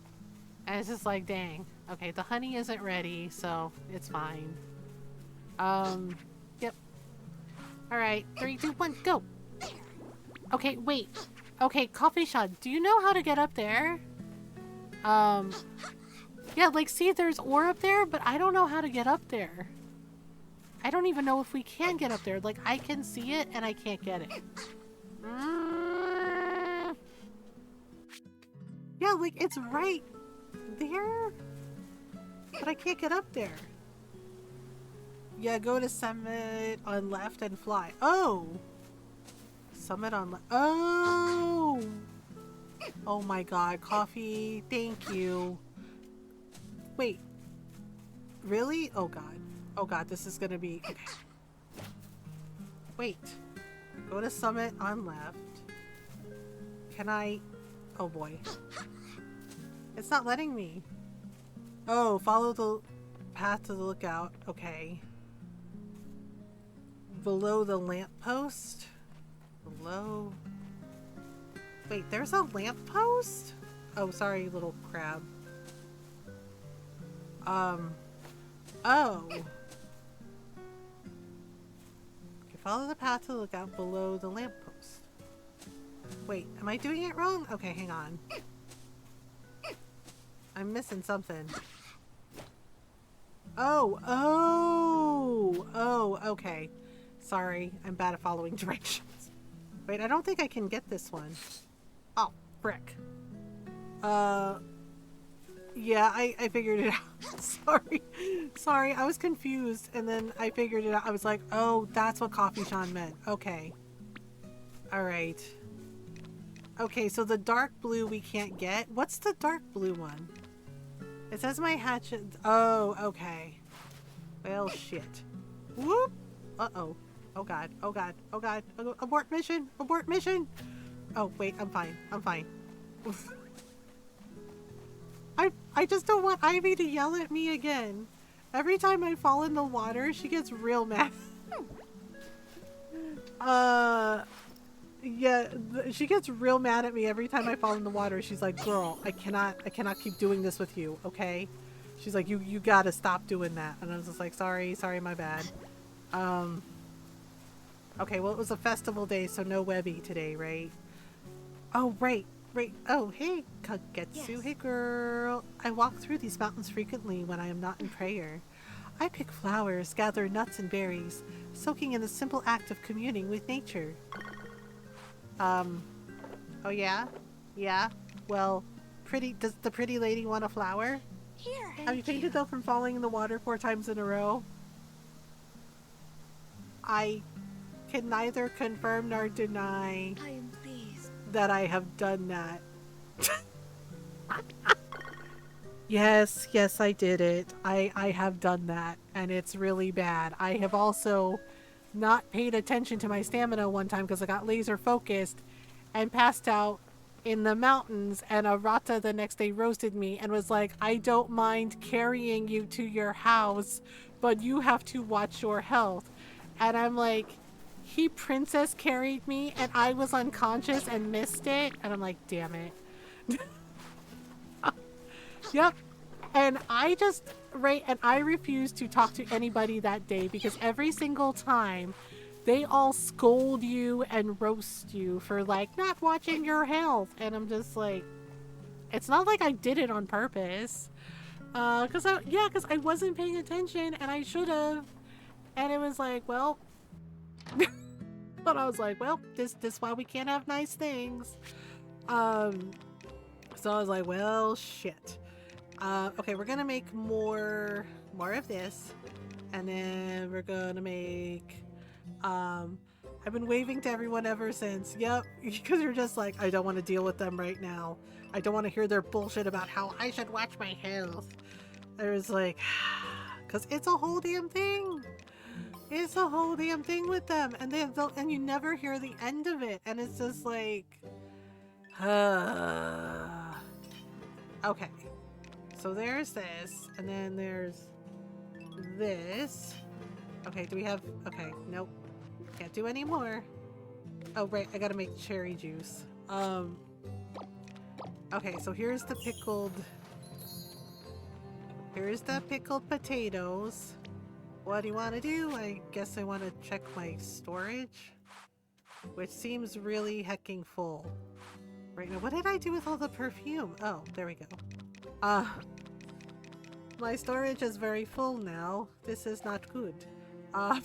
And it's just like, dang. Okay, the honey isn't ready, so it's fine. Yep. Alright, 3, 2, 1, go! Okay, wait. Okay, coffee shop, do you know how to get up there? Yeah, like, see, there's ore up there, but I don't know how to get up there. I don't even know if we can get up there. Like, I can see it, and I can't get it. Yeah, like, it's right there, but I can't get up there. Yeah, go to summit on left and fly. Oh! Summit on left. Oh! Oh my god, coffee. Thank you. Wait. Really? Oh god. Oh god, this is gonna be... Okay. Wait. Go to summit on left. Can I... Oh boy. It's not letting me. Oh, follow the path to the lookout. Okay. Below the lamppost? Below... Wait, there's a lamppost? Oh, sorry, little crab. Oh. Okay, follow the path to the lookout below the lamppost. Wait, am I doing it wrong? Okay, hang on. I'm missing something. Oh, okay. Sorry, I'm bad at following directions. Wait, I don't think I can get this one. Oh, frick. Yeah, I figured it out. Sorry, I was confused, and then I figured it out. I was like, oh, that's what Coffee Sean meant. Okay. Alright. Okay, so the dark blue we can't get. What's the dark blue one? It says my hatchet... Oh, okay. Well, shit. Whoop! Uh-oh. Oh god, oh god, oh god. Abort mission! Abort mission! Oh, wait, I'm fine. I'm fine. I just don't want Ivy to yell at me again. Every time I fall in the water, she gets real mad. Yeah, she gets real mad at me every time I fall in the water. She's like, girl, I cannot keep doing this with you, okay? She's like, you gotta stop doing that. And I was just like, sorry, my bad. Okay, well, it was a festival day, so no Webby today, right? Oh, right. Oh, hey, Kagetsu. Yes. Hey, girl. I walk through these mountains frequently when I am not in prayer. I pick flowers, gather nuts and berries, soaking in the simple act of communing with nature. Oh yeah? Yeah? Well, does the pretty lady want a flower? Here. Have you fainted though from falling in the water 4 times in a row? I can neither confirm nor deny I am pleased that I have done that. Yes, I did it. I have done that, and it's really bad. I have also not paid attention to my stamina one time because I got laser focused and passed out in the mountains, and Arata the next day roasted me and was like, I don't mind carrying you to your house, but you have to watch your health. And I'm like, he princess carried me and I was unconscious and missed it. And I'm like, damn it. Yep. And I just, right, and I refused to talk to anybody that day because every single time they all scold you and roast you for like not watching your health. And I'm just like, it's not like I did it on purpose. Cause I wasn't paying attention and I should have. And it was like, well, but I was like, well, this why we can't have nice things. So I was like, well, shit. Okay, we're gonna make more of this, and then we're gonna make. I've been waving to everyone ever since. Yep, because you're just like, I don't want to deal with them right now. I don't want to hear their bullshit about how I should watch my health. I was like, because it's a whole damn thing. It's a whole damn thing with them, and and you never hear the end of it, and it's just like, okay. So there's this, and then there's this. Okay, do we have... Okay, nope. Can't do any more. Oh, right, I gotta make cherry juice. Okay, so here's the pickled... Here's the pickled potatoes. What do you want to do? I guess I want to check my storage, which seems really hecking full. Right now, what did I do with all the perfume? Oh, there we go. My storage is very full now. This is not good. I'm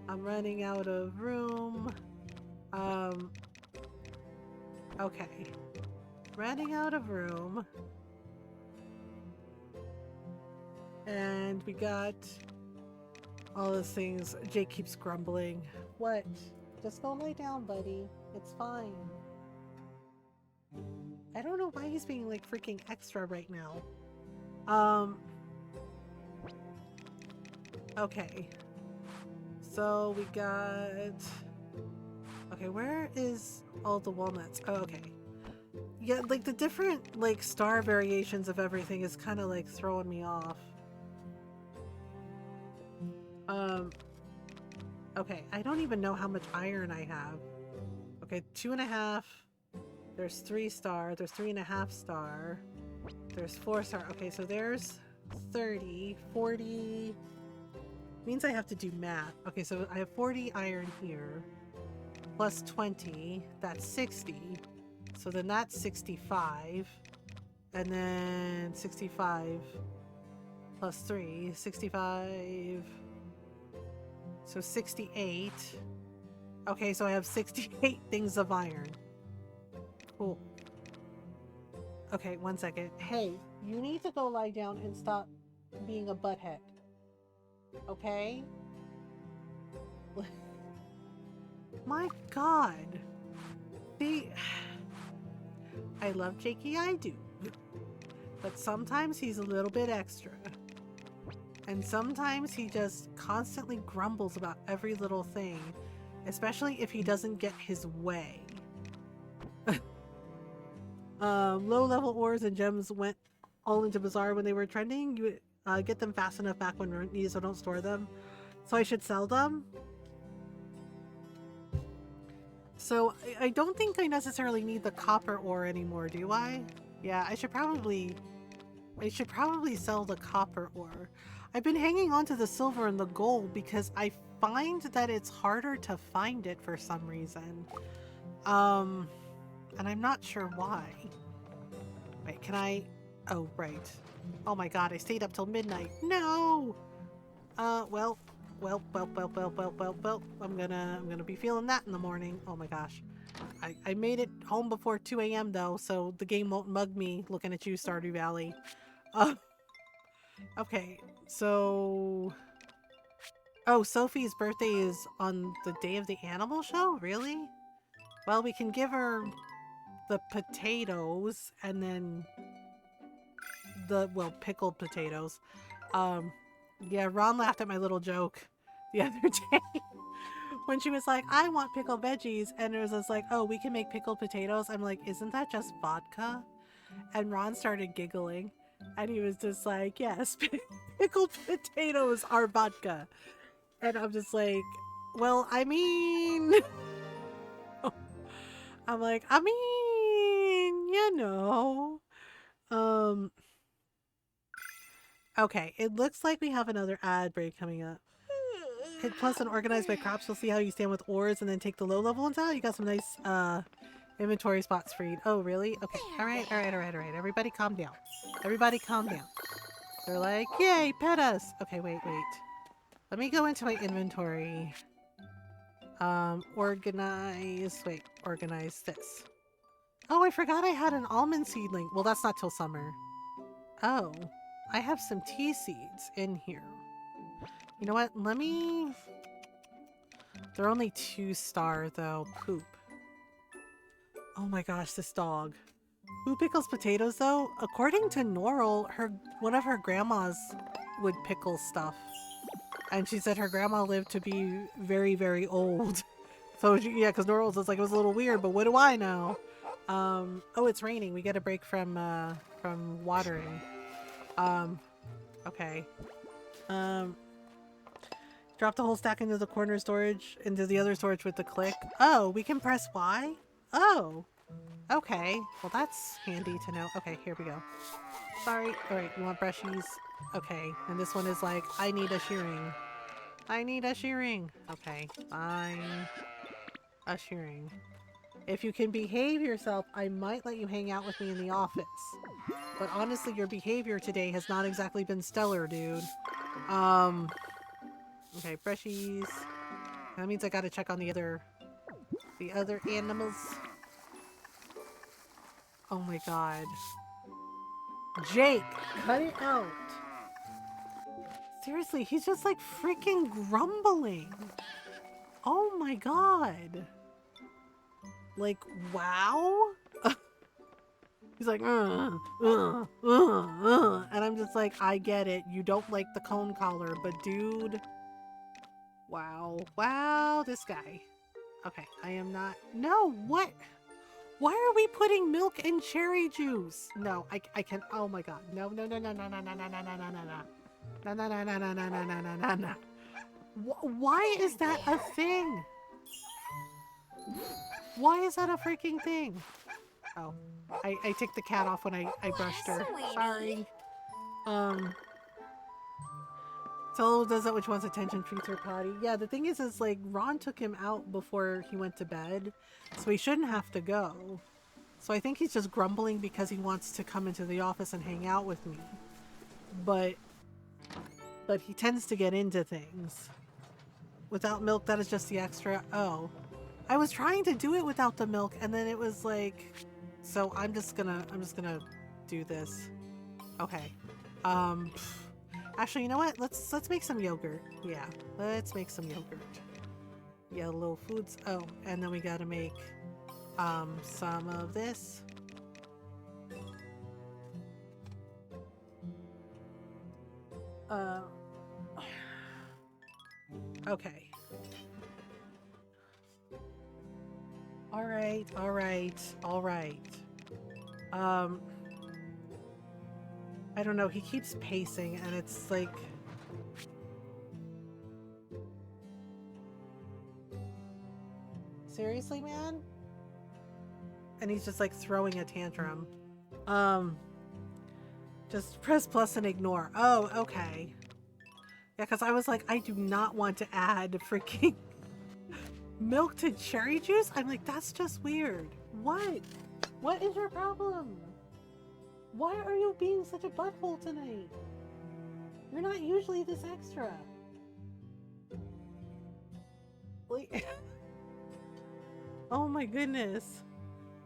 running out of room. Okay. Running out of room. And we got all those things. Jake keeps grumbling. What? Just go lay down, buddy. It's fine. I don't know why he's being like freaking extra right now. Okay. So we got... Okay, where is all the walnuts? Oh, okay. Yeah, like the different like star variations of everything is kind of like throwing me off. Okay, I don't even know how much iron I have. Okay, 2.5. There's 3 star. There's 3.5 star. There's 4 star. Okay, so there's 30, 40. Means I have to do math. Okay, so I have 40 iron here. Plus 20. That's 60. So then that's 65. And then 65 plus 3. 65. So 68. Okay, so I have 68 things of iron. Cool. Okay, 1 second. Hey, you need to go lie down and stop being a butthead. Okay? My god. See, I love Jakey, I do. But sometimes he's a little bit extra. And sometimes he just constantly grumbles about every little thing. Especially if he doesn't get his way. Low-level ores and gems went all into Bazaar when they were trending. You get them fast enough back when needed, so don't store them. So I should sell them? So I don't think I necessarily need the copper ore anymore, do I? Yeah, I should probably sell the copper ore. I've been hanging on to the silver and the gold because I find that it's harder to find it for some reason. And I'm not sure why. Wait, can I... Oh, right. Oh my god, I stayed up till midnight. No! Well. I'm gonna be feeling that in the morning. Oh my gosh. I made it home before 2 a.m. though, so the game won't mug me looking at you, Stardew Valley. Okay, so... Oh, Sophie's birthday is on the day of the animal show? Really? Well, we can give her the potatoes and then pickled potatoes. Yeah, Ron laughed at my little joke the other day when she was like, I want pickled veggies, and it was just like, oh, we can make pickled potatoes. I'm like, isn't that just vodka? And Ron started giggling, and he was just like, yes, pickled potatoes are vodka. And I'm just like, well, I mean, I'm like, I mean, you know, okay, it looks like we have another ad break coming up. Hit plus and organize by crops. We'll see how you stand with ores and then take the low level ones out. You got some nice inventory spots freed. Oh, really? Okay. All right. Everybody calm down. Everybody calm down. They're like, yay, pet us. Okay, wait. Let me go into my inventory. Organize this. Oh, I forgot I had an almond seedling. Well, that's not till summer. Oh, I have some tea seeds in here. You know what? Let me... They're only 2-star, though. Poop. Oh my gosh, this dog. Who pickles potatoes, though? According to Norl, one of her grandmas would pickle stuff. And she said her grandma lived to be very, very old. So, yeah, because Norl's was like, it was a little weird, but what do I know? Oh, it's raining. We get a break from watering. Okay. Drop the whole stack into the corner storage, into the other storage with the click. Oh, we can press Y? Oh. Okay. Well, that's handy to know. Okay, here we go. Sorry. Alright, you want brushies? Okay. And this one is like, I need a shearing. I need a shearing. Okay, fine. A shearing. If you can behave yourself, I might let you hang out with me in the office. But honestly, your behavior today has not exactly been stellar, dude. Okay, brushies. That means I gotta check on the other animals. Oh my god. Jake, cut it out. Seriously, he's just like freaking grumbling. Oh my god. Like, wow? He's like, and I'm just like, I get it. You don't like the cone collar, but dude, wow. Wow, this guy. Okay, I am not, no, what? Why are we putting milk in cherry juice? No, I can, oh my god. No. Why is that a thing? Why is that a freaking thing? Oh, I took the cat off when I brushed her. Sorry. Solo does that which wants attention, treats her potty. Yeah, the thing is like Ron took him out before he went to bed, so he shouldn't have to go. So I think he's just grumbling because he wants to come into the office and hang out with me. But he tends to get into things. Without milk, that is just the extra. Oh. I was trying to do it without the milk, and then it was like, so I'm just gonna do this. Okay. Actually, you know what? Let's make some yogurt. Yeah, let's make some yogurt. Yeah, little foods. Oh, and then we gotta make some of this. Okay. All right. I don't know, he keeps pacing and it's like... Seriously, man? And he's just like throwing a tantrum. Just press plus and ignore. Oh, okay. Yeah, because I was like, I do not want to add freaking milk to cherry juice. I'm like, that's just weird. What? What is your problem? Why are you being such a butthole tonight? You're not usually this extra. Like, oh my goodness.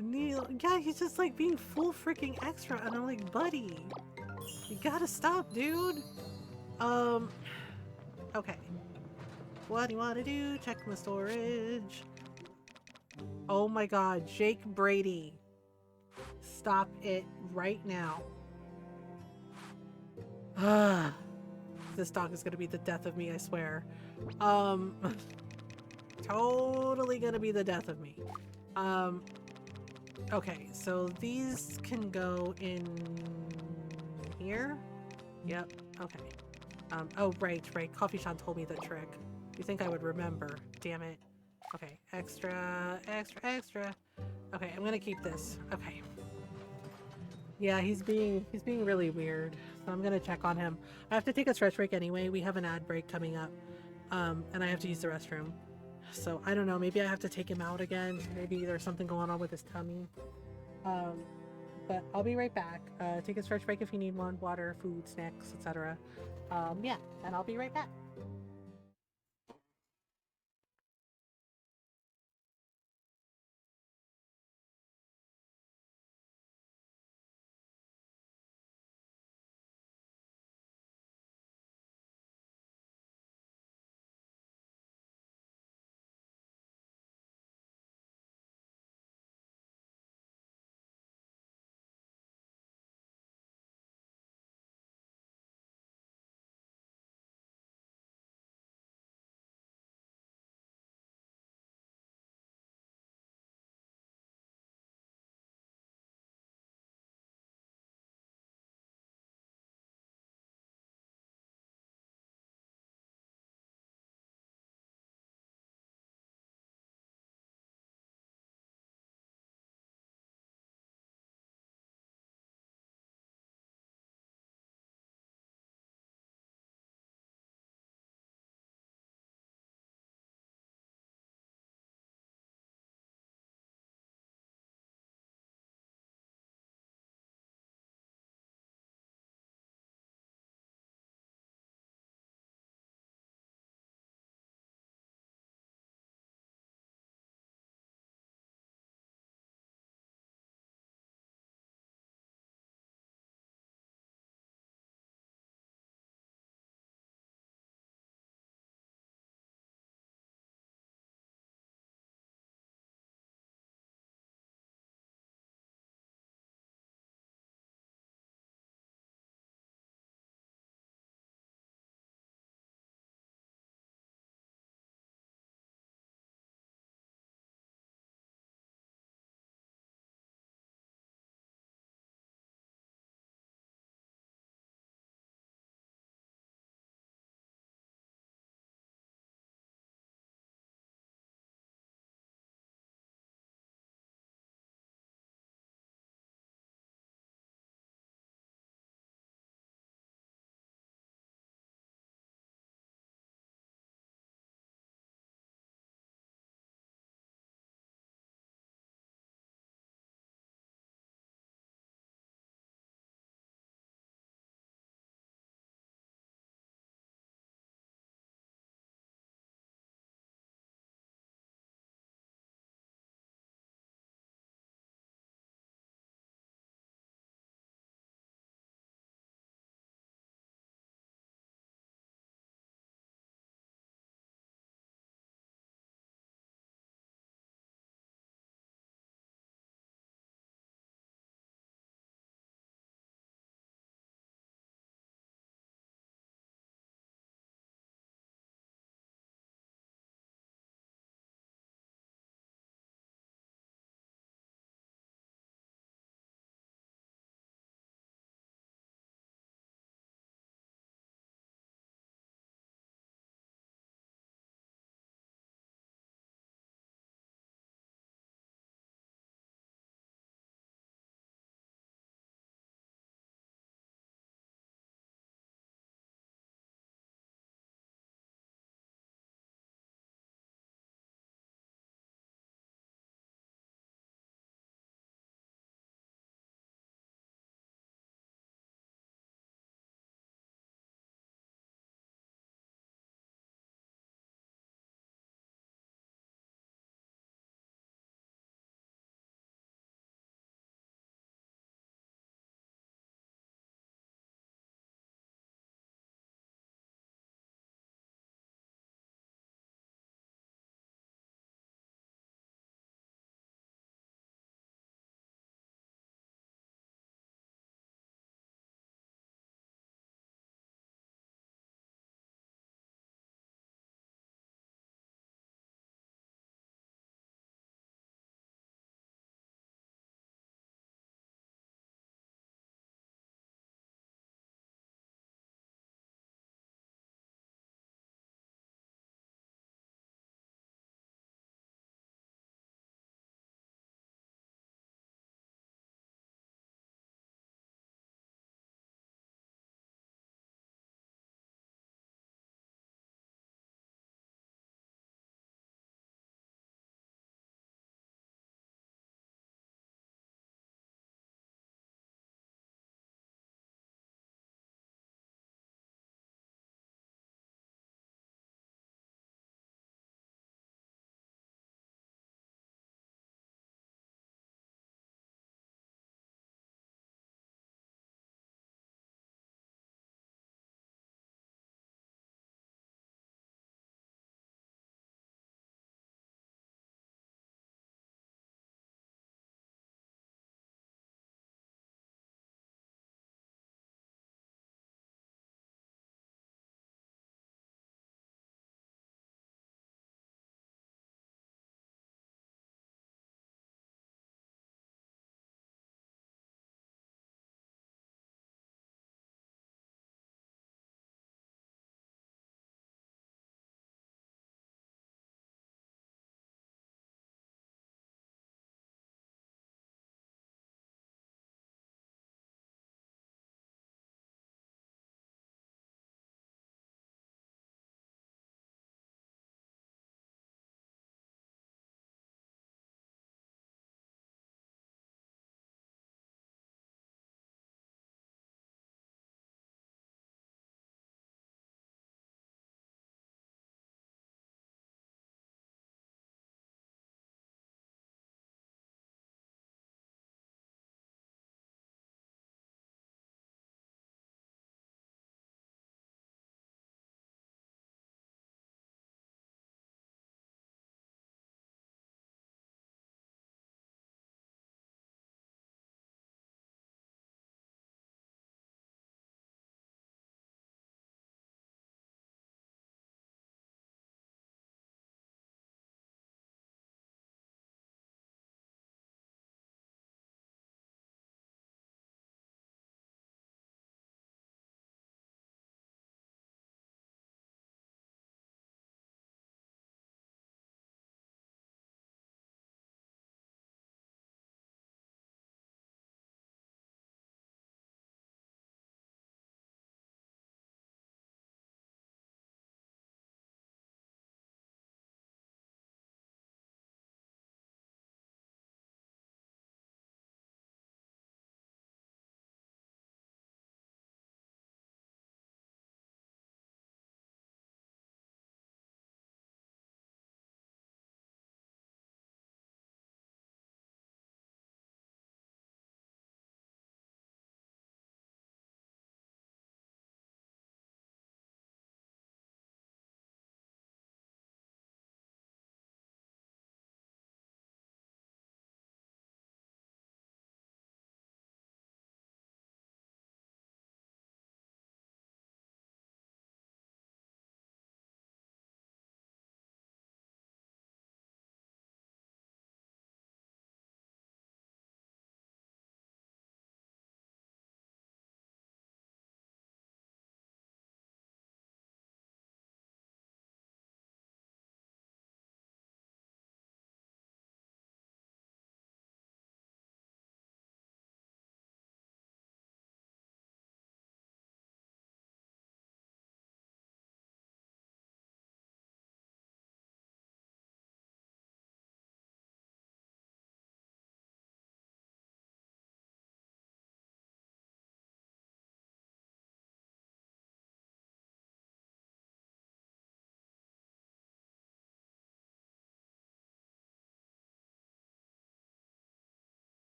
Neil, yeah, he's just like being full freaking extra, and I'm like, buddy, you gotta stop, dude. Okay. What do you want to do? Check my storage. Oh my god, Jake Brady. Stop it right now. This dog is gonna be the death of me, I swear. Totally gonna be the death of me. Okay, so these can go in here. Yep. Okay. Oh, right. Coffee Sean told me the trick. You think I would remember? Damn it. Okay, extra. Okay, I'm gonna keep this. Okay. Yeah, he's being really weird. So I'm gonna check on him. I have to take a stretch break anyway. We have an ad break coming up. And I have to use the restroom. So I don't know, maybe I have to take him out again. Maybe there's something going on with his tummy. But I'll be right back. Take a stretch break if you need one. Water, food, snacks, etc. Yeah, and I'll be right back.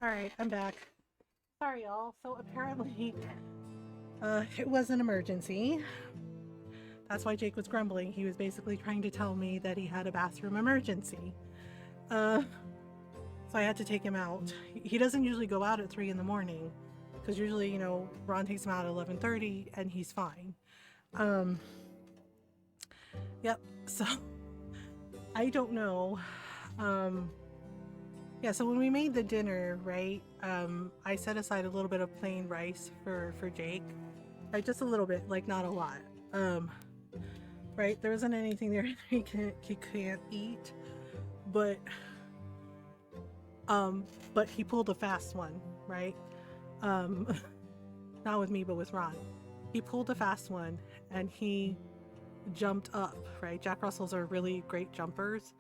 Alright, I'm back. Sorry, y'all. So apparently, it was an emergency. That's why Jake was grumbling. He was basically trying to tell me that he had a bathroom emergency. So I had to take him out. He doesn't usually go out at 3 in the morning. Because usually, you know, Ron takes him out at 11:30 and he's fine. Yep, so I don't know. Yeah, so when we made the dinner, right, I set aside a little bit of plain rice for Jake. Right, just a little bit, like not a lot. Right, there isn't anything there he can't eat, but he pulled a fast one, right? Not with me, but with Ron. He pulled a fast one and he jumped up, right? Jack Russells are really great jumpers.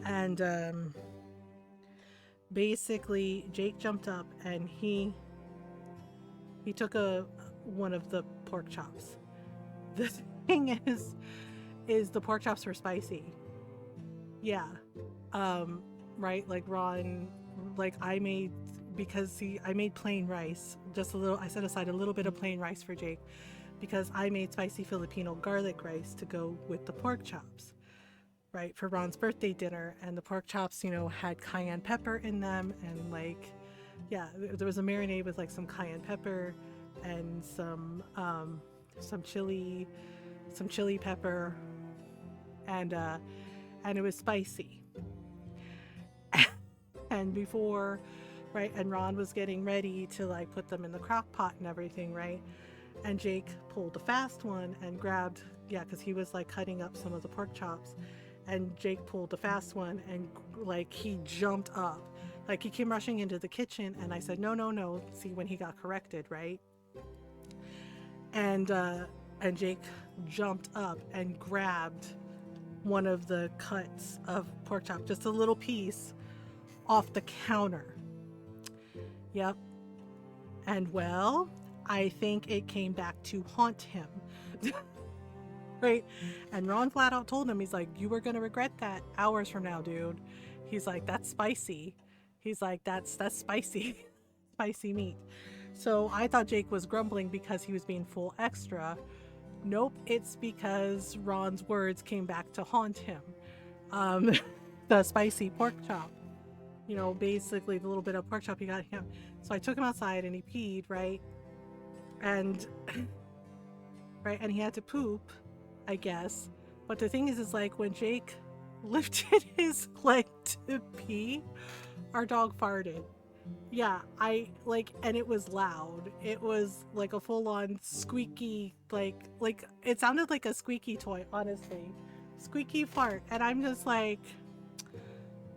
And basically Jake jumped up and he took one of the pork chops. The thing is the pork chops were spicy. Yeah. Right, like Ron, like I made plain rice, just a little. I set aside a little bit of plain rice for Jake because I made spicy Filipino garlic rice to go with the pork chops, right, for Ron's birthday dinner. And the pork chops, you know, had cayenne pepper in them, and like, yeah, there was a marinade with like some cayenne pepper and some chili pepper, and it was spicy. And before, right, and Ron was getting ready to like put them in the crock pot and everything, right? And Jake pulled the fast one and grabbed, yeah, because he was like cutting up some of the pork chops, and Jake pulled the fast one and like he jumped up, like he came rushing into the kitchen, and I said, no, see, when he got corrected, right? And Jake jumped up and grabbed one of the cuts of pork chop, just a little piece, off the counter. Yep. And well, I think it came back to haunt him. Right? And Ron flat out told him, he's like, you were gonna regret that hours from now, dude. He's like, that's spicy. He's like, that's spicy. Spicy meat. So I thought Jake was grumbling because he was being full extra. Nope, it's because Ron's words came back to haunt him. The spicy pork chop. You know, basically the little bit of pork chop he got him. So I took him outside and he peed, right? And and he had to poop, I guess. But the thing is like when Jake lifted his leg to pee, our dog farted. Yeah, and it was loud. It was like a full-on squeaky, like it sounded like a squeaky toy, honestly. Squeaky fart. And I'm just like,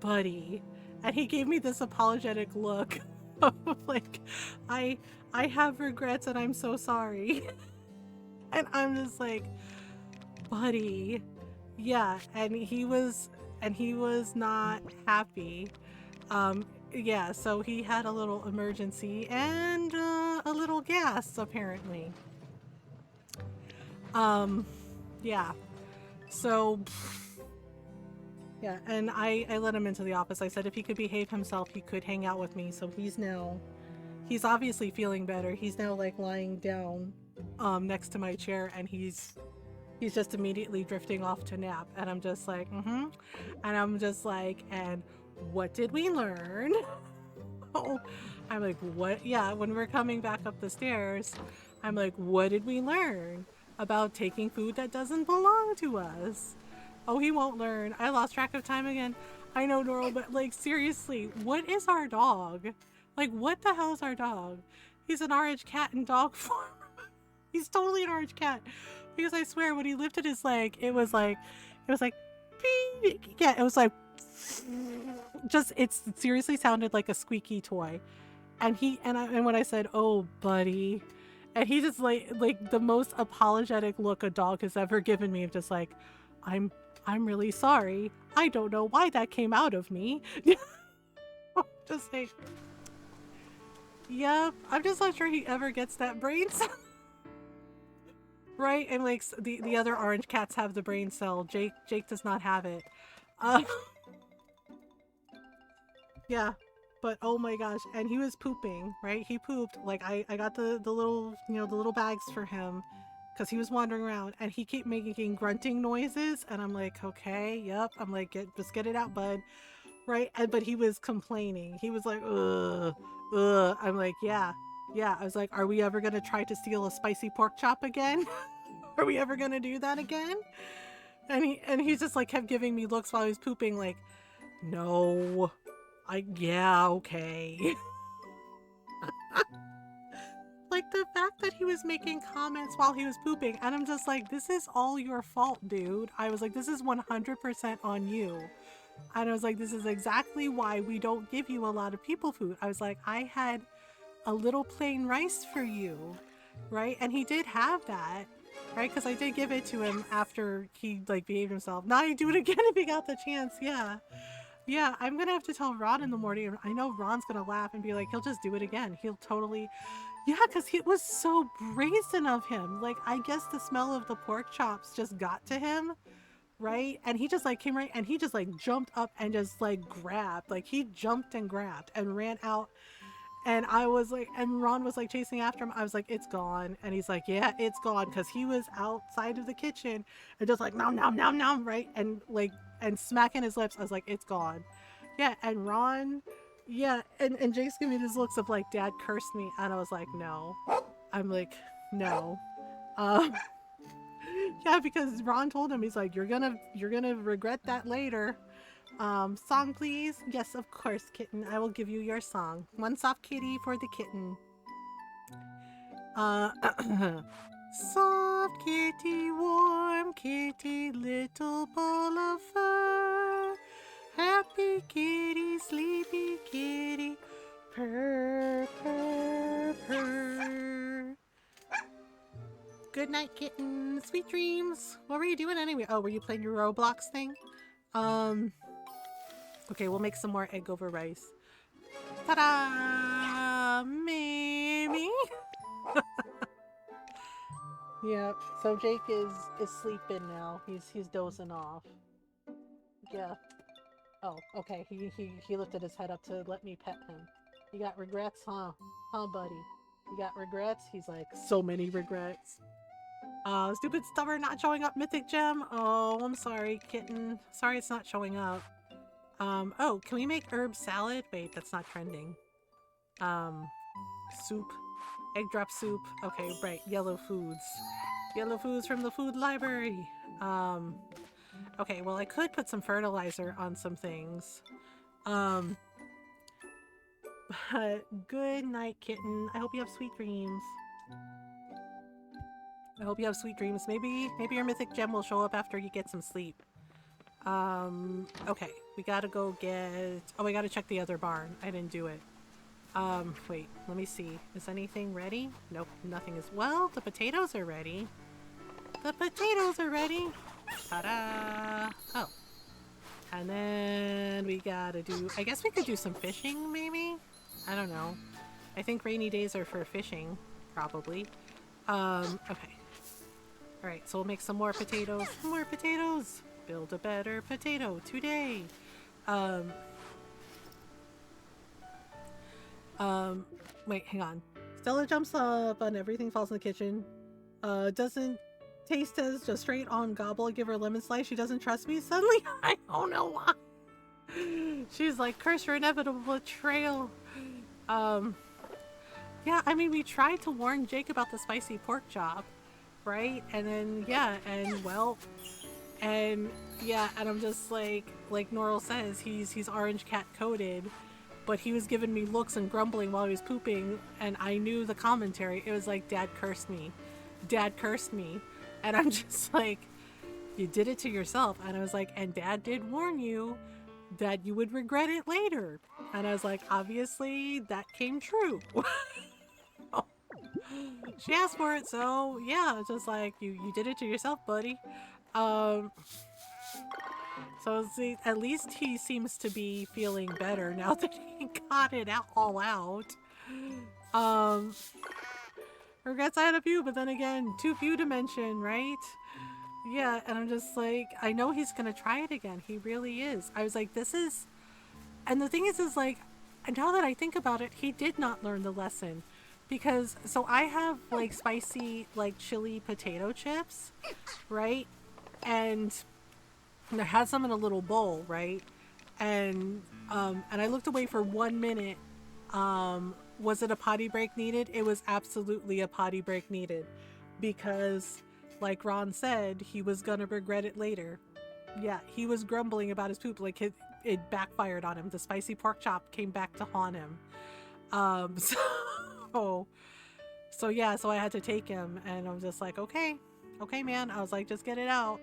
buddy. And he gave me this apologetic look of like, I have regrets and I'm so sorry. And I'm just like, buddy. Yeah, and he was not happy. Yeah, so he had a little emergency and a little gas apparently. Yeah. So yeah, and I let him into the office. I said if he could behave himself, he could hang out with me. So he's obviously feeling better. He's now like lying down next to my chair, and he's just immediately drifting off to nap. And I'm just like, and I'm just like, and what did we learn? Oh, I'm like, what? Yeah, when we're coming back up the stairs, I'm like, what did we learn about taking food that doesn't belong to us? Oh, he won't learn. I lost track of time again. I know, Noro, but like, seriously, what is our dog? Like, what the hell is our dog? He's an orange cat in dog form. He's totally an orange cat. Because I swear, when he lifted his leg, it was like, beep. Yeah, it was like, just, it seriously sounded like a squeaky toy. And when I said, oh, buddy, and he just like the most apologetic look a dog has ever given me, of just like, I'm really sorry. I don't know why that came out of me. Just like, yep, I'm just not sure he ever gets that brain cell. Right? And like the other orange cats have the brain cell. Jake does not have it. Yeah. But oh my gosh, and he was pooping, right? He pooped. Like I got the little, the little bags for him because he was wandering around and he kept making grunting noises and I'm like, okay, yep. I'm like, just get it out, bud. Right? But he was complaining. He was like, ugh, ugh. I'm like, yeah. I was like, are we ever gonna try to steal a spicy pork chop again? Are we ever gonna do that again? And he just like kept giving me looks while he was pooping, like, no. Yeah, okay. Like the fact that he was making comments while he was pooping, and I'm just like, this is all your fault, dude. I was like, this is 100% on you. And I was like, this is exactly why we don't give you a lot of people food. I was like, I had a little plain rice for you, right? And he did have that, right? Because I did give it to him after he like behaved himself. Now I do it again if he got the chance, yeah. Yeah, I'm gonna have to tell Ron in the morning. I know Ron's gonna laugh and be like, he'll just do it again. He'll totally, yeah, because it was so brazen of him. Like, I guess the smell of the pork chops just got to him, right? And he just like came right and he just like jumped up and just like grabbed. Like, he jumped and grabbed and ran out. And I was like, and Ron was like chasing after him. I was like, it's gone. And he's like, yeah, it's gone. Because he was outside of the kitchen and just like, nom, nom, nom, nom, right? And like, and smacking his lips. I was like, it's gone. Yeah. And Ron, yeah. And Jake's giving me these looks of like, Dad cursed me. And I was like, no. I'm like, no. Yeah, because Ron told him, he's like, you're gonna regret that later. Song please? Yes, of course, kitten. I will give you your song. One soft kitty for the kitten. Soft kitty, warm kitty, little ball of fur. Happy kitty, sleepy kitty, purr, purr, purr. Good night, kitten. Sweet dreams. What were you doing anyway? Oh, were you playing your Roblox thing? Okay, we'll make some more egg over rice. Ta-da! Mimi! Yeah, so Jake is sleeping now. He's dozing off. Yeah. Oh, okay. He lifted his head up to let me pet him. You got regrets, huh? Huh, buddy? You got regrets? He's like, so many regrets. Stupid stubborn not showing up mythic gem. Oh, I'm sorry, kitten. Sorry it's not showing up. Oh, can we make herb salad? Wait, that's not trending. Soup. Egg drop soup. Okay, right. Yellow foods. Yellow foods from the food library. Okay, well, I could put some fertilizer on some things. But good night, kitten. I hope you have sweet dreams. I hope you have sweet dreams. Maybe your mythic gem will show up after you get some sleep. Okay, we gotta go get... Oh, I gotta check the other barn. I didn't do it. Wait, let me see. Is anything ready? Nope, nothing is... Well, the potatoes are ready. The potatoes are ready! Ta-da! Oh. And then we gotta do... I guess we could do some fishing, maybe? I don't know. I think rainy days are for fishing, probably. Okay. Alright, so we'll make some more potatoes. More potatoes! Build a better potato today. Wait, hang on. Stella jumps up and everything falls in the kitchen. Doesn't taste as just straight on gobble. Give her a lemon slice. She doesn't trust me. Suddenly, I don't know why. She's like, curse your inevitable betrayal. Yeah, I mean, we tried to warn Jake about the spicy pork chop, right? And then, yeah, and well... And yeah, and I'm just like Norl says, he's orange cat coated, but he was giving me looks and grumbling while he was pooping, and I knew the commentary. It was like, Dad cursed me. Dad cursed me. And I'm just like, you did it to yourself. And I was like, and Dad did warn you that you would regret it later. And I was like, obviously that came true. She asked for it, so yeah, it's just like, you did it to yourself, buddy. So see, at least he seems to be feeling better now that he got it all out. Regrets I had a few, but then again, too few to mention, right? Yeah, and I'm just like, I know he's gonna try it again. He really is. I was like, this is... And the thing is like, And now that I think about it, he did not learn the lesson. Because, so I have like spicy, like chili potato chips, right? And I had some in a little bowl, right? And I looked away for 1 minute. Was it a potty break needed? It was absolutely a potty break needed. Because, like Ron said, he was gonna regret it later. Yeah, he was grumbling about his poop. Like it backfired on him. The spicy pork chop came back to haunt him. So, so yeah, so I had to take him, and I was just like, okay, man. I was like, just get it out.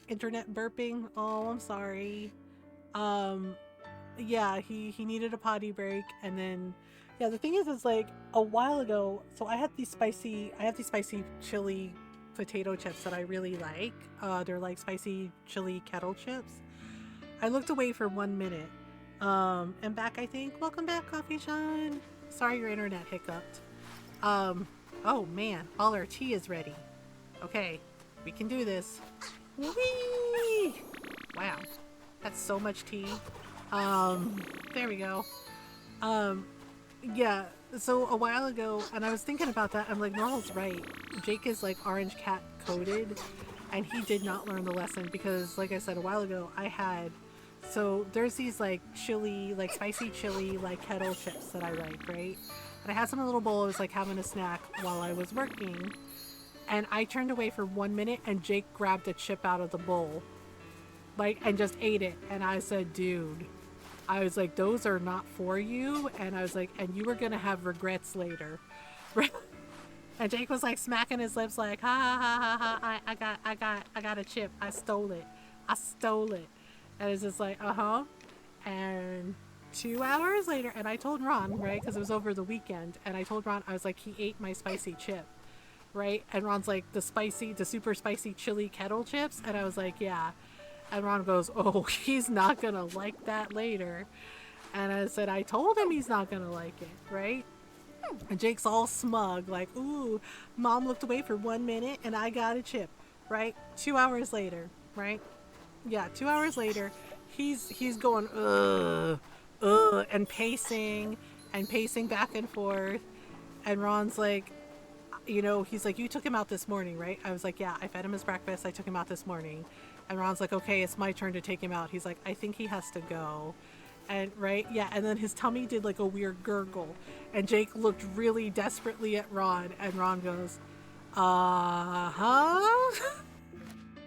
Internet burping. Oh, I'm sorry. Yeah, he needed a potty break, and then, yeah, the thing is like a while ago. So I have these spicy chili potato chips that I really like. They're like spicy chili kettle chips. I looked away for 1 minute. And back, I think. Welcome back, Coffee Sean. Sorry your internet hiccuped. Oh man, all our tea is ready. Okay, we can do this. Whee! Wow, that's so much tea. There we go. Yeah, so a while ago, and I was thinking about that, I'm like, Normal's right. Jake is like orange cat coded, and he did not learn the lesson because, like I said a while ago, so there's these like chili, like spicy chili, like kettle chips that I like, right? And I had some in a little bowl. I was like having a snack while I was working. And I turned away for 1 minute and Jake grabbed a chip out of the bowl. Like, and just ate it. And I said, dude, I was like, those are not for you. And I was like, and you were going to have regrets later. And Jake was like smacking his lips like, ha ha ha ha, I got a chip. I stole it. And it's just like, and 2 hours later, and I told Ron, right, because it was over the weekend, and I told Ron, I was like, he ate my spicy chip, right? And Ron's like, the super spicy chili kettle chips? And I was like, yeah. And Ron goes, oh, he's not gonna like that later. And I said, I told him he's not gonna like it, right? And Jake's all smug, like, ooh, Mom looked away for 1 minute and I got a chip, right? 2 hours later, right? Yeah, 2 hours later, he's going, and pacing back and forth. And Ron's like, he's like, you took him out this morning, right? I was like, yeah, I fed him his breakfast. I took him out this morning. And Ron's like, okay, it's my turn to take him out. He's like, I think he has to go. And right, yeah, and then his tummy did like a weird gurgle. And Jake looked really desperately at Ron, and Ron goes,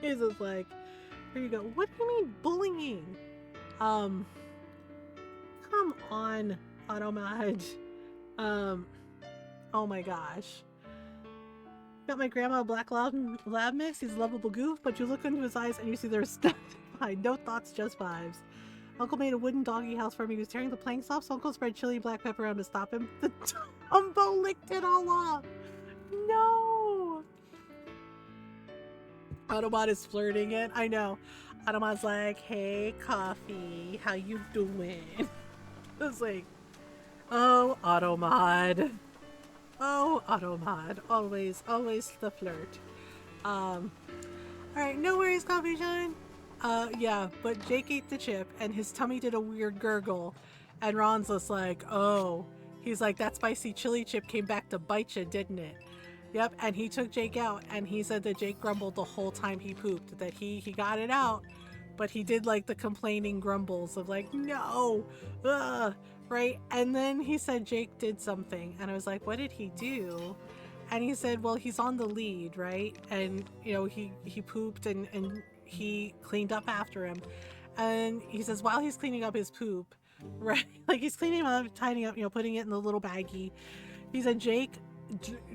He's just like, here you go. What do you mean bullying? Come on, Automod. Oh my gosh. Got my grandma Black Lab mix. He's a lovable goof, but you look into his eyes and you see there's fine. No thoughts, just vibes. Uncle made a wooden doggy house for me. He was tearing the planks off, so Uncle spread chili black pepper on to stop him. The Dumbo licked it all off. No. Automod is flirting it. I know. Automod's like, hey, Coffee, how you doing? It's like, oh, Automod. Oh, Automod. Always the flirt. Alright, no worries, Coffee Shine. Yeah, but Jake ate the chip, and his tummy did a weird gurgle. And Ron's just like, oh. He's like, that spicy chili chip came back to bite you, didn't it? Yep, and he took Jake out, and he said that Jake grumbled the whole time he pooped. That he got it out, but he did like the complaining grumbles of like, no, right? And then he said Jake did something, and I was like, what did he do? And he said, well, he's on the lead, right? And, he pooped and he cleaned up after him. And he says, while he's cleaning up his poop, right? Like he's cleaning him up, tidying up, putting it in the little baggie. He said Jake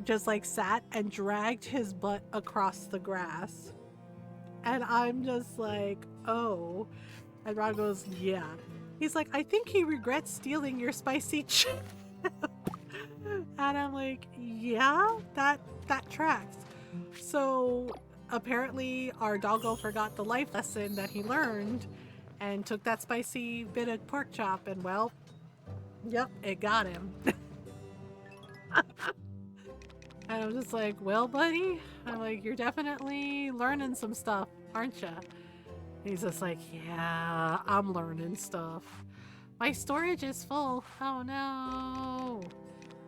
just like sat and dragged his butt across the grass. And I'm just like, oh. And Ron goes, yeah. He's like, I think he regrets stealing your spicy chip. And I'm like, yeah, that tracks. So apparently our doggo forgot the life lesson that he learned and took that spicy bit of pork chop, and well, yep, it got him. And I'm just like, well, buddy, I'm like, you're definitely learning some stuff, aren't you? He's just like, yeah, I'm learning stuff. My storage is full. Oh no.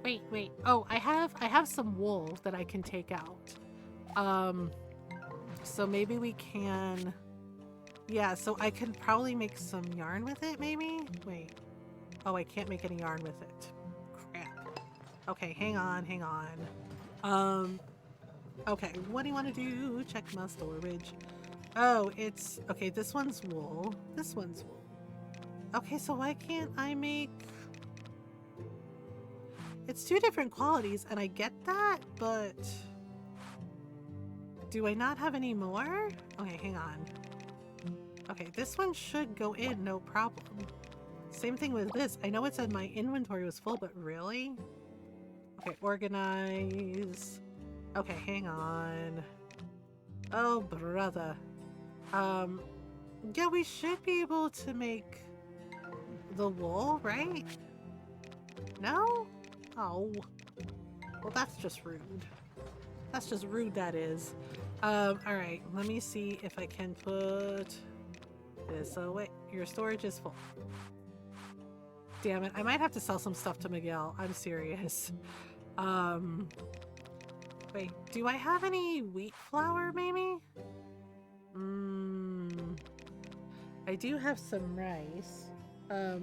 Wait. Oh, I have some wool that I can take out. So maybe we can. Yeah, so I can probably make some yarn with it, maybe? Wait. Oh, I can't make any yarn with it. Crap. Okay, hang on. Okay, what do you want to do? Check my storage. Oh, it's... Okay, this one's wool. This one's wool. Okay, so why can't I make... It's 2 different qualities, and I get that, but... Do I not have any more? Okay, hang on. Okay, this one should go in, no problem. Same thing with this. I know it said my inventory was full, but really? Okay, organize. Okay, hang on. Oh, brother. Yeah, we should be able to make the wool, right? No? Oh. Well, that's just rude. That's just rude, that is. Alright, let me see if I can put this away. Your storage is full. Damn it, I might have to sell some stuff to Miguel. I'm serious. Wait, do I have any wheat flour, maybe? I do have some rice. I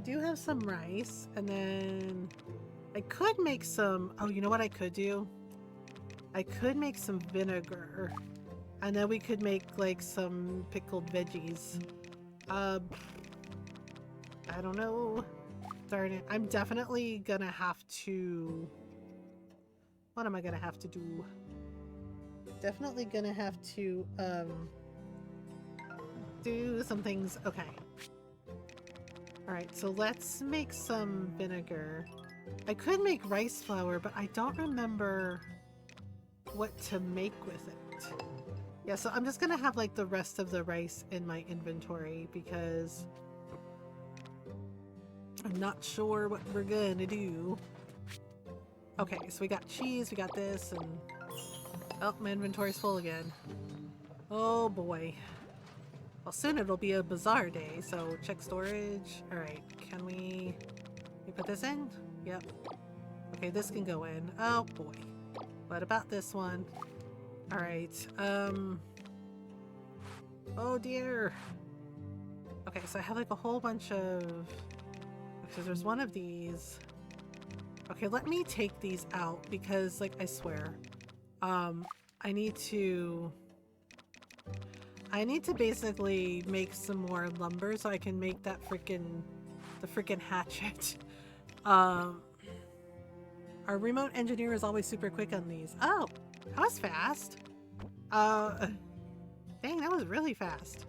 do have some rice, and then I could make some... Oh, you know what I could do? I could make some vinegar, and then we could make, like, some pickled veggies. I don't know. Darn it. I'm definitely gonna have to... What am I gonna have to do? Definitely gonna have to, do some things. Okay. Alright, so let's make some vinegar. I could make rice flour, but I don't remember what to make with it. Yeah, so I'm just gonna have like the rest of the rice in my inventory because I'm not sure what we're gonna do. Okay, so we got cheese, we got this, and... Oh, my inventory's full again. Oh boy. Well, soon it'll be a bazaar day, so check storage. Alright, can we put this in? Yep. Okay, this can go in. Oh boy. What about this one? Alright, oh dear. Okay, so I have like a whole bunch of... Because there's one of these. Okay, let me take these out because, like, I swear, I need to basically make some more lumber so I can make that the freaking hatchet. Our remote engineer is always super quick on these. Oh, that was fast. Dang, that was really fast.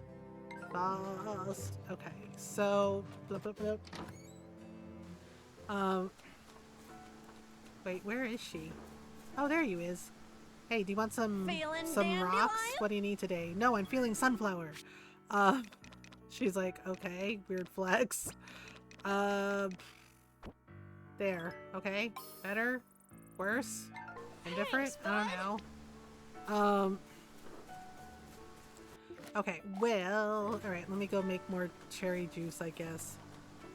Fast. Okay, so wait, where is she? Oh, there you is. Hey, do you want some rocks? What do you need today? No, I'm feeling sunflower. She's like, okay, weird flex. There, okay, better, worse, indifferent. I don't know. Okay, well, all right. Let me go make more cherry juice, I guess.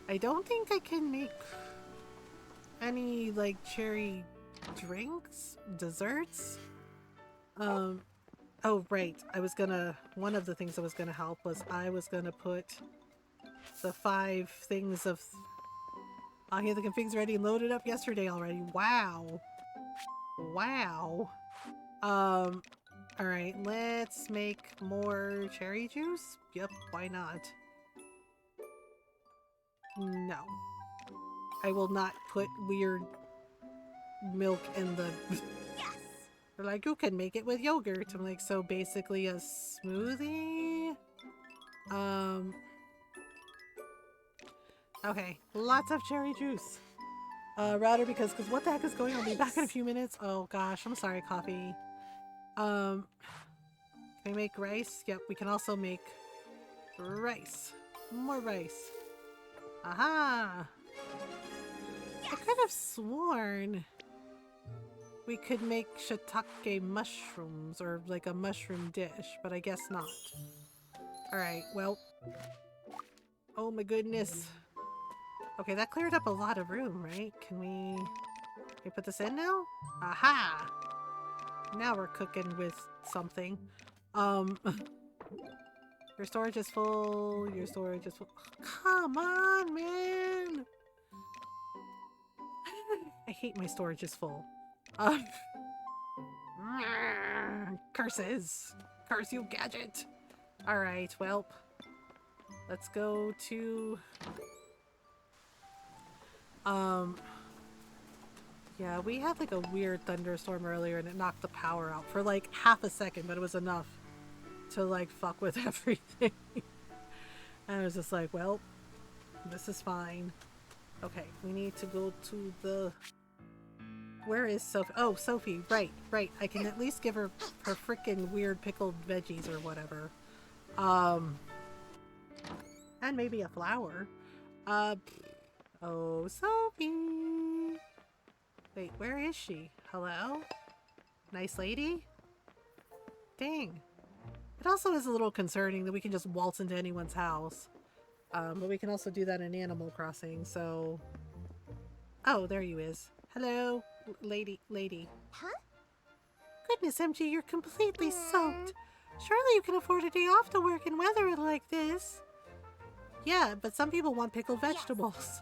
I don't think I can make any like cherry drinks, desserts. Oh right, one of the things that was gonna help was I was gonna put the 5 things of... I had the configs ready and loaded up yesterday already. Wow. Wow. Alright, let's make more cherry juice? Yep, why not? No. I will not put weird milk in the... They're like, you can make it with yogurt. I'm like, so basically a smoothie? Okay, lots of cherry juice. Router because what the heck is going on? I'll be back in a few minutes. Oh gosh, I'm sorry, coffee. Can we make rice? Yep, we can also make rice. More rice. Aha! I could have sworn we could make shiitake mushrooms or like a mushroom dish, but I guess not. Alright, well. Oh my goodness. Okay, that cleared up a lot of room, right? Can we put this in now? Aha! Now we're cooking with something. Your storage is full. Your storage is full. Come on, man! I hate my storage is full. Curses! Curse you, gadget! Alright, well. Let's go to... Yeah, we had like a weird thunderstorm earlier and it knocked the power out for like half a second, but it was enough to like fuck with everything. And I was just like, well, this is fine. Okay, we need to go to the... Where is Sophie? Oh, Sophie, right. I can at least give her her freaking weird pickled veggies or whatever. And maybe a flower. Oh, Sophie! Wait, where is she? Hello? Nice lady? Dang. It also is a little concerning that we can just waltz into anyone's house. But we can also do that in Animal Crossing, so... Oh, there you is. Hello, lady. Huh? Goodness, MG, you're completely soaked. Surely you can afford a day off to work in weather like this. Yeah, but some people want pickled vegetables.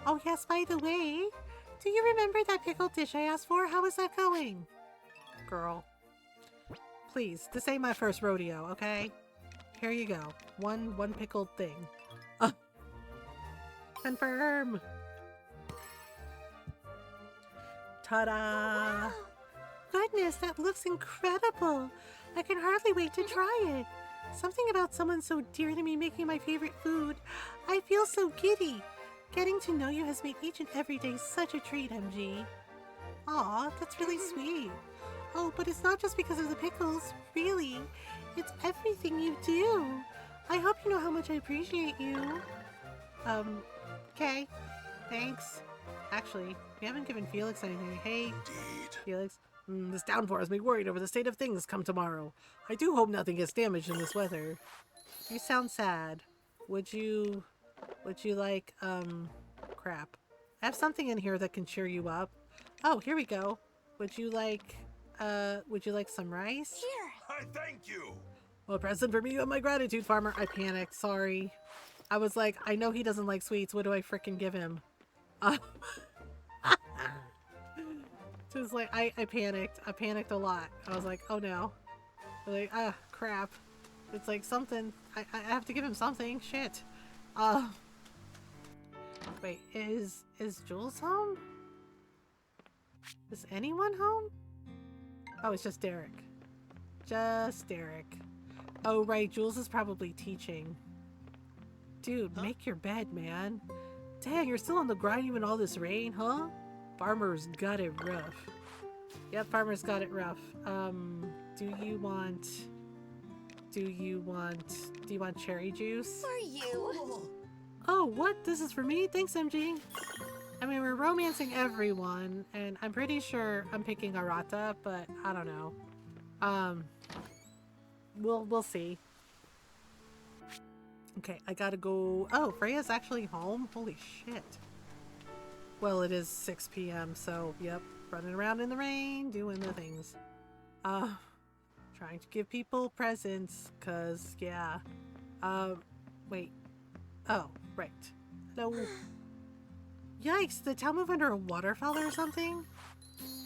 Oh yes, by the way, do you remember that pickled dish I asked for? How is that going? Girl. Please, this ain't my first rodeo, okay? Here you go. One pickled thing. Confirm! Ta-da! Wow. Goodness, that looks incredible! I can hardly wait to try it. Something about someone so dear to me making my favorite food. I feel so giddy. Getting to know you has made each and every day such a treat, MG. Aw, that's really sweet. Oh, but it's not just because of the pickles, really. It's everything you do. I hope you know how much I appreciate you. Okay. Thanks. Actually, we haven't given Felix anything. Hey, Indeed. Felix. This downpour has me worried over the state of things come tomorrow. I do hope nothing gets damaged in this weather. You sound sad. Would you like, crap. I have something in here that can cheer you up. Oh, here we go. Would you like some rice? Here. I thank you. A present for me and my gratitude, farmer. I panicked, sorry. I was like, I know he doesn't like sweets. What do I frickin' give him? Just like, I panicked. I panicked a lot. I was like, oh no. Like, crap. It's like something. I have to give him something. Shit. Wait, is Jules home? Is anyone home? Oh, it's just Derek. Just Derek. Oh, right. Jules is probably teaching. Dude, make your bed, man. Dang, you're still on the grind even all this rain, huh? Farmer's got it rough. Yep, farmer's got it rough. Do you want cherry juice? For you. Oh, what? This is for me? Thanks, MG. I mean, we're romancing everyone, and I'm pretty sure I'm picking Arata, but I don't know. We'll see. Okay, I gotta go. Oh, Freya's actually home? Holy shit. Well, it is 6 p.m., so, yep, running around in the rain, doing the things. Trying to give people presents, cause, yeah. Wait. Oh, right. Hello. Yikes, did the town move under a waterfall or something?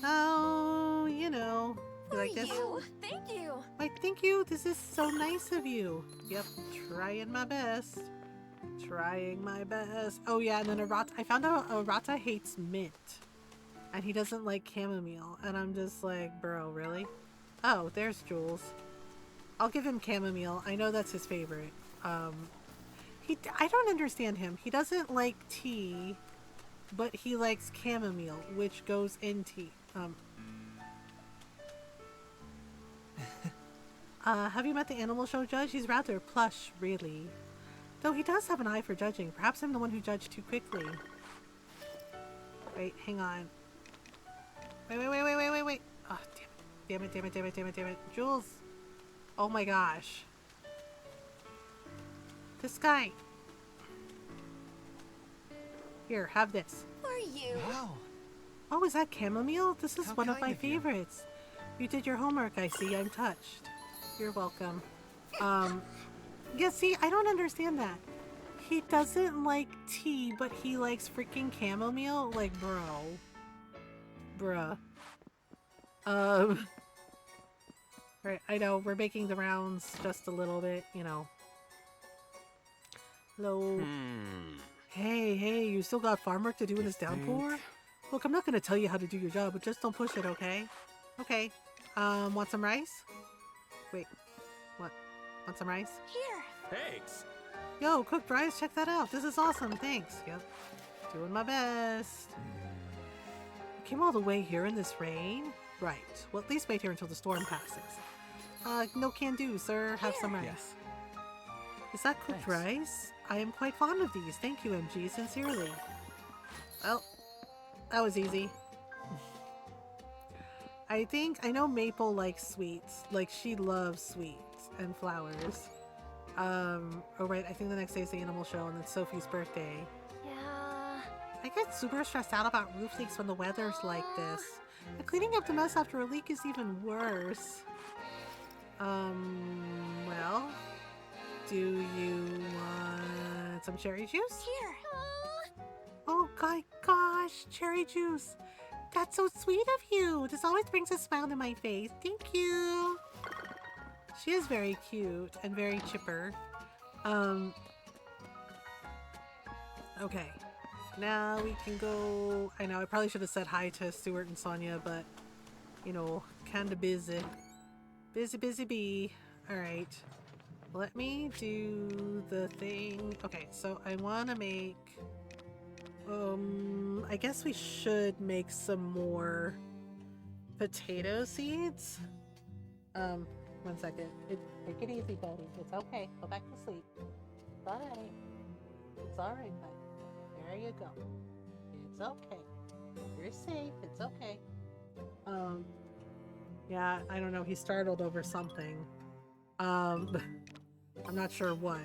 Oh, you know. You For like this? you. Thank you. Why, thank you. This is so nice of you. Yep, trying my best. Trying my best. Oh yeah, and then Arata. I found out Arata hates mint. And he doesn't like chamomile. And I'm just like, bro, really? Oh, there's Jules. I'll give him chamomile. I know that's his favorite. I don't understand him. He doesn't like tea, but he likes chamomile, which goes in tea. Have you met the animal show judge? He's rather plush, really. Though he does have an eye for judging. Perhaps I'm the one who judged too quickly. Wait, hang on. Wait. Oh, damn it. Jules. Oh my gosh. This guy. Here, have this. For you. Wow. Oh, is that chamomile? This is How one of my kind of you. favorites. You did your homework, I see. I'm touched. You're welcome. Yeah, see, I don't understand that. He doesn't like tea, but he likes freaking chamomile? Like, bro. Bruh. Right, I know, we're making the rounds just a little bit, you know. Hello. Hey, you still got farm work to do in this downpour? Look, I'm not gonna tell you how to do your job, but just don't push it, okay? Okay. Want some rice? Wait, what? Want some rice? Here. Thanks. Yo, cooked rice, check that out. This is awesome, thanks. Yep, doing my best. You came all the way here in this rain? Right, well at least wait here until the storm passes. No can do, sir. Have some rice. Yes. Is that cooked Thanks. rice? I am quite fond of these. Thank you, MG, sincerely. Well, that was easy. I know Maple likes sweets. Like, she loves sweets and flowers. Oh right, I think the next day is the animal show and it's Sophie's birthday. Yeah. I get super stressed out about roof leaks when the weather's like this. And cleaning up the mess after a leak is even worse. Well, do you want some cherry juice? Here. Oh my gosh, cherry juice. That's so sweet of you. This always brings a smile to my face. Thank you. She is very cute and very chipper. Okay. Now we can go... I know, I probably should have said hi to Stuart and Sonia, but, you know, kinda busy. Busy bee. Alright. Let me do the thing. Okay, so I want to make... I guess we should make some more potato seeds. One second. Take it easy, buddy. It's okay. Go back to sleep. It's alright. It's alright, buddy. There you go. It's okay. You're safe. It's okay. Yeah, I don't know. He's startled over something. I'm not sure what.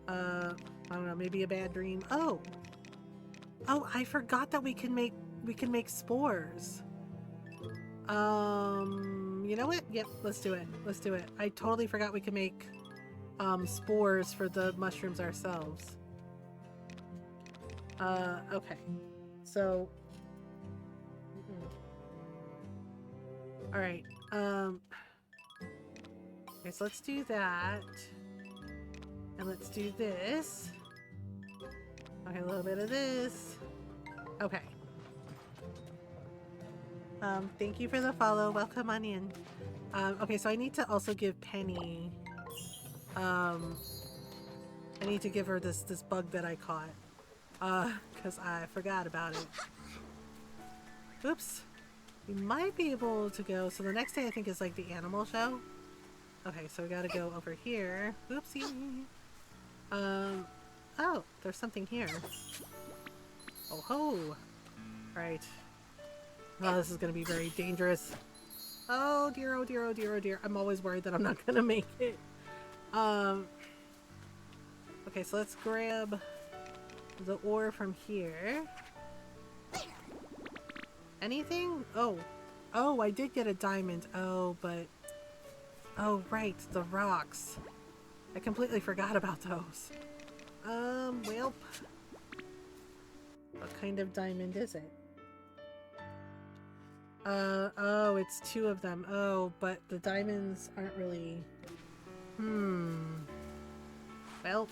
I don't know. Maybe a bad dream. Oh, I forgot that we can make spores. You know what? Yep, let's do it. Let's do it. I totally forgot we can make spores for the mushrooms ourselves. Okay. So all right. Okay, so let's do that. And let's do this. Okay, a little bit of this. Okay. Thank you for the follow. Welcome on in. Okay, so I need to also give Penny, I need to give her this bug that I caught. Because I forgot about it. Oops. We might be able to go, so the next day I think is like the animal show. Okay, so we gotta go over here. Oopsie. Oh, there's something here. Oh ho! Right. Oh, this is gonna be very dangerous. Oh dear, oh dear, oh dear, oh dear. I'm always worried that I'm not gonna make it. Okay, so let's grab the ore from here. Anything? Oh. Oh, I did get a diamond. Oh, but... Oh, right, the rocks. I completely forgot about those. Well... What kind of diamond is it? Oh, it's 2 of them. Oh, but the diamonds aren't really... Well...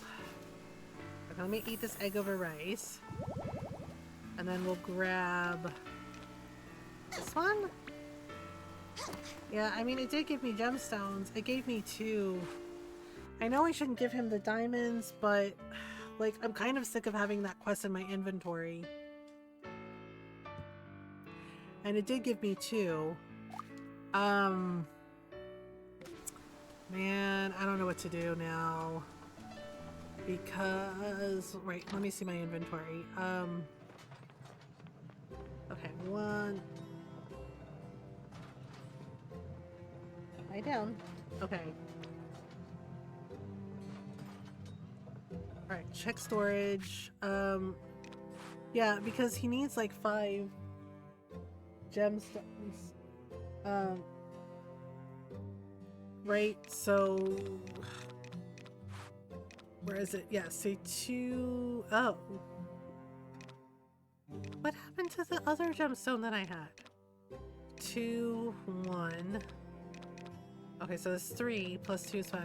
Okay, let me eat this egg over rice. And then we'll grab... This one? Yeah, I mean, it did give me gemstones. It gave me 2. I know I shouldn't give him the diamonds, but... Like, I'm kind of sick of having that quest in my inventory. And it did give me 2. Man, I don't know what to do now. Because... Right, let me see my inventory. Okay, 1... Lie down. Okay. Alright, check storage. Yeah, because he needs like 5 gemstones. Right, so where is it? Yeah, say 2. Oh. What happened to the other gemstone that I had? 2, 1. Okay, so it's 3 plus 2 is 5.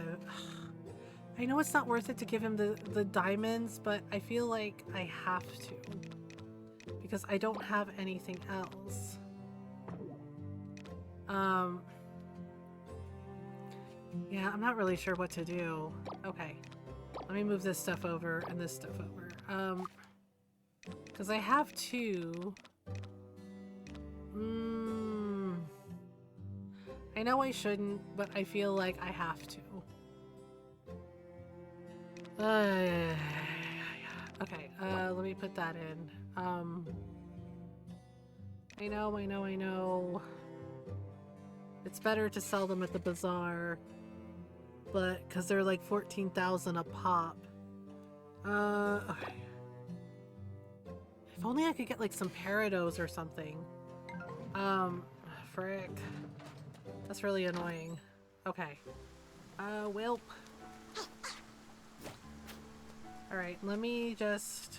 I know it's not worth it to give him the diamonds, but I feel like I have to. Because I don't have anything else. Yeah, I'm not really sure what to do. Okay. Let me move this stuff over and this stuff over. Because I have 2. I know I shouldn't, but I feel like I have to. Okay, let me put that in. I know. It's better to sell them at the bazaar, but because they're like 14,000 a pop. Okay. If only I could get like some peridot or something. Frick. That's really annoying. Okay. Well. Alright, let me just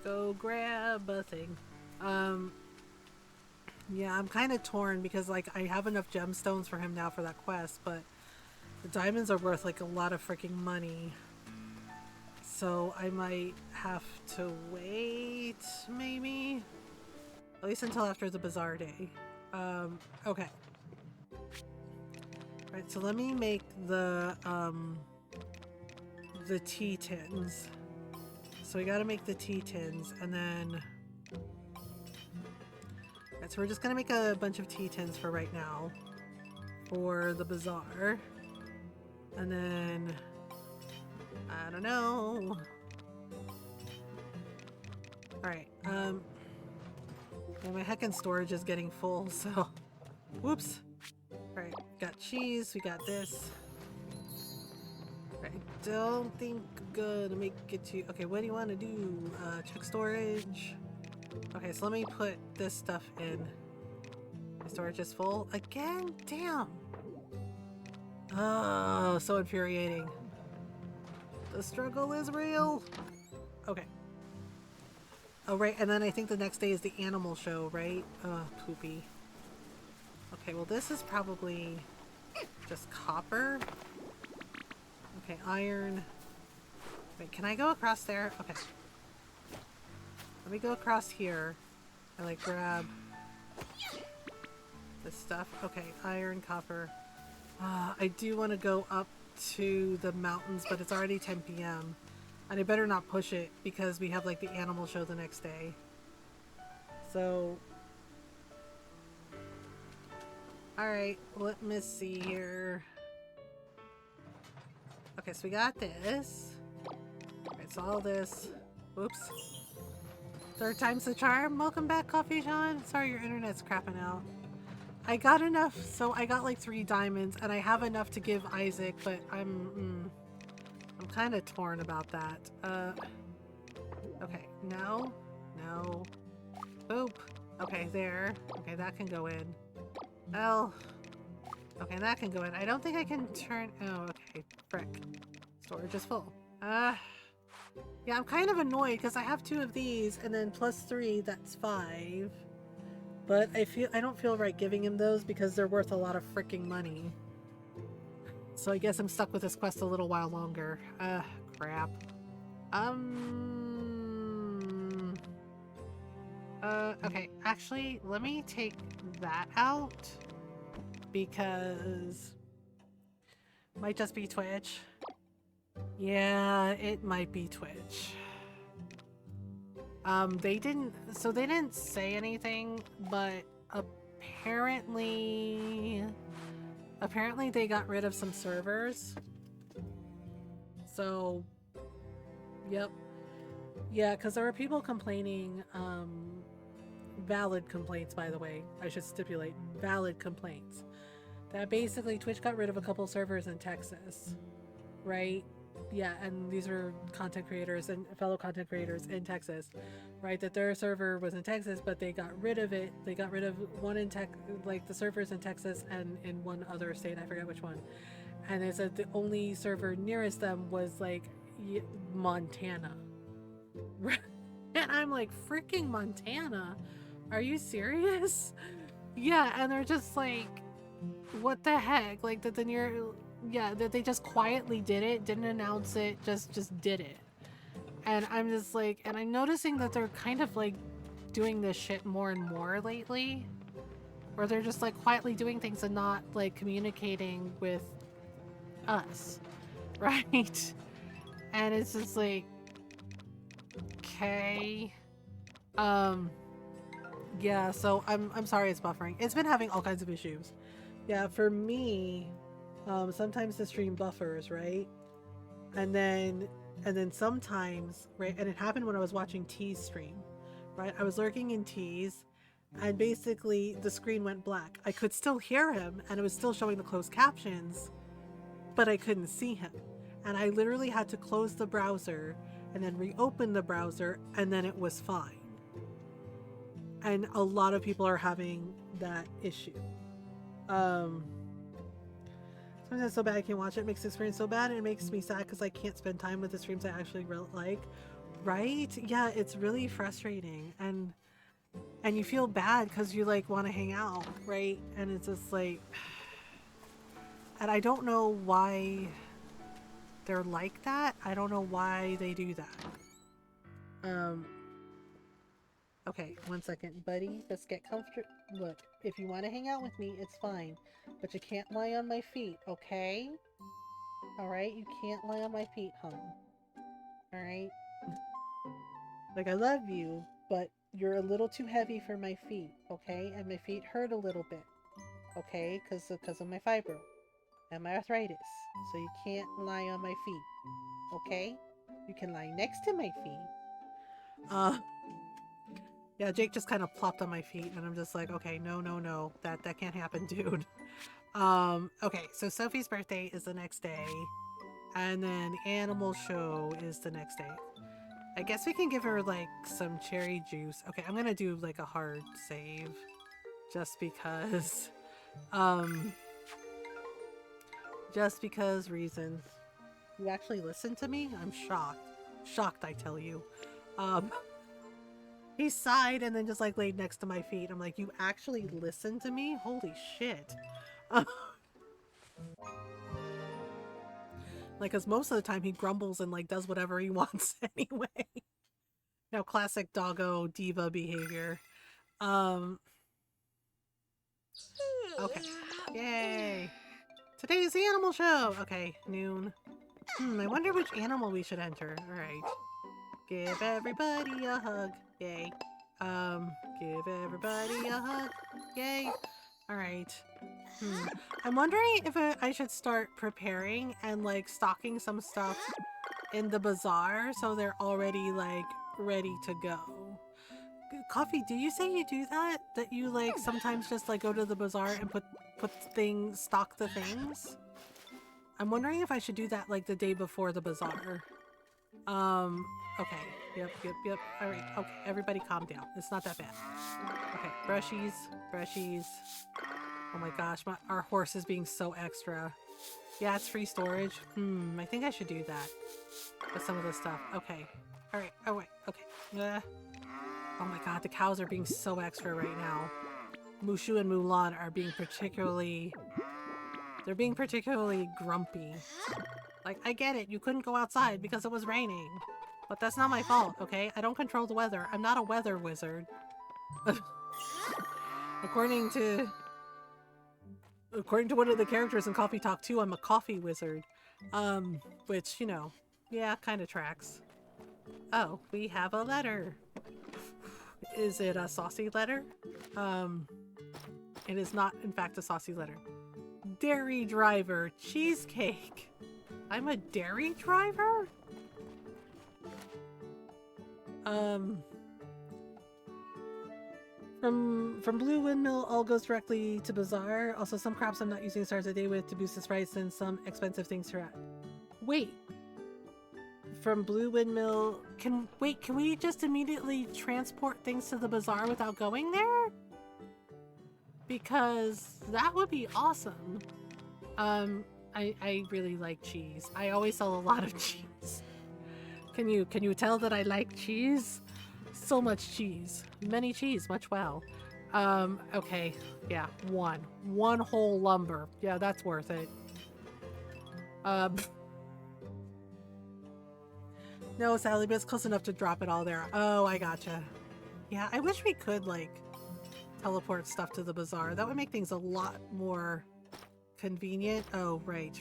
go grab a thing. Yeah, I'm kind of torn because like I have enough gemstones for him now for that quest, but the diamonds are worth like a lot of freaking money. So I might have to wait, maybe? At least until after the bazaar day. Okay. Right, so let me make the tea tins. So we gotta make the tea tins, and then... Right, so we're just gonna make a bunch of tea tins for right now. For the bazaar. And then... I don't know. Alright, yeah, my heckin' storage is getting full, so... Whoops! Alright, got cheese, we got this. I don't think I'm gonna make it to... Okay, what do you want to do? Check storage. Okay, so let me put this stuff in. My storage is full. Again? Damn! Oh, so infuriating. The struggle is real! Okay. Oh, right, and then I think the next day is the animal show, right? Poopy. Okay, well this is probably just copper. Okay, iron. Wait, can I go across there? Okay. Let me go across here and like grab this stuff. Okay, iron, copper. I do want to go up to the mountains, but it's already 10 p.m. And I better not push it because we have like the animal show the next day. So... Alright, let me see here. Okay, so we got this. Alright, so all this. Whoops. 3rd time's the charm. Welcome back, Coffee John. Sorry your internet's crapping out. I got enough, so I got like 3 diamonds, and I have enough to give Isaac, but I'm kind of torn about that. Okay, no. Boop. Okay, there. Okay, that can go in. Well, okay, that can go in. I don't think I can turn... Oh, okay. Frick. Storage is full. Yeah, I'm kind of annoyed because I have 2 of these, and then plus 3, that's 5. But I don't feel right giving him those because they're worth a lot of freaking money. So I guess I'm stuck with this quest a little while longer. Crap. Okay, actually, let me take that out because might just be Twitch. Yeah, it might be Twitch. They didn't say anything, but apparently they got rid of some servers. So, yep. Yeah, because there were people complaining, valid complaints, by the way. I should stipulate, valid complaints. That basically Twitch got rid of a couple servers in Texas, right? yeah, and these are content creators and fellow content creators in Texas, right? That their server was in Texas, but they got rid of it. They got rid of one in like the servers in Texas and in one other state, I forget which one. And they said the only server nearest them was like Montana. And I'm like, freaking Montana? Are you serious? Yeah, and they're just like, what the heck? Like that that they just quietly did it, didn't announce it, just did it. And I'm just like, and I'm noticing that they're kind of like doing this shit more and more lately, where they're just like quietly doing things and not like communicating with us, right? And it's just like, okay, yeah. So I'm sorry it's buffering. It's been having all kinds of issues. Yeah, for me, sometimes the stream buffers, right? And then sometimes, right? And it happened when I was watching T's stream, right? I was lurking in T's, and basically the screen went black. I could still hear him, and it was still showing the closed captions, but I couldn't see him. And I literally had to close the browser and then reopen the browser, and then it was fine. And a lot of people are having that issue. Sometimes it's so bad I can't watch it. It makes the experience so bad, and it makes me sad because I can't spend time with the streams I actually like. Right? Yeah, it's really frustrating, and you feel bad because you like want to hang out, right? And it's just like, and I don't know why they're like that. I don't know why they do that. Okay, one second, buddy. Let's get comfortable. Look, if you want to hang out with me, it's fine. But you can't lie on my feet, okay? Alright? You can't lie on my feet, hon. Alright? Like, I love you, but you're a little too heavy for my feet, okay? And my feet hurt a little bit, okay? Because of my fibro and my arthritis. So you can't lie on my feet, okay? You can lie next to my feet. Yeah, Jake just kind of plopped on my feet, and I'm just like, okay, no, that can't happen, dude. Okay, so Sophie's birthday is the next day, and then Animal Show is the next day. I guess we can give her, like, some cherry juice. Okay, I'm gonna do, like, a hard save, just because, reasons. You actually listened to me? I'm shocked. Shocked, I tell you. He sighed and then just like laid next to my feet. I'm like, you actually listened to me? Holy shit. Like, cause most of the time he grumbles and like does whatever he wants anyway. Now, classic doggo diva behavior. Okay. Yay. Today's the animal show. Okay, noon. I wonder which animal we should enter. Alright. Give everybody a hug. Yay. Give everybody a hug. Yay. Alright. I'm wondering if I should start preparing and like stocking some stuff in the bazaar so they're already like ready to go. Kofi, do you say you do that? That you like sometimes just like go to the bazaar and stock the things? I'm wondering if I should do that like the day before the bazaar. Okay. Yep. Alright, okay, everybody calm down. It's not that bad. Okay, brushies. Oh my gosh, our horse is being so extra. Yeah, it's free storage. I think I should do that with some of this stuff. Okay. Alright, okay. Oh my god, the cows are being so extra right now. Mushu and Mulan are being particularly grumpy. Like, I get it, you couldn't go outside because it was raining. But that's not my fault, okay? I don't control the weather. I'm not a weather wizard. According to one of the characters in Coffee Talk 2, I'm a coffee wizard. Which, you know, yeah, kind of tracks. Oh, we have a letter. Is it a saucy letter? It is not, in fact, a saucy letter. Dairy driver cheesecake. I'm a dairy driver? From Blue Windmill, all goes directly to Bazaar. Also, some crops I'm not using stars a day with to boost its price and some expensive things to add. Wait, from Blue Windmill. Can we just immediately transport things to the bazaar without going there? Because that would be awesome. I really like cheese. I always sell a lot of cheese. Can you tell that I like cheese? So much cheese. Many cheese, much wow. Okay. Yeah, one whole lumber. Yeah, that's worth it. No, Sally, but it's close enough to drop it all there. Oh, I gotcha. Yeah, I wish we could, like, teleport stuff to the bazaar. That would make things a lot more convenient. Oh, right.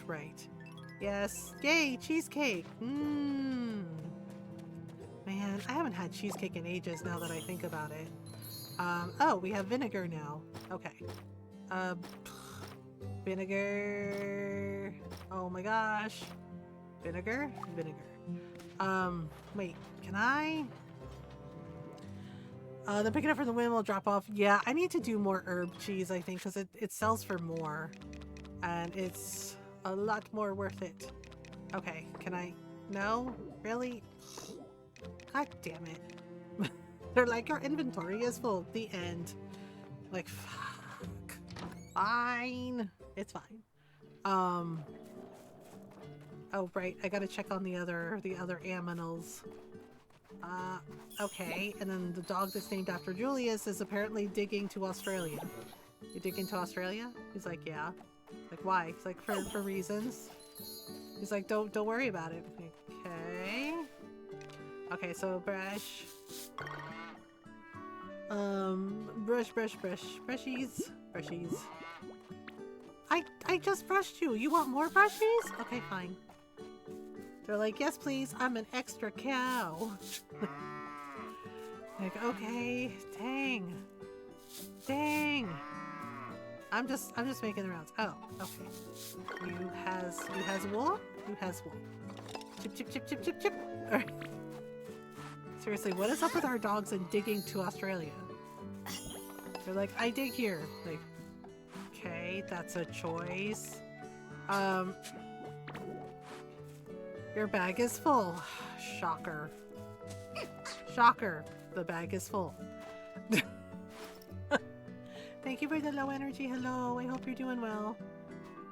Yes. Yay, cheesecake. Mmm. Man, I haven't had cheesecake in ages now that I think about it. Oh, we have vinegar now. Okay. Vinegar. Oh my gosh. Vinegar? Wait, can I? Then pick it up from the windmill, drop off. Yeah, I need to do more herb cheese, I think, because it sells for more. And it's a lot more worth it. Okay, can I? No? Really? God damn it. They're like, your inventory is full. The end. Like, fuck. Fine. It's fine. Oh, right. I gotta check on the other aminals. Okay. And then the dog that's named after Julius is apparently digging to Australia. You digging to Australia? He's like, yeah. Like, why? He's like, for reasons. He's like, don't worry about it. Okay. Okay, so brush. Brushies. I just brushed you. You want more brushies? Okay, fine. They're like, yes, please. I'm an extra cow. Like, okay, dang. I'm just making the rounds. Oh, okay. You has wool. Chip. All right. Seriously, what is up with our dogs and digging to Australia? They're like, I dig here. Like, okay, that's a choice. Your bag is full. Shocker. The bag is full. Thank you for the low energy. Hello, I hope you're doing well.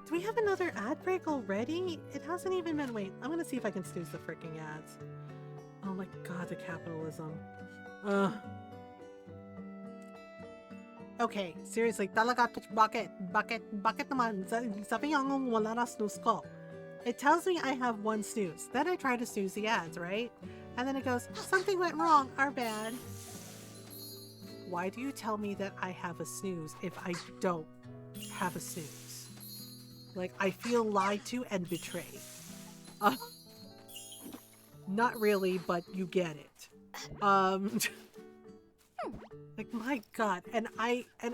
Do we have another ad break already? It hasn't even been. Wait, I'm gonna see if I can snooze the freaking ads. Oh my god, the capitalism. Okay, seriously, talaga bakit naman sabi yung wala na snooze ko. It tells me I have one snooze. Then I try to snooze the ads, right? And then it goes, something went wrong, our bad. Why do you tell me that I have a snooze if I don't have a snooze? Like, I feel lied to and betrayed. Not really, but you get it. Like, my god. And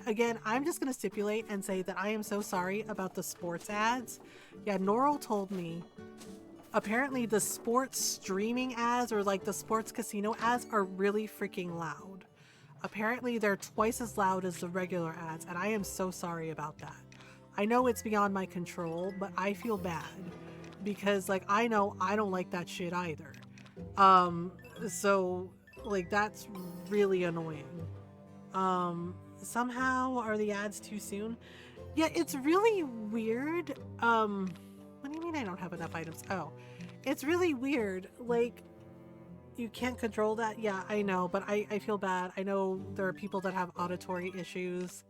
again, I'm just gonna stipulate and say that I am so sorry about the sports ads. Yeah, Norrell told me apparently the sports streaming ads or like the sports casino ads are really freaking loud. Apparently they're twice as loud as the regular ads, and I am so sorry about that. I know it's beyond my control, but I feel bad because like I know I don't like that shit either. So like that's really annoying. Somehow are the ads too soon? Yeah, it's really weird. What do you mean I don't have enough items? Oh, it's really weird. Like, you can't control that? Yeah, I know, but I feel bad. I know there are people that have auditory issues.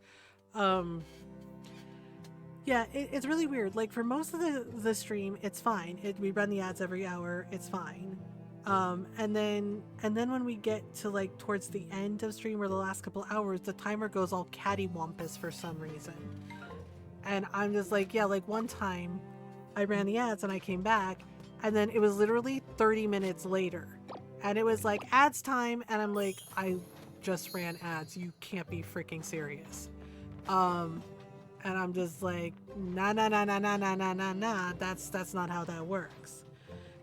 Yeah, it's really weird. Like, for most of the stream, it's fine. We run the ads every hour. It's fine. And then when we get to like towards the end of stream or the last couple hours, the timer goes all cattywampus for some reason. And I'm just like, yeah, like one time I ran the ads and I came back and then it was literally 30 minutes later and it was like ads time and I'm like, I just ran ads. You can't be freaking serious. And I'm just like, nah. That's not how that works.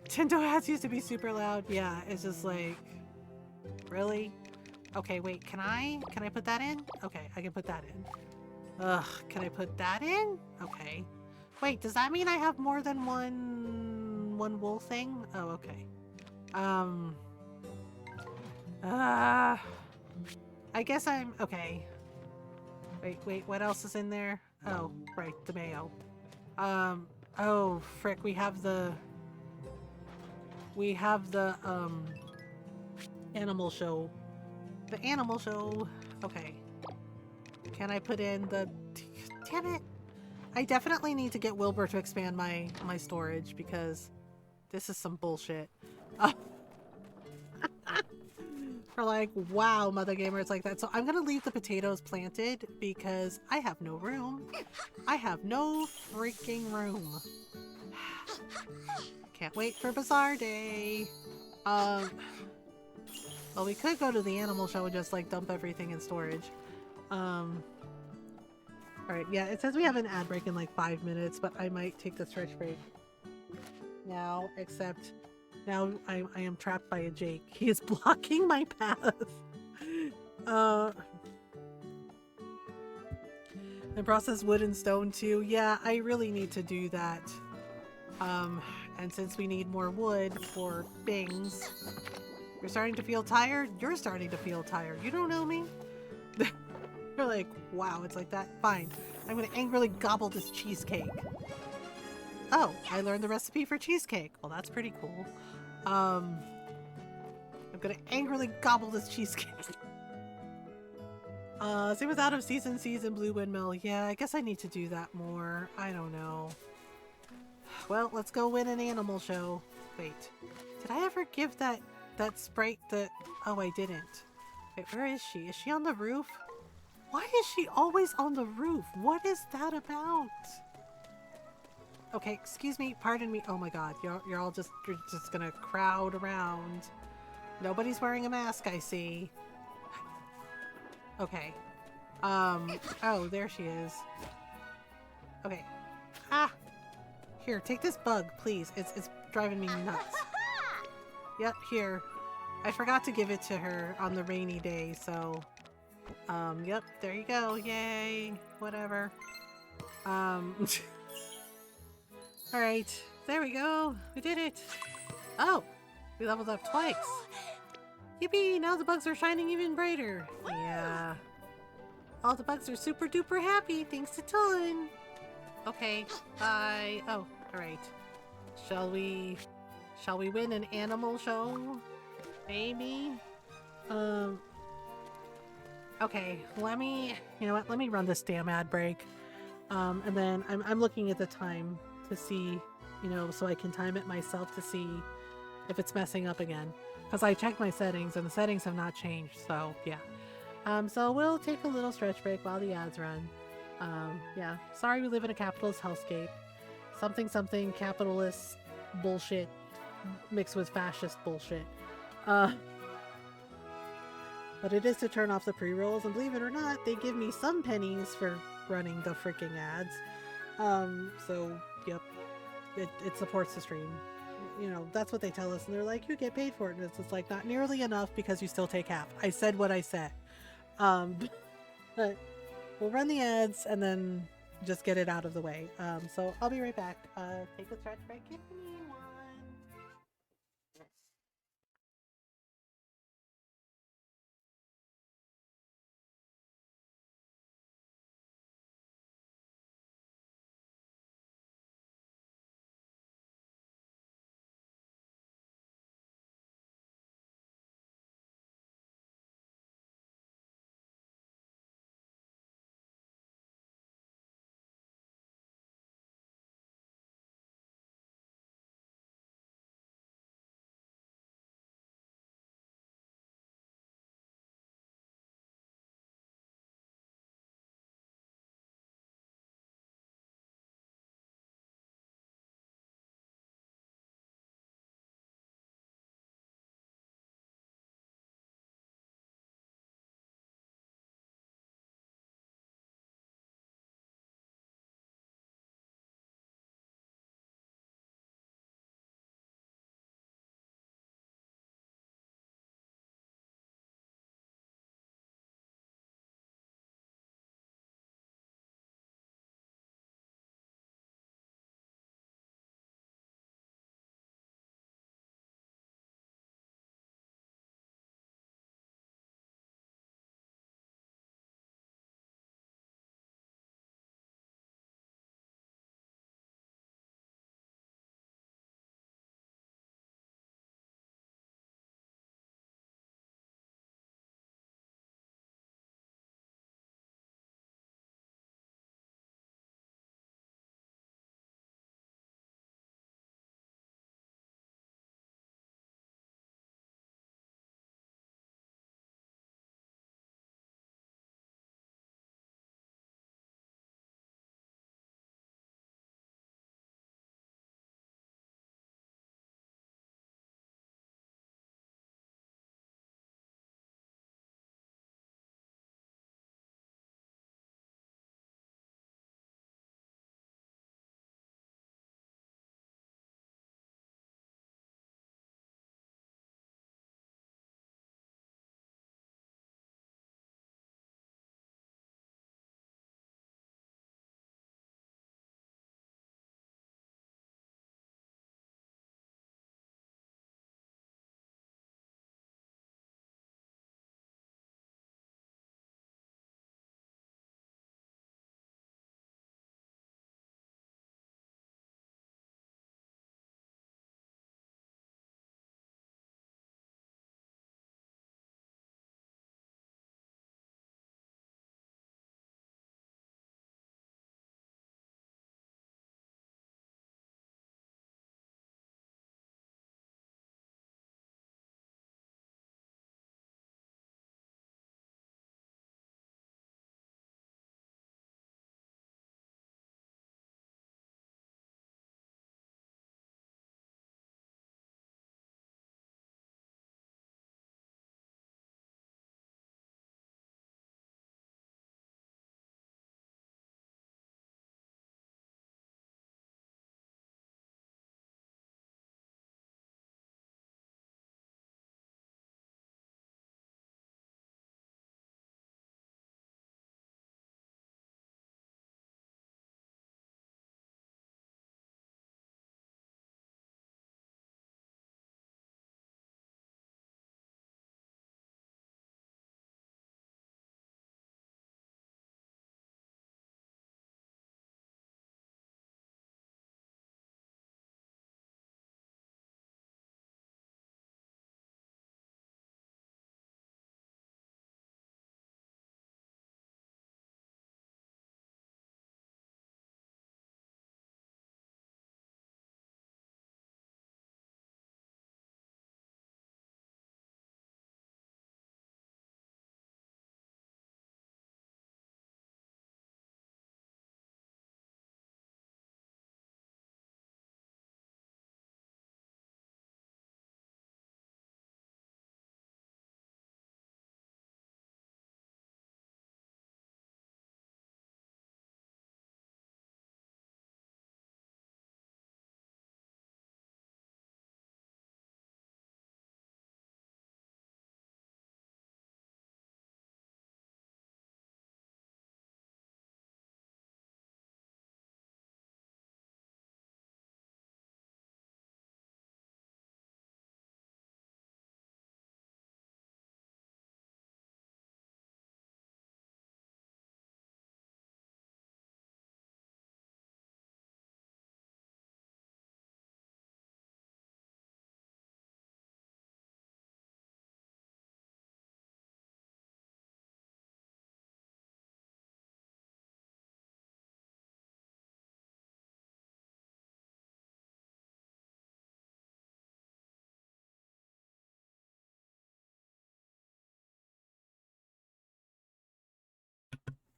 Tinto ads used to be super loud. Yeah, it's just like, really? Okay, wait, can I put that in? Okay, I can put that in. Ugh, can I put that in? Okay. Wait, does that mean I have more than one wool thing? Oh, okay. Um. Uh. I guess I'm okay. Wait. What else is in there? Oh, right, the mayo. Oh, frick. We have the animal show. The animal show. Okay. Can I put in the? Damn it! I definitely need to get Wilbur to expand my storage because this is some bullshit. For like, wow, Mothergamer, it's like that. So I'm gonna leave the potatoes planted because I have no room. I have no freaking room. Can't wait for Bazaar Day. Well, we could go to the animal show and just like dump everything in storage. Alright, yeah, it says we have an ad break in like 5 minutes, but I might take the stretch break now, except now I am trapped by a Jake. He is blocking my path. And process wood and stone too. Yeah, I really need to do that. And since we need more wood for things, you're starting to feel tired? You're starting to feel tired. You don't know me? You're like, wow, it's like that? Fine. I'm gonna angrily gobble this cheesecake. Oh, I learned the recipe for cheesecake. Well, that's pretty cool. I'm gonna angrily gobble this cheesecake. Same with out of season Blue Windmill. Yeah, I guess I need to do that more. I don't know. Well, let's go win an animal show. Wait, did I ever give that sprite the... Oh, I didn't. Wait, where is she? Is she on the roof? Why is she always on the roof? What is that about? Okay, excuse me, pardon me. Oh my god, you're all just gonna crowd around. Nobody's wearing a mask, I see. Okay. Oh, there she is. Okay. Ah! Here, take this bug, please. It's driving me nuts. Yep, here. I forgot to give it to her on the rainy day, so... Yep, there you go. Yay! Whatever. Alright, there we go. We did it. Oh! We leveled up twice. Yippee! Now the bugs are shining even brighter. Yeah. All the bugs are super duper happy thanks to Tun. Okay, bye. Oh, alright. Shall we win an animal show? Maybe? Okay, you know what, let me run this damn ad break. And then I'm looking at the time to see, you know, so I can time it myself to see if it's messing up again. Because I checked my settings and the settings have not changed, so yeah. So we'll take a little stretch break while the ads run. Yeah, sorry we live in a capitalist hellscape. Something capitalist bullshit mixed with fascist bullshit. But it is to turn off the pre-rolls, and believe it or not, they give me some pennies for running the freaking ads. So, yep, it supports the stream. You know, that's what they tell us, and they're like, you get paid for it, and it's just like, not nearly enough because you still take half. I said what I said. But we'll run the ads, and then just get it out of the way. So I'll be right back. Take a stretch break if you need one.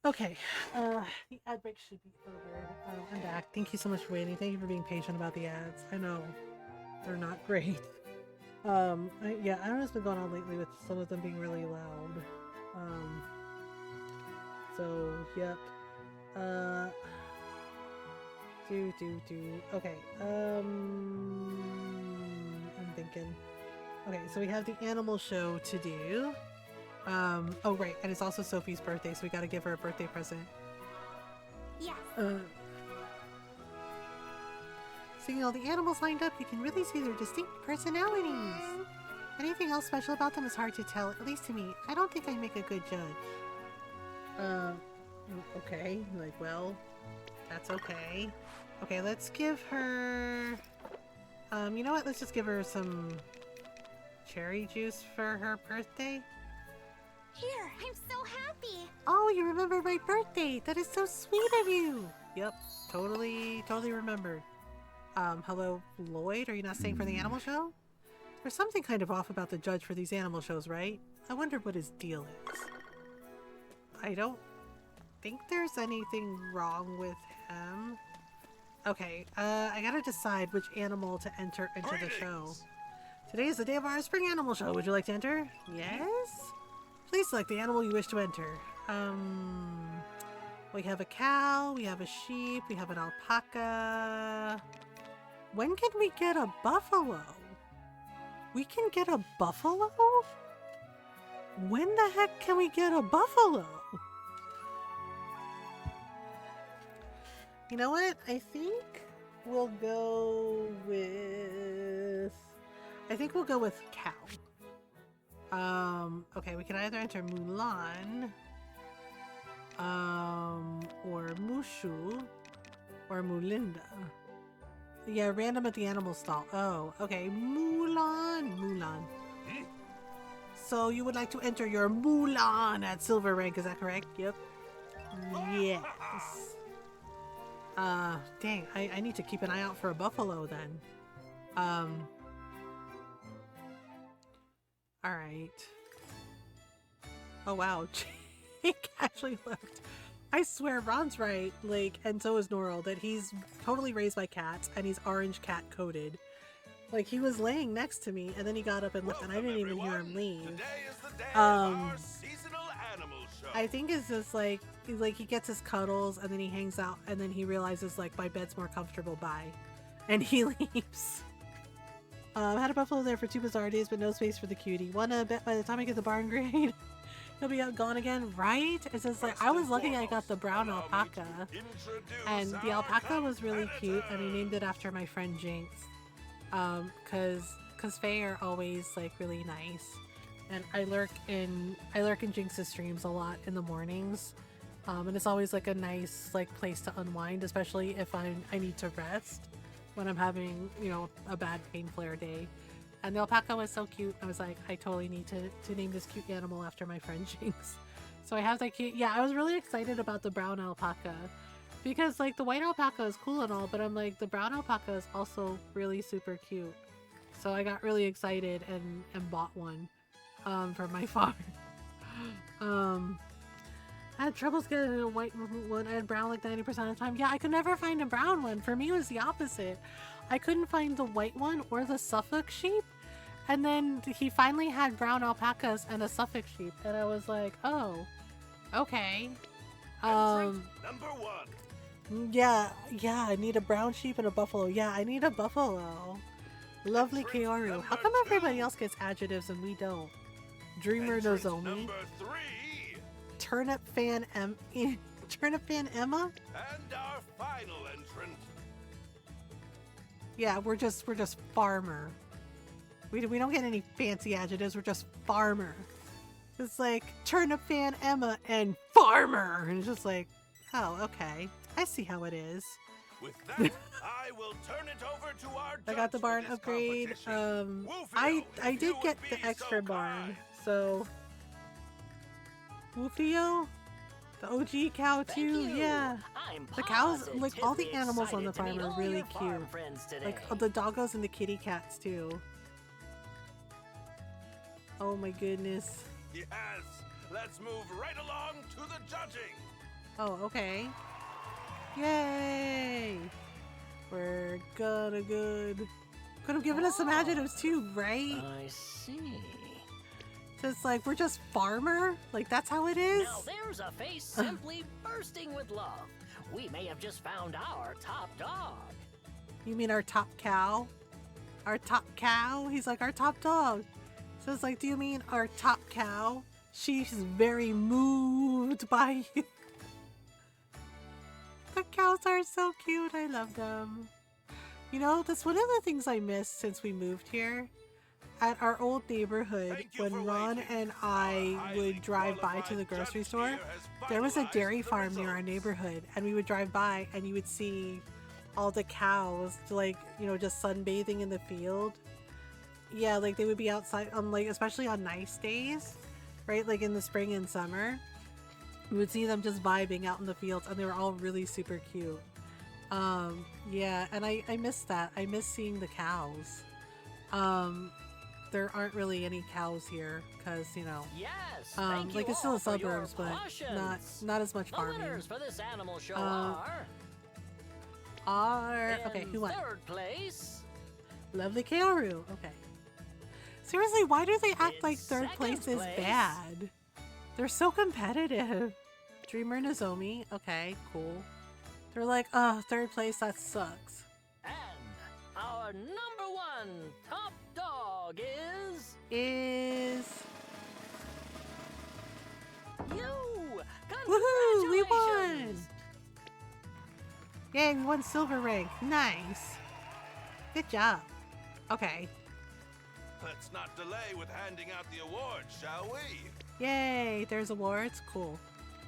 Okay, the ad break should be over. I'm back. Thank you so much for waiting. Thank you for being patient about the ads. I know they're not great. Yeah, I don't know what's been going on lately with some of them being really loud. So, yep. Okay, I'm thinking. Okay, so we have the animal show to do. Oh right, and it's also Sophie's birthday, so we gotta give her a birthday present. Yes. Seeing all the animals lined up, you can really see their distinct personalities. Anything else special about them is hard to tell, at least to me. I don't think I make a good judge. Okay, like, well, that's okay. Okay, let's give her... you know what? Let's just give her some cherry juice for her birthday. Here, I'm so happy. Oh, you remembered my birthday! That is so sweet of you! Yep, totally remembered. Hello, Lloyd? Are you not staying for the animal show? There's something kind of off about the judge for these animal shows, right? I wonder what his deal is. I don't think there's anything wrong with him. Okay, I gotta decide which animal to enter into the show. Today is the day of our spring animal show. Would you like to enter? Yes? Please select the animal you wish to enter. We have a cow, we have a sheep, we have an alpaca. When can we get a buffalo? We can get a buffalo? When the heck can we get a buffalo? You know what? I think we'll go with... cow. Okay, we can either enter Mulan, or Mushu, or Mulinda. Yeah, random at the animal stall. Oh, okay, Mulan. So you would like to enter your Mulan at silver rank, is that correct? Yep. Yes. Dang, I need to keep an eye out for a buffalo then. Alright. Oh wow, Jake actually left. I swear Ron's right, like, and so is Norrell, that he's totally raised by cats and he's orange cat coded. Like, he was laying next to me and then he got up and left and I didn't even hear him leave. Today is the day of our seasonal animal show. I think it's just like he gets his cuddles and then he hangs out and then he realizes like my bed's more comfortable, bye. And he leaves. Had a buffalo there for 2 bizarre days, but no space for the cutie. Wanna bet by the time I get the barn grade, he'll be out gone again, right? It's just like, I was lucky I got the brown alpaca. And the alpaca was really cute, and I named it after my friend Jinx. Cause Faye are always like really nice. And I lurk in Jinx's streams a lot in the mornings. And it's always like a nice like place to unwind, especially if I need to rest when I'm having, you know, a bad pain flare day. And the alpaca was so cute. I was like, I totally need to name this cute animal after my friend Jinx. So I have that cute. Yeah, I was really excited about the brown alpaca because like the white alpaca is cool and all, but I'm like, the brown alpaca is also really super cute. So I got really excited and bought one for my farm. I had troubles getting a white one. I had brown like 90% of the time. Yeah, I could never find a brown one. For me, it was the opposite. I couldn't find the white one or the Suffolk sheep. And then he finally had brown alpacas and a Suffolk sheep. And I was like, oh, okay. Number 1. Yeah, I need a brown sheep and a buffalo. Yeah, I need a buffalo. Lovely Kaoru. How come everybody else gets adjectives and we don't? Dreamer Nozomi. Number 3. Turnip fan Emma? And our final entrant. Yeah, we're just farmer. We don't get any fancy adjectives, we're just farmer. It's like turnip fan Emma and farmer. And it's just like, oh, okay. I see how it is. With that, I will turn it over to our I got the judge barn for this upgrade. competition. I Wolfio, if did you get would the be extra so barn, kind. so Wolfio, the OG cow too. You. Yeah, I'm the cows, like all the positively animals on the excited to farm meet are really all your farm cute. friends today. Like the doggos and the kitty cats too. Oh my goodness. Yes, let's move right along to the judging. Oh, okay. Yay! We're gonna good. Could have given us some adjectives too, right? I see. Just like, we're just farmer? Like, that's how it is? Now there's a face simply bursting with love. We may have just found our top dog. You mean our top cow? Our top cow? He's like, our top dog. So it's like, do you mean our top cow? She's very moved by you. The cows are so cute. I love them. You know, that's one of the things I missed since we moved here. At our old neighborhood, when Ron and I would drive by to the grocery store, there was a dairy farm near our neighborhood, and we would drive by and you would see all the cows, like, you know, just sunbathing in the field. Yeah, like they would be outside on, like, especially on nice days, right? Like in the spring and summer, we would see them just vibing out in the fields, and they were all really super cute. Yeah, and I miss that. I miss seeing the cows. There aren't really any cows here because, you know, Yes, thank like you it's still all the for your suburbs, but cautions. not as much The farming. winners for this animal show Okay, who in won? third place. Lovely Kaoru. Okay. Seriously, why do they act In like third place second is place. bad? They're so competitive. Dreamer Nozomi. Okay, cool. They're like, third place, that sucks. And our number one top dog is Is... you. Woohoo! We won! Congratulations. Yay, we won silver rank. Nice. Good job. Okay. Let's not delay with handing out the awards, shall we? Yay, there's awards. Cool.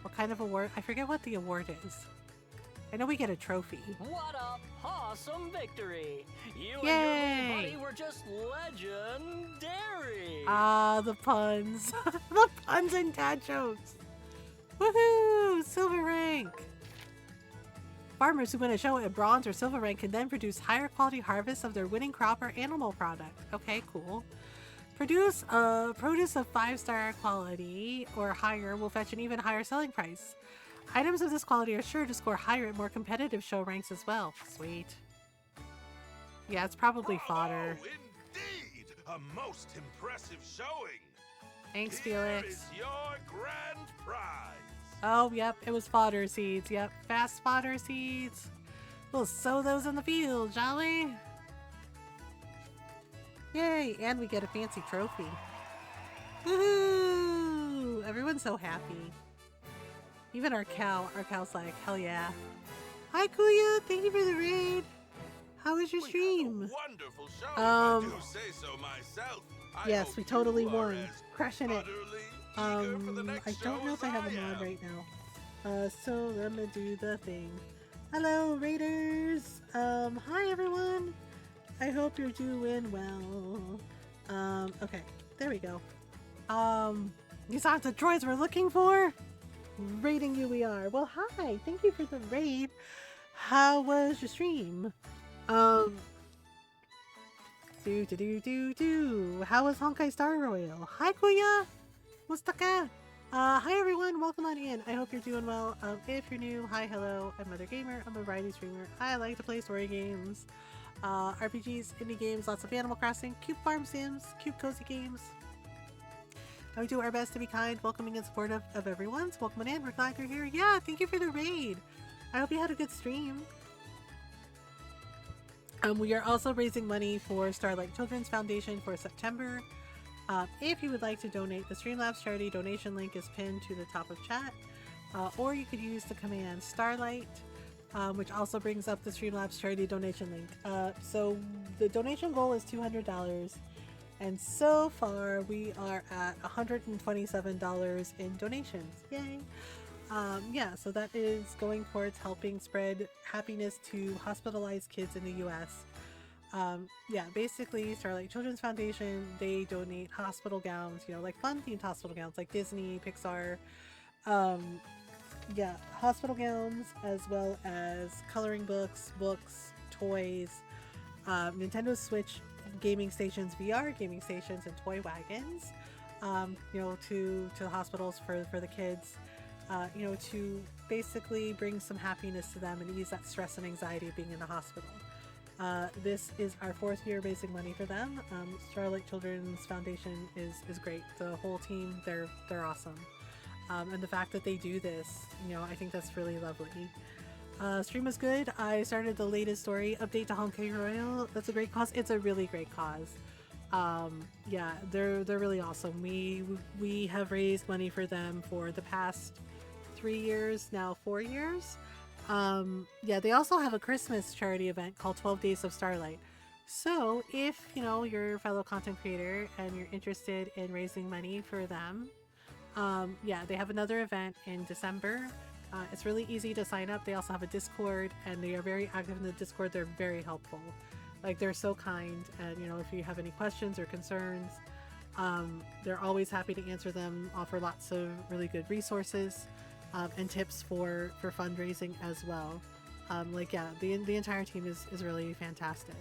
What kind of award? I forget what the award is. I know we get a trophy. What a awesome victory! You Yay. and your little buddy were just legendary. Ah, the puns. The puns and dad jokes. Woohoo! Silver rank. Farmers who win a show at bronze or silver rank can then produce higher quality harvests of their winning crop or animal product. Okay, cool. Produce produce of 5-star quality or higher will fetch an even higher selling price. Items of this quality are sure to score higher at more competitive show ranks as well. Sweet. Yeah, it's probably fodder. Oh, indeed! A most impressive showing! Thanks, Here Felix. is your grand prize! Oh, yep, it was fodder seeds. Yep, fast fodder seeds. We'll sow those in the field, shall we? Yay, and we get a fancy trophy. Woohoo! Everyone's so happy. Even our cow's like, hell yeah. Hi, Kuya, thank you for the raid. How was your We had a stream? wonderful show, if I do say so myself. I Yes, hope we totally you are won. as Crushing it. utterly eager for the next I don't show know if as I have a am. mod right now. So let me do the thing. Hello, Raiders. Hi everyone. I hope you're doing well. Okay, there we go. These aren't the droids we're looking for. Raiding you we are. Well, hi. Thank you for the raid. How was your stream? How was Honkai Star Royal? Hi, Kuya. Mustaka. Hi everyone, welcome on in. I hope you're doing well. If you're new, hi, hello. I'm Mothergamer. I'm a variety streamer. I like to play story games, RPGs, indie games, lots of Animal Crossing, cute farm sims, cute cozy games. And we do our best to be kind, welcoming, and supportive of everyone. So welcome on in. We're glad you're here. Yeah, thank you for the raid. I hope you had a good stream. We are also raising money for Starlight Children's Foundation for September. If you would like to donate, the Streamlabs charity donation link is pinned to the top of chat, or you could use the command Starlight, which also brings up the Streamlabs charity donation link. So the donation goal is $200, and so far we are at $127 in donations. Yay! Yeah, so that is going towards helping spread happiness to hospitalized kids in the US. Yeah, basically Starlight Children's Foundation, they donate hospital gowns, you know, like fun themed hospital gowns like Disney, Pixar, yeah, hospital gowns, as well as coloring books, toys, Nintendo Switch gaming stations, VR gaming stations, and toy wagons, you know, to the hospitals for the kids, you know, to basically bring some happiness to them and ease that stress and anxiety of being in the hospital. This is our 4th year raising money for them. Starlight Children's Foundation is great. The whole team, they're awesome. And the fact that they do this, you know, I think that's really lovely. Stream was good. I started the latest story update to Honkai Royal. That's a great cause. It's a really great cause. Yeah, they're really awesome. We have raised money for them for the past 3 years, now 4 years. Yeah, they also have a Christmas charity event called 12 Days of Starlight. So if, you know, you're a fellow content creator and you're interested in raising money for them, yeah, they have another event in December. It's really easy to sign up. They also have a Discord, and they are very active in the Discord. They're very helpful. Like, they're so kind, and, you know, if you have any questions or concerns, they're always happy to answer them, offer lots of really good resources, and tips for fundraising as well. Like, yeah, the entire team is really fantastic.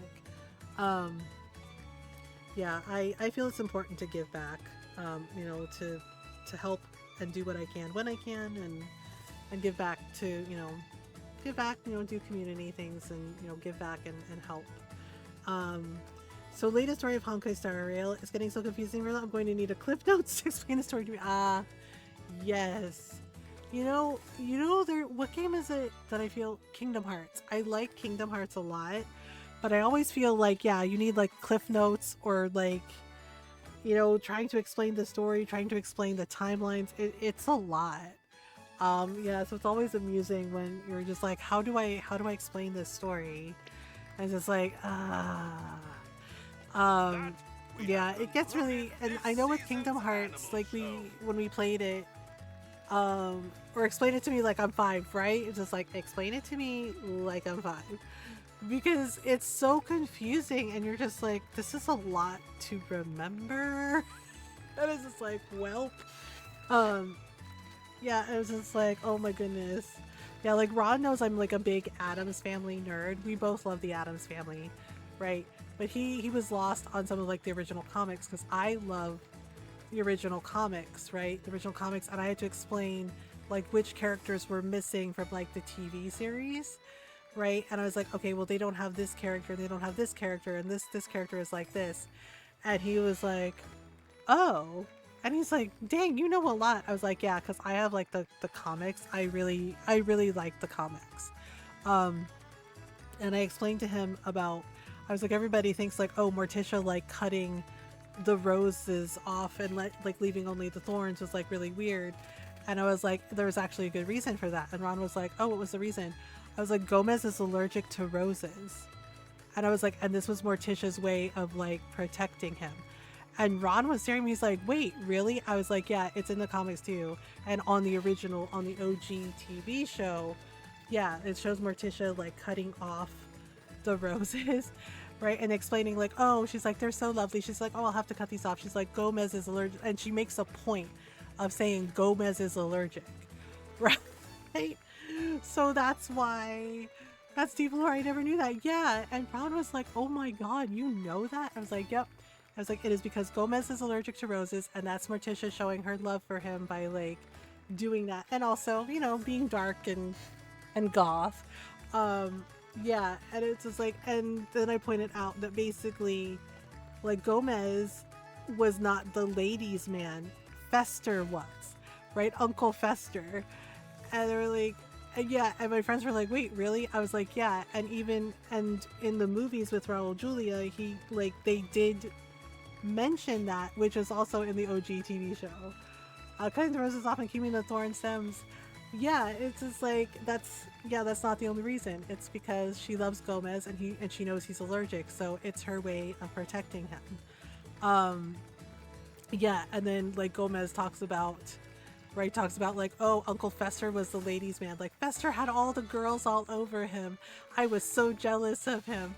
Yeah, I feel it's important to give back, you know, to help and do what I can when I can, and give back to, you know, do community things, and, you know, give back and help. So latest story of Honkai Star Rail is getting so confusing. I'm going to need a clip notes to explain the story to me. Yes. You know, what game is it that I feel? Kingdom Hearts. I like Kingdom Hearts a lot, but I always feel like, yeah, you need like cliff notes, or like, you know, trying to explain the story, trying to explain the timelines. It's a lot. Yeah, so it's always amusing when you're just like, how do I explain this story? And it's just like, yeah, it gets really, and I know with Kingdom Hearts, like, when we played it, or explain it to me like I'm 5, right? It's just like, explain it to me like I'm 5. Because it's so confusing, and you're just like, this is a lot to remember. And it's just like, welp. Yeah, it was just like, oh my goodness. Yeah, like, Ron knows I'm like a big Addams Family nerd. We both love the Addams Family, right? But he was lost on some of like the original comics, because I love the original comics, right? The original comics, and I had to explain like which characters were missing from like the TV series, right? And I was like, okay, well, they don't have this character, they don't have this character, and this character is like this. And he was like, oh. And he's like, dang, you know a lot. I was like, yeah, because I have like the comics. I really like the comics. And I explained to him about, I was like, everybody thinks like, oh, Morticia like cutting the roses off and like leaving only the thorns was like really weird. And I was like, there was actually a good reason for that. And Ron was like, oh, what was the reason? I was like, Gomez is allergic to roses. And I was like, and this was Morticia's way of like protecting him. And Ron was staring at me, he's like, wait, really? I was like, yeah, it's in the comics too. And on the original, on the OG TV show, yeah, it shows Morticia like cutting off the roses, right? And explaining like, oh, she's like, they're so lovely. She's like, oh, I'll have to cut these off. She's like, Gomez is allergic. And she makes a point of saying Gomez is allergic, right? So that's why, that's deep lore. I never knew that. Yeah. And Ron was like, oh my God, you know that? I was like, yep. I was like, it is because Gomez is allergic to roses, and that's Morticia showing her love for him by like doing that, and also, you know, being dark and goth. Yeah, and it's just like, and then I pointed out that basically, like, Gomez was not the ladies' man, Fester was, right? Uncle Fester. And they were like, yeah, and my friends were like, wait, really? I was like, yeah, and in the movies with Raul Julia, he, like, they did mention that, which is also in the OG TV show. Cutting the roses off and keeping the thorn stems. Yeah, it's just like, that's not the only reason. It's because she loves Gomez, and she knows he's allergic, so it's her way of protecting him. Yeah, and then like Gomez talks about like, oh, Uncle Fester was the ladies' man. Like, Fester had all the girls all over him. I was so jealous of him.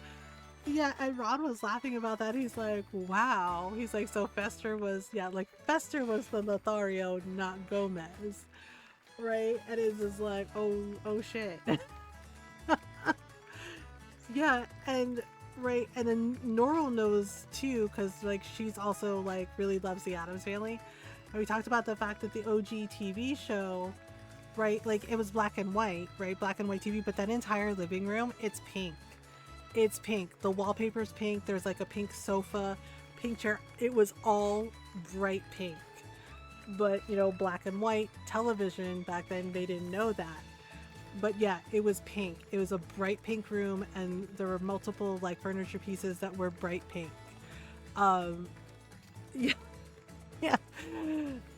Yeah, and Ron was laughing about that. He's like, wow. He's like, so Fester was, yeah, like, Fester was the Lothario, not Gomez. Right? And it's just like, oh shit. Yeah, and, right, and then Norl knows too, because, like, she's also, like, really loves the Addams Family. And we talked about the fact that the OG TV show, right? Like it was black and white, right? Black and white TV, but that entire living room, it's pink. It's pink. The wallpaper's pink. There's like a pink sofa, pink chair. It was all bright pink. But, you know, black and white television back then, they didn't know that. But yeah, it was pink. It was a bright pink room, and there were multiple like furniture pieces that were bright pink. Yeah. Yeah.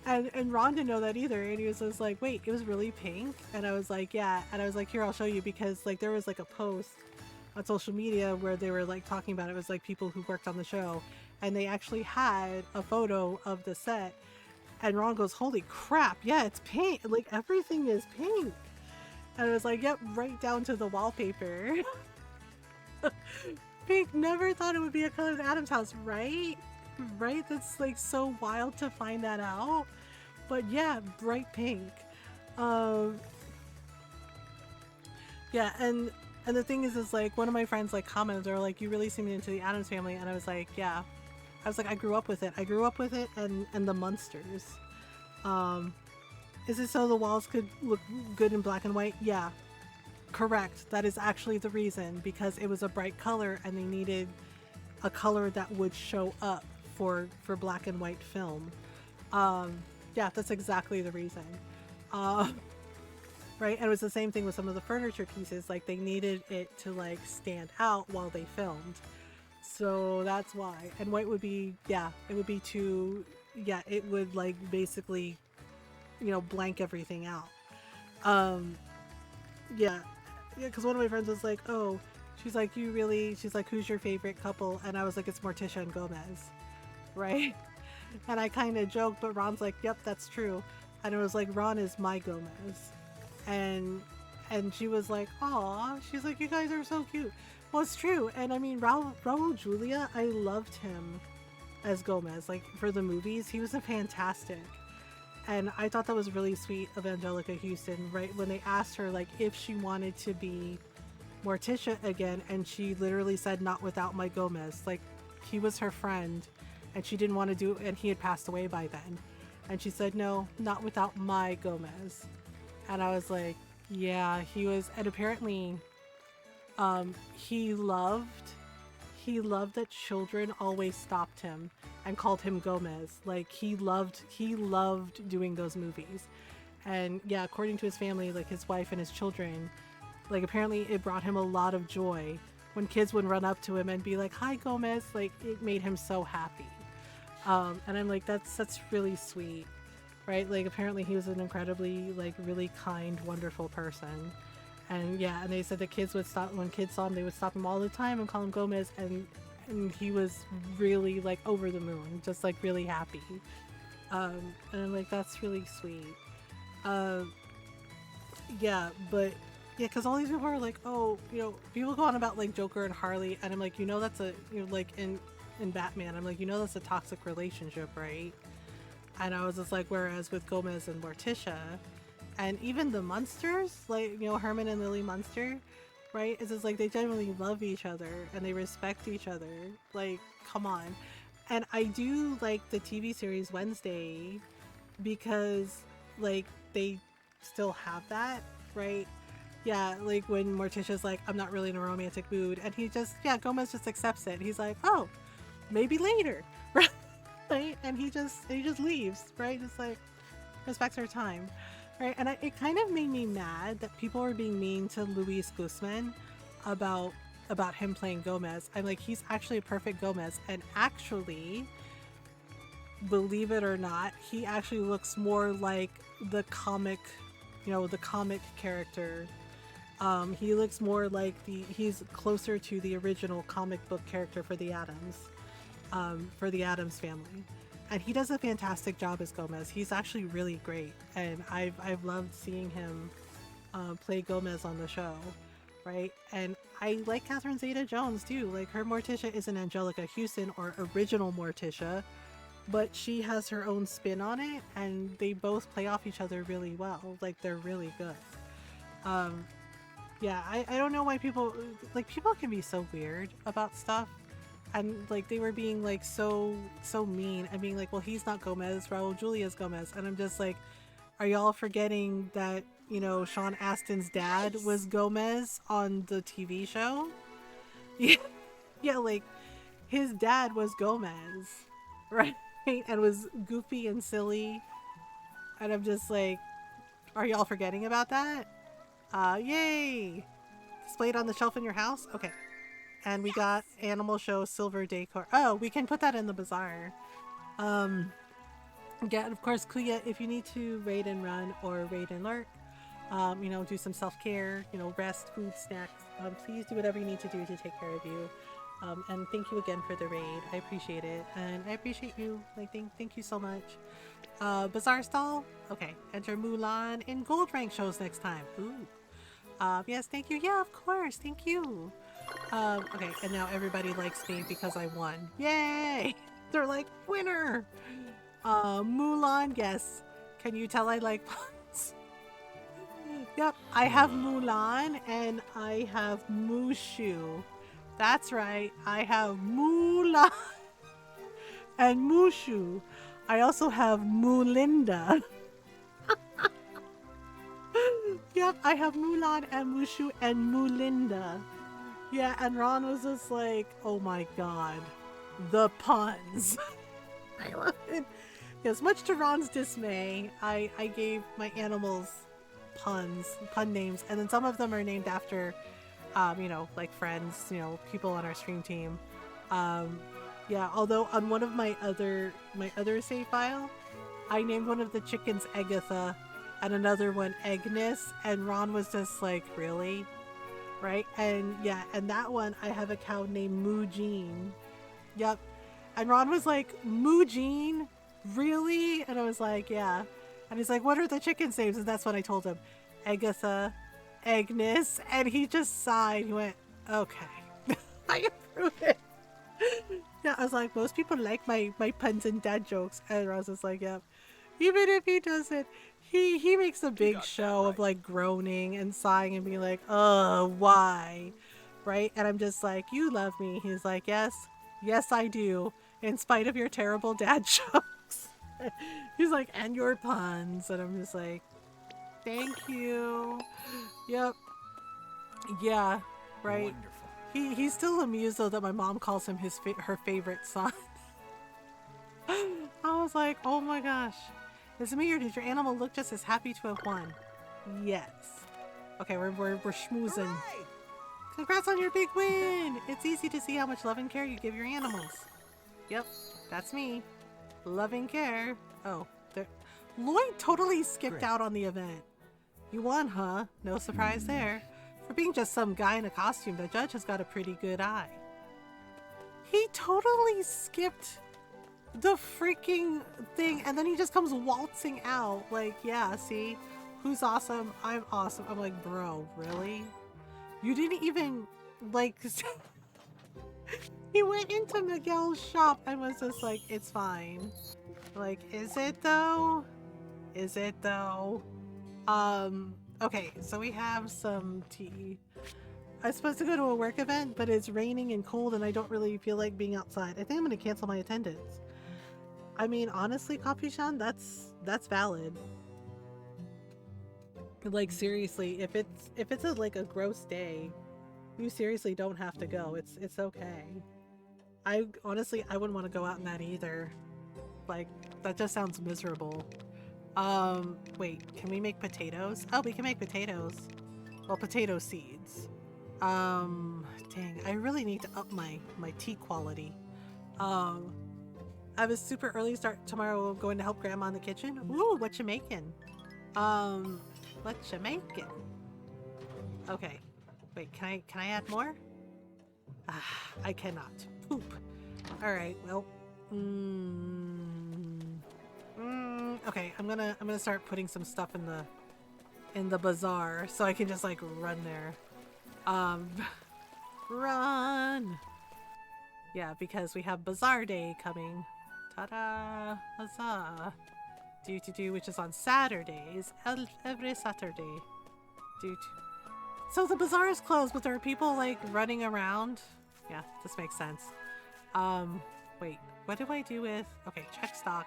And Ron didn't know that either, and he was just like, wait, it was really pink? And I was like, yeah. And I was like, here, I'll show you, because like there was like a post on social media where they were like talking about it. It was like people who worked on the show, and they actually had a photo of the set, and Ron goes, holy crap, yeah, it's pink, like everything is pink. And I was like, yep, right down to the wallpaper. Pink. Never thought it would be a color in Adam's house, right? Right? That's like so wild to find that out. But yeah, bright pink. Yeah, and the thing is like one of my friends like commented, they were like, you really seem into the Addams Family, and I was like, yeah. I was like, I grew up with it. I grew up with it and the Munsters. Is it so the walls could look good in black and white? Yeah. Correct. That is actually the reason, because it was a bright color and they needed a color that would show up for black and white film. Yeah, that's exactly the reason. Right? And it was the same thing with some of the furniture pieces. Like they needed it to like stand out while they filmed. So that's why. And white would be, yeah, it would be too, yeah, it would like basically, you know, blank everything out. Yeah, because one of my friends was like, oh, she's like, she's like, who's your favorite couple? And I was like, it's Morticia and Gomez, right? And I kind of joked, but Ron's like, yep, that's true. And it was like, Ron is my Gomez. And she was like, aw, she's like, you guys are so cute. Well, it's true. And I mean, Raul Julia, I loved him as Gomez. Like for the movies, he was a fantastic. And I thought that was really sweet of Angelica Houston, right? When they asked her like if she wanted to be Morticia again, and she literally said, not without my Gomez. Like he was her friend and she didn't want to do it, and he had passed away by then. And she said, no, not without my Gomez. And I was like, yeah, he was. And apparently he loved that children always stopped him and called him Gomez. Like he loved doing those movies. And yeah, according to his family, like his wife and his children, like apparently it brought him a lot of joy when kids would run up to him and be like, hi Gomez. Like it made him so happy. And I'm like, that's really sweet, right? Like apparently he was an incredibly like really kind, wonderful person. And yeah, and they said the kids would stop, when kids saw him, they would stop him all the time and call him Gomez, and he was really like over the moon, just like really happy. And I'm like, that's really sweet. Yeah, but yeah, because all these people are like, oh, you know, people go on about like Joker and Harley, and I'm like, you know, that's a, you know, like in Batman, I'm like, you know, that's a toxic relationship, right? And I was just like, whereas with Gomez and Morticia, and even the Munsters, like, you know, Herman and Lily Munster, right? It's just like they genuinely love each other and they respect each other. Like, come on. And I do like the TV series Wednesday because, like, they still have that, right? Yeah, like when Morticia's like, I'm not really in a romantic mood, and he just, yeah, Gomez just accepts it. He's like, oh, maybe later, right? And he just leaves, right? Just like respects her time. Right, and it kind of made me mad that people were being mean to Luis Guzman about him playing Gomez. I'm like, he's actually a perfect Gomez, and actually, believe it or not, he actually looks more like the comic, you know, the comic character. He looks more like he's closer to the original comic book character for the Addams family. And he does a fantastic job as Gomez. He's actually really great, and I've loved seeing him play Gomez on the show, right? And I like Catherine Zeta-Jones too. Like her Morticia isn't Angelica Houston or original Morticia, but she has her own spin on it, and they both play off each other really well. Like they're really good. Yeah, I don't know why people can be so weird about stuff. And like they were being like so mean and being like, well, he's not Gomez, Raul Julia's Gomez. And I'm just like, are y'all forgetting that you know, Sean Astin's dad was Gomez on the TV show. Yeah, yeah, like his dad was Gomez, right? And was goofy and silly. And I'm just like, are y'all forgetting about that? Yay! Displayed on the shelf in your house? Okay. And we got Animal Show Silver Decor. Oh, we can put that in the bazaar. Yeah, and of course, Kuya, if you need to raid and run or raid and lurk, you know, do some self-care, you know, rest, food, snacks, please do whatever you need to do to take care of you. And thank you again for the raid. I appreciate it. And I appreciate you. Like, thank you so much. Bazaar stall? Okay. Enter Mulan in gold rank shows next time. Ooh. Yes, thank you. Yeah, of course. Thank you. Okay, and now everybody likes me because I won. Yay! They're like, winner! Mulan, yes. Can you tell I like puns? Yep, I have Mulan and I have Mushu. That's right, I have Mulan and Mushu. I also have Mulinda. Yep, I have Mulan and Mushu and Mulinda. Yeah, and Ron was just like, oh my god, the puns. I love it. Yes, much to Ron's dismay, I gave my animals pun names, and then some of them are named after, you know, like friends, you know, people on our stream team. Yeah, although on one of my other save file, I named one of the chickens Agatha and another one Agnes, and Ron was just like, really? Right? And yeah, and that one I have a cow named Moojine. Yep. And Ron was like, Moojine? Really? And I was like, yeah. And he's like, what are the chicken names? And that's what I told him. Agatha, Agnes, and he just sighed. He went, okay. I approve it. Yeah, I was like, most people like my puns and dad jokes. And Ron was just like, yep. Even if he doesn't, he makes a big show of like groaning and sighing and being like, why? Right? And I'm just like, you love me. He's like, yes, I do. In spite of your terrible dad jokes. He's like, and your puns. And I'm just like, thank you. Yep. Yeah, right. Wonderful. He's still amused though that my mom calls him her favorite son. I was like, oh my gosh. Is it me or did your animal look just as happy to have won? Yes. Okay, we're schmoozing. Hooray! Congrats on your big win! It's easy to see how much love and care you give your animals. Yep, that's me. Love and care. Oh, Lloyd totally skipped out on the event. You won, huh? No surprise there. For being just some guy in a costume, the judge has got a pretty good eye. He totally skipped the freaking thing, and then he just comes waltzing out. Like, yeah, see? Who's awesome? I'm awesome. I'm like, bro, really? You didn't even, like... He went into Miguel's shop and was just like, it's fine. Like, is it though? Is it though? Okay, so we have some tea. I'm supposed to go to a work event, but it's raining and cold and I don't really feel like being outside. I think I'm gonna cancel my attendance. I mean, honestly, Capuchan, that's valid. Like, seriously, if it's like a gross day, you seriously don't have to go. It's okay. I honestly, I wouldn't want to go out in that either. Like, that just sounds miserable. Wait, can we make potatoes? Oh, we can make potatoes. Well, potato seeds. Dang, I really need to up my tea quality. I have a super early start tomorrow going to help Grandma in the kitchen. Ooh, what you making? What you making? Okay. Wait, can I add more? I cannot. Poop. Alright, well. Okay, I'm gonna start putting some stuff in the bazaar so I can just like run there. Run! Yeah, because we have Bazaar Day coming. Ta-da! Huzzah! Do, which is on Saturdays. Every Saturday. So the bazaar is closed, but there are people like running around. Yeah, this makes sense. Wait, what do I do with... Okay, check stock.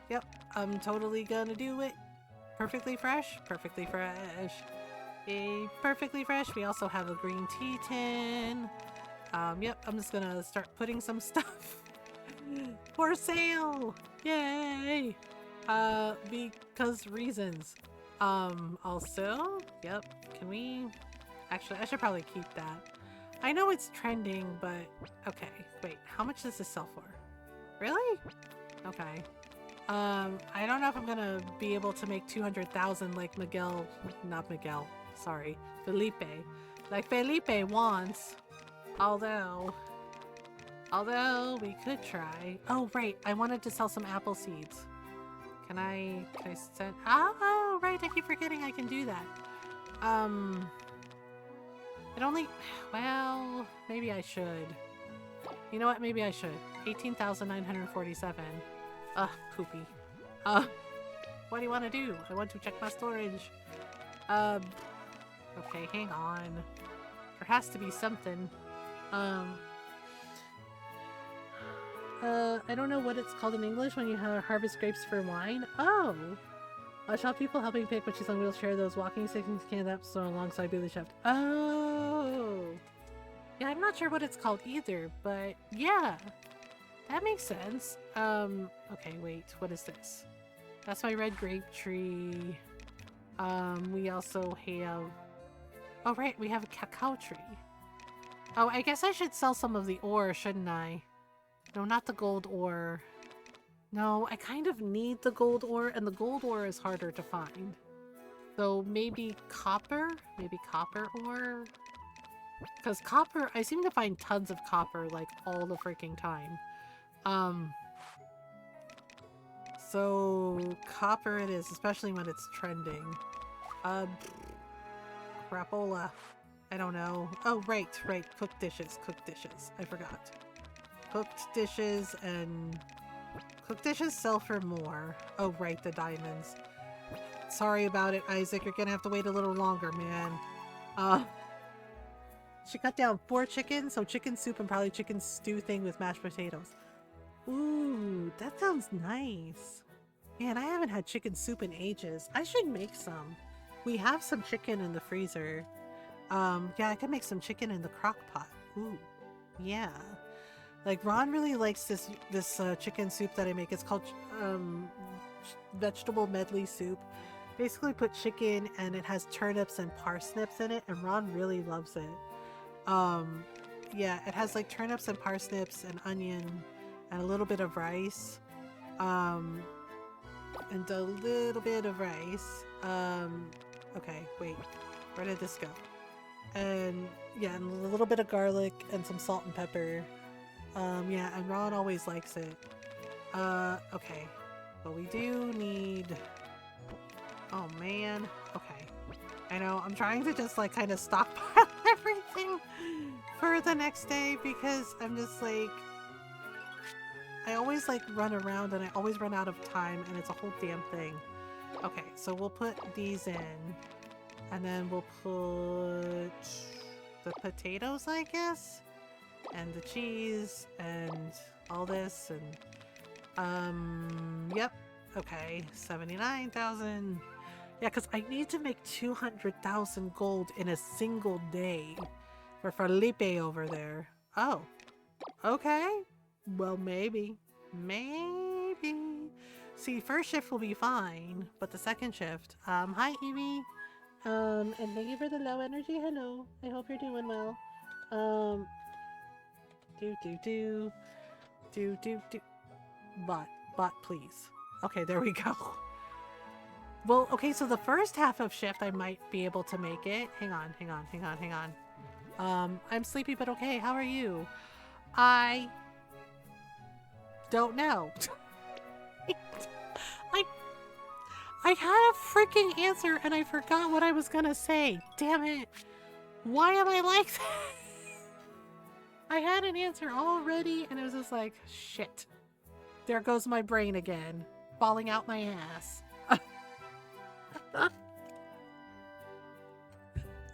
Yep, I'm totally gonna do it. perfectly fresh. Perfectly fresh. A perfectly fresh. We also have a green tea tin. Yep, I'm just gonna start putting some stuff for sale. Yay! Because reasons. Also, yep, can we... Actually, I should probably keep that. I know it's trending, but... Okay, wait, how much does this sell for? Really? Okay. I don't know if I'm gonna be able to make 200,000 like not Miguel, sorry, Felipe. Like Felipe wants. Although we could try. Oh, right, I wanted to sell some apple seeds. Can I send... Oh, right, I keep forgetting I can do that. It only... Well, maybe I should. You know what? Maybe I should. 18,947. Ugh, poopy. What do you want to do? I want to check my storage. Okay, hang on. There has to be something. I don't know what it's called in English when you harvest grapes for wine. Oh! I saw people helping pick when she's on wheelchair, those walking sticks and stand up so alongside Billy Shaft. Oh! Yeah, I'm not sure what it's called either, but yeah. That makes sense. Okay, wait, what is this? That's my red grape tree. We also have... Oh, right, we have a cacao tree. Oh, I guess I should sell some of the ore, shouldn't I? No, not the gold ore. No, I kind of need the gold ore, and the gold ore is harder to find. So maybe copper? Maybe copper ore? Because copper, I seem to find tons of copper, like, all the freaking time. So copper it is, especially when it's trending. Crapola. I don't know. Oh, right. Cooked dishes. I forgot. Cooked dishes and... Cooked dishes sell for more. Oh, right, the diamonds. Sorry about it, Isaac. You're gonna have to wait a little longer, man. She cut down 4 chickens, so chicken soup and probably chicken stew thing with mashed potatoes. Ooh, that sounds nice. Man, I haven't had chicken soup in ages. I should make some. We have some chicken in the freezer. Yeah, I could make some chicken in the crock pot. Ooh, yeah. Like, Ron really likes this chicken soup that I make. It's called vegetable medley soup. Basically put chicken and it has turnips and parsnips in it, and Ron really loves it. Yeah, it has like turnips and parsnips and onion and a little bit of rice. And a little bit of rice. Okay, wait. Where did this go? And yeah, and a little bit of garlic and some salt and pepper. Yeah, and Ron always likes it. Okay. But we do need... Oh, man. Okay. I know, I'm trying to just, like, kind of stockpile everything for the next day because I'm just, like... I always, like, run around and I always run out of time and it's a whole damn thing. Okay, so we'll put these in. And then we'll put the potatoes, I guess? And the cheese and all this and... Yep. Okay, 79,000. Yeah, because I need to make 200,000 gold in a single day for Felipe over there. Oh, okay. Well, maybe. See, first shift will be fine, but the second shift. Hi, Evie. And thank you for the low energy. Hello. I hope you're doing well. Bot, please. Okay, there we go. Well, okay, so the first half of shift, I might be able to make it. Hang on. I'm sleepy, but okay. How are you? I don't know. I had a freaking answer and I forgot what I was gonna say. Damn it. Why am I like that? I had an answer already and it was just like, shit. There goes my brain again. Falling out my ass.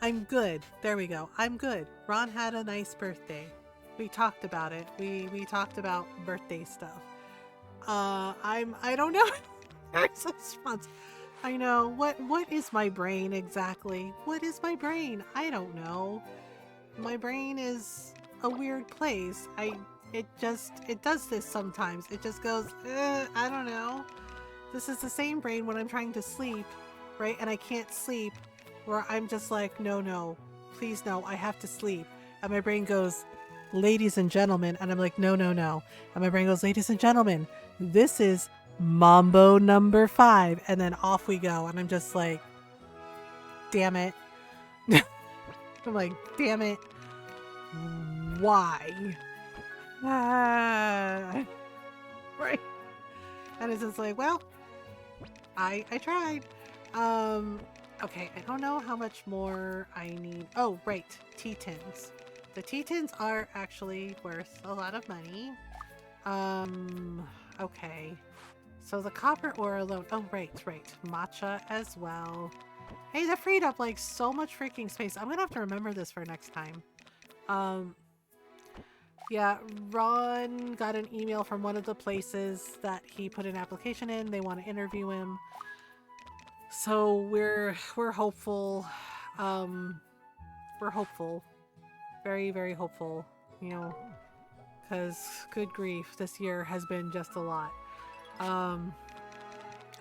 I'm good. There we go. I'm good. Ron had a nice birthday. We talked about it. We talked about birthday stuff. I don't know. There's a response. I know. What is my brain exactly? What is my brain? I don't know. My brain is a weird place. It does this sometimes. It just goes, I don't know. This is the same brain when I'm trying to sleep, right? And I can't sleep, where I'm just like, no, please no, I have to sleep. And my brain goes, ladies and gentlemen, and I'm like, no. And my brain goes, ladies and gentlemen, this is Mambo number 5. And then off we go. And I'm just like, damn it. I'm like, damn it. Why? Right. And it's just like, well, I tried. Okay, I don't know how much more I need. Oh, right, tea tins. The tea tins are actually worth a lot of money. Okay. So the copper ore alone. Oh, right. Matcha as well. Hey, that freed up like so much freaking space. I'm gonna have to remember this for next time. Yeah, Ron got an email from one of the places that he put an application in. They want to interview him. So we're hopeful. We're hopeful. Very, very hopeful, you know, because good grief, this year has been just a lot.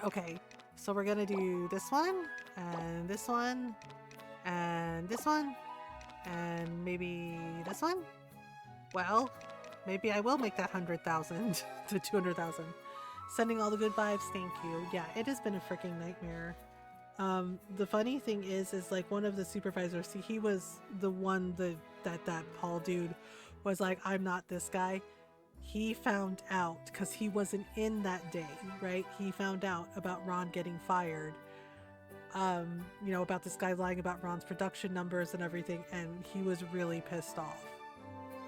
Okay, so we're gonna do this one, and this one, and this one, and maybe this one? Well, maybe I will make that 100,000 to 200,000. Sending all the good vibes, thank you. Yeah, it has been a freaking nightmare. The funny thing is like one of the supervisors, see, he was the one that Paul dude was like, I'm not this guy. He found out, because he wasn't in that day, right? He found out about Ron getting fired. You know, about this guy lying about Ron's production numbers and everything, and he was really pissed off.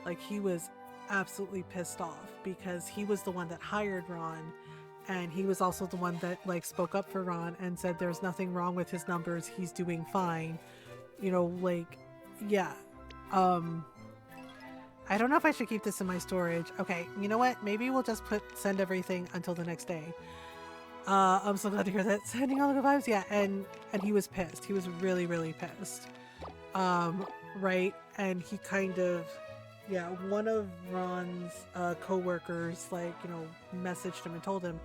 Like, he was absolutely pissed off because he was the one that hired Ron, and he was also the one that like spoke up for Ron and said there's nothing wrong with his numbers, he's doing fine. You know, like, yeah. I don't know if I should keep this in my storage. Okay, you know what? Maybe we'll just send everything until the next day. I'm so glad to hear that. Sending all the good vibes, yeah. And he was pissed. He was really, really pissed. Right? And he kind of, yeah, one of Ron's co-workers, like, you know, messaged him and told him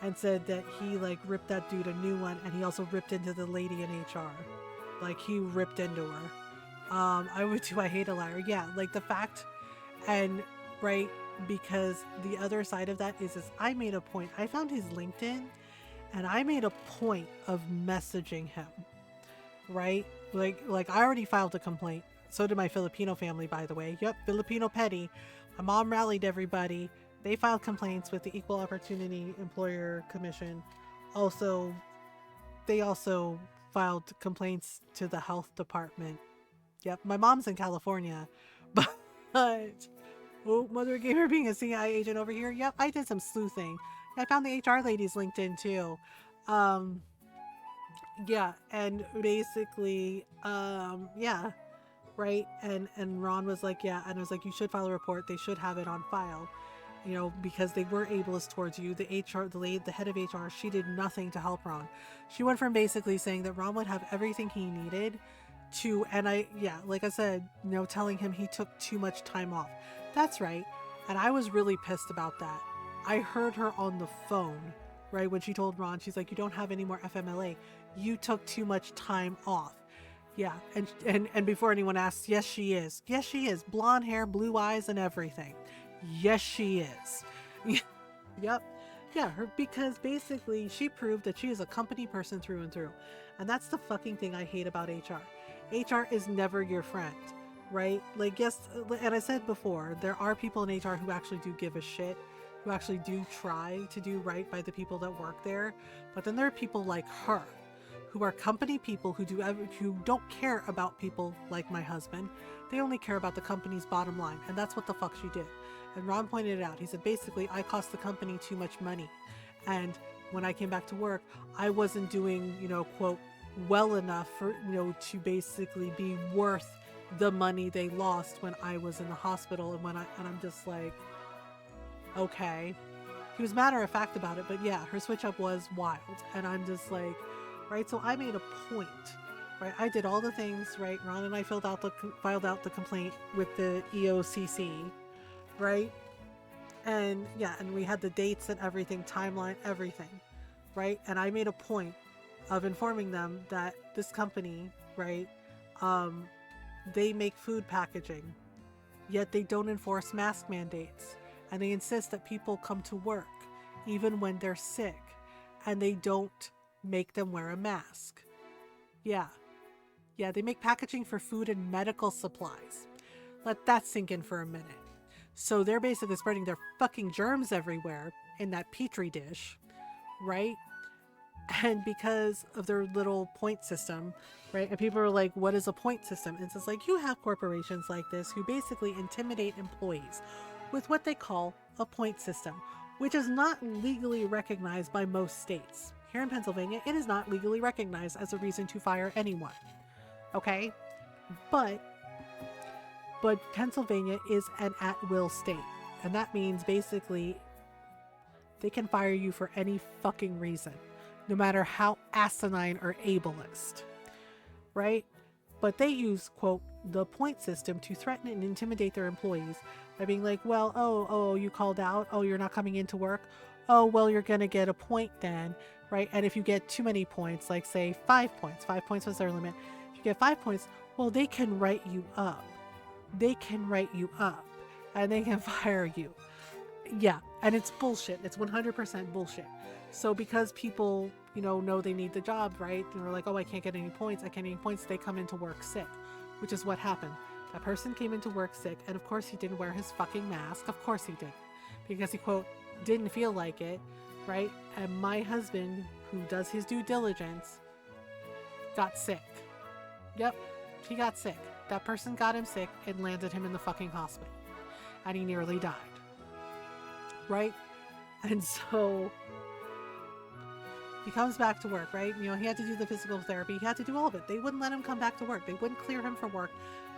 and said that he like ripped that dude a new one, and he also ripped into the lady in HR. Like, he ripped into her. I would too. I hate a liar. Yeah, like the fact, and right, because the other side of that is I made a point. I found his LinkedIn, and I made a point of messaging him. Right, like I already filed a complaint. So did my Filipino family, by the way. Yep, Filipino petty. My mom rallied everybody. They filed complaints with the Equal Opportunity Employer Commission. Also, they also filed complaints to the health department. Yep, my mom's in California, but oh, Mothergamer being a CIA agent over here. Yep, I did some sleuthing. I found the HR lady's LinkedIn too. Yeah, and basically, yeah, right. And Ron was like, yeah, and I was like, you should file a report. They should have it on file, you know, because they were ableist towards you. The HR, the head of HR, she did nothing to help Ron. She went from basically saying that Ron would have everything he needed to, and yeah, like I said, you know, telling him he took too much time off. That's right. And I was really pissed about that. I heard her on the phone, right, when she told Ron, she's like, you don't have any more FMLA. You took too much time off. Yeah, and before anyone asks, yes, she is. Yes, she is. Blonde hair, blue eyes, and everything. Yes, she is. Yep. Yeah, because basically she proved that she is a company person through and through. And that's the fucking thing I hate about HR. HR is never your friend, right? Like, yes, and I said before, there are people in HR who actually do give a shit, who actually do try to do right by the people that work there. But then there are people like her, who are company people who don't care about people like my husband. They only care about the company's bottom line, and that's what the fuck she did. And Ron pointed it out. He said, basically, I cost the company too much money. And when I came back to work, I wasn't doing, you know, quote, well enough for, you know, to basically be worth the money they lost when I was in the hospital. And I'm just like, okay. He was matter of fact about it, but yeah, her switch up was wild. And I'm just like, right? So I made a point, right? I did all the things, right? Ron and I filed out the complaint with the EOCC, right? And yeah, and we had the dates and everything, timeline, everything, right? And I made a point of informing them that this company, right, they make food packaging, yet they don't enforce mask mandates, and they insist that people come to work even when they're sick, and they don't make them wear a mask. Yeah, they make packaging for food and medical supplies. Let that sink in for a minute. So they're basically spreading their fucking germs everywhere in that petri dish, right? And because of their little point system, right? And people are like, what is a point system? And it's just like, you have corporations like this who basically intimidate employees with what they call a point system, which is not legally recognized by most states. Here in Pennsylvania, it is not legally recognized as a reason to fire anyone. Okay? But Pennsylvania is an at-will state. And that means basically they can fire you for any fucking reason, no matter how asinine or ableist. Right? But they use, quote, the point system to threaten and intimidate their employees by being like, well, oh, you called out. Oh, you're not coming into work. Oh, well, you're going to get a point then. Right? And if you get too many points, like say 5 points, 5 points was their limit. If you get 5 points, well, they can write you up. They can write you up and they can fire you. Yeah, and it's bullshit. It's 100% bullshit. So because people, know they need the job, right? And they're like, oh, I can't get any points. They come into work sick, which is what happened. That person came into work sick, and of course he didn't wear his fucking mask. Of course he did. Because he, quote, didn't feel like it, right? And my husband, who does his due diligence, got sick. Yep, he got sick. That person got him sick and landed him in the fucking hospital. And he nearly died. Right? And so he comes back to work, right? He had to do the physical therapy. He had to do all of it. They wouldn't let him come back to work. They wouldn't clear him for work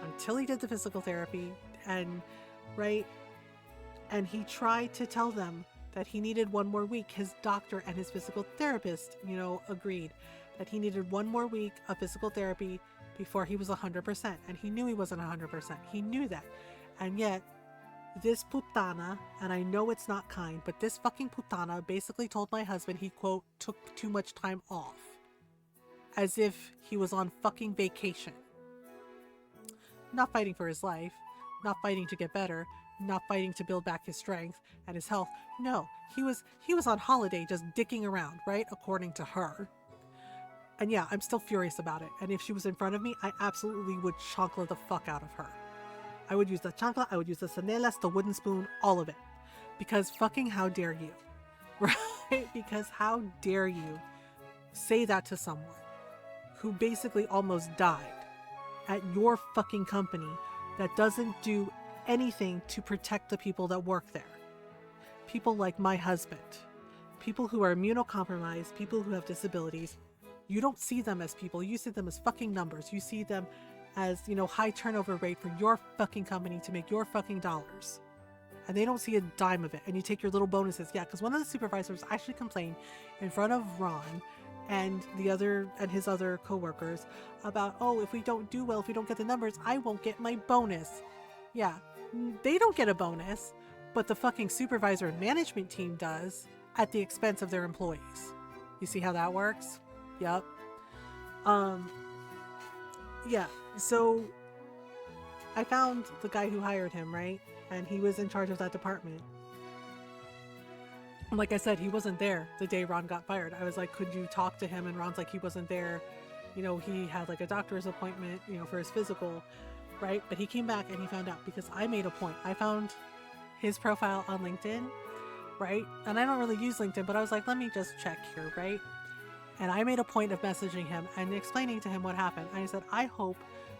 until he did the physical therapy. And, right? And he tried to tell them that he needed one more week. His doctor and his physical therapist, agreed that he needed one more week of physical therapy before he was 100%. And he knew he wasn't 100%. He knew that. And yet, this putana, and I know it's not kind, but this fucking putana basically told my husband he, quote, took too much time off. As if he was on fucking vacation. Not fighting for his life. Not fighting to get better. Not fighting to build back his strength and his health. No, he was on holiday just dicking around, right? According to her. And yeah, I'm still furious about it. And if she was in front of me, I absolutely would chancla the fuck out of her. I would use the chancla, I would use the sanelas, the wooden spoon, all of it. Because fucking how dare you? Right? Because how dare you say that to someone who basically almost died at your fucking company that doesn't do anything to protect the people that work there. People like my husband. People who are immunocompromised, people who have disabilities. You don't see them as people. You see them as fucking numbers. You see them as, high turnover rate for your fucking company to make your fucking dollars. And they don't see a dime of it. And you take your little bonuses. Yeah, because one of the supervisors actually complained in front of Ron and his other coworkers about, oh, if we don't do well, if we don't get the numbers, I won't get my bonus. Yeah, they don't get a bonus, but the fucking supervisor and management team does at the expense of their employees. You see how that works? Yep. Yeah, so I found the guy who hired him, right? And he was in charge of that department. Like I said, he wasn't there the day Ron got fired. I was like, could you talk to him? And Ron's like, he wasn't there. He had like a doctor's appointment, for his physical, right? But he came back and he found out because I made a point. I found his profile on LinkedIn, right? And I don't really use LinkedIn, but I was like, let me just check here, right? And I made a point of messaging him and explaining to him what happened. I said, I hope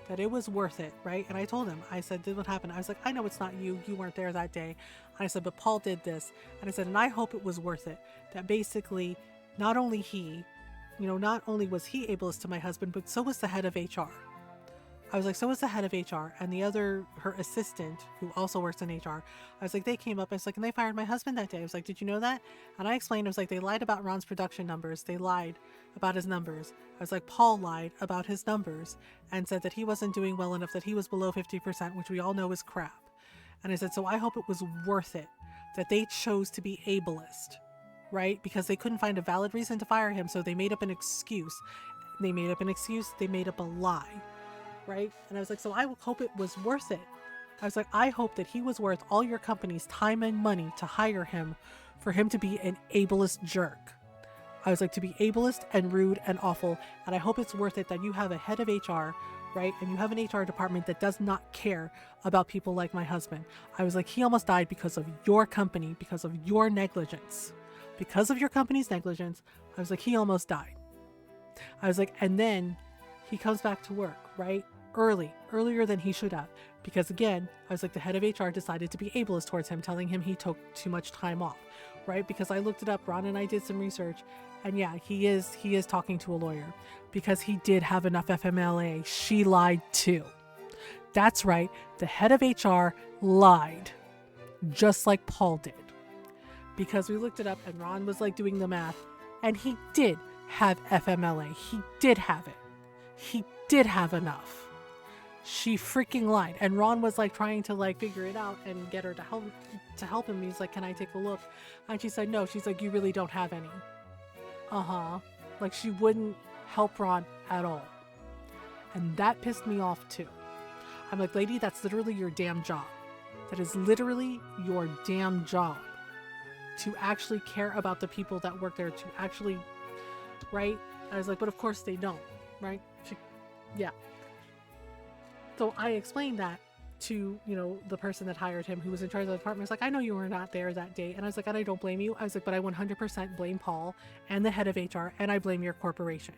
that it was worth it, right? And I told him, I said, this is what happened. I was like, I know it's not you. You weren't there that day. And I said, but Paul did this. And I said, and I hope it was worth it. That basically, not only was he ableist to my husband, but so was the head of HR. I was like, so was the head of HR and her assistant, who also works in HR. I was like, they came up, I was like, and they fired my husband that day. I was like, did you know that? And I explained, I was like, they lied about Ron's production numbers. They lied about his numbers. I was like, Paul lied about his numbers and said that he wasn't doing well enough, that he was below 50%, which we all know is crap. And I said, so I hope it was worth it that they chose to be ableist, right? Because they couldn't find a valid reason to fire him, so they made up an excuse. They made up a lie. Right? And I was like, so I hope it was worth it. I was like, I hope that he was worth all your company's time and money to hire him for him to be an ableist jerk. I was like, to be ableist and rude and awful. And I hope it's worth it that you have a head of HR, right? And you have an HR department that does not care about people like my husband. I was like, he almost died because of your company, because of your negligence. Because of your company's negligence, I was like, he almost died. I was like, and then he comes back to work, right? Earlier than he should have. Because again, I was like, the head of HR decided to be ableist towards him, telling him he took too much time off, right? Because I looked it up, Ron and I did some research, and yeah, he is talking to a lawyer because he did have enough FMLA. She lied too. That's right, the head of HR lied, just like Paul did. Because we looked it up and Ron was like doing the math, and he did have FMLA. He did have it. He did have enough. She freaking lied. And Ron was like trying to like figure it out and get her to help him. He's like, can I take a look? And she said no. She's like, you really don't have any. Like she wouldn't help Ron at all. And that pissed me off too. I'm like, lady, that's literally your damn job. That is literally your damn job. To actually care about the people that work there, to actually, right? I was like, but of course they don't, right? Yeah. So I explained that to, the person that hired him, who was in charge of the department. I was like, I know you were not there that day. And I was like, and I don't blame you. I was like, but I 100% blame Paul and the head of HR, and I blame your corporation.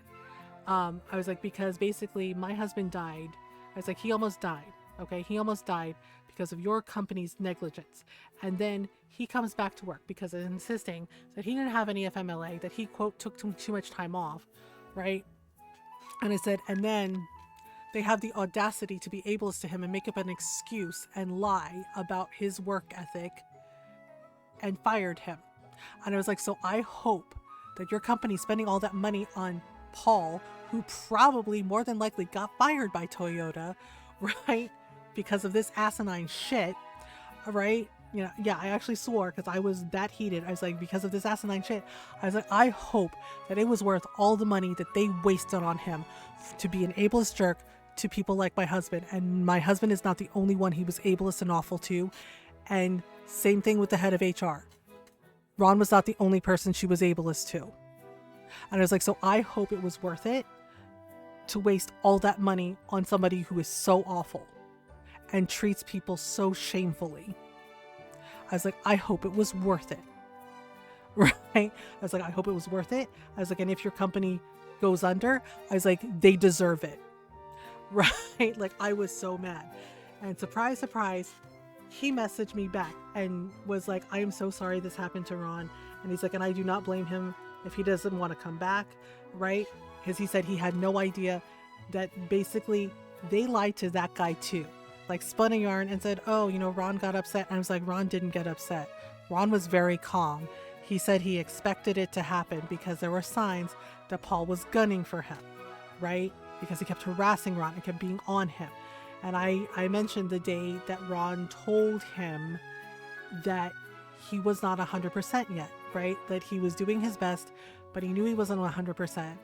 I was like, because basically my husband died. I was like, he almost died. Okay. He almost died because of your company's negligence. And then he comes back to work because of insisting that he didn't have any FMLA, that he, quote, took too much time off. Right. And I said, and then they have the audacity to be ableist to him and make up an excuse and lie about his work ethic and fired him. And I was like, so I hope that your company's spending all that money on Paul, who probably more than likely got fired by Toyota, right? Because of this asinine shit, right? Yeah, I actually swore because I was that heated. I was like, because of this asinine shit, I was like, I hope that it was worth all the money that they wasted on him to be an ableist jerk to people like my husband. And my husband is not the only one he was ableist and awful to. And same thing with the head of HR. Ron was not the only person she was ableist to. And I was like, so I hope it was worth it to waste all that money on somebody who is so awful and treats people so shamefully. I was like, I hope it was worth it. Right? I was like, I hope it was worth it. I was like, and if your company goes under, I was like, they deserve it. Right? Like, I was so mad. And surprise, surprise, he messaged me back and was like, I am so sorry this happened to Ron. And he's like, and I do not blame him if he doesn't want to come back. Right? Because he said he had no idea that basically they lied to that guy too. Like, spun a yarn and said, oh, Ron got upset. And I was like, Ron didn't get upset. Ron was very calm. He said he expected it to happen because there were signs that Paul was gunning for him, right? Because he kept harassing Ron and kept being on him. And I mentioned the day that Ron told him that he was not 100% yet, right? That he was doing his best, but he knew he wasn't 100%.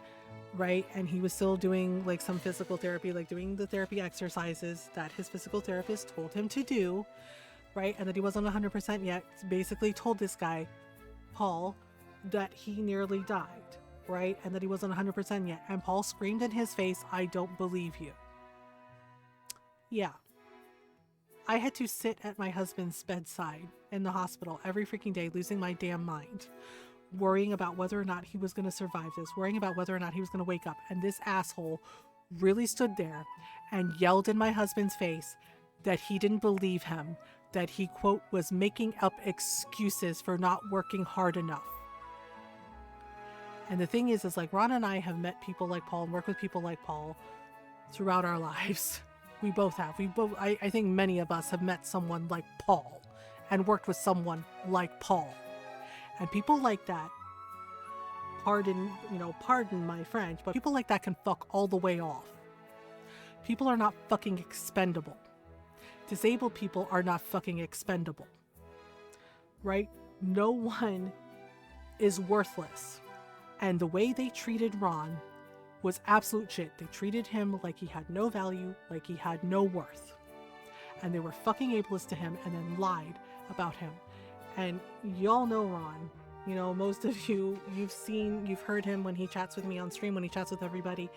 Right? And he was still doing like some physical therapy, like doing the therapy exercises that his physical therapist told him to do, right? And that he wasn't 100% yet. Basically told this guy, Paul, that he nearly died, right? And that he wasn't 100% yet. And Paul screamed in his face, I don't believe you. Yeah. I had to sit at my husband's bedside in the hospital every freaking day, losing my damn mind, worrying about whether or not he was going to survive this, worrying about whether or not he was going to wake up. And this asshole really stood there and yelled in my husband's face that he didn't believe him, that he, quote, was making up excuses for not working hard enough. And the thing is like, Ron and I have met people like Paul and worked with people like Paul throughout our lives, We both have. I think many of us have met someone like Paul and worked with someone like Paul. And people like that, pardon my French, but people like that can fuck all the way off. People are not fucking expendable. Disabled people are not fucking expendable. Right? No one is worthless. And the way they treated Ron was absolute shit. They treated him like he had no value, like he had no worth. And they were fucking ableist to him and then lied about him. And y'all know Ron. You know, most of you've heard him when he chats with me on stream, when he chats with everybody.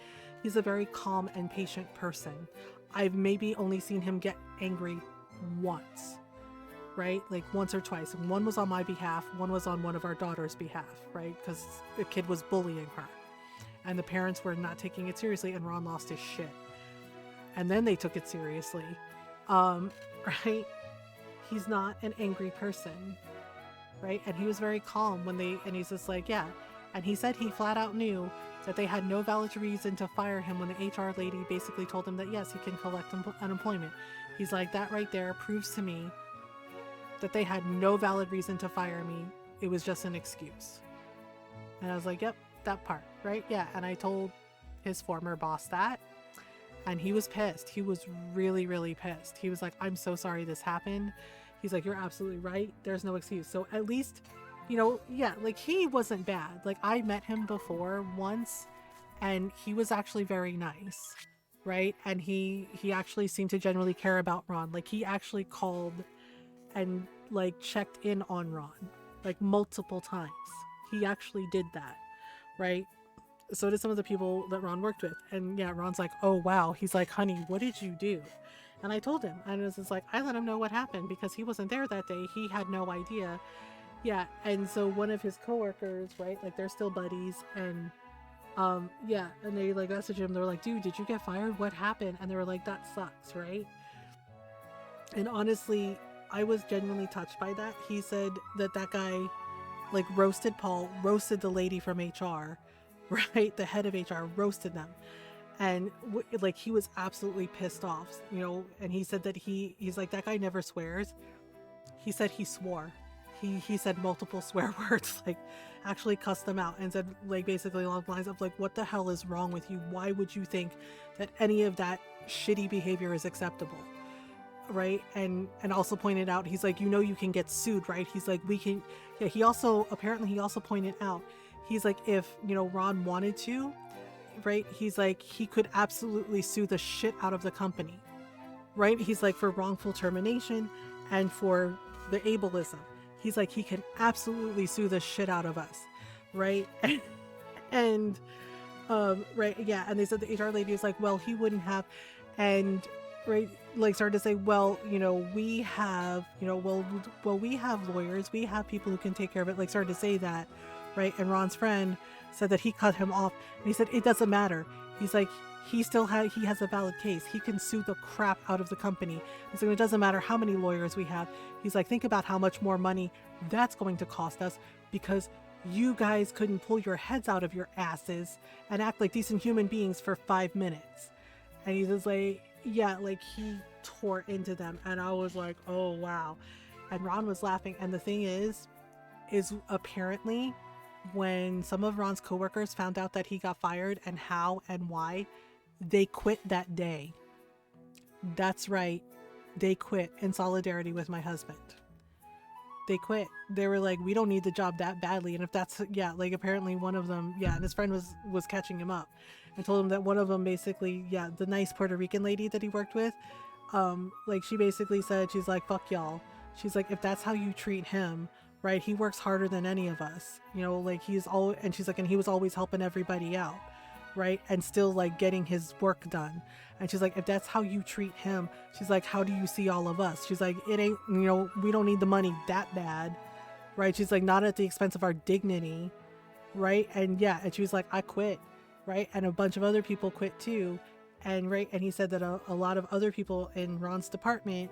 He's a very calm and patient person. I've maybe only seen him get angry once, right? Like once or twice. And one was on my behalf, one was on one of our daughter's behalf, right? Because the kid was bullying her. And the parents were not taking it seriously, and Ron lost his shit. And then they took it seriously. Right? He's not an angry person. Right? And he was very calm and he's just like, yeah. And he said he flat out knew that they had no valid reason to fire him when the HR lady basically told him that yes, he can collect unemployment. He's like, that right there proves to me that they had no valid reason to fire me. It was just an excuse. And I was like, yep, that part, right? Yeah. And I told his former boss that, and he was pissed. He was really, really pissed. He was like, I'm so sorry this happened. He's like, you're absolutely right. There's no excuse. So at least, you know, yeah, like he wasn't bad. Like I met him before once and he was actually very nice, right? And he actually seemed to genuinely care about Ron. Like he actually called and like checked in on Ron like multiple times. He actually did that, right? So did some of the people that Ron worked with. And yeah, Ron's like, oh wow. He's like, honey, what did you do? And I told him, and it was just like, I let him know what happened because he wasn't there that day. He had no idea. Yeah. And so one of his coworkers, right, like they're still buddies, and yeah, and they like messaged him. They were like, dude, did you get fired? What happened? And they were like, that sucks, right? And honestly, I was genuinely touched by that. He said that guy like roasted Paul, roasted the lady from HR, right? The head of HR roasted them. And like he was absolutely pissed off, you know. And he said that he's like, that guy never swears. He said he swore. He said multiple swear words, like actually cussed them out, and said like basically along the lines of like, what the hell is wrong with you? Why would you think that any of that shitty behavior is acceptable, right? And also pointed out, he's like, you know, you can get sued, right? He's like, we can. Yeah. He also pointed out, he's like, if you know Ron wanted to, right, he's like, he could absolutely sue the shit out of the company, right? He's like, for wrongful termination and for the ableism. He's like, he can absolutely sue the shit out of us, right? And right, yeah. And they said the HR lady was like, well, he wouldn't have, and right, like started to say, well, you know, we have, you know, well, we have lawyers, we have people who can take care of it. Like started to say that, right? And Ron's friend said that he cut him off, and he said it doesn't matter. He's like, he has a valid case. He can sue the crap out of the company. He's like, it doesn't matter how many lawyers we have. He's like, think about how much more money that's going to cost us because you guys couldn't pull your heads out of your asses and act like decent human beings for 5 minutes. And he's just like, yeah, like he tore into them, and I was like, oh wow. And Ron was laughing. And the thing is apparently when some of Ron's coworkers found out that he got fired and how and why, they quit that day. That's right. They quit in solidarity with my husband. They quit. They were like, we don't need the job that badly. And if that's, yeah, like apparently one of them, yeah, and his friend was catching him up and told him that one of them basically, yeah, the nice Puerto Rican lady that he worked with, like she basically said, she's like, fuck y'all. She's like, if that's how you treat him, right, he works harder than any of us, you know, like and she's like, and he was always helping everybody out, right, and still like getting his work done. And she's like, if that's how you treat him, she's like, how do you see all of us? She's like, it ain't, you know, we don't need the money that bad, right? She's like, not at the expense of our dignity, right? And yeah, and she was like, I quit, right? And a bunch of other people quit too. And right, and he said that a lot of other people in Ron's department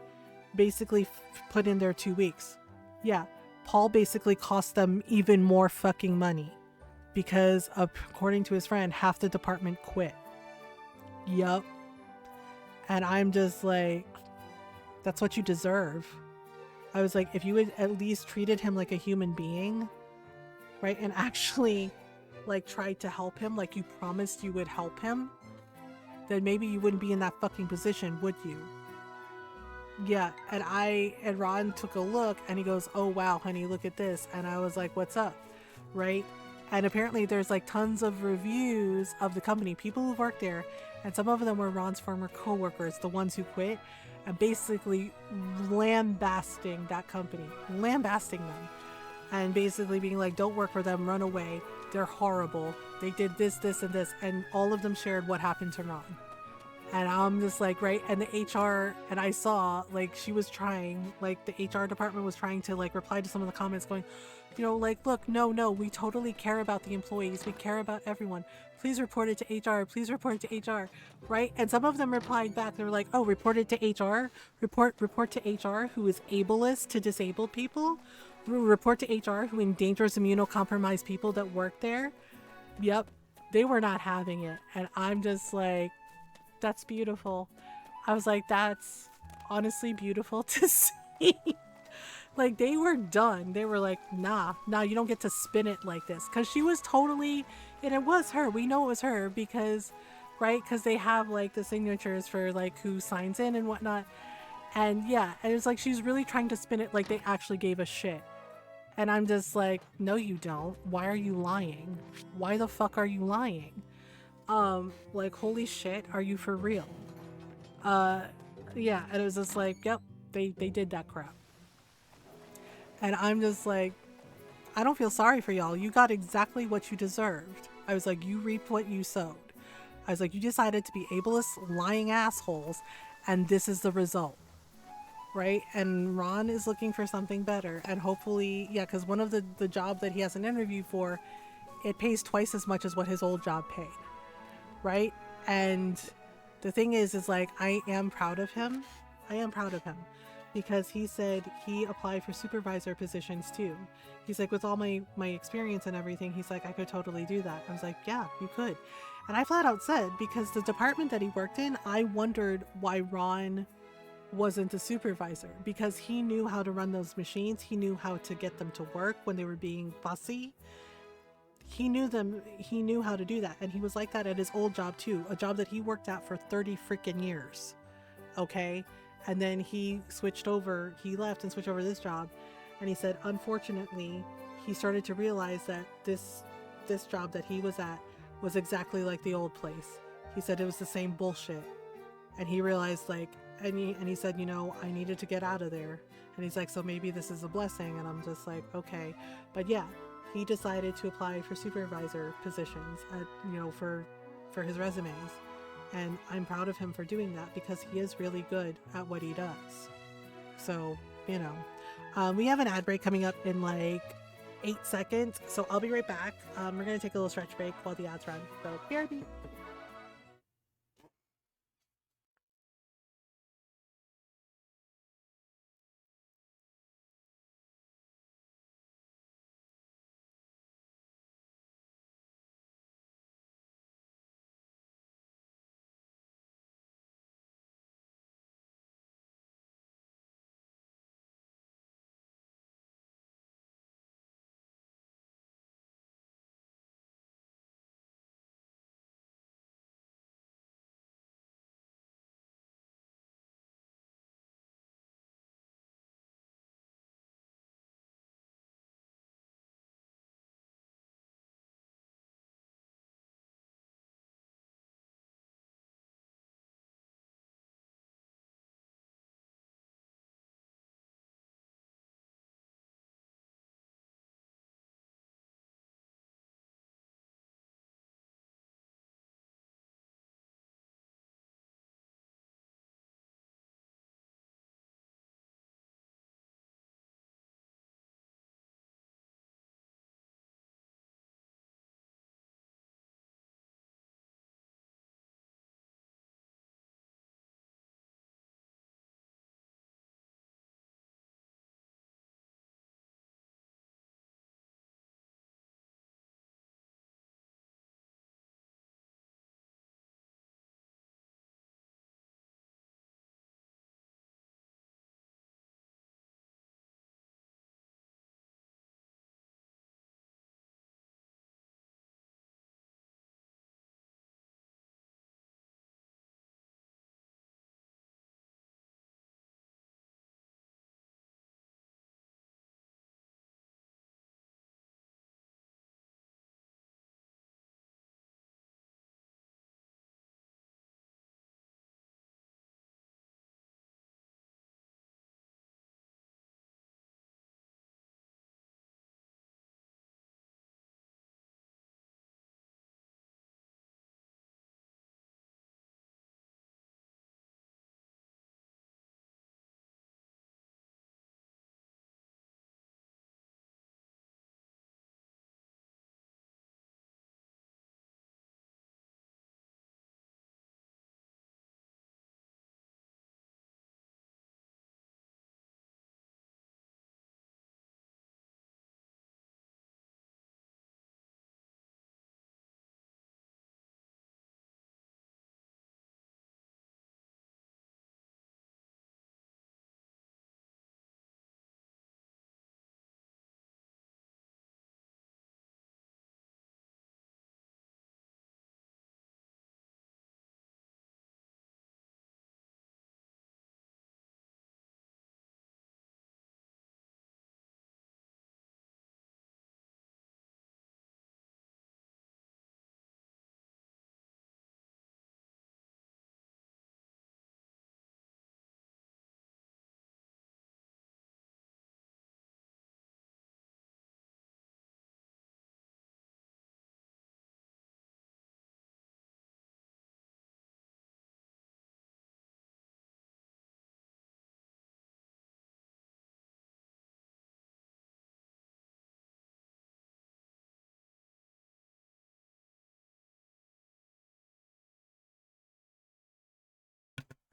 basically put in their 2 weeks. Yeah, Paul basically cost them even more fucking money because according to his friend, half the department quit. Yup. And I'm just like, that's what you deserve. I was like, if you had at least treated him like a human being, right? And actually like tried to help him like you promised you would help him, then maybe you wouldn't be in that fucking position, would you? Yeah, and Ron took a look and he goes, oh wow, honey, look at this. And I was like, what's up? Right? And apparently there's like tons of reviews of the company, people who've worked there, and some of them were Ron's former co-workers, the ones who quit, and basically lambasting that company, lambasting them, and basically being like, don't work for them, run away, they're horrible, they did this, this, and this, and all of them shared what happened to Ron. And I'm just like, right, and the HR, and I saw, like, she was trying, like, the HR department was trying to, like, reply to some of the comments going, you know, like, look, no, we totally care about the employees, we care about everyone, please report it to HR, please report it to HR, right? And some of them replied back, they were like, oh, report it to HR, report to HR, who is ableist to disabled people, report to HR, who endangers immunocompromised people that work there. Yep, they were not having it, and I'm just like, that's beautiful. I was like, that's honestly beautiful to see. Like, they were done. They were like, nah, you don't get to spin it like this. Because she was totally, and it was her. We know it was her because, right? Because they have, like, the signatures for, like, who signs in and whatnot. And, yeah, and it's like she's really trying to spin it like they actually gave a shit. And I'm just like, no, you don't. Why are you lying? Why the fuck are you lying? Like, holy shit, are you for real? Yeah, and it was just like, yep, they did that crap. And I'm just like, I don't feel sorry for y'all. You got exactly what you deserved. I was like, you reaped what you sowed. I was like, you decided to be ableist, lying assholes, and this is the result. Right? And Ron is looking for something better. And hopefully, yeah, because one of the jobs that he has an interview for, it pays twice as much as what his old job paid. Right? And the thing is like, I am proud of him. I am proud of him because he said he applied for supervisor positions too. He's like, with all my experience and everything, he's like, I could totally do that. I was like, yeah, you could. And I flat out said, because the department that he worked in, I wondered why Ron wasn't a supervisor, because he knew how to run those machines. He knew how to get them to work when they were being fussy. He knew how to do that, and he was like that at his old job too, a job that he worked at for 30 freaking years. Okay? And then he left and switched over to this job, and he said unfortunately he started to realize that this job that he was at was exactly like the old place. He said it was the same bullshit, and he realized like, and he said, you know, I needed to get out of there. And he's like, so maybe this is a blessing. And I'm just like, okay. But yeah, he decided to apply for supervisor positions at, you know, for his resumes. And I'm proud of him for doing that because he is really good at what he does. So, you know, we have an ad break coming up in like 8 seconds. So I'll be right back. We're going to take a little stretch break while the ads run. So BRB.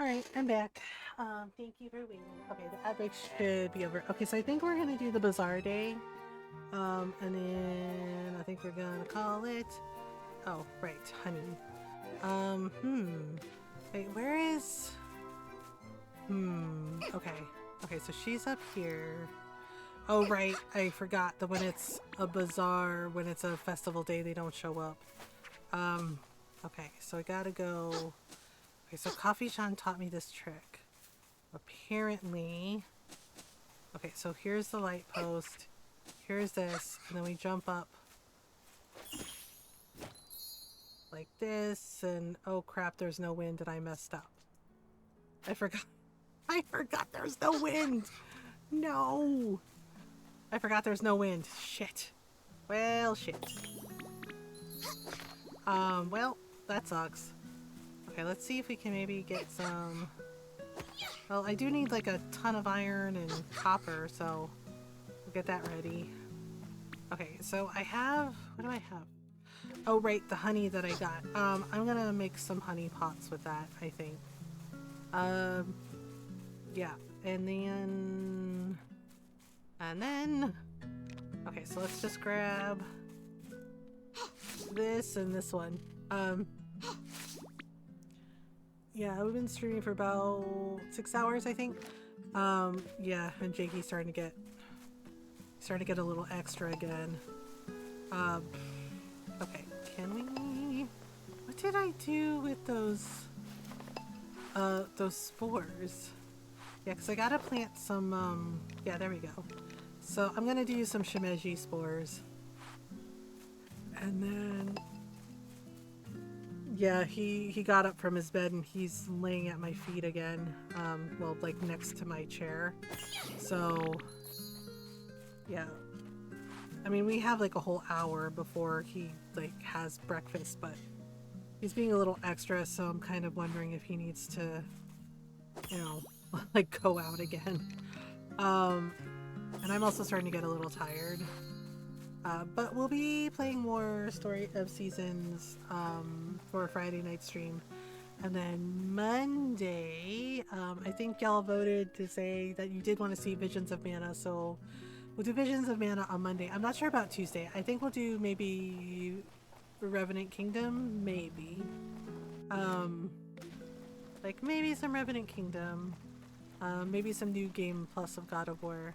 Alright, I'm back. Thank you for waiting. Okay, the ad break should be over. Okay, so I think we're gonna do the bazaar day. And then I think we're gonna call it... Oh, right, honey. Wait, where is... Okay. Okay, so she's up here. Oh, right, I forgot that when it's a bazaar, when it's a festival day, they don't show up. Okay, so I gotta go... Okay, so Coffee-chan taught me this trick. Apparently... Okay, so here's the light post. Here's this, and then we jump up like this, and oh crap, there's no wind, and I messed up. I forgot there's no wind! No! I forgot there's no wind. Shit. Well, shit. Well, that sucks. Okay, let's see if we can maybe get some... Well, I do need like a ton of iron and copper, so we'll get that ready. Okay, so I have... What do I have? Oh, right, the honey that I got. I'm gonna make some honey pots with that, I think. Yeah, and then... Okay, so let's just grab this and this one. Yeah, we've been streaming for about 6 hours, I think. Yeah, and Jakey's starting to get a little extra again. Okay, can we... What did I do with those spores? Yeah, because I gotta plant some, yeah, there we go. So I'm gonna do some shimeji spores. And then... Yeah, he got up from his bed and he's laying at my feet again. Well, like next to my chair. So, yeah. I mean, we have like a whole hour before he like has breakfast, but he's being a little extra, so I'm kind of wondering if he needs to, you know, like go out again. And I'm also starting to get a little tired. But we'll be playing more Story of Seasons for a Friday night stream. And then Monday, I think y'all voted to say that you did want to see Visions of Mana, so we'll do Visions of Mana on Monday. I'm not sure about Tuesday. I think we'll do maybe Revenant Kingdom, maybe. Like maybe some Revenant Kingdom, maybe some new game plus of God of War.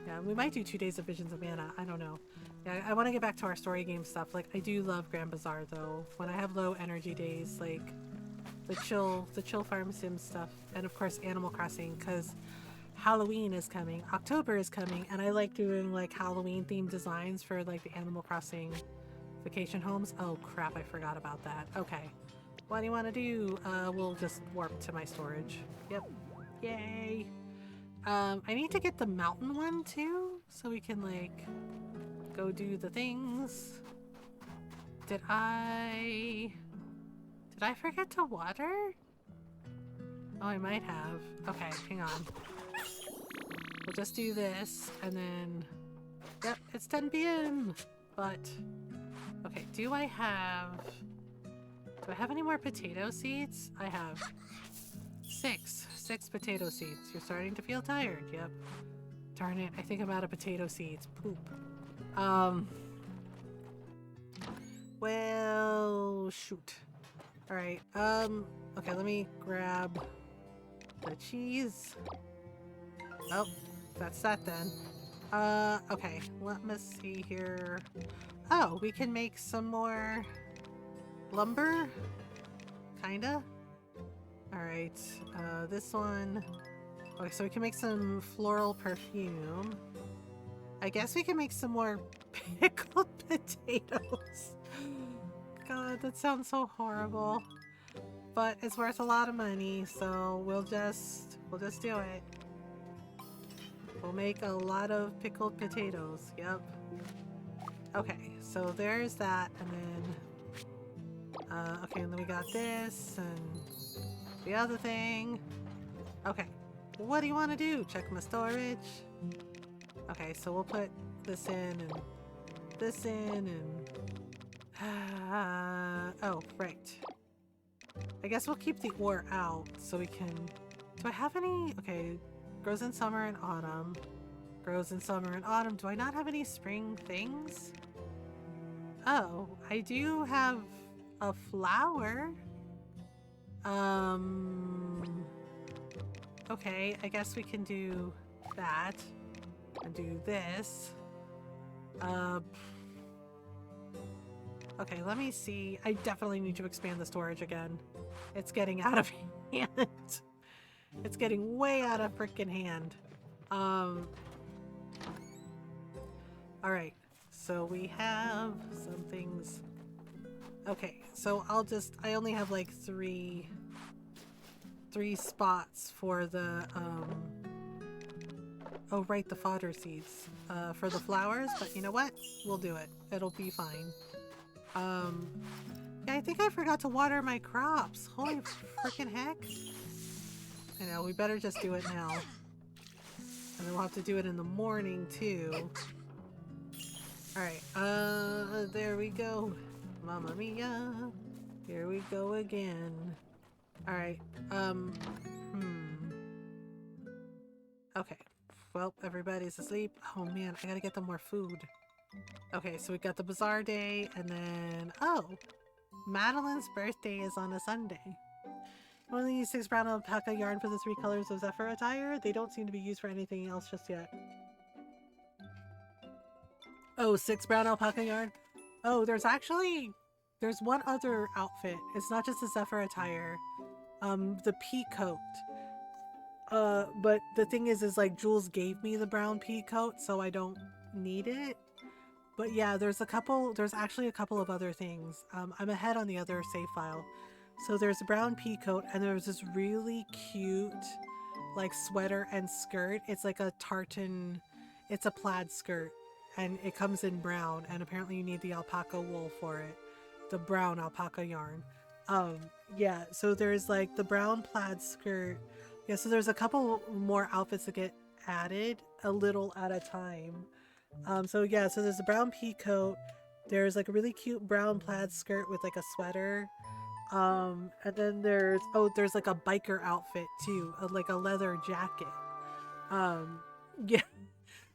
Yeah, we might do 2 days of Visions of Mana. I don't know. Yeah, I want to get back to our story game stuff. Like, I do love Grand Bazaar though. When I have low energy days, like the chill farm sim stuff, and of course Animal Crossing, because Halloween is coming, October is coming, and I like doing like Halloween themed designs for like the Animal Crossing vacation homes. Oh crap, I forgot about that. Okay, what do you want to do? We'll just warp to my storage. Yep. Yay. I need to get the mountain one too, so we can like go do the things. Did I forget to water? Oh, I might have. Okay, hang on. We'll just do this and then, yep, it's 10 p.m. But, okay, do I have any more potato seeds? I have 6 potato seeds. You're starting to feel tired. Yep. Darn it. I think I'm out of potato seeds. Poop. Well, shoot. All right. Okay, let me grab the cheese. Oh, that's that then. Okay. Let me see here. Oh, we can make some more lumber? Kinda. Alright, this one. Okay, so we can make some floral perfume. I guess we can make some more pickled potatoes. God, that sounds so horrible. But it's worth a lot of money, so we'll just do it. We'll make a lot of pickled potatoes, yep. Okay, so there's that, and then... okay, and then we got this, and... the other thing. Okay, what do you want to do? Check my storage. Okay, so we'll put this in and this in and... oh, right. I guess we'll keep the ore out so we can... Do I have any? Okay, grows in summer and autumn. Grows in summer and autumn. Do I not have any spring things? Oh, I do have a flower. Okay, I guess we can do that and do this. Okay, let me see. I definitely need to expand the storage again. It's getting out of hand. It's getting way out of freaking hand. Alright, so we have some things. Okay, so I only have like three spots for the, oh right, the fodder seeds, for the flowers, but you know what? We'll do it. It'll be fine. Yeah, I think I forgot to water my crops. Holy freaking heck. I know, we better just do it now. And then we'll have to do it in the morning too. Alright, there we go. Mamma mia. Here we go again. Alright, okay. Well, everybody's asleep. Oh man, I gotta get them more food. Okay, so we got the bazaar day, and then... Oh! Madeline's birthday is on a Sunday. I only use 6 brown alpaca yarn for the 3 colors of Zephyr attire. They don't seem to be used for anything else just yet. Oh, 6 brown alpaca yarn? Oh, there's one other outfit. It's not just the Zephyr attire. The pea coat. But the thing is like Jules gave me the brown pea coat, so I don't need it. But yeah, there's actually a couple of other things. I'm ahead on the other save file. So there's a brown pea coat, and there's this really cute like sweater and skirt. It's like a tartan, it's a plaid skirt, and it comes in brown, and apparently you need the alpaca wool for it. The brown alpaca yarn. Yeah, so there's like the brown plaid skirt. Yeah, so there's a couple more outfits that get added a little at a time. So yeah, so there's a brown pea coat. There's like a really cute brown plaid skirt with like a sweater. And then there's like a biker outfit too, like a leather jacket. Yeah.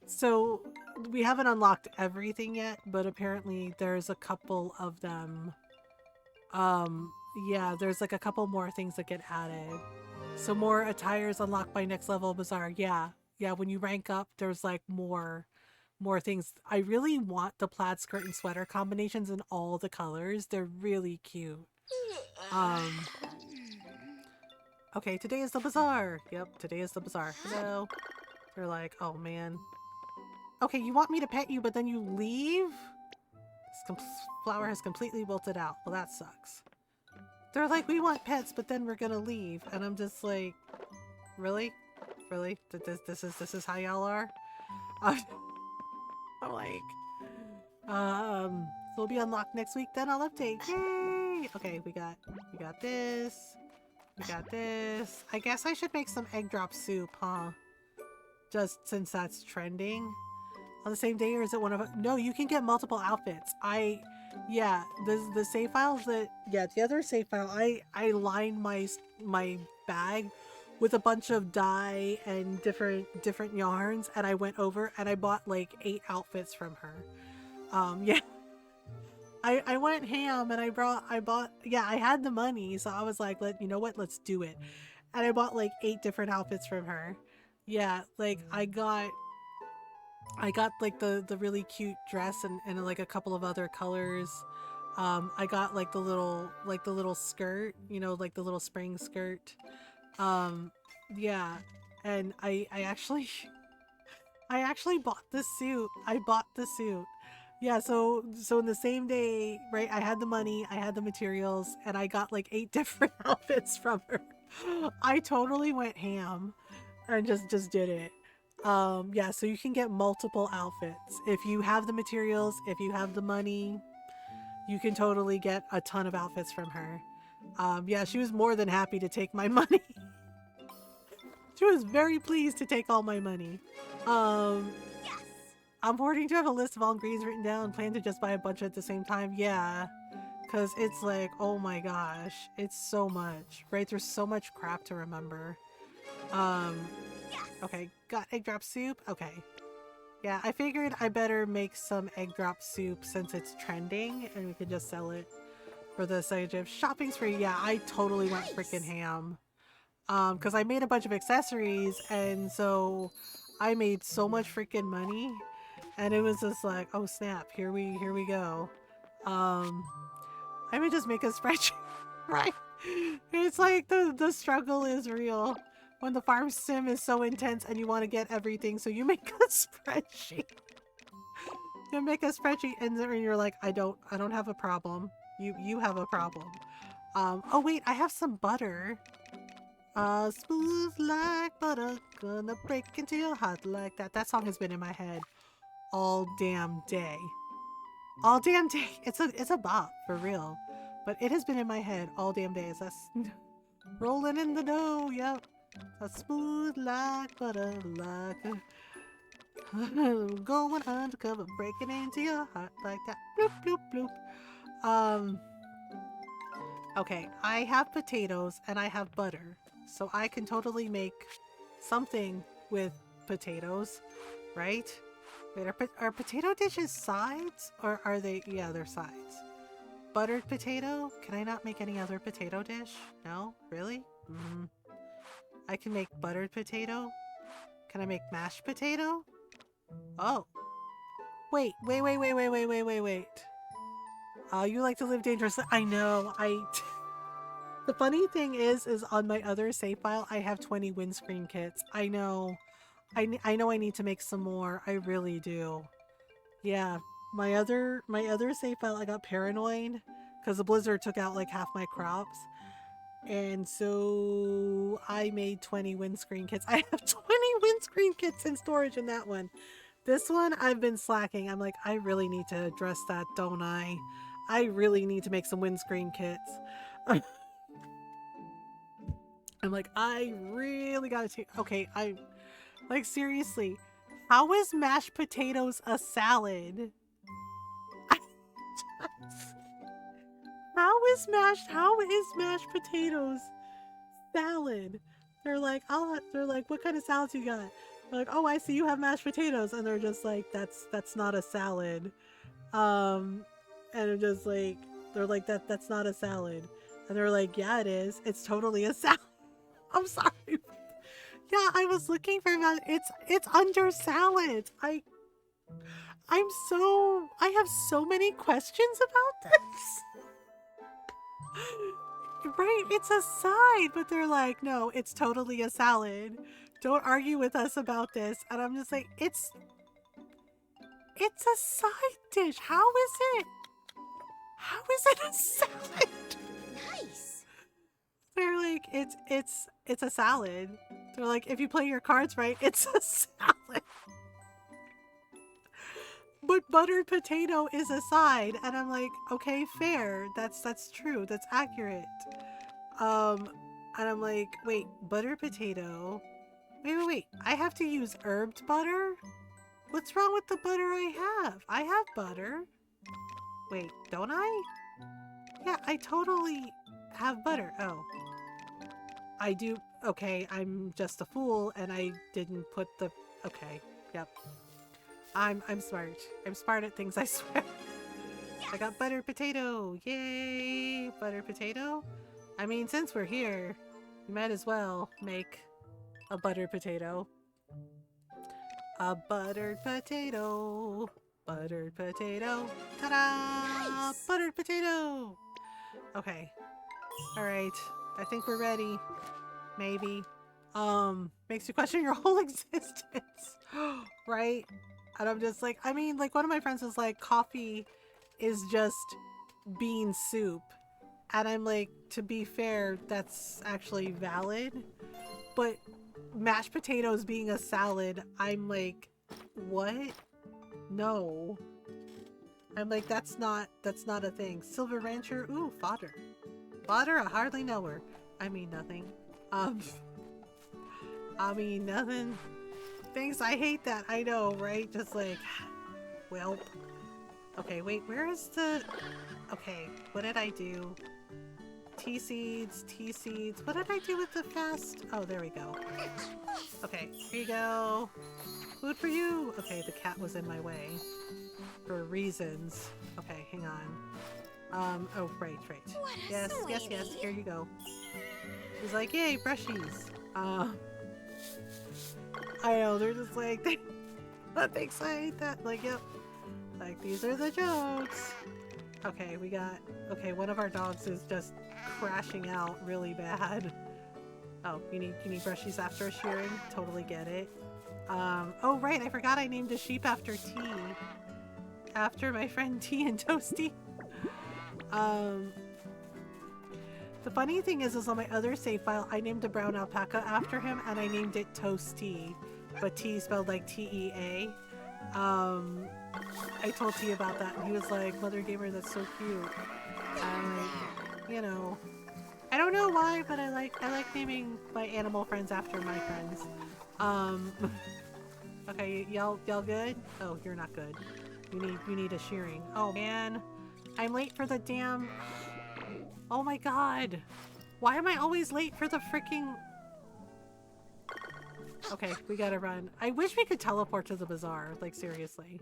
So we haven't unlocked everything yet, but apparently there's a couple of them. Yeah, there's like a couple more things that get added. So more attires unlocked by next level bazaar. Yeah. Yeah, when you rank up, there's like more things. I really want the plaid skirt and sweater combinations in all the colors. They're really cute. Okay, today is the bazaar. Yep, today is the bazaar. Hello. They're like, oh man. Okay, you want me to pet you, but then you leave? This flower has completely wilted out. Well, that sucks. They're like, we want pets, but then we're gonna leave. And I'm just like, really? Really? This is how y'all are? I'm like, so it'll be unlocked next week, then I'll update. Yay! Okay, we got this. We got this. I guess I should make some egg drop soup, huh? Just since that's trending. On the same day, or is it one of... No, you can get multiple outfits. Yeah, the save files that... Yeah, the other save file, I lined my bag with a bunch of dye and different yarns, and I went over and I bought like 8 outfits from her. Yeah. I went ham and I bought, yeah, I had the money, so I was like, you know what, let's do it. And I bought like 8 different outfits from her. Yeah, like I got like the really cute dress and like a couple of other colors. I got like the little skirt, you know, like the little spring skirt. Yeah, and I actually bought the suit. I bought the suit. Yeah, so in the same day, right, I had the money, I had the materials, and I got like 8 different outfits from her. I totally went ham and just did it. Yeah, so you can get multiple outfits. If you have the materials, if you have the money, you can totally get a ton of outfits from her. Yeah, she was more than happy to take my money. She was very pleased to take all my money. I'm hoarding to have a list of all ingredients written down and plan to just buy a bunch at the same time. Yeah. Because it's like, oh my gosh, it's so much, right? There's so much crap to remember. Okay, got egg drop soup. Okay. Yeah, I figured I better make some egg drop soup since it's trending and we can just sell it for the sake of shopping's free. Yeah, I totally went freaking ham. Because I made a bunch of accessories and so I made so much freaking money and it was just like, oh snap, here we go. I would just make a spreadsheet, right? It's like the struggle is real when the farm sim is so intense and you want to get everything, so you make a spreadsheet. You make a spreadsheet and then you're like, I don't have a problem. You have a problem. Oh wait, I have some butter. Smooth like butter, gonna break into your heart like that. That song has been in my head all damn day. All damn day. It's a bop for real, but it has been in my head all damn day. That's rolling in the dough. Yep, a smooth like butter, like going undercover, breaking into your heart like that. Bloop bloop bloop. Okay, I have potatoes and I have butter, so I can totally make something with potatoes, right? Wait, are potato dishes sides? Or are they? Yeah, they're sides. Buttered potato? Can I not make any other potato dish? No? Really? I can make buttered potato? Can I make mashed potato? Oh. Wait. You like to live dangerously. I know. The funny thing is on my other save file, I have 20 windscreen kits. I know. I know I need to make some more. I really do. Yeah, my other save file, I got paranoid because the blizzard took out like half my crops. And so I made 20 windscreen kits. I have 20 windscreen kits in storage in that one. This one, I've been slacking. I'm like, I really need to address that, don't I? I really need to make some windscreen kits. I'm like, I really gotta take... Okay, like, seriously, how is mashed potatoes a salad? How is mashed potatoes salad? They're like, what kind of salads you got? They're like, oh, I see you have mashed potatoes, and they're just like, that's not a salad. And they're just like, that's not a salad, and they're like, yeah, it is. It's totally a salad. I'm sorry. Yeah, I was looking for that. It's under salads. I have so many questions about this. Right, it's a side, but they're like, no, it's totally a salad. Don't argue with us about this. And I'm just like, it's a side dish. How is it a salad? Nice. They're like, it's a salad. They're like, if you play your cards right, it's a salad. But buttered potato is a side, and I'm like, okay, fair. That's true. That's accurate. And I'm like, wait, buttered potato. Wait. I have to use herbed butter? What's wrong with the butter I have? I have butter. Wait, don't I? Yeah, I totally have butter. Oh. I do. Okay, I'm just a fool, and I didn't put the... Okay, yep. I'm smart. I'm smart at things, I swear. Yes! I got buttered potato. Yay! Buttered potato? I mean, since we're here, we might as well make a buttered potato. A buttered potato. Buttered potato. Ta-da! Nice! Buttered potato! Okay. Alright. I think we're ready. Maybe. Makes you question your whole existence. Right? And I'm just like, I mean, like, one of my friends was like, coffee is just bean soup. And I'm like, to be fair, that's actually valid. But mashed potatoes being a salad, I'm like, what? No. I'm like, that's not a thing. Silver Rancher, ooh, fodder. Fodder, I hardly know her. I mean nothing. I mean nothing. Thanks, I hate that. I know, right? Just like, welp. Okay, wait, where is the... Okay, what did I do? Tea seeds, tea seeds. What did I do with the fast? Oh, there we go. Okay, here you go. Food for you! Okay, the cat was in my way. For reasons. Okay, hang on. Oh, right. What a Yes, sweetie. here you go. He's like, yay, brushies. I know, they're just like, they say that, like, yep. Like, these are the jokes. Okay, okay, one of our dogs is just crashing out really bad. Oh, you need brushies after a shearing? Totally get it. Oh right, I forgot I named a sheep after Tea. After my friend Tea and Toasty. The funny thing is on my other save file, I named a brown alpaca after him and I named it Toasty, but Tea spelled like T-E-A. I told T about that and he was like, Mothergamer, that's so cute. You know, I don't know why, but I like naming my animal friends after my friends. Okay, y'all good? Oh, you're not good. You need a shearing. Oh man, I'm late for the damn... Oh my god! Why am I always late for the freaking... Okay, we gotta run. I wish we could teleport to the bazaar, like seriously.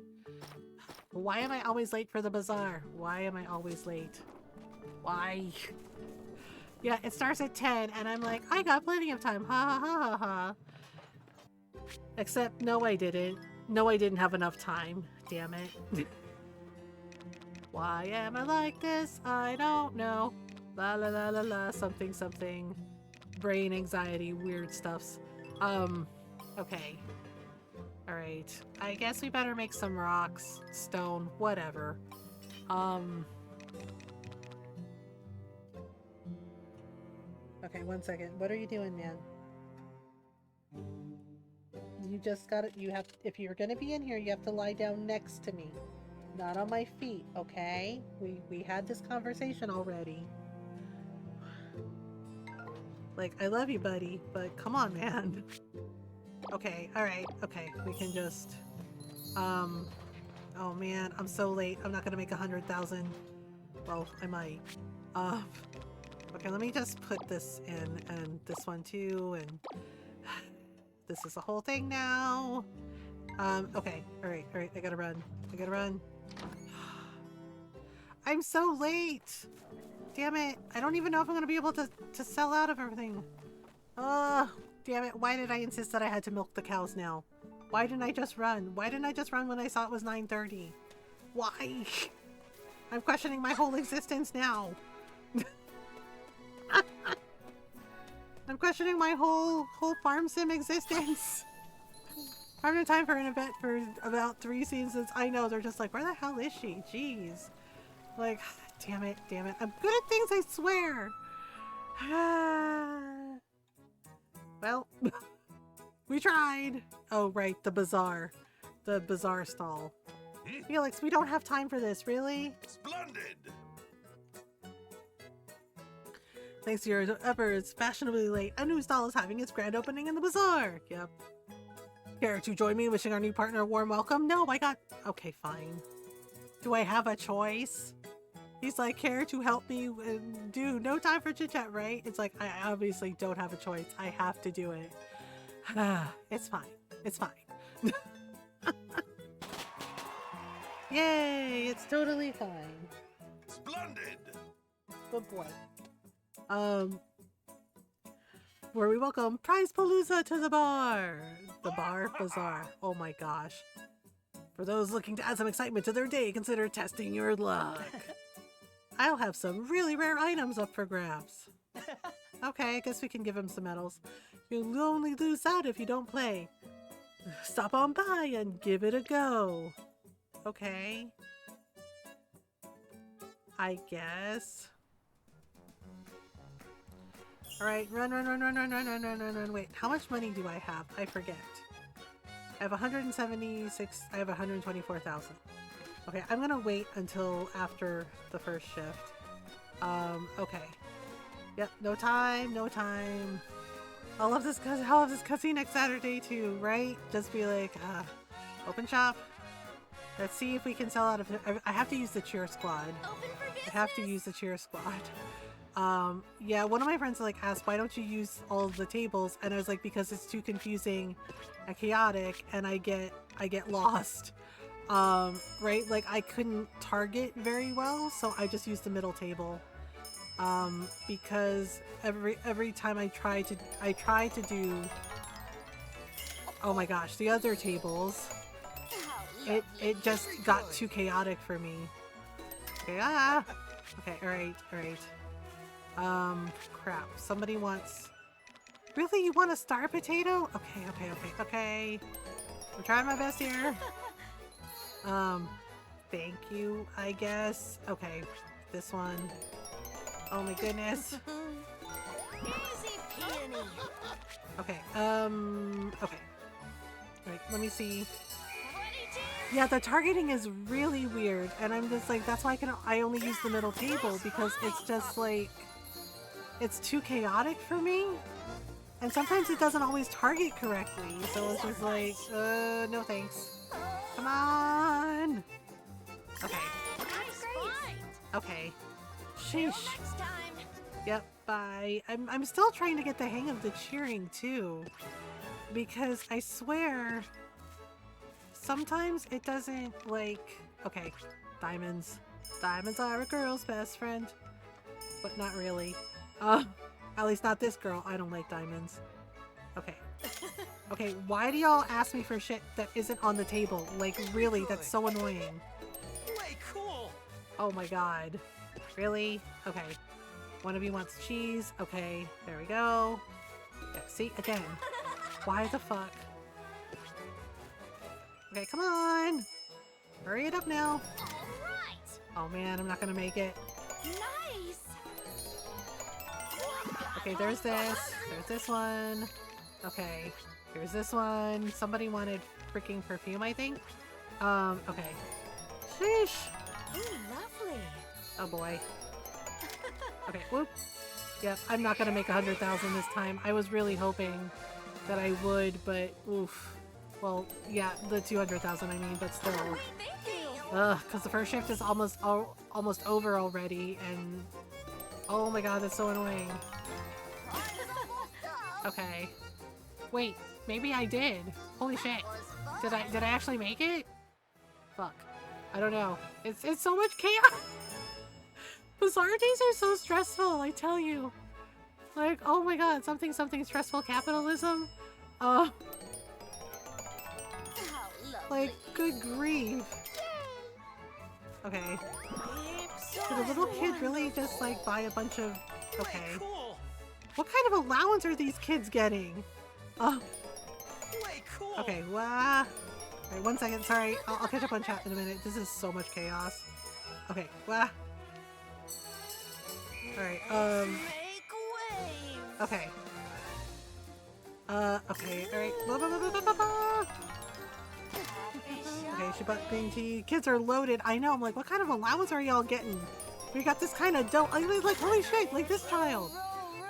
Why am I always late for the bazaar? Why am I always late? Why? Yeah, it starts at 10 and I'm like, I got plenty of time, ha ha ha ha ha. Except, no I didn't. No I didn't have enough time, damn it. Why am I like this? I don't know. La la la la la, something something. Brain anxiety, weird stuffs. Okay. Alright. I guess we better make some rocks, stone, whatever. Okay, one second. What are you doing, man? You just gotta, if you're gonna be in here, you have to lie down next to me. Not on my feet, okay? We had this conversation already. Like, I love you, buddy, but come on, man. Okay, alright, okay, we can just... Oh man, I'm so late. I'm not gonna make 100,000. Well, I might. Okay, let me just put this in, and this one too, and... This is the whole thing now. Okay, alright, I gotta run. I'm so late! Damn it, I don't even know if I'm gonna be able to sell out of everything. Damn it, why did I insist that I had to milk the cows now? Why didn't I just run? Why didn't I just run when I saw it was 9:30? Why? I'm questioning my whole existence now. I'm questioning my whole farm sim existence. I'm in time for an event for about 3 seasons. I know, they're just like, where the hell is she? Jeez. Like, damn it. I'm good at things, I swear. Well, we tried. Oh, right, the bazaar. The bazaar stall. Felix, we don't have time for this, really? Splendid! Thanks to your efforts, fashionably late, a new stall is having its grand opening in the bazaar. Yep. Care to join me in wishing our new partner a warm welcome? No, I got... Okay, fine. Do I have a choice? He's like, care to help me? Dude, no time for chit-chat, right? It's like, I obviously don't have a choice. I have to do it. It's fine. It's fine. Yay! It's totally fine. Splendid! Good boy. Where we welcome Prize Palooza to the bar. The bar bazaar. Oh my gosh. For those looking to add some excitement to their day, consider testing your luck. I'll have some really rare items up for grabs. Okay, I guess we can give him some medals. You'll only lose out if you don't play. Stop on by and give it a go. Okay. I guess. Alright, run. Wait, how much money do I have? I forget. I have 176, I have 124,000. Okay, I'm gonna wait until after the first shift. Okay. Yep, no time. I'll have this cutscene next Saturday too, right? Just be like, open shop. Let's see if we can sell out of. I have to use the cheer squad. Open for business. I have to use the cheer squad. Yeah, one of my friends like asked, why don't you use all the tables? And I was like, because it's too confusing and chaotic, and I get lost. Right? Like I couldn't target very well, so I just used the middle table. Because every time I try to do. Oh my gosh, the other tables. It just got too chaotic for me. Okay, okay, alright. Crap. Somebody wants... Really? You want a star potato? Okay. I'm trying my best here. Thank you, I guess. Okay, this one. Oh my goodness. Easy peony. Okay, okay. Right, let me see. Yeah, the targeting is really weird, and I'm just like, that's why I only use the middle table, because it's just like, it's too chaotic for me, and sometimes it doesn't always target correctly, so it's just like, no thanks. Come on! Okay. Okay. Sheesh. Next time. Yep, bye. I'm still trying to get the hang of the cheering, too, because I swear... Sometimes it doesn't, like... Okay, diamonds. Diamonds are a girl's best friend. But not really. At least not this girl. I don't like diamonds. Okay. Okay, why do y'all ask me for shit that isn't on the table? Like, really? That's so annoying. Way cool. Oh my god. Really? Okay. One of you wants cheese. Okay, there we go. Yeah, see? Again. Why the fuck? Okay, come on! Hurry it up now! Alright! Oh man, I'm not gonna make it. Nice! Okay, there's this one. Okay, here's this one. Somebody wanted freaking perfume, I think? Okay. Sheesh! Ooh, lovely. Oh boy. Okay, whoop. Yep, I'm not gonna make 100,000 this time. I was really hoping that I would, but oof. Well, yeah, the 200,000 I mean, but still. Thank you. Ugh, because the first shift is almost over already, and oh my god, that's so annoying. Okay. Wait, maybe I did. Holy shit. Did I actually make it? Fuck. I don't know. It's so much chaos. Bazaar days are so stressful, I tell you. Like, oh my god, something stressful capitalism. Like, good grief. Okay. Did a little kid really just like buy a bunch of... Okay. Cool. What kind of allowance are these kids getting? Way cool. Okay, Alright, 1 second, sorry. I'll catch up on chat in a minute. This is so much chaos. Okay, Alright, Make wave. okay. Okay, alright. Okay, she bought green tea. Kids are loaded. I know, I'm like, what kind of allowance are y'all getting? We got this kind of dope. I was like, holy shit, like this child.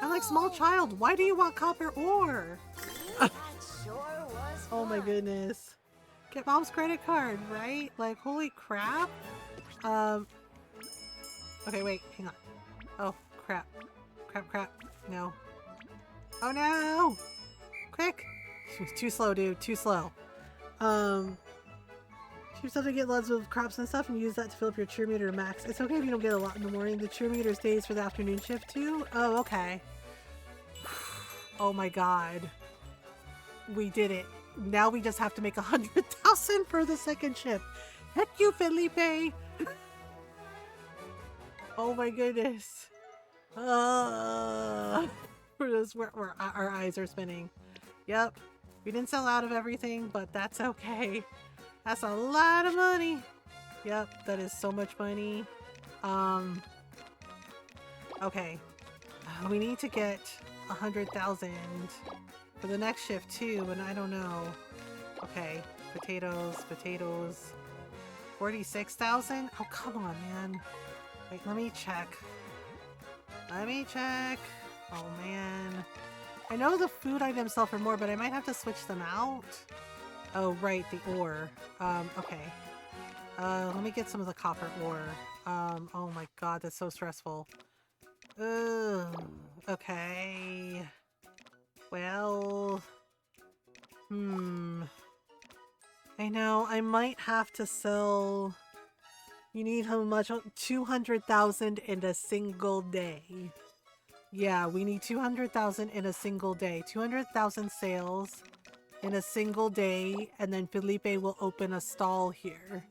I'm like, small child, why do you want copper ore? That sure was Oh my fun. goodness. Get mom's credit card, right? Like, holy crap. Okay, wait, hang on. Oh, crap. Crap. No. Oh no! Quick! Too slow, dude. Too slow. You have to get lots of crops and stuff and use that to fill up your cheer meter max. It's okay if you don't get a lot in the morning. The cheer meter stays for the afternoon shift too? Oh, okay. Oh my god. We did it. Now we just have to make 100,000 for the second shift. Heck you, Felipe! Oh my goodness. Our eyes are spinning. Yep. We didn't sell out of everything, but that's okay. That's a lot of money. Yep, that is so much money. Okay. We need to get 100,000 for the next shift too, and I don't know. Okay, potatoes. 46,000? Oh, come on, man. Wait, let me check. Oh, man. I know the food items sell for more, but I might have to switch them out. Oh, right, the ore. Okay. Let me get some of the copper ore. Oh my god, that's so stressful. Ugh. Okay. Well... I know, I might have to sell... You need how much? 200,000 in a single day. Yeah, we need 200,000 in a single day. 200,000 sales in a single day, and then Felipe will open a stall here.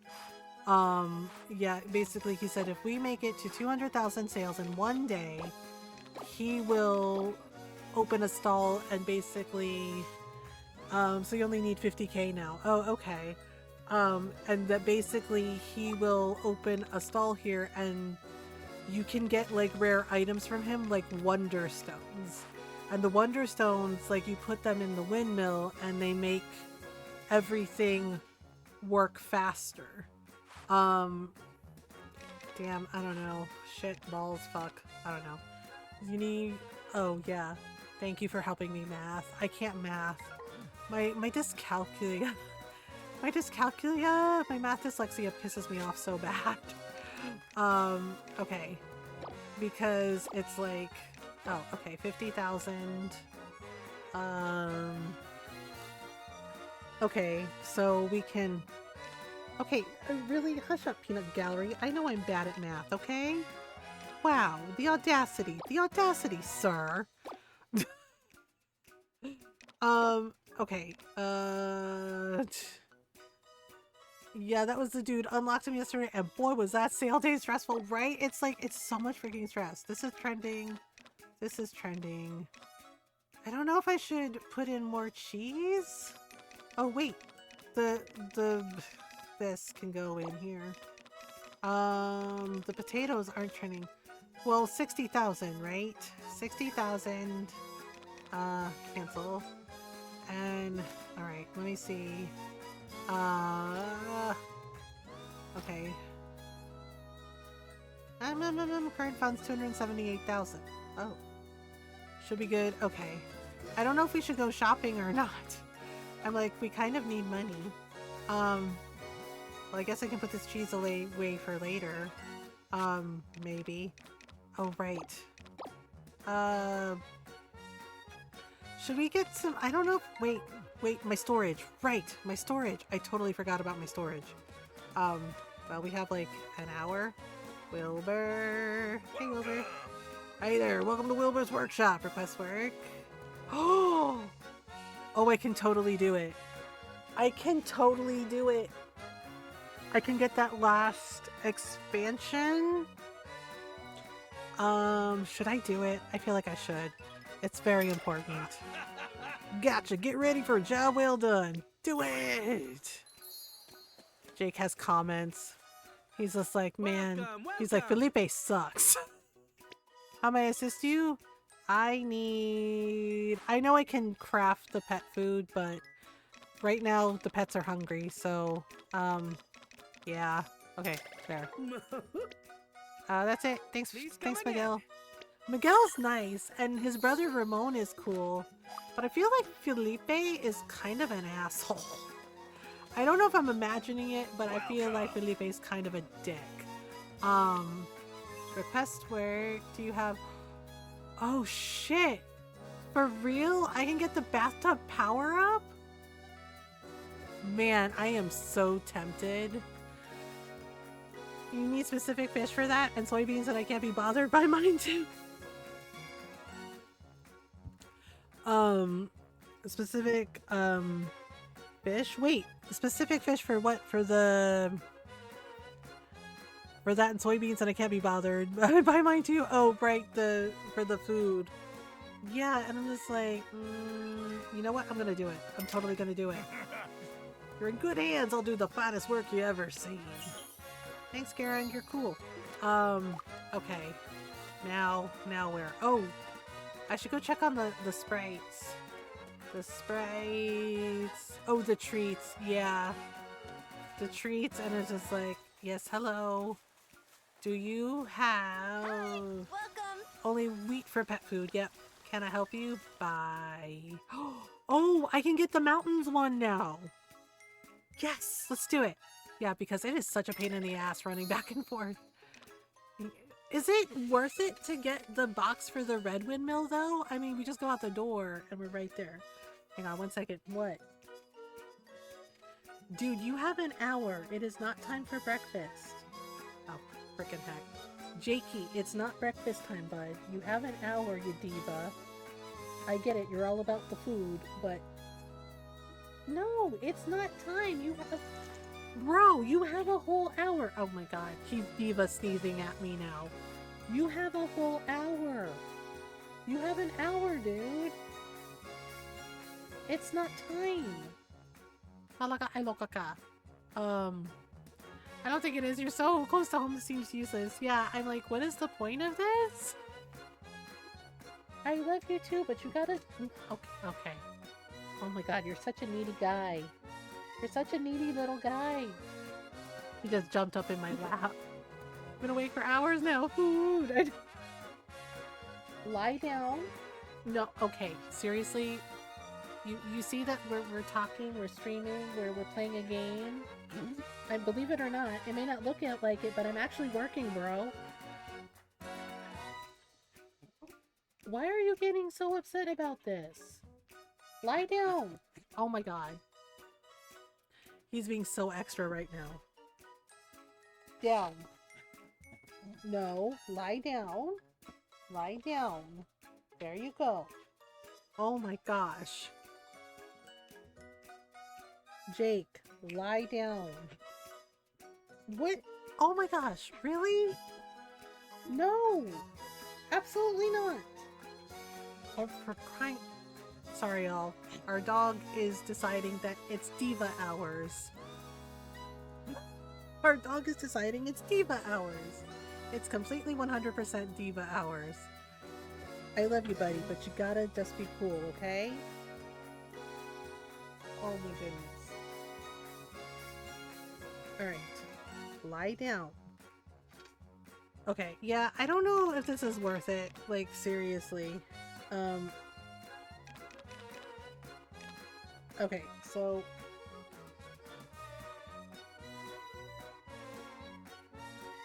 Yeah, basically he said if we make it to 200,000 sales in one day, he will open a stall and basically, so you only need 50k now. Oh, okay. And that basically he will open a stall here and you can get like rare items from him, like wonder stones. And the wonder stones, like you put them in the windmill and they make everything work faster. Damn, I don't know. Shit, balls, fuck. I don't know. You need... Oh, yeah. Thank you for helping me math. I can't math. My dyscalculia... my math dyslexia pisses me off so bad. Okay. Because it's like... Oh, okay, 50,000. Okay, so we can... Okay, really? Hush up, Peanut Gallery. I know I'm bad at math, okay? Wow, the audacity, sir. Okay, yeah, that was the dude. Unlocked him yesterday, and boy, was that sale day stressful, right? It's like, it's so much freaking stress. This is trending. This is trending. I don't know if I should put in more cheese. Oh, wait. This can go in here. The potatoes aren't trending. Well, 60,000, right? 60,000. Cancel. And, alright, let me see. Okay. Current funds 278,000. Oh. Should be good. Okay. I don't know if we should go shopping or not. I'm like, we kind of need money. Well, I guess I can put this cheese away for later. Maybe. Oh, right. Should we get some... I don't know. Wait, my storage. Right, my storage. I totally forgot about my storage. Well, we have like an hour. Wilbur. Hey, Wilbur. Hi there. Welcome to Wilbur's workshop. Request work. Oh, I can totally do it. I can totally do it. I can get that last expansion. Should I do it? I feel like I should. It's very important. Gotcha. Get ready for a job well done. Do it. Jake has comments. He's just like, man. He's like, Felipe sucks. How may I assist you? I know I can craft the pet food, but right now the pets are hungry, so, yeah. Okay, there. That's it. Thanks, Miguel. Miguel's nice, and his brother Ramon is cool, but I feel like Felipe is kind of an asshole. I don't know if I'm imagining it, but I feel like Felipe is kind of a dick. Request work. Do you have... Oh, shit. For real? I can get the bathtub power up? Man, I am so tempted. You need specific fish for that, and soybeans that I can't be bothered by mine too. Specific, fish? Wait, specific fish for what? For that and soybeans that I can't be bothered by mine too? Oh, right, for the food. Yeah, and I'm just like, you know what? I'm gonna do it. I'm totally gonna do it. You're in good hands. I'll do the finest work you ever seen. Thanks, Garen. You're cool. Okay. Now where? Oh, I should go check on the sprites. The sprites. Oh, the treats. Yeah. The treats, and it's just like, yes, hello. Do you have... Hi, welcome. Only wheat for pet food. Yep. Can I help you? Bye. Oh, I can get the mountains one now. Yes, let's do it. Yeah, because it is such a pain in the ass running back and forth. Is it worth it to get the box for the red windmill, though? I mean, we just go out the door and we're right there. Hang on one second. What? Dude, you have an hour. It is not time for breakfast. Oh, frickin' heck. Jakey, it's not breakfast time, bud. You have an hour, you diva. I get it. You're all about the food, but... No, it's not time. You have... Bro, you have a whole hour. Oh my god, he's diva sneezing at me now. You have a whole hour. You have an hour, dude. It's not time. Halaga ay lokaka. I don't think it is. You're so close to home, it seems useless. Yeah, I'm like, what is the point of this? I love you too, but you gotta... Okay. Oh my god, you're such a needy guy. You're such a needy little guy. He just jumped up in my lap. I'm gonna wait for hours now. Food! Lie down. No, okay, seriously? You see that we're talking, we're streaming, we're playing a game? I believe it or not, it may not look like it, but I'm actually working, bro. Why are you getting so upset about this? Lie down! Oh my god. He's being so extra right now. Down. No, lie down. Lie down. There you go. Oh my gosh. Jake, lie down. What? Oh my gosh, really? No! Absolutely not! Oh, for crying... Sorry, y'all. Our dog is deciding that it's diva hours. Our dog is deciding it's diva hours. It's completely 100% diva hours. I love you, buddy, but you gotta just be cool, okay? Oh my goodness. Alright. Lie down. Okay, yeah, I don't know if this is worth it. Like, seriously. Okay, so...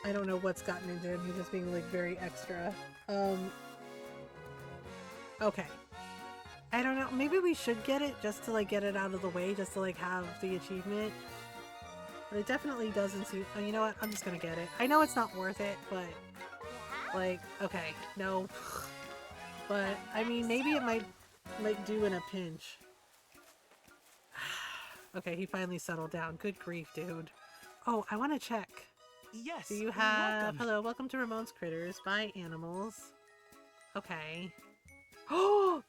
I don't know what's gotten into him. He's just being, like, very extra. Okay. I don't know. Maybe we should get it just to, like, get it out of the way. Just to, like, have the achievement. But it definitely doesn't seem... Oh, you know what? I'm just gonna get it. I know it's not worth it, but... Like, okay. No. But, I mean, maybe it might do in a pinch. Okay, he finally settled down. Good grief, dude. Oh, I want to check. Yes. Do you have... welcome. Hello, welcome to Ramon's Critters. Buy animals. Okay. Oh!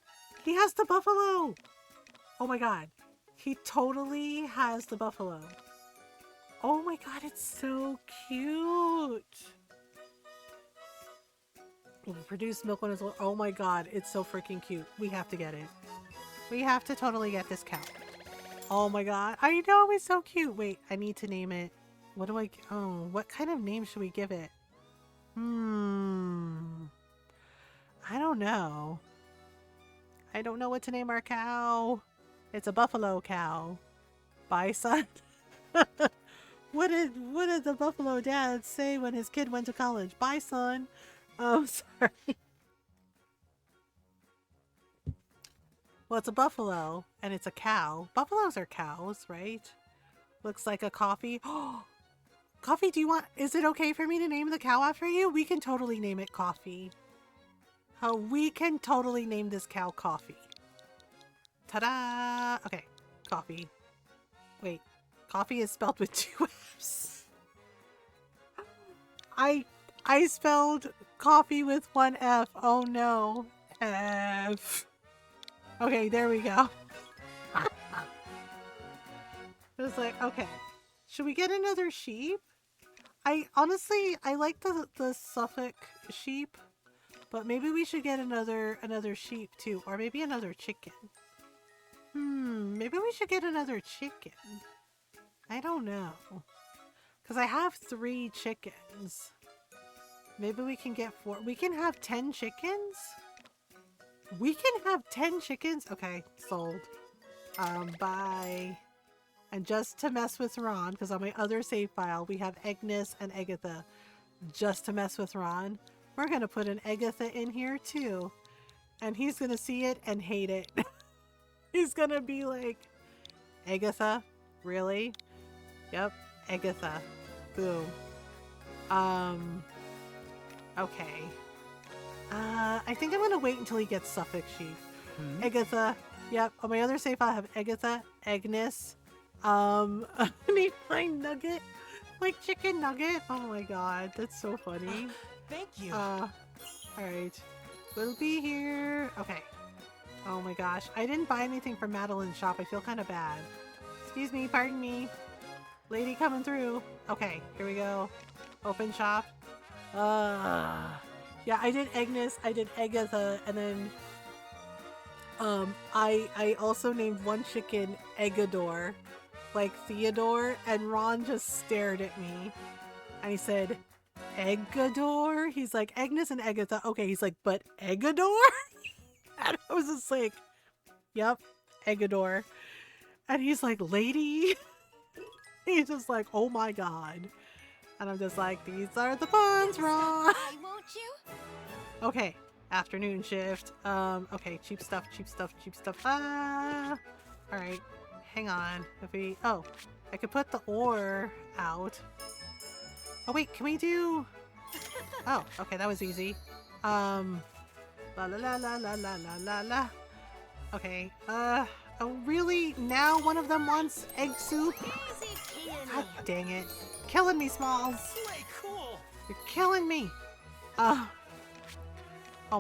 He has the buffalo! Oh my god. He totally has the buffalo. Oh my god, it's so cute! Will produce milk when it's... Oh my god, it's so freaking cute. We have to get it. We have to totally get this cow. Oh my god, I know, it's so cute! Wait, I need to name it. What do I... Oh, what kind of name should we give it? I don't know. I don't know what to name our cow. It's a buffalo cow. Bison? What did the buffalo dad say when his kid went to college? Bye, son. Oh, sorry. Well, it's a buffalo, and it's a cow. Buffaloes are cows, right? Looks like a coffee. Oh, Coffee, do you want... Is it okay for me to name the cow after you? We can totally name it Coffee. Oh, we can totally name this cow Coffee. Ta-da! Okay, Coffee. Wait, Coffee is spelled with 2 F's. I spelled coffee with 1 F. Oh no. F. Okay, there we go. It was like, okay. Should we get another sheep? I like the Suffolk sheep, but maybe we should get another sheep too, or maybe another chicken. Maybe we should get another chicken. I don't know, because I have 3 chickens. Maybe we can get 4. We can have 10 chickens. We can have 10 chickens. Okay, sold. Bye. And just to mess with Ron, because on my other save file we have Agnes and Agatha. Just to mess with Ron, we're going to put an Agatha in here too. And he's going to see it and hate it. He's going to be like, Agatha? Really? Yep, Agatha. Boom. Okay. I think I'm going to wait until he gets suffix sheep. Agatha. Yep, on my other save file I have Agatha, Agnes. I need my nugget. Like chicken nugget. Oh my god, that's so funny. Thank you. Alright. We'll be here. Okay. Oh my gosh. I didn't buy anything from Madeline's shop. I feel kind of bad. Excuse me, pardon me. Lady coming through. Okay, here we go. Open shop. Yeah, I did Agnes, I did Agatha, and then I also named one chicken Eggador, like Theodore, and Ron just stared at me. And he said, Eggador? He's like, Agnes and Agatha. Okay, he's like, but Eggador? And I was just like, yep, Eggador. And he's like, lady? He's just like, oh my god. And I'm just like, these are the puns, Ron. Why won't you? Okay, afternoon shift. Okay, cheap stuff, cheap stuff, cheap stuff. Alright, hang on. If we, oh, I could put the ore out. Oh wait, can we do, oh, okay, that was easy. La la la la la la la la la. Okay, oh really? Now one of them wants egg soup? Easy peasy. God dang it. Killing me, Smalls. Slay, cool. You're killing me. Oh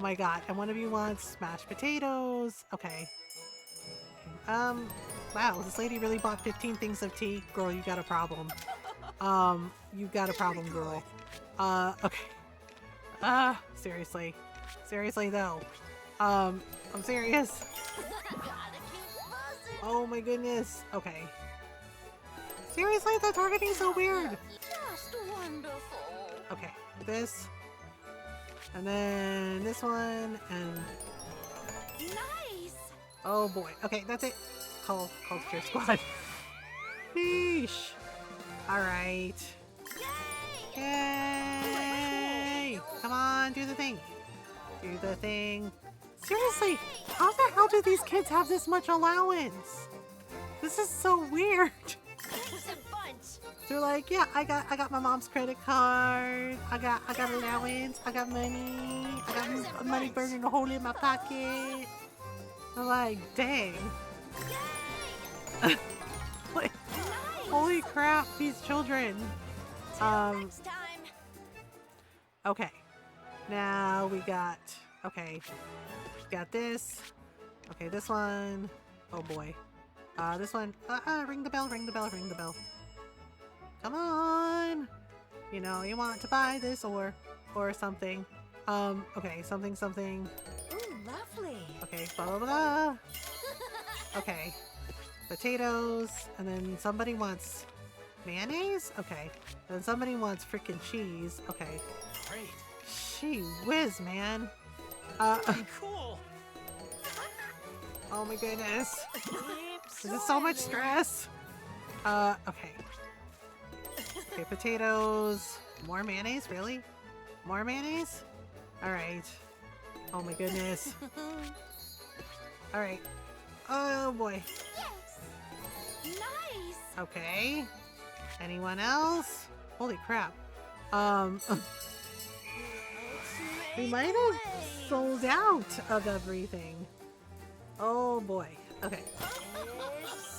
my god, and one of you wants mashed potatoes. Okay. Wow, this lady really bought 15 things of tea. Girl, you got a problem. You got a problem, girl. Okay. Seriously. Seriously though. I'm serious. Oh my goodness. Okay. Seriously, the targeting's so weird. Just wonderful. Okay, this. And then this one, and Nice. oh boy. Okay, that's it. Call the cheer squad. Sheesh. Alright. Yay! Come on, do the thing. Do the thing. Seriously, how the hell do these kids have this much allowance? This is so weird. It's a bunch. They're like, yeah, I got my mom's credit card. I got allowance. I got money. I got money burning a hole in my pocket. I'm like, dang. Like, holy crap, these children. Next time. Okay. Now we got, okay. We got this. Okay, this one. Oh boy. This one. Ring the bell, ring the bell, ring the bell. Come on. You know, you want to buy this or something. Okay, something. Ooh, lovely. Okay, blah blah blah. Okay. Potatoes, and then somebody wants mayonnaise? Okay. Then somebody wants freaking cheese. Okay. Great. Gee whiz, man. Hey, cool. Oh my goodness. This is so much stress. Okay. Okay, potatoes. More mayonnaise? Really? More mayonnaise? Alright. Oh my goodness. Alright. Oh boy. Yes. Nice. Okay. Anyone else? Holy crap. We might have sold out of everything. Oh boy. Okay.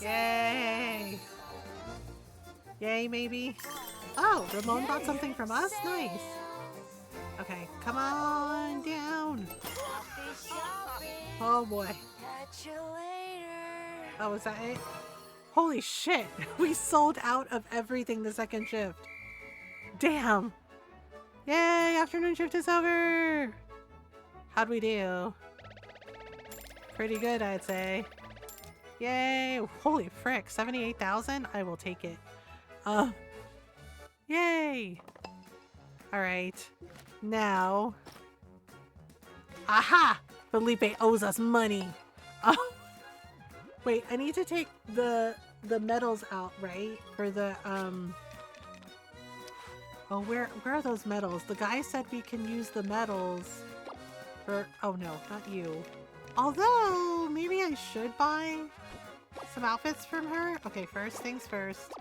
Yay! Yay, maybe? Oh, Ramon bought something from us? Nice. Okay, come on down. Oh boy. Catch you later. Oh, is that it? Holy shit! We sold out of everything the second shift. Damn! Yay! Afternoon shift is over! How'd we do? Pretty good, I'd say. Yay! Holy frick! 78,000? I will take it. Yay! Alright. Now... Aha! Felipe owes us money! Oh! Wait, I need to take the the medals out, right? For the oh, where are those medals? The guy said we can use the medals for, oh no, not you. Although maybe I should buy some outfits from her. Okay, first things first.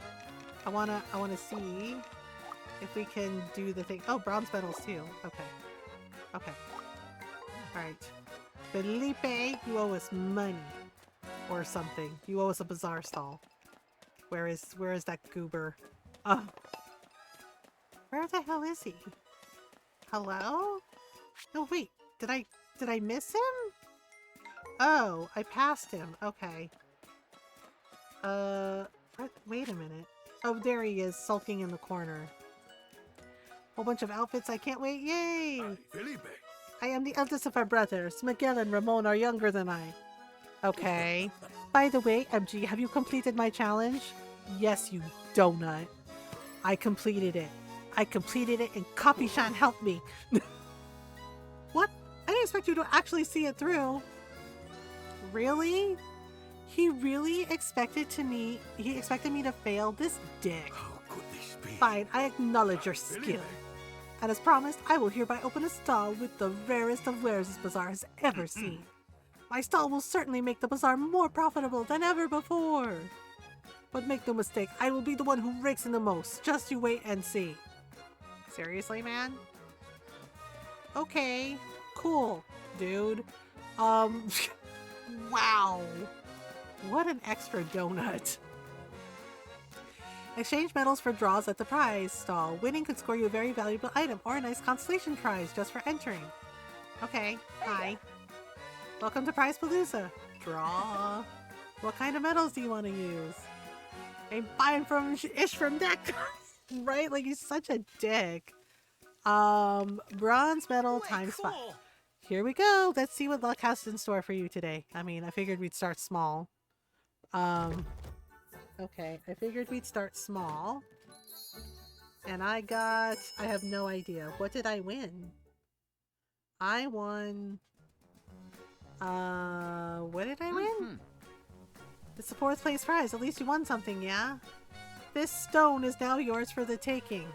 I wanna see if we can do the thing. Oh, bronze medals too. Okay. Okay. Alright. Felipe, you owe us money. Or something. You owe us a bazaar stall. Where is that goober? Oh. Where the hell is he? Hello? No, wait. Did I miss him? Oh, I passed him. Okay. Wait a minute. Oh, there he is, sulking in the corner. Whole bunch of outfits. I can't wait. Yay! Felipe. I am the eldest of our brothers. Miguel and Ramon are younger than I. Okay. By the way, MG, have you completed my challenge? Yes, you donut. I completed it. I completed it and Copy Shan helped me. What? I didn't expect you to actually see it through. Really? He really expected me to fail this dick. How could this be? Fine, I acknowledge your skill. And as promised, I will hereby open a stall with the rarest of wares this bazaar has ever seen. My stall will certainly make the bazaar more profitable than ever before. But make no mistake, I will be the one who rakes in the most. Just you wait and see. Seriously, man? Okay, cool, dude. Wow. What an extra donut. Exchange medals for draws at the prize stall. Winning could score you a very valuable item or a nice consolation prize just for entering. Okay, hi. Welcome to Prize Palooza. Draw. What kind of medals do you want to use? I'm buying from Ish from that guy. Right? Like, he's such a dick. Bronze medal times 5. Here we go. Let's see what luck has in store for you today. I mean, I figured we'd start small. Okay, I figured we'd start small. And I have no idea. What did I win? I won... what did I win? It's the 4th place prize. At least you won something, yeah? This stone is now yours for the taking.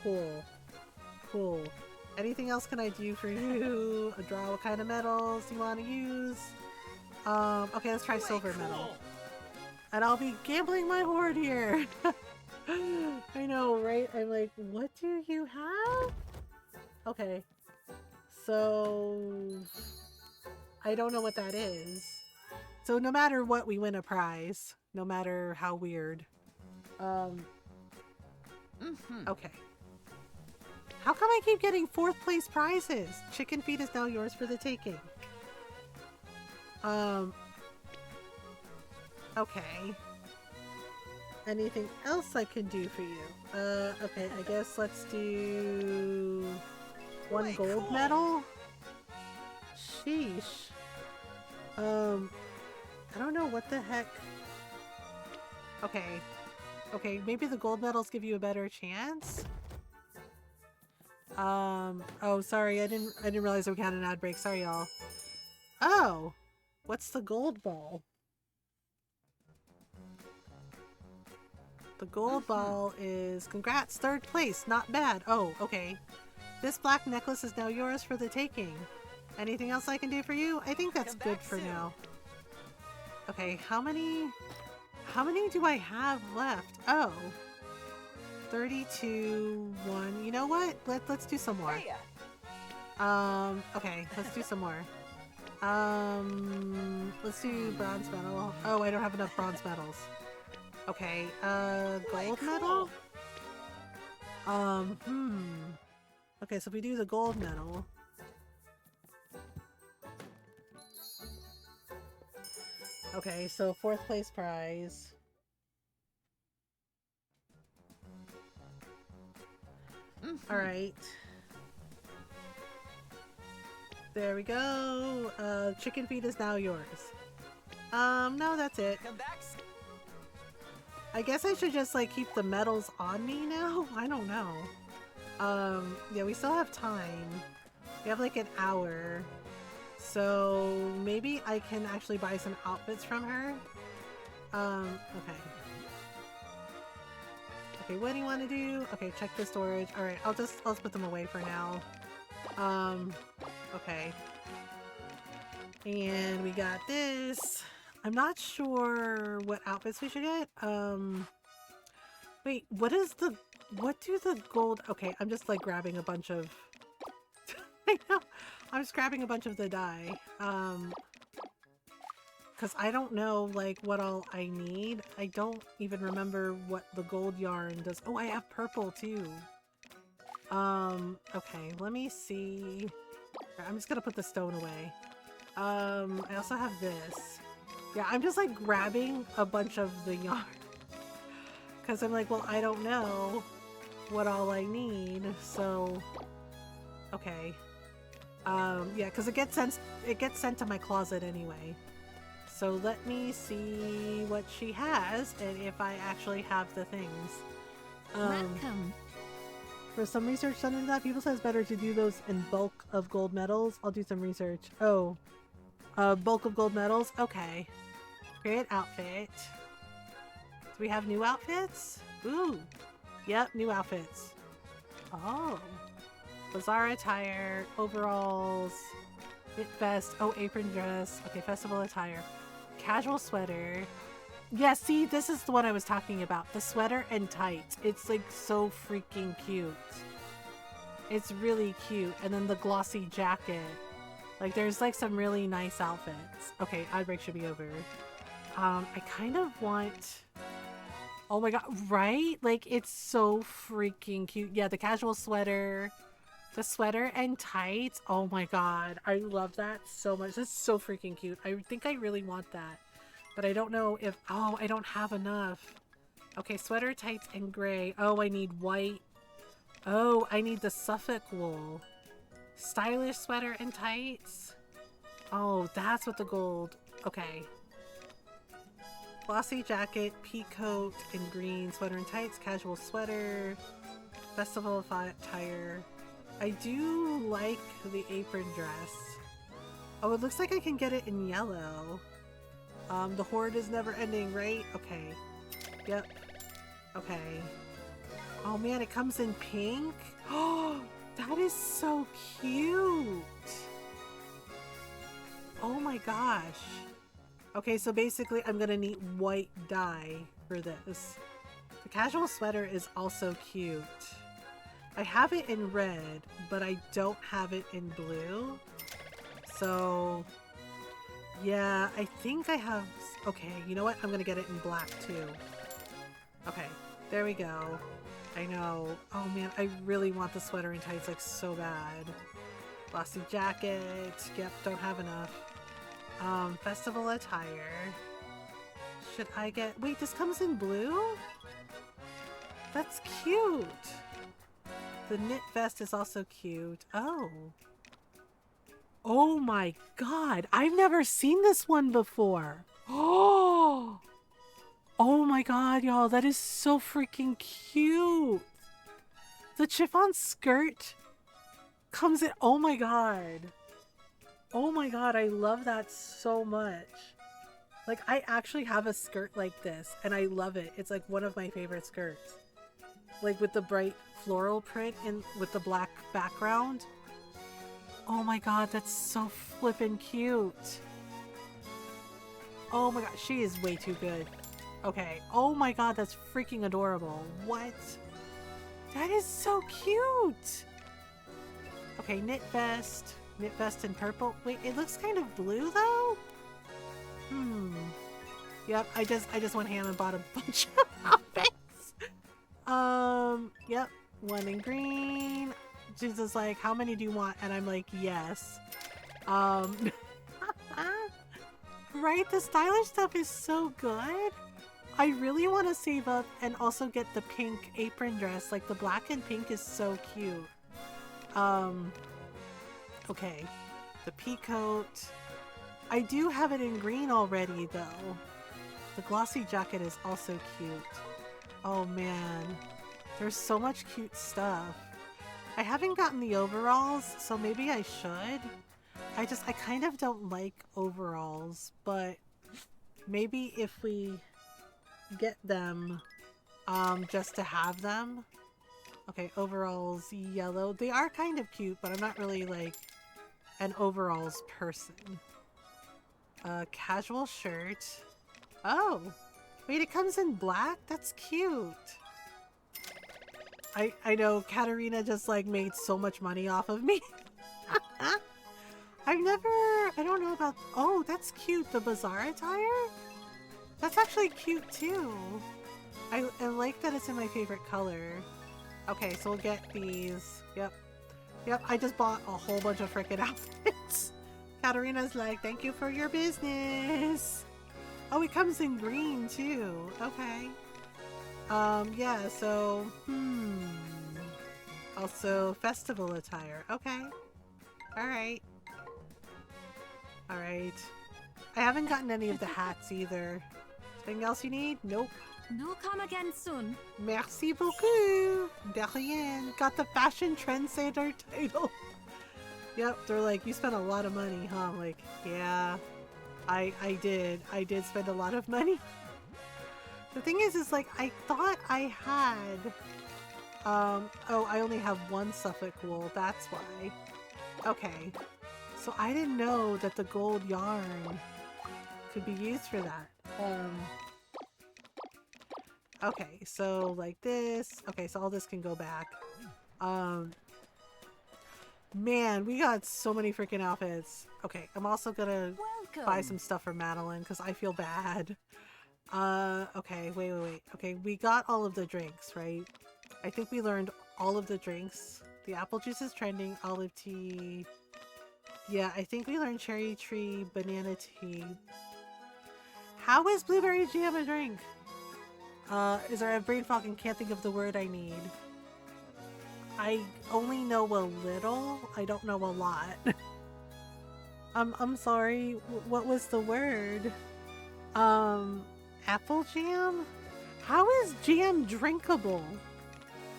Cool. Cool. Anything else can I do for you? Draw what kind of medals you want to use? Okay, let's try silver medal. And I'll be gambling my hoard here. I know, right? I'm like, what do you have? Okay. So... I don't know what that is. So no matter what, we win a prize. No matter how weird. Okay. How come I keep getting 4th place prizes? Chicken feet is now yours for the taking. Okay. Anything else I can do for you? Okay, I guess let's do... 1 gold medal? Sheesh. I don't know what the heck. Okay. Okay, maybe the gold medals give you a better chance? Oh, sorry, I didn't realize we had an ad break. Sorry, y'all. Oh! What's the gold ball? The gold ball is... Congrats, 3rd place. Not bad. Oh, okay. This black necklace is now yours for the taking. Anything else I can do for you? I think that's good for now. Okay, how many do I have left? Oh. 32, 1. You know what? Let's do some more. Okay, let's do some more. Let's do bronze medal. Oh, I don't have enough bronze medals. Okay, gold medal? Okay, so if we do the gold medal. Okay, so 4th place prize. Alright. There we go. Chicken feet is now yours. No, that's it. I guess I should just, like, keep the medals on me now? I don't know. Yeah, we still have time. We have, like, an hour. So maybe I can actually buy some outfits from her. Okay. Okay, what do you want to do? Okay, check the storage. Alright, I'll just put them away for now. Okay. And we got this. I'm not sure what outfits we should get. Wait, what do the gold... Okay, I'm just like grabbing a bunch of... I know, I'm just grabbing a bunch of the dye. Because I don't know, like, what all I need. I don't even remember what the gold yarn does. Oh, I have purple, too. Okay, let me see. I'm just gonna put the stone away. I also have this. Yeah, I'm just, like, grabbing a bunch of the yarn. Because I'm like, well, I don't know what all I need, so... Okay. Yeah, because it gets sent to my closet anyway. So let me see what she has and if I actually have the things. Welcome. For some research done into that, people say it's better to do those in bulk of gold medals. I'll do some research. Oh, bulk of gold medals? Okay. Create outfit. Do we have new outfits? Ooh. Yep, new outfits. Oh. Bazaar attire, overalls, knit vest, oh, apron dress, okay, festival attire, casual sweater. Yeah, see, this is the one I was talking about. The sweater and tights. It's like so freaking cute. It's really cute. And then the glossy jacket. Like there's like some really nice outfits. Okay, ad break should be over. I kind of want... Oh my god, right? Like it's so freaking cute. Yeah, the casual sweater. The sweater and tights. Oh my god. I love that so much. That's so freaking cute. I think I really want that. But I don't know if... Oh, I don't have enough. Okay, sweater, tights, and gray. Oh, I need white. Oh, I need the Suffolk wool. Stylish sweater and tights. Oh, that's what the gold... Okay. Glossy jacket, pea coat, in green. Sweater and tights, casual sweater. Festival attire. I do like the apron dress. Oh, it looks like I can get it in yellow. The horde is never ending, right? Okay. Yep. Okay. Oh man, it comes in pink? Oh, that is so cute! Oh my gosh. Okay, so basically I'm gonna need white dye for this. The casual sweater is also cute. I have it in red, but I don't have it in blue. So... yeah, I think I have... Okay, you know what? I'm gonna get it in black too. Okay, there we go. I know. Oh man, I really want the sweater and tights like so bad. Glossy jacket. Yep, don't have enough. Festival attire. Should I get... Wait, this comes in blue? That's cute! The knit vest is also cute. Oh. Oh my god, I've never seen this one before. Oh, oh my god, y'all, that is so freaking cute. The chiffon skirt comes in, oh my god. Oh my god, I love that so much. Like, I actually have a skirt like this, and I love it. It's like one of my favorite skirts. Like with the bright floral print and with the black background. Oh my god, that's so flippin' cute. Oh my god, she is way too good. Okay, oh my god, that's freaking adorable. What? That is so cute! Okay, knit vest. Knit vest in purple. Wait, it looks kind of blue though? Yep, I just went ham and bought a bunch of outfits. Yep, one in green. She's just like, how many do you want? And I'm like, yes. Right? The stylish stuff is so good. I really want to save up and also get the pink apron dress. Like, the black and pink is so cute. Okay. The pea coat. I do have it in green already, though. The glossy jacket is also cute. Oh, man. There's so much cute stuff. I haven't gotten the overalls, so maybe I should. I kind of don't like overalls, but maybe if we get them just to have them. Okay, overalls yellow. They are kind of cute, but I'm not really like an overalls person. Casual shirt. Oh, wait, it comes in black? That's cute. I know Katarina just like made so much money off of me. I don't know about, oh, that's cute. The bazaar attire? That's actually cute too. I like that it's in my favorite color. Okay, so we'll get these. Yep. Yep, I just bought a whole bunch of freaking outfits. Katarina's like, thank you for your business. Oh, it comes in green too. Okay. Yeah, so, also festival attire. Okay. Alright. Alright. I haven't gotten any of the hats either. Anything else you need? Nope. No, come again soon. Merci beaucoup. De rien. Got the fashion trendsetter title. Yep, they're like, you spent a lot of money, huh? I'm like, yeah, I did. I did spend a lot of money. The thing is like, I thought I had, oh, I only have one Suffolk wool, that's why. Okay, so I didn't know that the gold yarn could be used for that. Okay, so like this. Okay, so all this can go back. Man, we got so many freaking outfits. Okay, I'm also gonna buy some stuff for Madeline because I feel bad. Okay, wait. Okay, we got all of the drinks, right? I think we learned all of the drinks. The apple juice is trending, olive tea. Yeah, I think we learned cherry tree, banana tea. How is blueberry jam a drink? Is there a brain fog and can't think of the word I need? I only know a little. I don't know a lot. I'm sorry. What was the word? Apple jam? How is jam drinkable?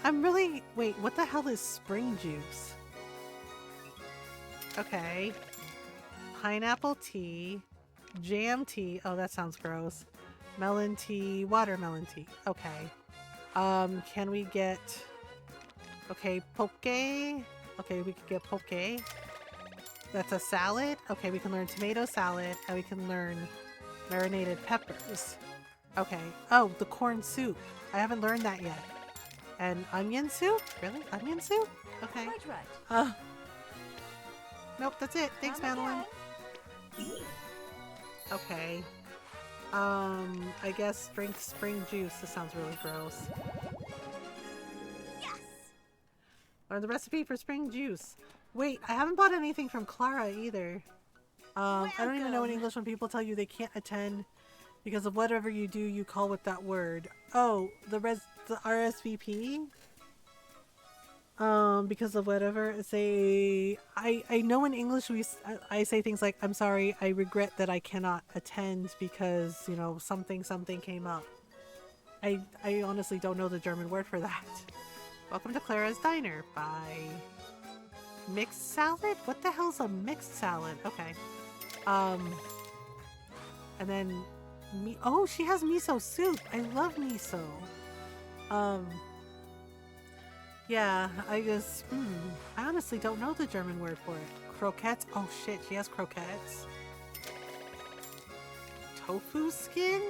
I'm really... Wait, what the hell is spring juice? Okay. Pineapple tea. Jam tea. Oh, that sounds gross. Melon tea. Watermelon tea. Okay. Can we get... Okay, poke. Okay, we can get poke. That's a salad. Okay, we can learn tomato salad, and we can learn marinated peppers. Okay. Oh, the corn soup. I haven't learned that yet. And onion soup? Really? Onion soup? Okay. Right. Nope, that's it. Thanks, Madeline. Okay. I guess drink spring juice. This sounds really gross. Learn the recipe for spring juice. Wait, I haven't bought anything from Clara either. I don't even know in English when people tell you they can't attend because of whatever you do, you call with that word. Oh, the RSVP? Because of whatever. Say, I know in English I say things like, I'm sorry, I regret that I cannot attend because, you know, something came up. I honestly don't know the German word for that. Welcome to Clara's Diner. Bye. Mixed salad? What the hell's a mixed salad? Okay. And then oh, she has miso soup. I love miso. Yeah, I honestly don't know the German word for it. Croquettes? Oh shit, she has croquettes. Tofu skin?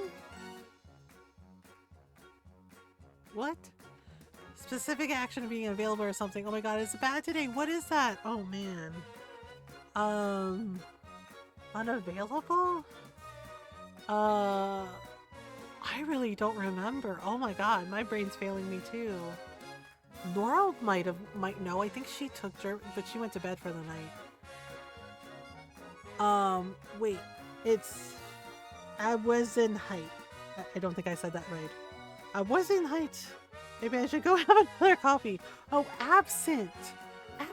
What? Specific action being available or something. Oh my god, it's bad today. What is that? Oh man. Unavailable? I really don't remember. Oh my god, my brain's failing me too. Nora might know. I think she took German, but she went to bed for the night. Wait. It's Abwesenheit. I don't think I said that right. Abwesenheit. Maybe I should go have another coffee. Oh, absent.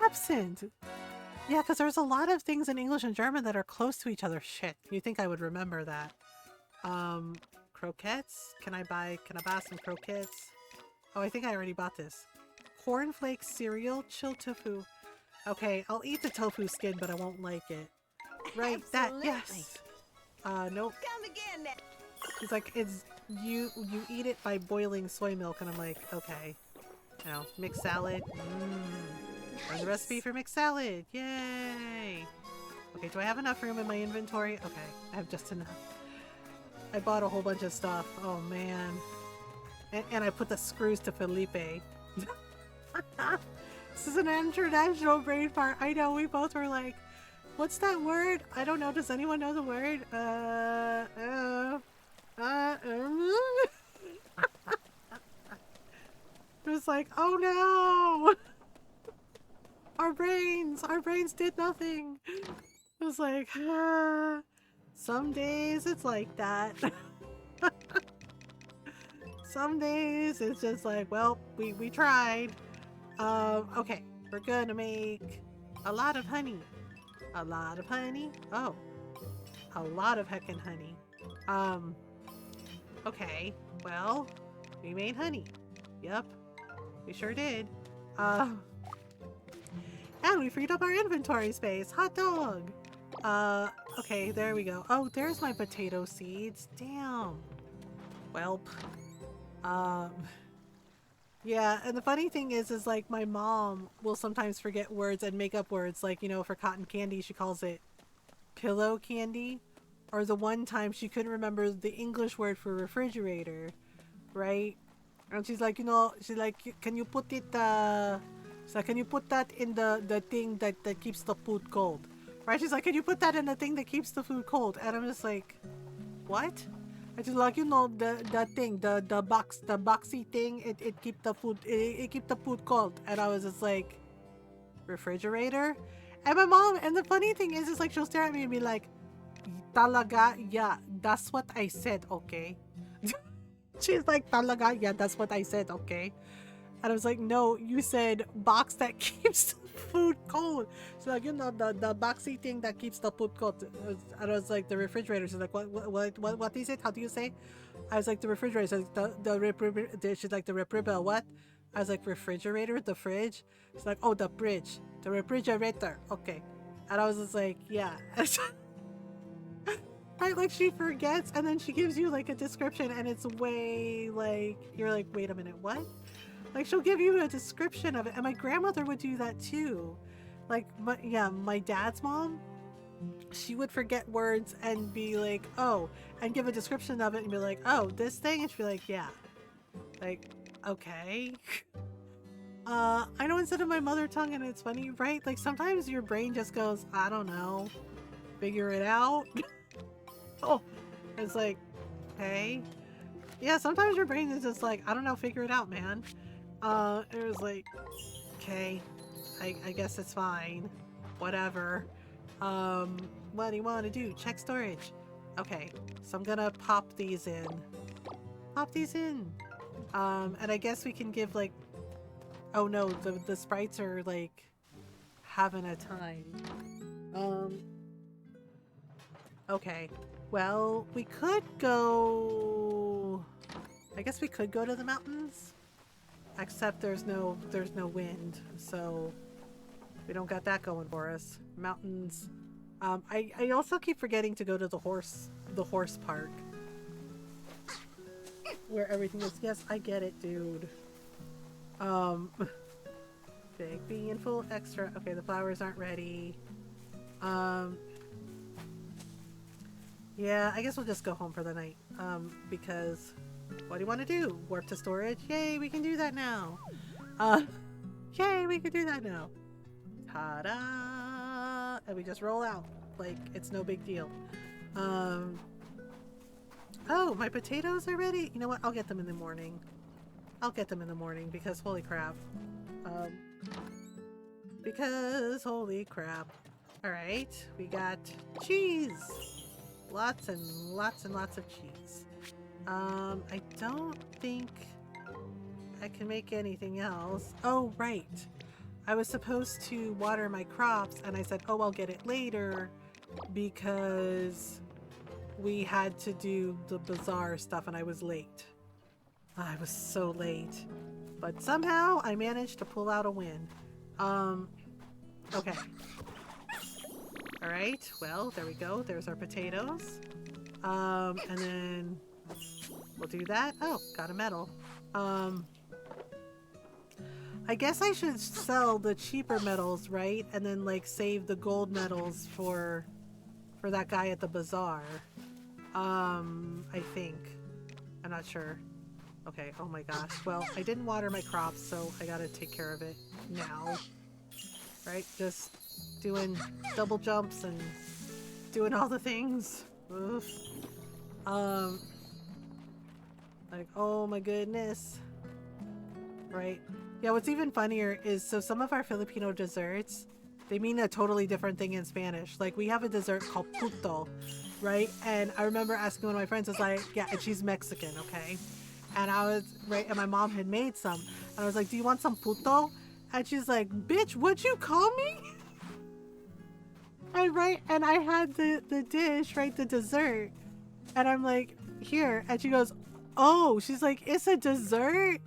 Absent. Yeah, because there's a lot of things in English and German that are close to each other. Shit. You think I would remember that. Croquettes? Can I buy some croquettes? Oh, I think I already bought this. Cornflakes cereal, chill tofu. Okay, I'll eat the tofu skin, but I won't like it. Right, Absolutely. that, yes. Nope. Come again. She's like, it's you eat it by boiling soy milk, and I'm like, okay. You know, mixed salad. There's a recipe for mixed salad. Yay! Okay, do I have enough room in my inventory? Okay, I have just enough. I bought a whole bunch of stuff. Oh man. And I put the screws to Felipe. This is an international brain fart. I know, we both were like, what's that word? I don't know. Does anyone know the word? It was like, oh no! Our brains did nothing. It was like, some days it's like that. Some days it's just like, well, we tried. Okay, we're gonna make a lot of honey. A lot of honey. Oh, a lot of heckin' honey. Okay, well, we made honey. Yep, we sure did. And we freed up our inventory space. Hot dog. Okay, there we go. Oh, there's my potato seeds. Damn. Welp. Yeah, and the funny thing is like my mom will sometimes forget words and make up words. Like, you know, for cotton candy, she calls it pillow candy. Or the one time she couldn't remember the English word for refrigerator, right? And she's like, you know, she's like, can you put it, she's like, can you put that in the thing that keeps the food cold? Right? She's like, can you put that in the thing that keeps the food cold? And I'm just like, what? And she's like, you know, the thing, the boxy thing, it keep the food, it keep the food cold. And I was just like, refrigerator? And my mom, and the funny thing is like, she'll stare at me and be like, talaga, yeah, that's what I said, okay? She's like, talaga, yeah, that's what I said, okay? And I was like, no, you said box that keeps the food cold. She's like, you know, the boxy thing that keeps the food cold. And I was like, the refrigerator. She's like, what is it? How do you say? I was like, the refrigerator. She's like, she's like, the refrigerator, what? I was like, refrigerator, the fridge? She's like, oh, the fridge, the refrigerator, okay. And I was just like, yeah. Right, like she forgets, and then she gives you like a description, and it's way like, you're like, wait a minute, what? Like she'll give you a description of it, and my grandmother would do that too. Like, my dad's mom, she would forget words and be like, oh, and give a description of it and be like, oh, this thing, and she'd be like, yeah. Like, okay. I know instead of my mother tongue, and it's funny, right? Like sometimes your brain just goes, I don't know, figure it out. Oh, it's like, okay. Yeah, sometimes your brain is just like, I don't know, figure it out, man. It was like, okay, I guess it's fine. Whatever. What do you want to do? Check storage. Okay, so I'm gonna pop these in. Pop these in. And I guess we can give like, oh no, the sprites are like having a time. Okay. Well, we could go, I guess we could go to the mountains, except there's no wind, so we don't got that going for us. Mountains. I also keep forgetting to go to the horse park, where everything is. Yes, I get it, dude. Big bean full extra. Okay, the flowers aren't ready. Yeah, I guess we'll just go home for the night. Because what do you want to do? Warp to storage? Yay, we can do that now. Yay, we can do that now. Ta-da! And we just roll out. Like, it's no big deal. Oh, my potatoes are ready? You know what? I'll get them in the morning. I'll get them in the morning because holy crap. Because holy crap. Alright, we got cheese. Lots and lots and lots of cheese. I don't think I can make anything else. Oh, right. I was supposed to water my crops and I said, oh, I'll get it later because we had to do the bazaar stuff and I was late. I was so late. But somehow I managed to pull out a win. Okay. Alright, well, there we go. There's our potatoes. And then we'll do that. Oh, got a medal. I guess I should sell the cheaper medals, right? And then like save the gold medals for that guy at the bazaar. I think. I'm not sure. Okay, oh my gosh. Well, I didn't water my crops, so I gotta take care of it now. Right? Just doing double jumps and doing all the things. Oof. Like, oh my goodness. Right? Yeah, what's even funnier is, so some of our Filipino desserts, they mean a totally different thing in Spanish. Like, we have a dessert called puto, right? And I remember asking one of my friends, I was like, yeah, and she's Mexican, okay? And I was, right, and my mom had made some. And I was like, do you want some puto? And she's like, bitch, what'd you call me? And right, and I had the dish, right, the dessert. And I'm like, here. And she goes, oh, she's like, it's a dessert?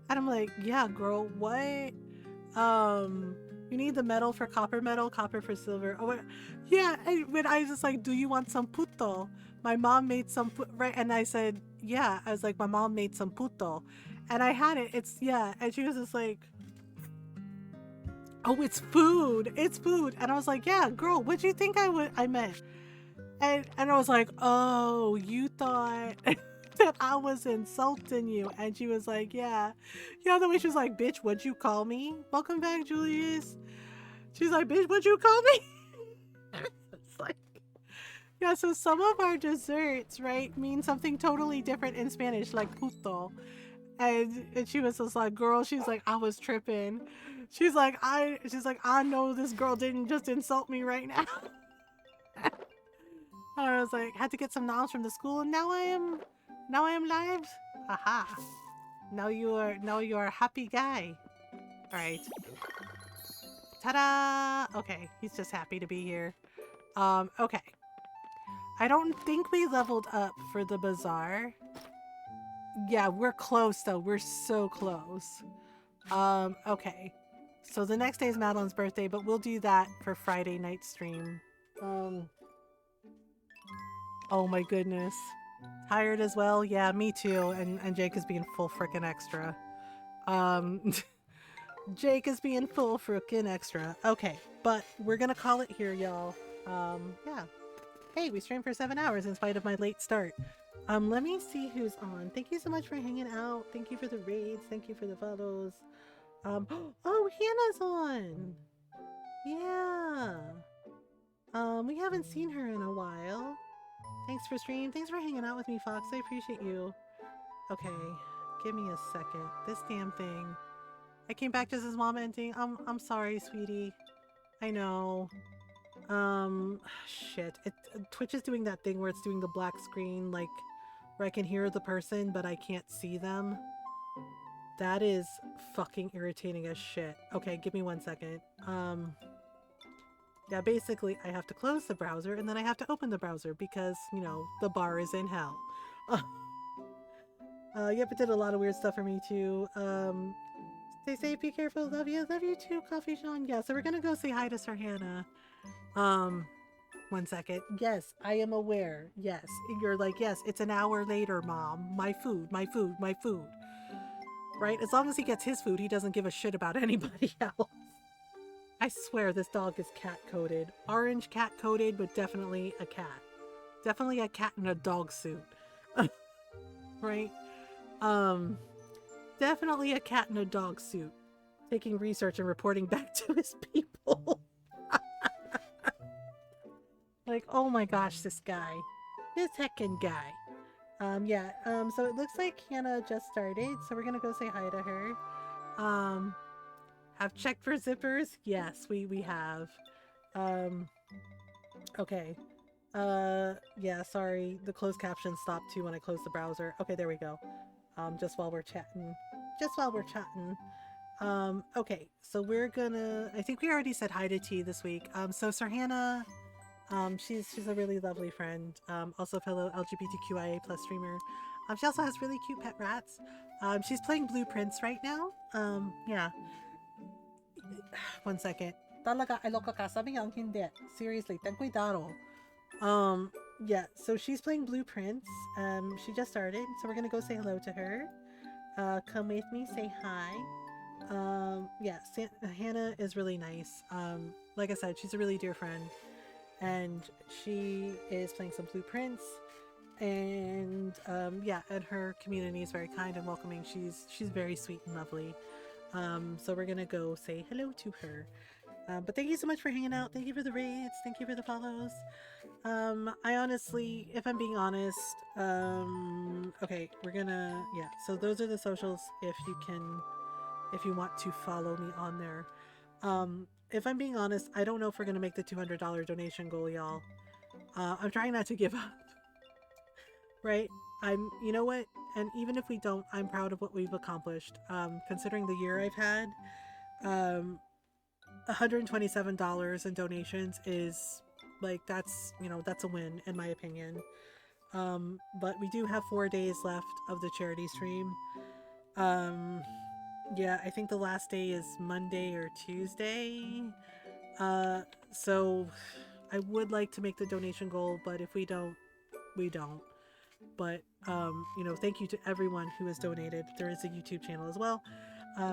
And I'm like, yeah, girl, what? You need the metal for copper metal, copper for silver. Oh, yeah. And when I was just like, do you want some puto? My mom made some, right? And I said, yeah. I was like, my mom made some puto. And I had it. It's, yeah. And she was just like, oh, it's food. It's food. And I was like, yeah, girl, what'd you think I meant? And I was like, oh, you thought that I was insulting you. And she was like, yeah. You know, the way she was like, bitch, what'd you call me? Welcome back, Julius. She's like, bitch, what'd you call me? It's like, yeah, so some of our desserts, right, mean something totally different in Spanish, like puto. And she was just like, girl, she's like, I was tripping. She's like, I know this girl didn't just insult me right now. And I was like, had to get some knowledge from the school, and now I am live. Aha. Now you are a happy guy. Alright. Ta-da! Okay, he's just happy to be here. Okay. I don't think we leveled up for the bazaar. Yeah, we're close though. We're so close. Okay. So the next day is Madeline's birthday, but we'll do that for Friday night stream. Oh my goodness. Tired as well? Yeah, me too. And Jake is being full frickin' extra. Jake is being full frickin' extra. Okay, but we're gonna call it here, y'all. Yeah. Hey, we streamed for 7 hours in spite of my late start. Let me see who's on. Thank you so much for hanging out. Thank you for the raids. Thank you for the follows. Oh, Hannah's on. Yeah. We haven't seen her in a while. Thanks for streaming. Thanks for hanging out with me, Fox. I appreciate you. Okay, give me a second. This damn thing. I came back just as mom ending. I'm sorry, sweetie. I know. Shit. Twitch is doing that thing where it's doing the black screen, like, where I can hear the person, but I can't see them. That is fucking irritating as shit. Okay, give me 1 second. Yeah, basically, I have to close the browser, and then I have to open the browser, because, you know, the bar is in hell. Yep, it did a lot of weird stuff for me, too. Stay safe, be careful, love you too, Coffee Sean. Yeah, so we're gonna go say hi to Sir Hannah. 1 second. Yes, I am aware. Yes, you're like, yes, it's an hour later, Mom. My food, my food, my food. Right? As long as he gets his food, he doesn't give a shit about anybody else. I swear this dog is cat-coated. Orange cat-coated, but definitely a cat. Definitely a cat in a dog suit. Right? Definitely a cat in a dog suit. Taking research and reporting back to his people. Like, oh my gosh, this guy. This heckin' guy. Yeah, so it looks like Hannah just started, so we're gonna go say hi to her. Have checked for zippers? Yes, we have. Okay. Yeah, sorry. The closed caption stopped too when I closed the browser. Okay, there we go. Just while we're chatting. Okay, so we're gonna... I think we already said hi to T this week. So Sir Hannah, she's a really lovely friend. Also fellow LGBTQIA+ streamer. She also has really cute pet rats. She's playing Blueprints right now. Yeah. 1 second. Talaga, ay loka ka. Sabi niya, hindi. Seriously, ten cuidado. yeah, so she's playing Blueprints. She just started, so we're gonna go say hello to her. Come with me, say hi. Yeah, Hannah is really nice. Like I said, she's a really dear friend, and she is playing some Blueprints. And yeah, and her community is very kind and welcoming. She's very sweet and lovely. So we're gonna go say hello to her. But thank you so much for hanging out. Thank you for the raids. Thank you for the follows. I honestly, if I'm being honest, okay, we're gonna, yeah, so those are the socials if you want to follow me on there. If I'm being honest, I don't know if we're gonna make the $200 donation goal, y'all. I'm trying not to give up, right? You know what? And even if we don't, I'm proud of what we've accomplished. Considering the year I've had, $127 in donations is like, that's, you know, that's a win in my opinion. But we do have 4 days left of the charity stream. Yeah, I think the last day is Monday or Tuesday. So I would like to make the donation goal, but if we don't, we don't. But you know, thank you to everyone who has donated. There is a YouTube channel as well.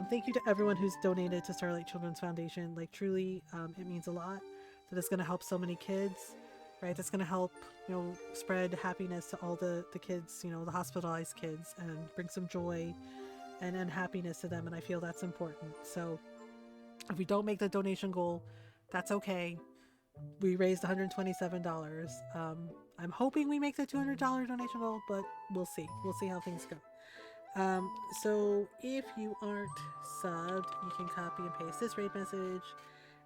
Thank you to everyone who's donated to Starlight Children's Foundation. Like, truly, it means a lot. That it's going to help so many kids, right? That's going to help, you know, spread happiness to all the kids, you know, the hospitalized kids, and bring some joy and happiness to them. And I feel that's important. So if we don't make the donation goal, that's okay. We raised $127. I'm hoping we make the $200 donation goal, but we'll see. We'll see how things go. So if you aren't subbed, you can copy and paste this raid message.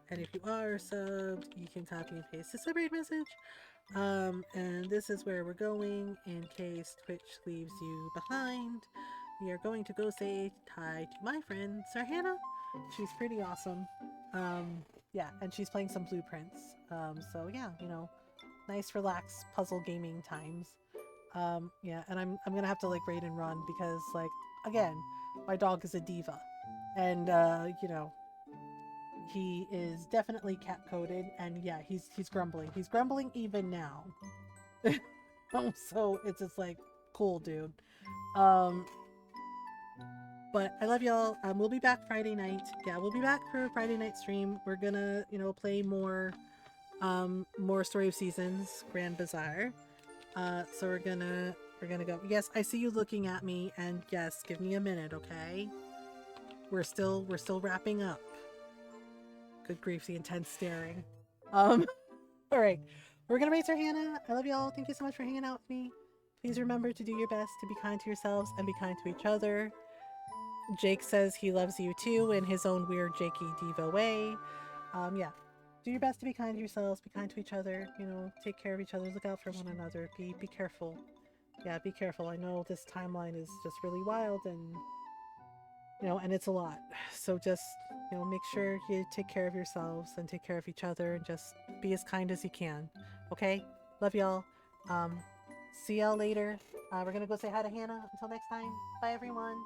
And if you are subbed, you can copy and paste this raid message. And this is where we're going in case Twitch leaves you behind. We are going to go say hi to my friend, Sir Hannah. She's pretty awesome. Yeah, and she's playing some Blueprints. So yeah, you know, nice relaxed puzzle gaming times. Yeah, and I'm gonna have to like raid and run because, like, again, my dog is a diva, and you know, he is definitely cat coded, and yeah, he's grumbling. He's grumbling even now. So it's just like, cool, dude. But I love y'all. We'll be back Friday night. Yeah, we'll be back for a Friday night stream. We're gonna, you know, play more Story of Seasons Grand Bazaar. So we're gonna go. Yes, I see you looking at me, and yes, give me a minute, okay? We're still wrapping up. Good grief, the intense staring. All right, we're gonna raise our Hannah. I love y'all. Thank you so much for hanging out with me. Please remember to do your best to be kind to yourselves and be kind to each other. Jake says he loves you too in his own weird Jakey diva way. Yeah. Do your best to be kind to yourselves, be kind to each other, you know, take care of each other, look out for one another, be careful. Yeah, be careful. I know this timeline is just really wild, and, you know, and it's a lot. So just, you know, make sure you take care of yourselves and take care of each other, and just be as kind as you can. Okay? Love y'all. See y'all later. We're gonna go say hi to Hannah. Until next time. Bye, everyone.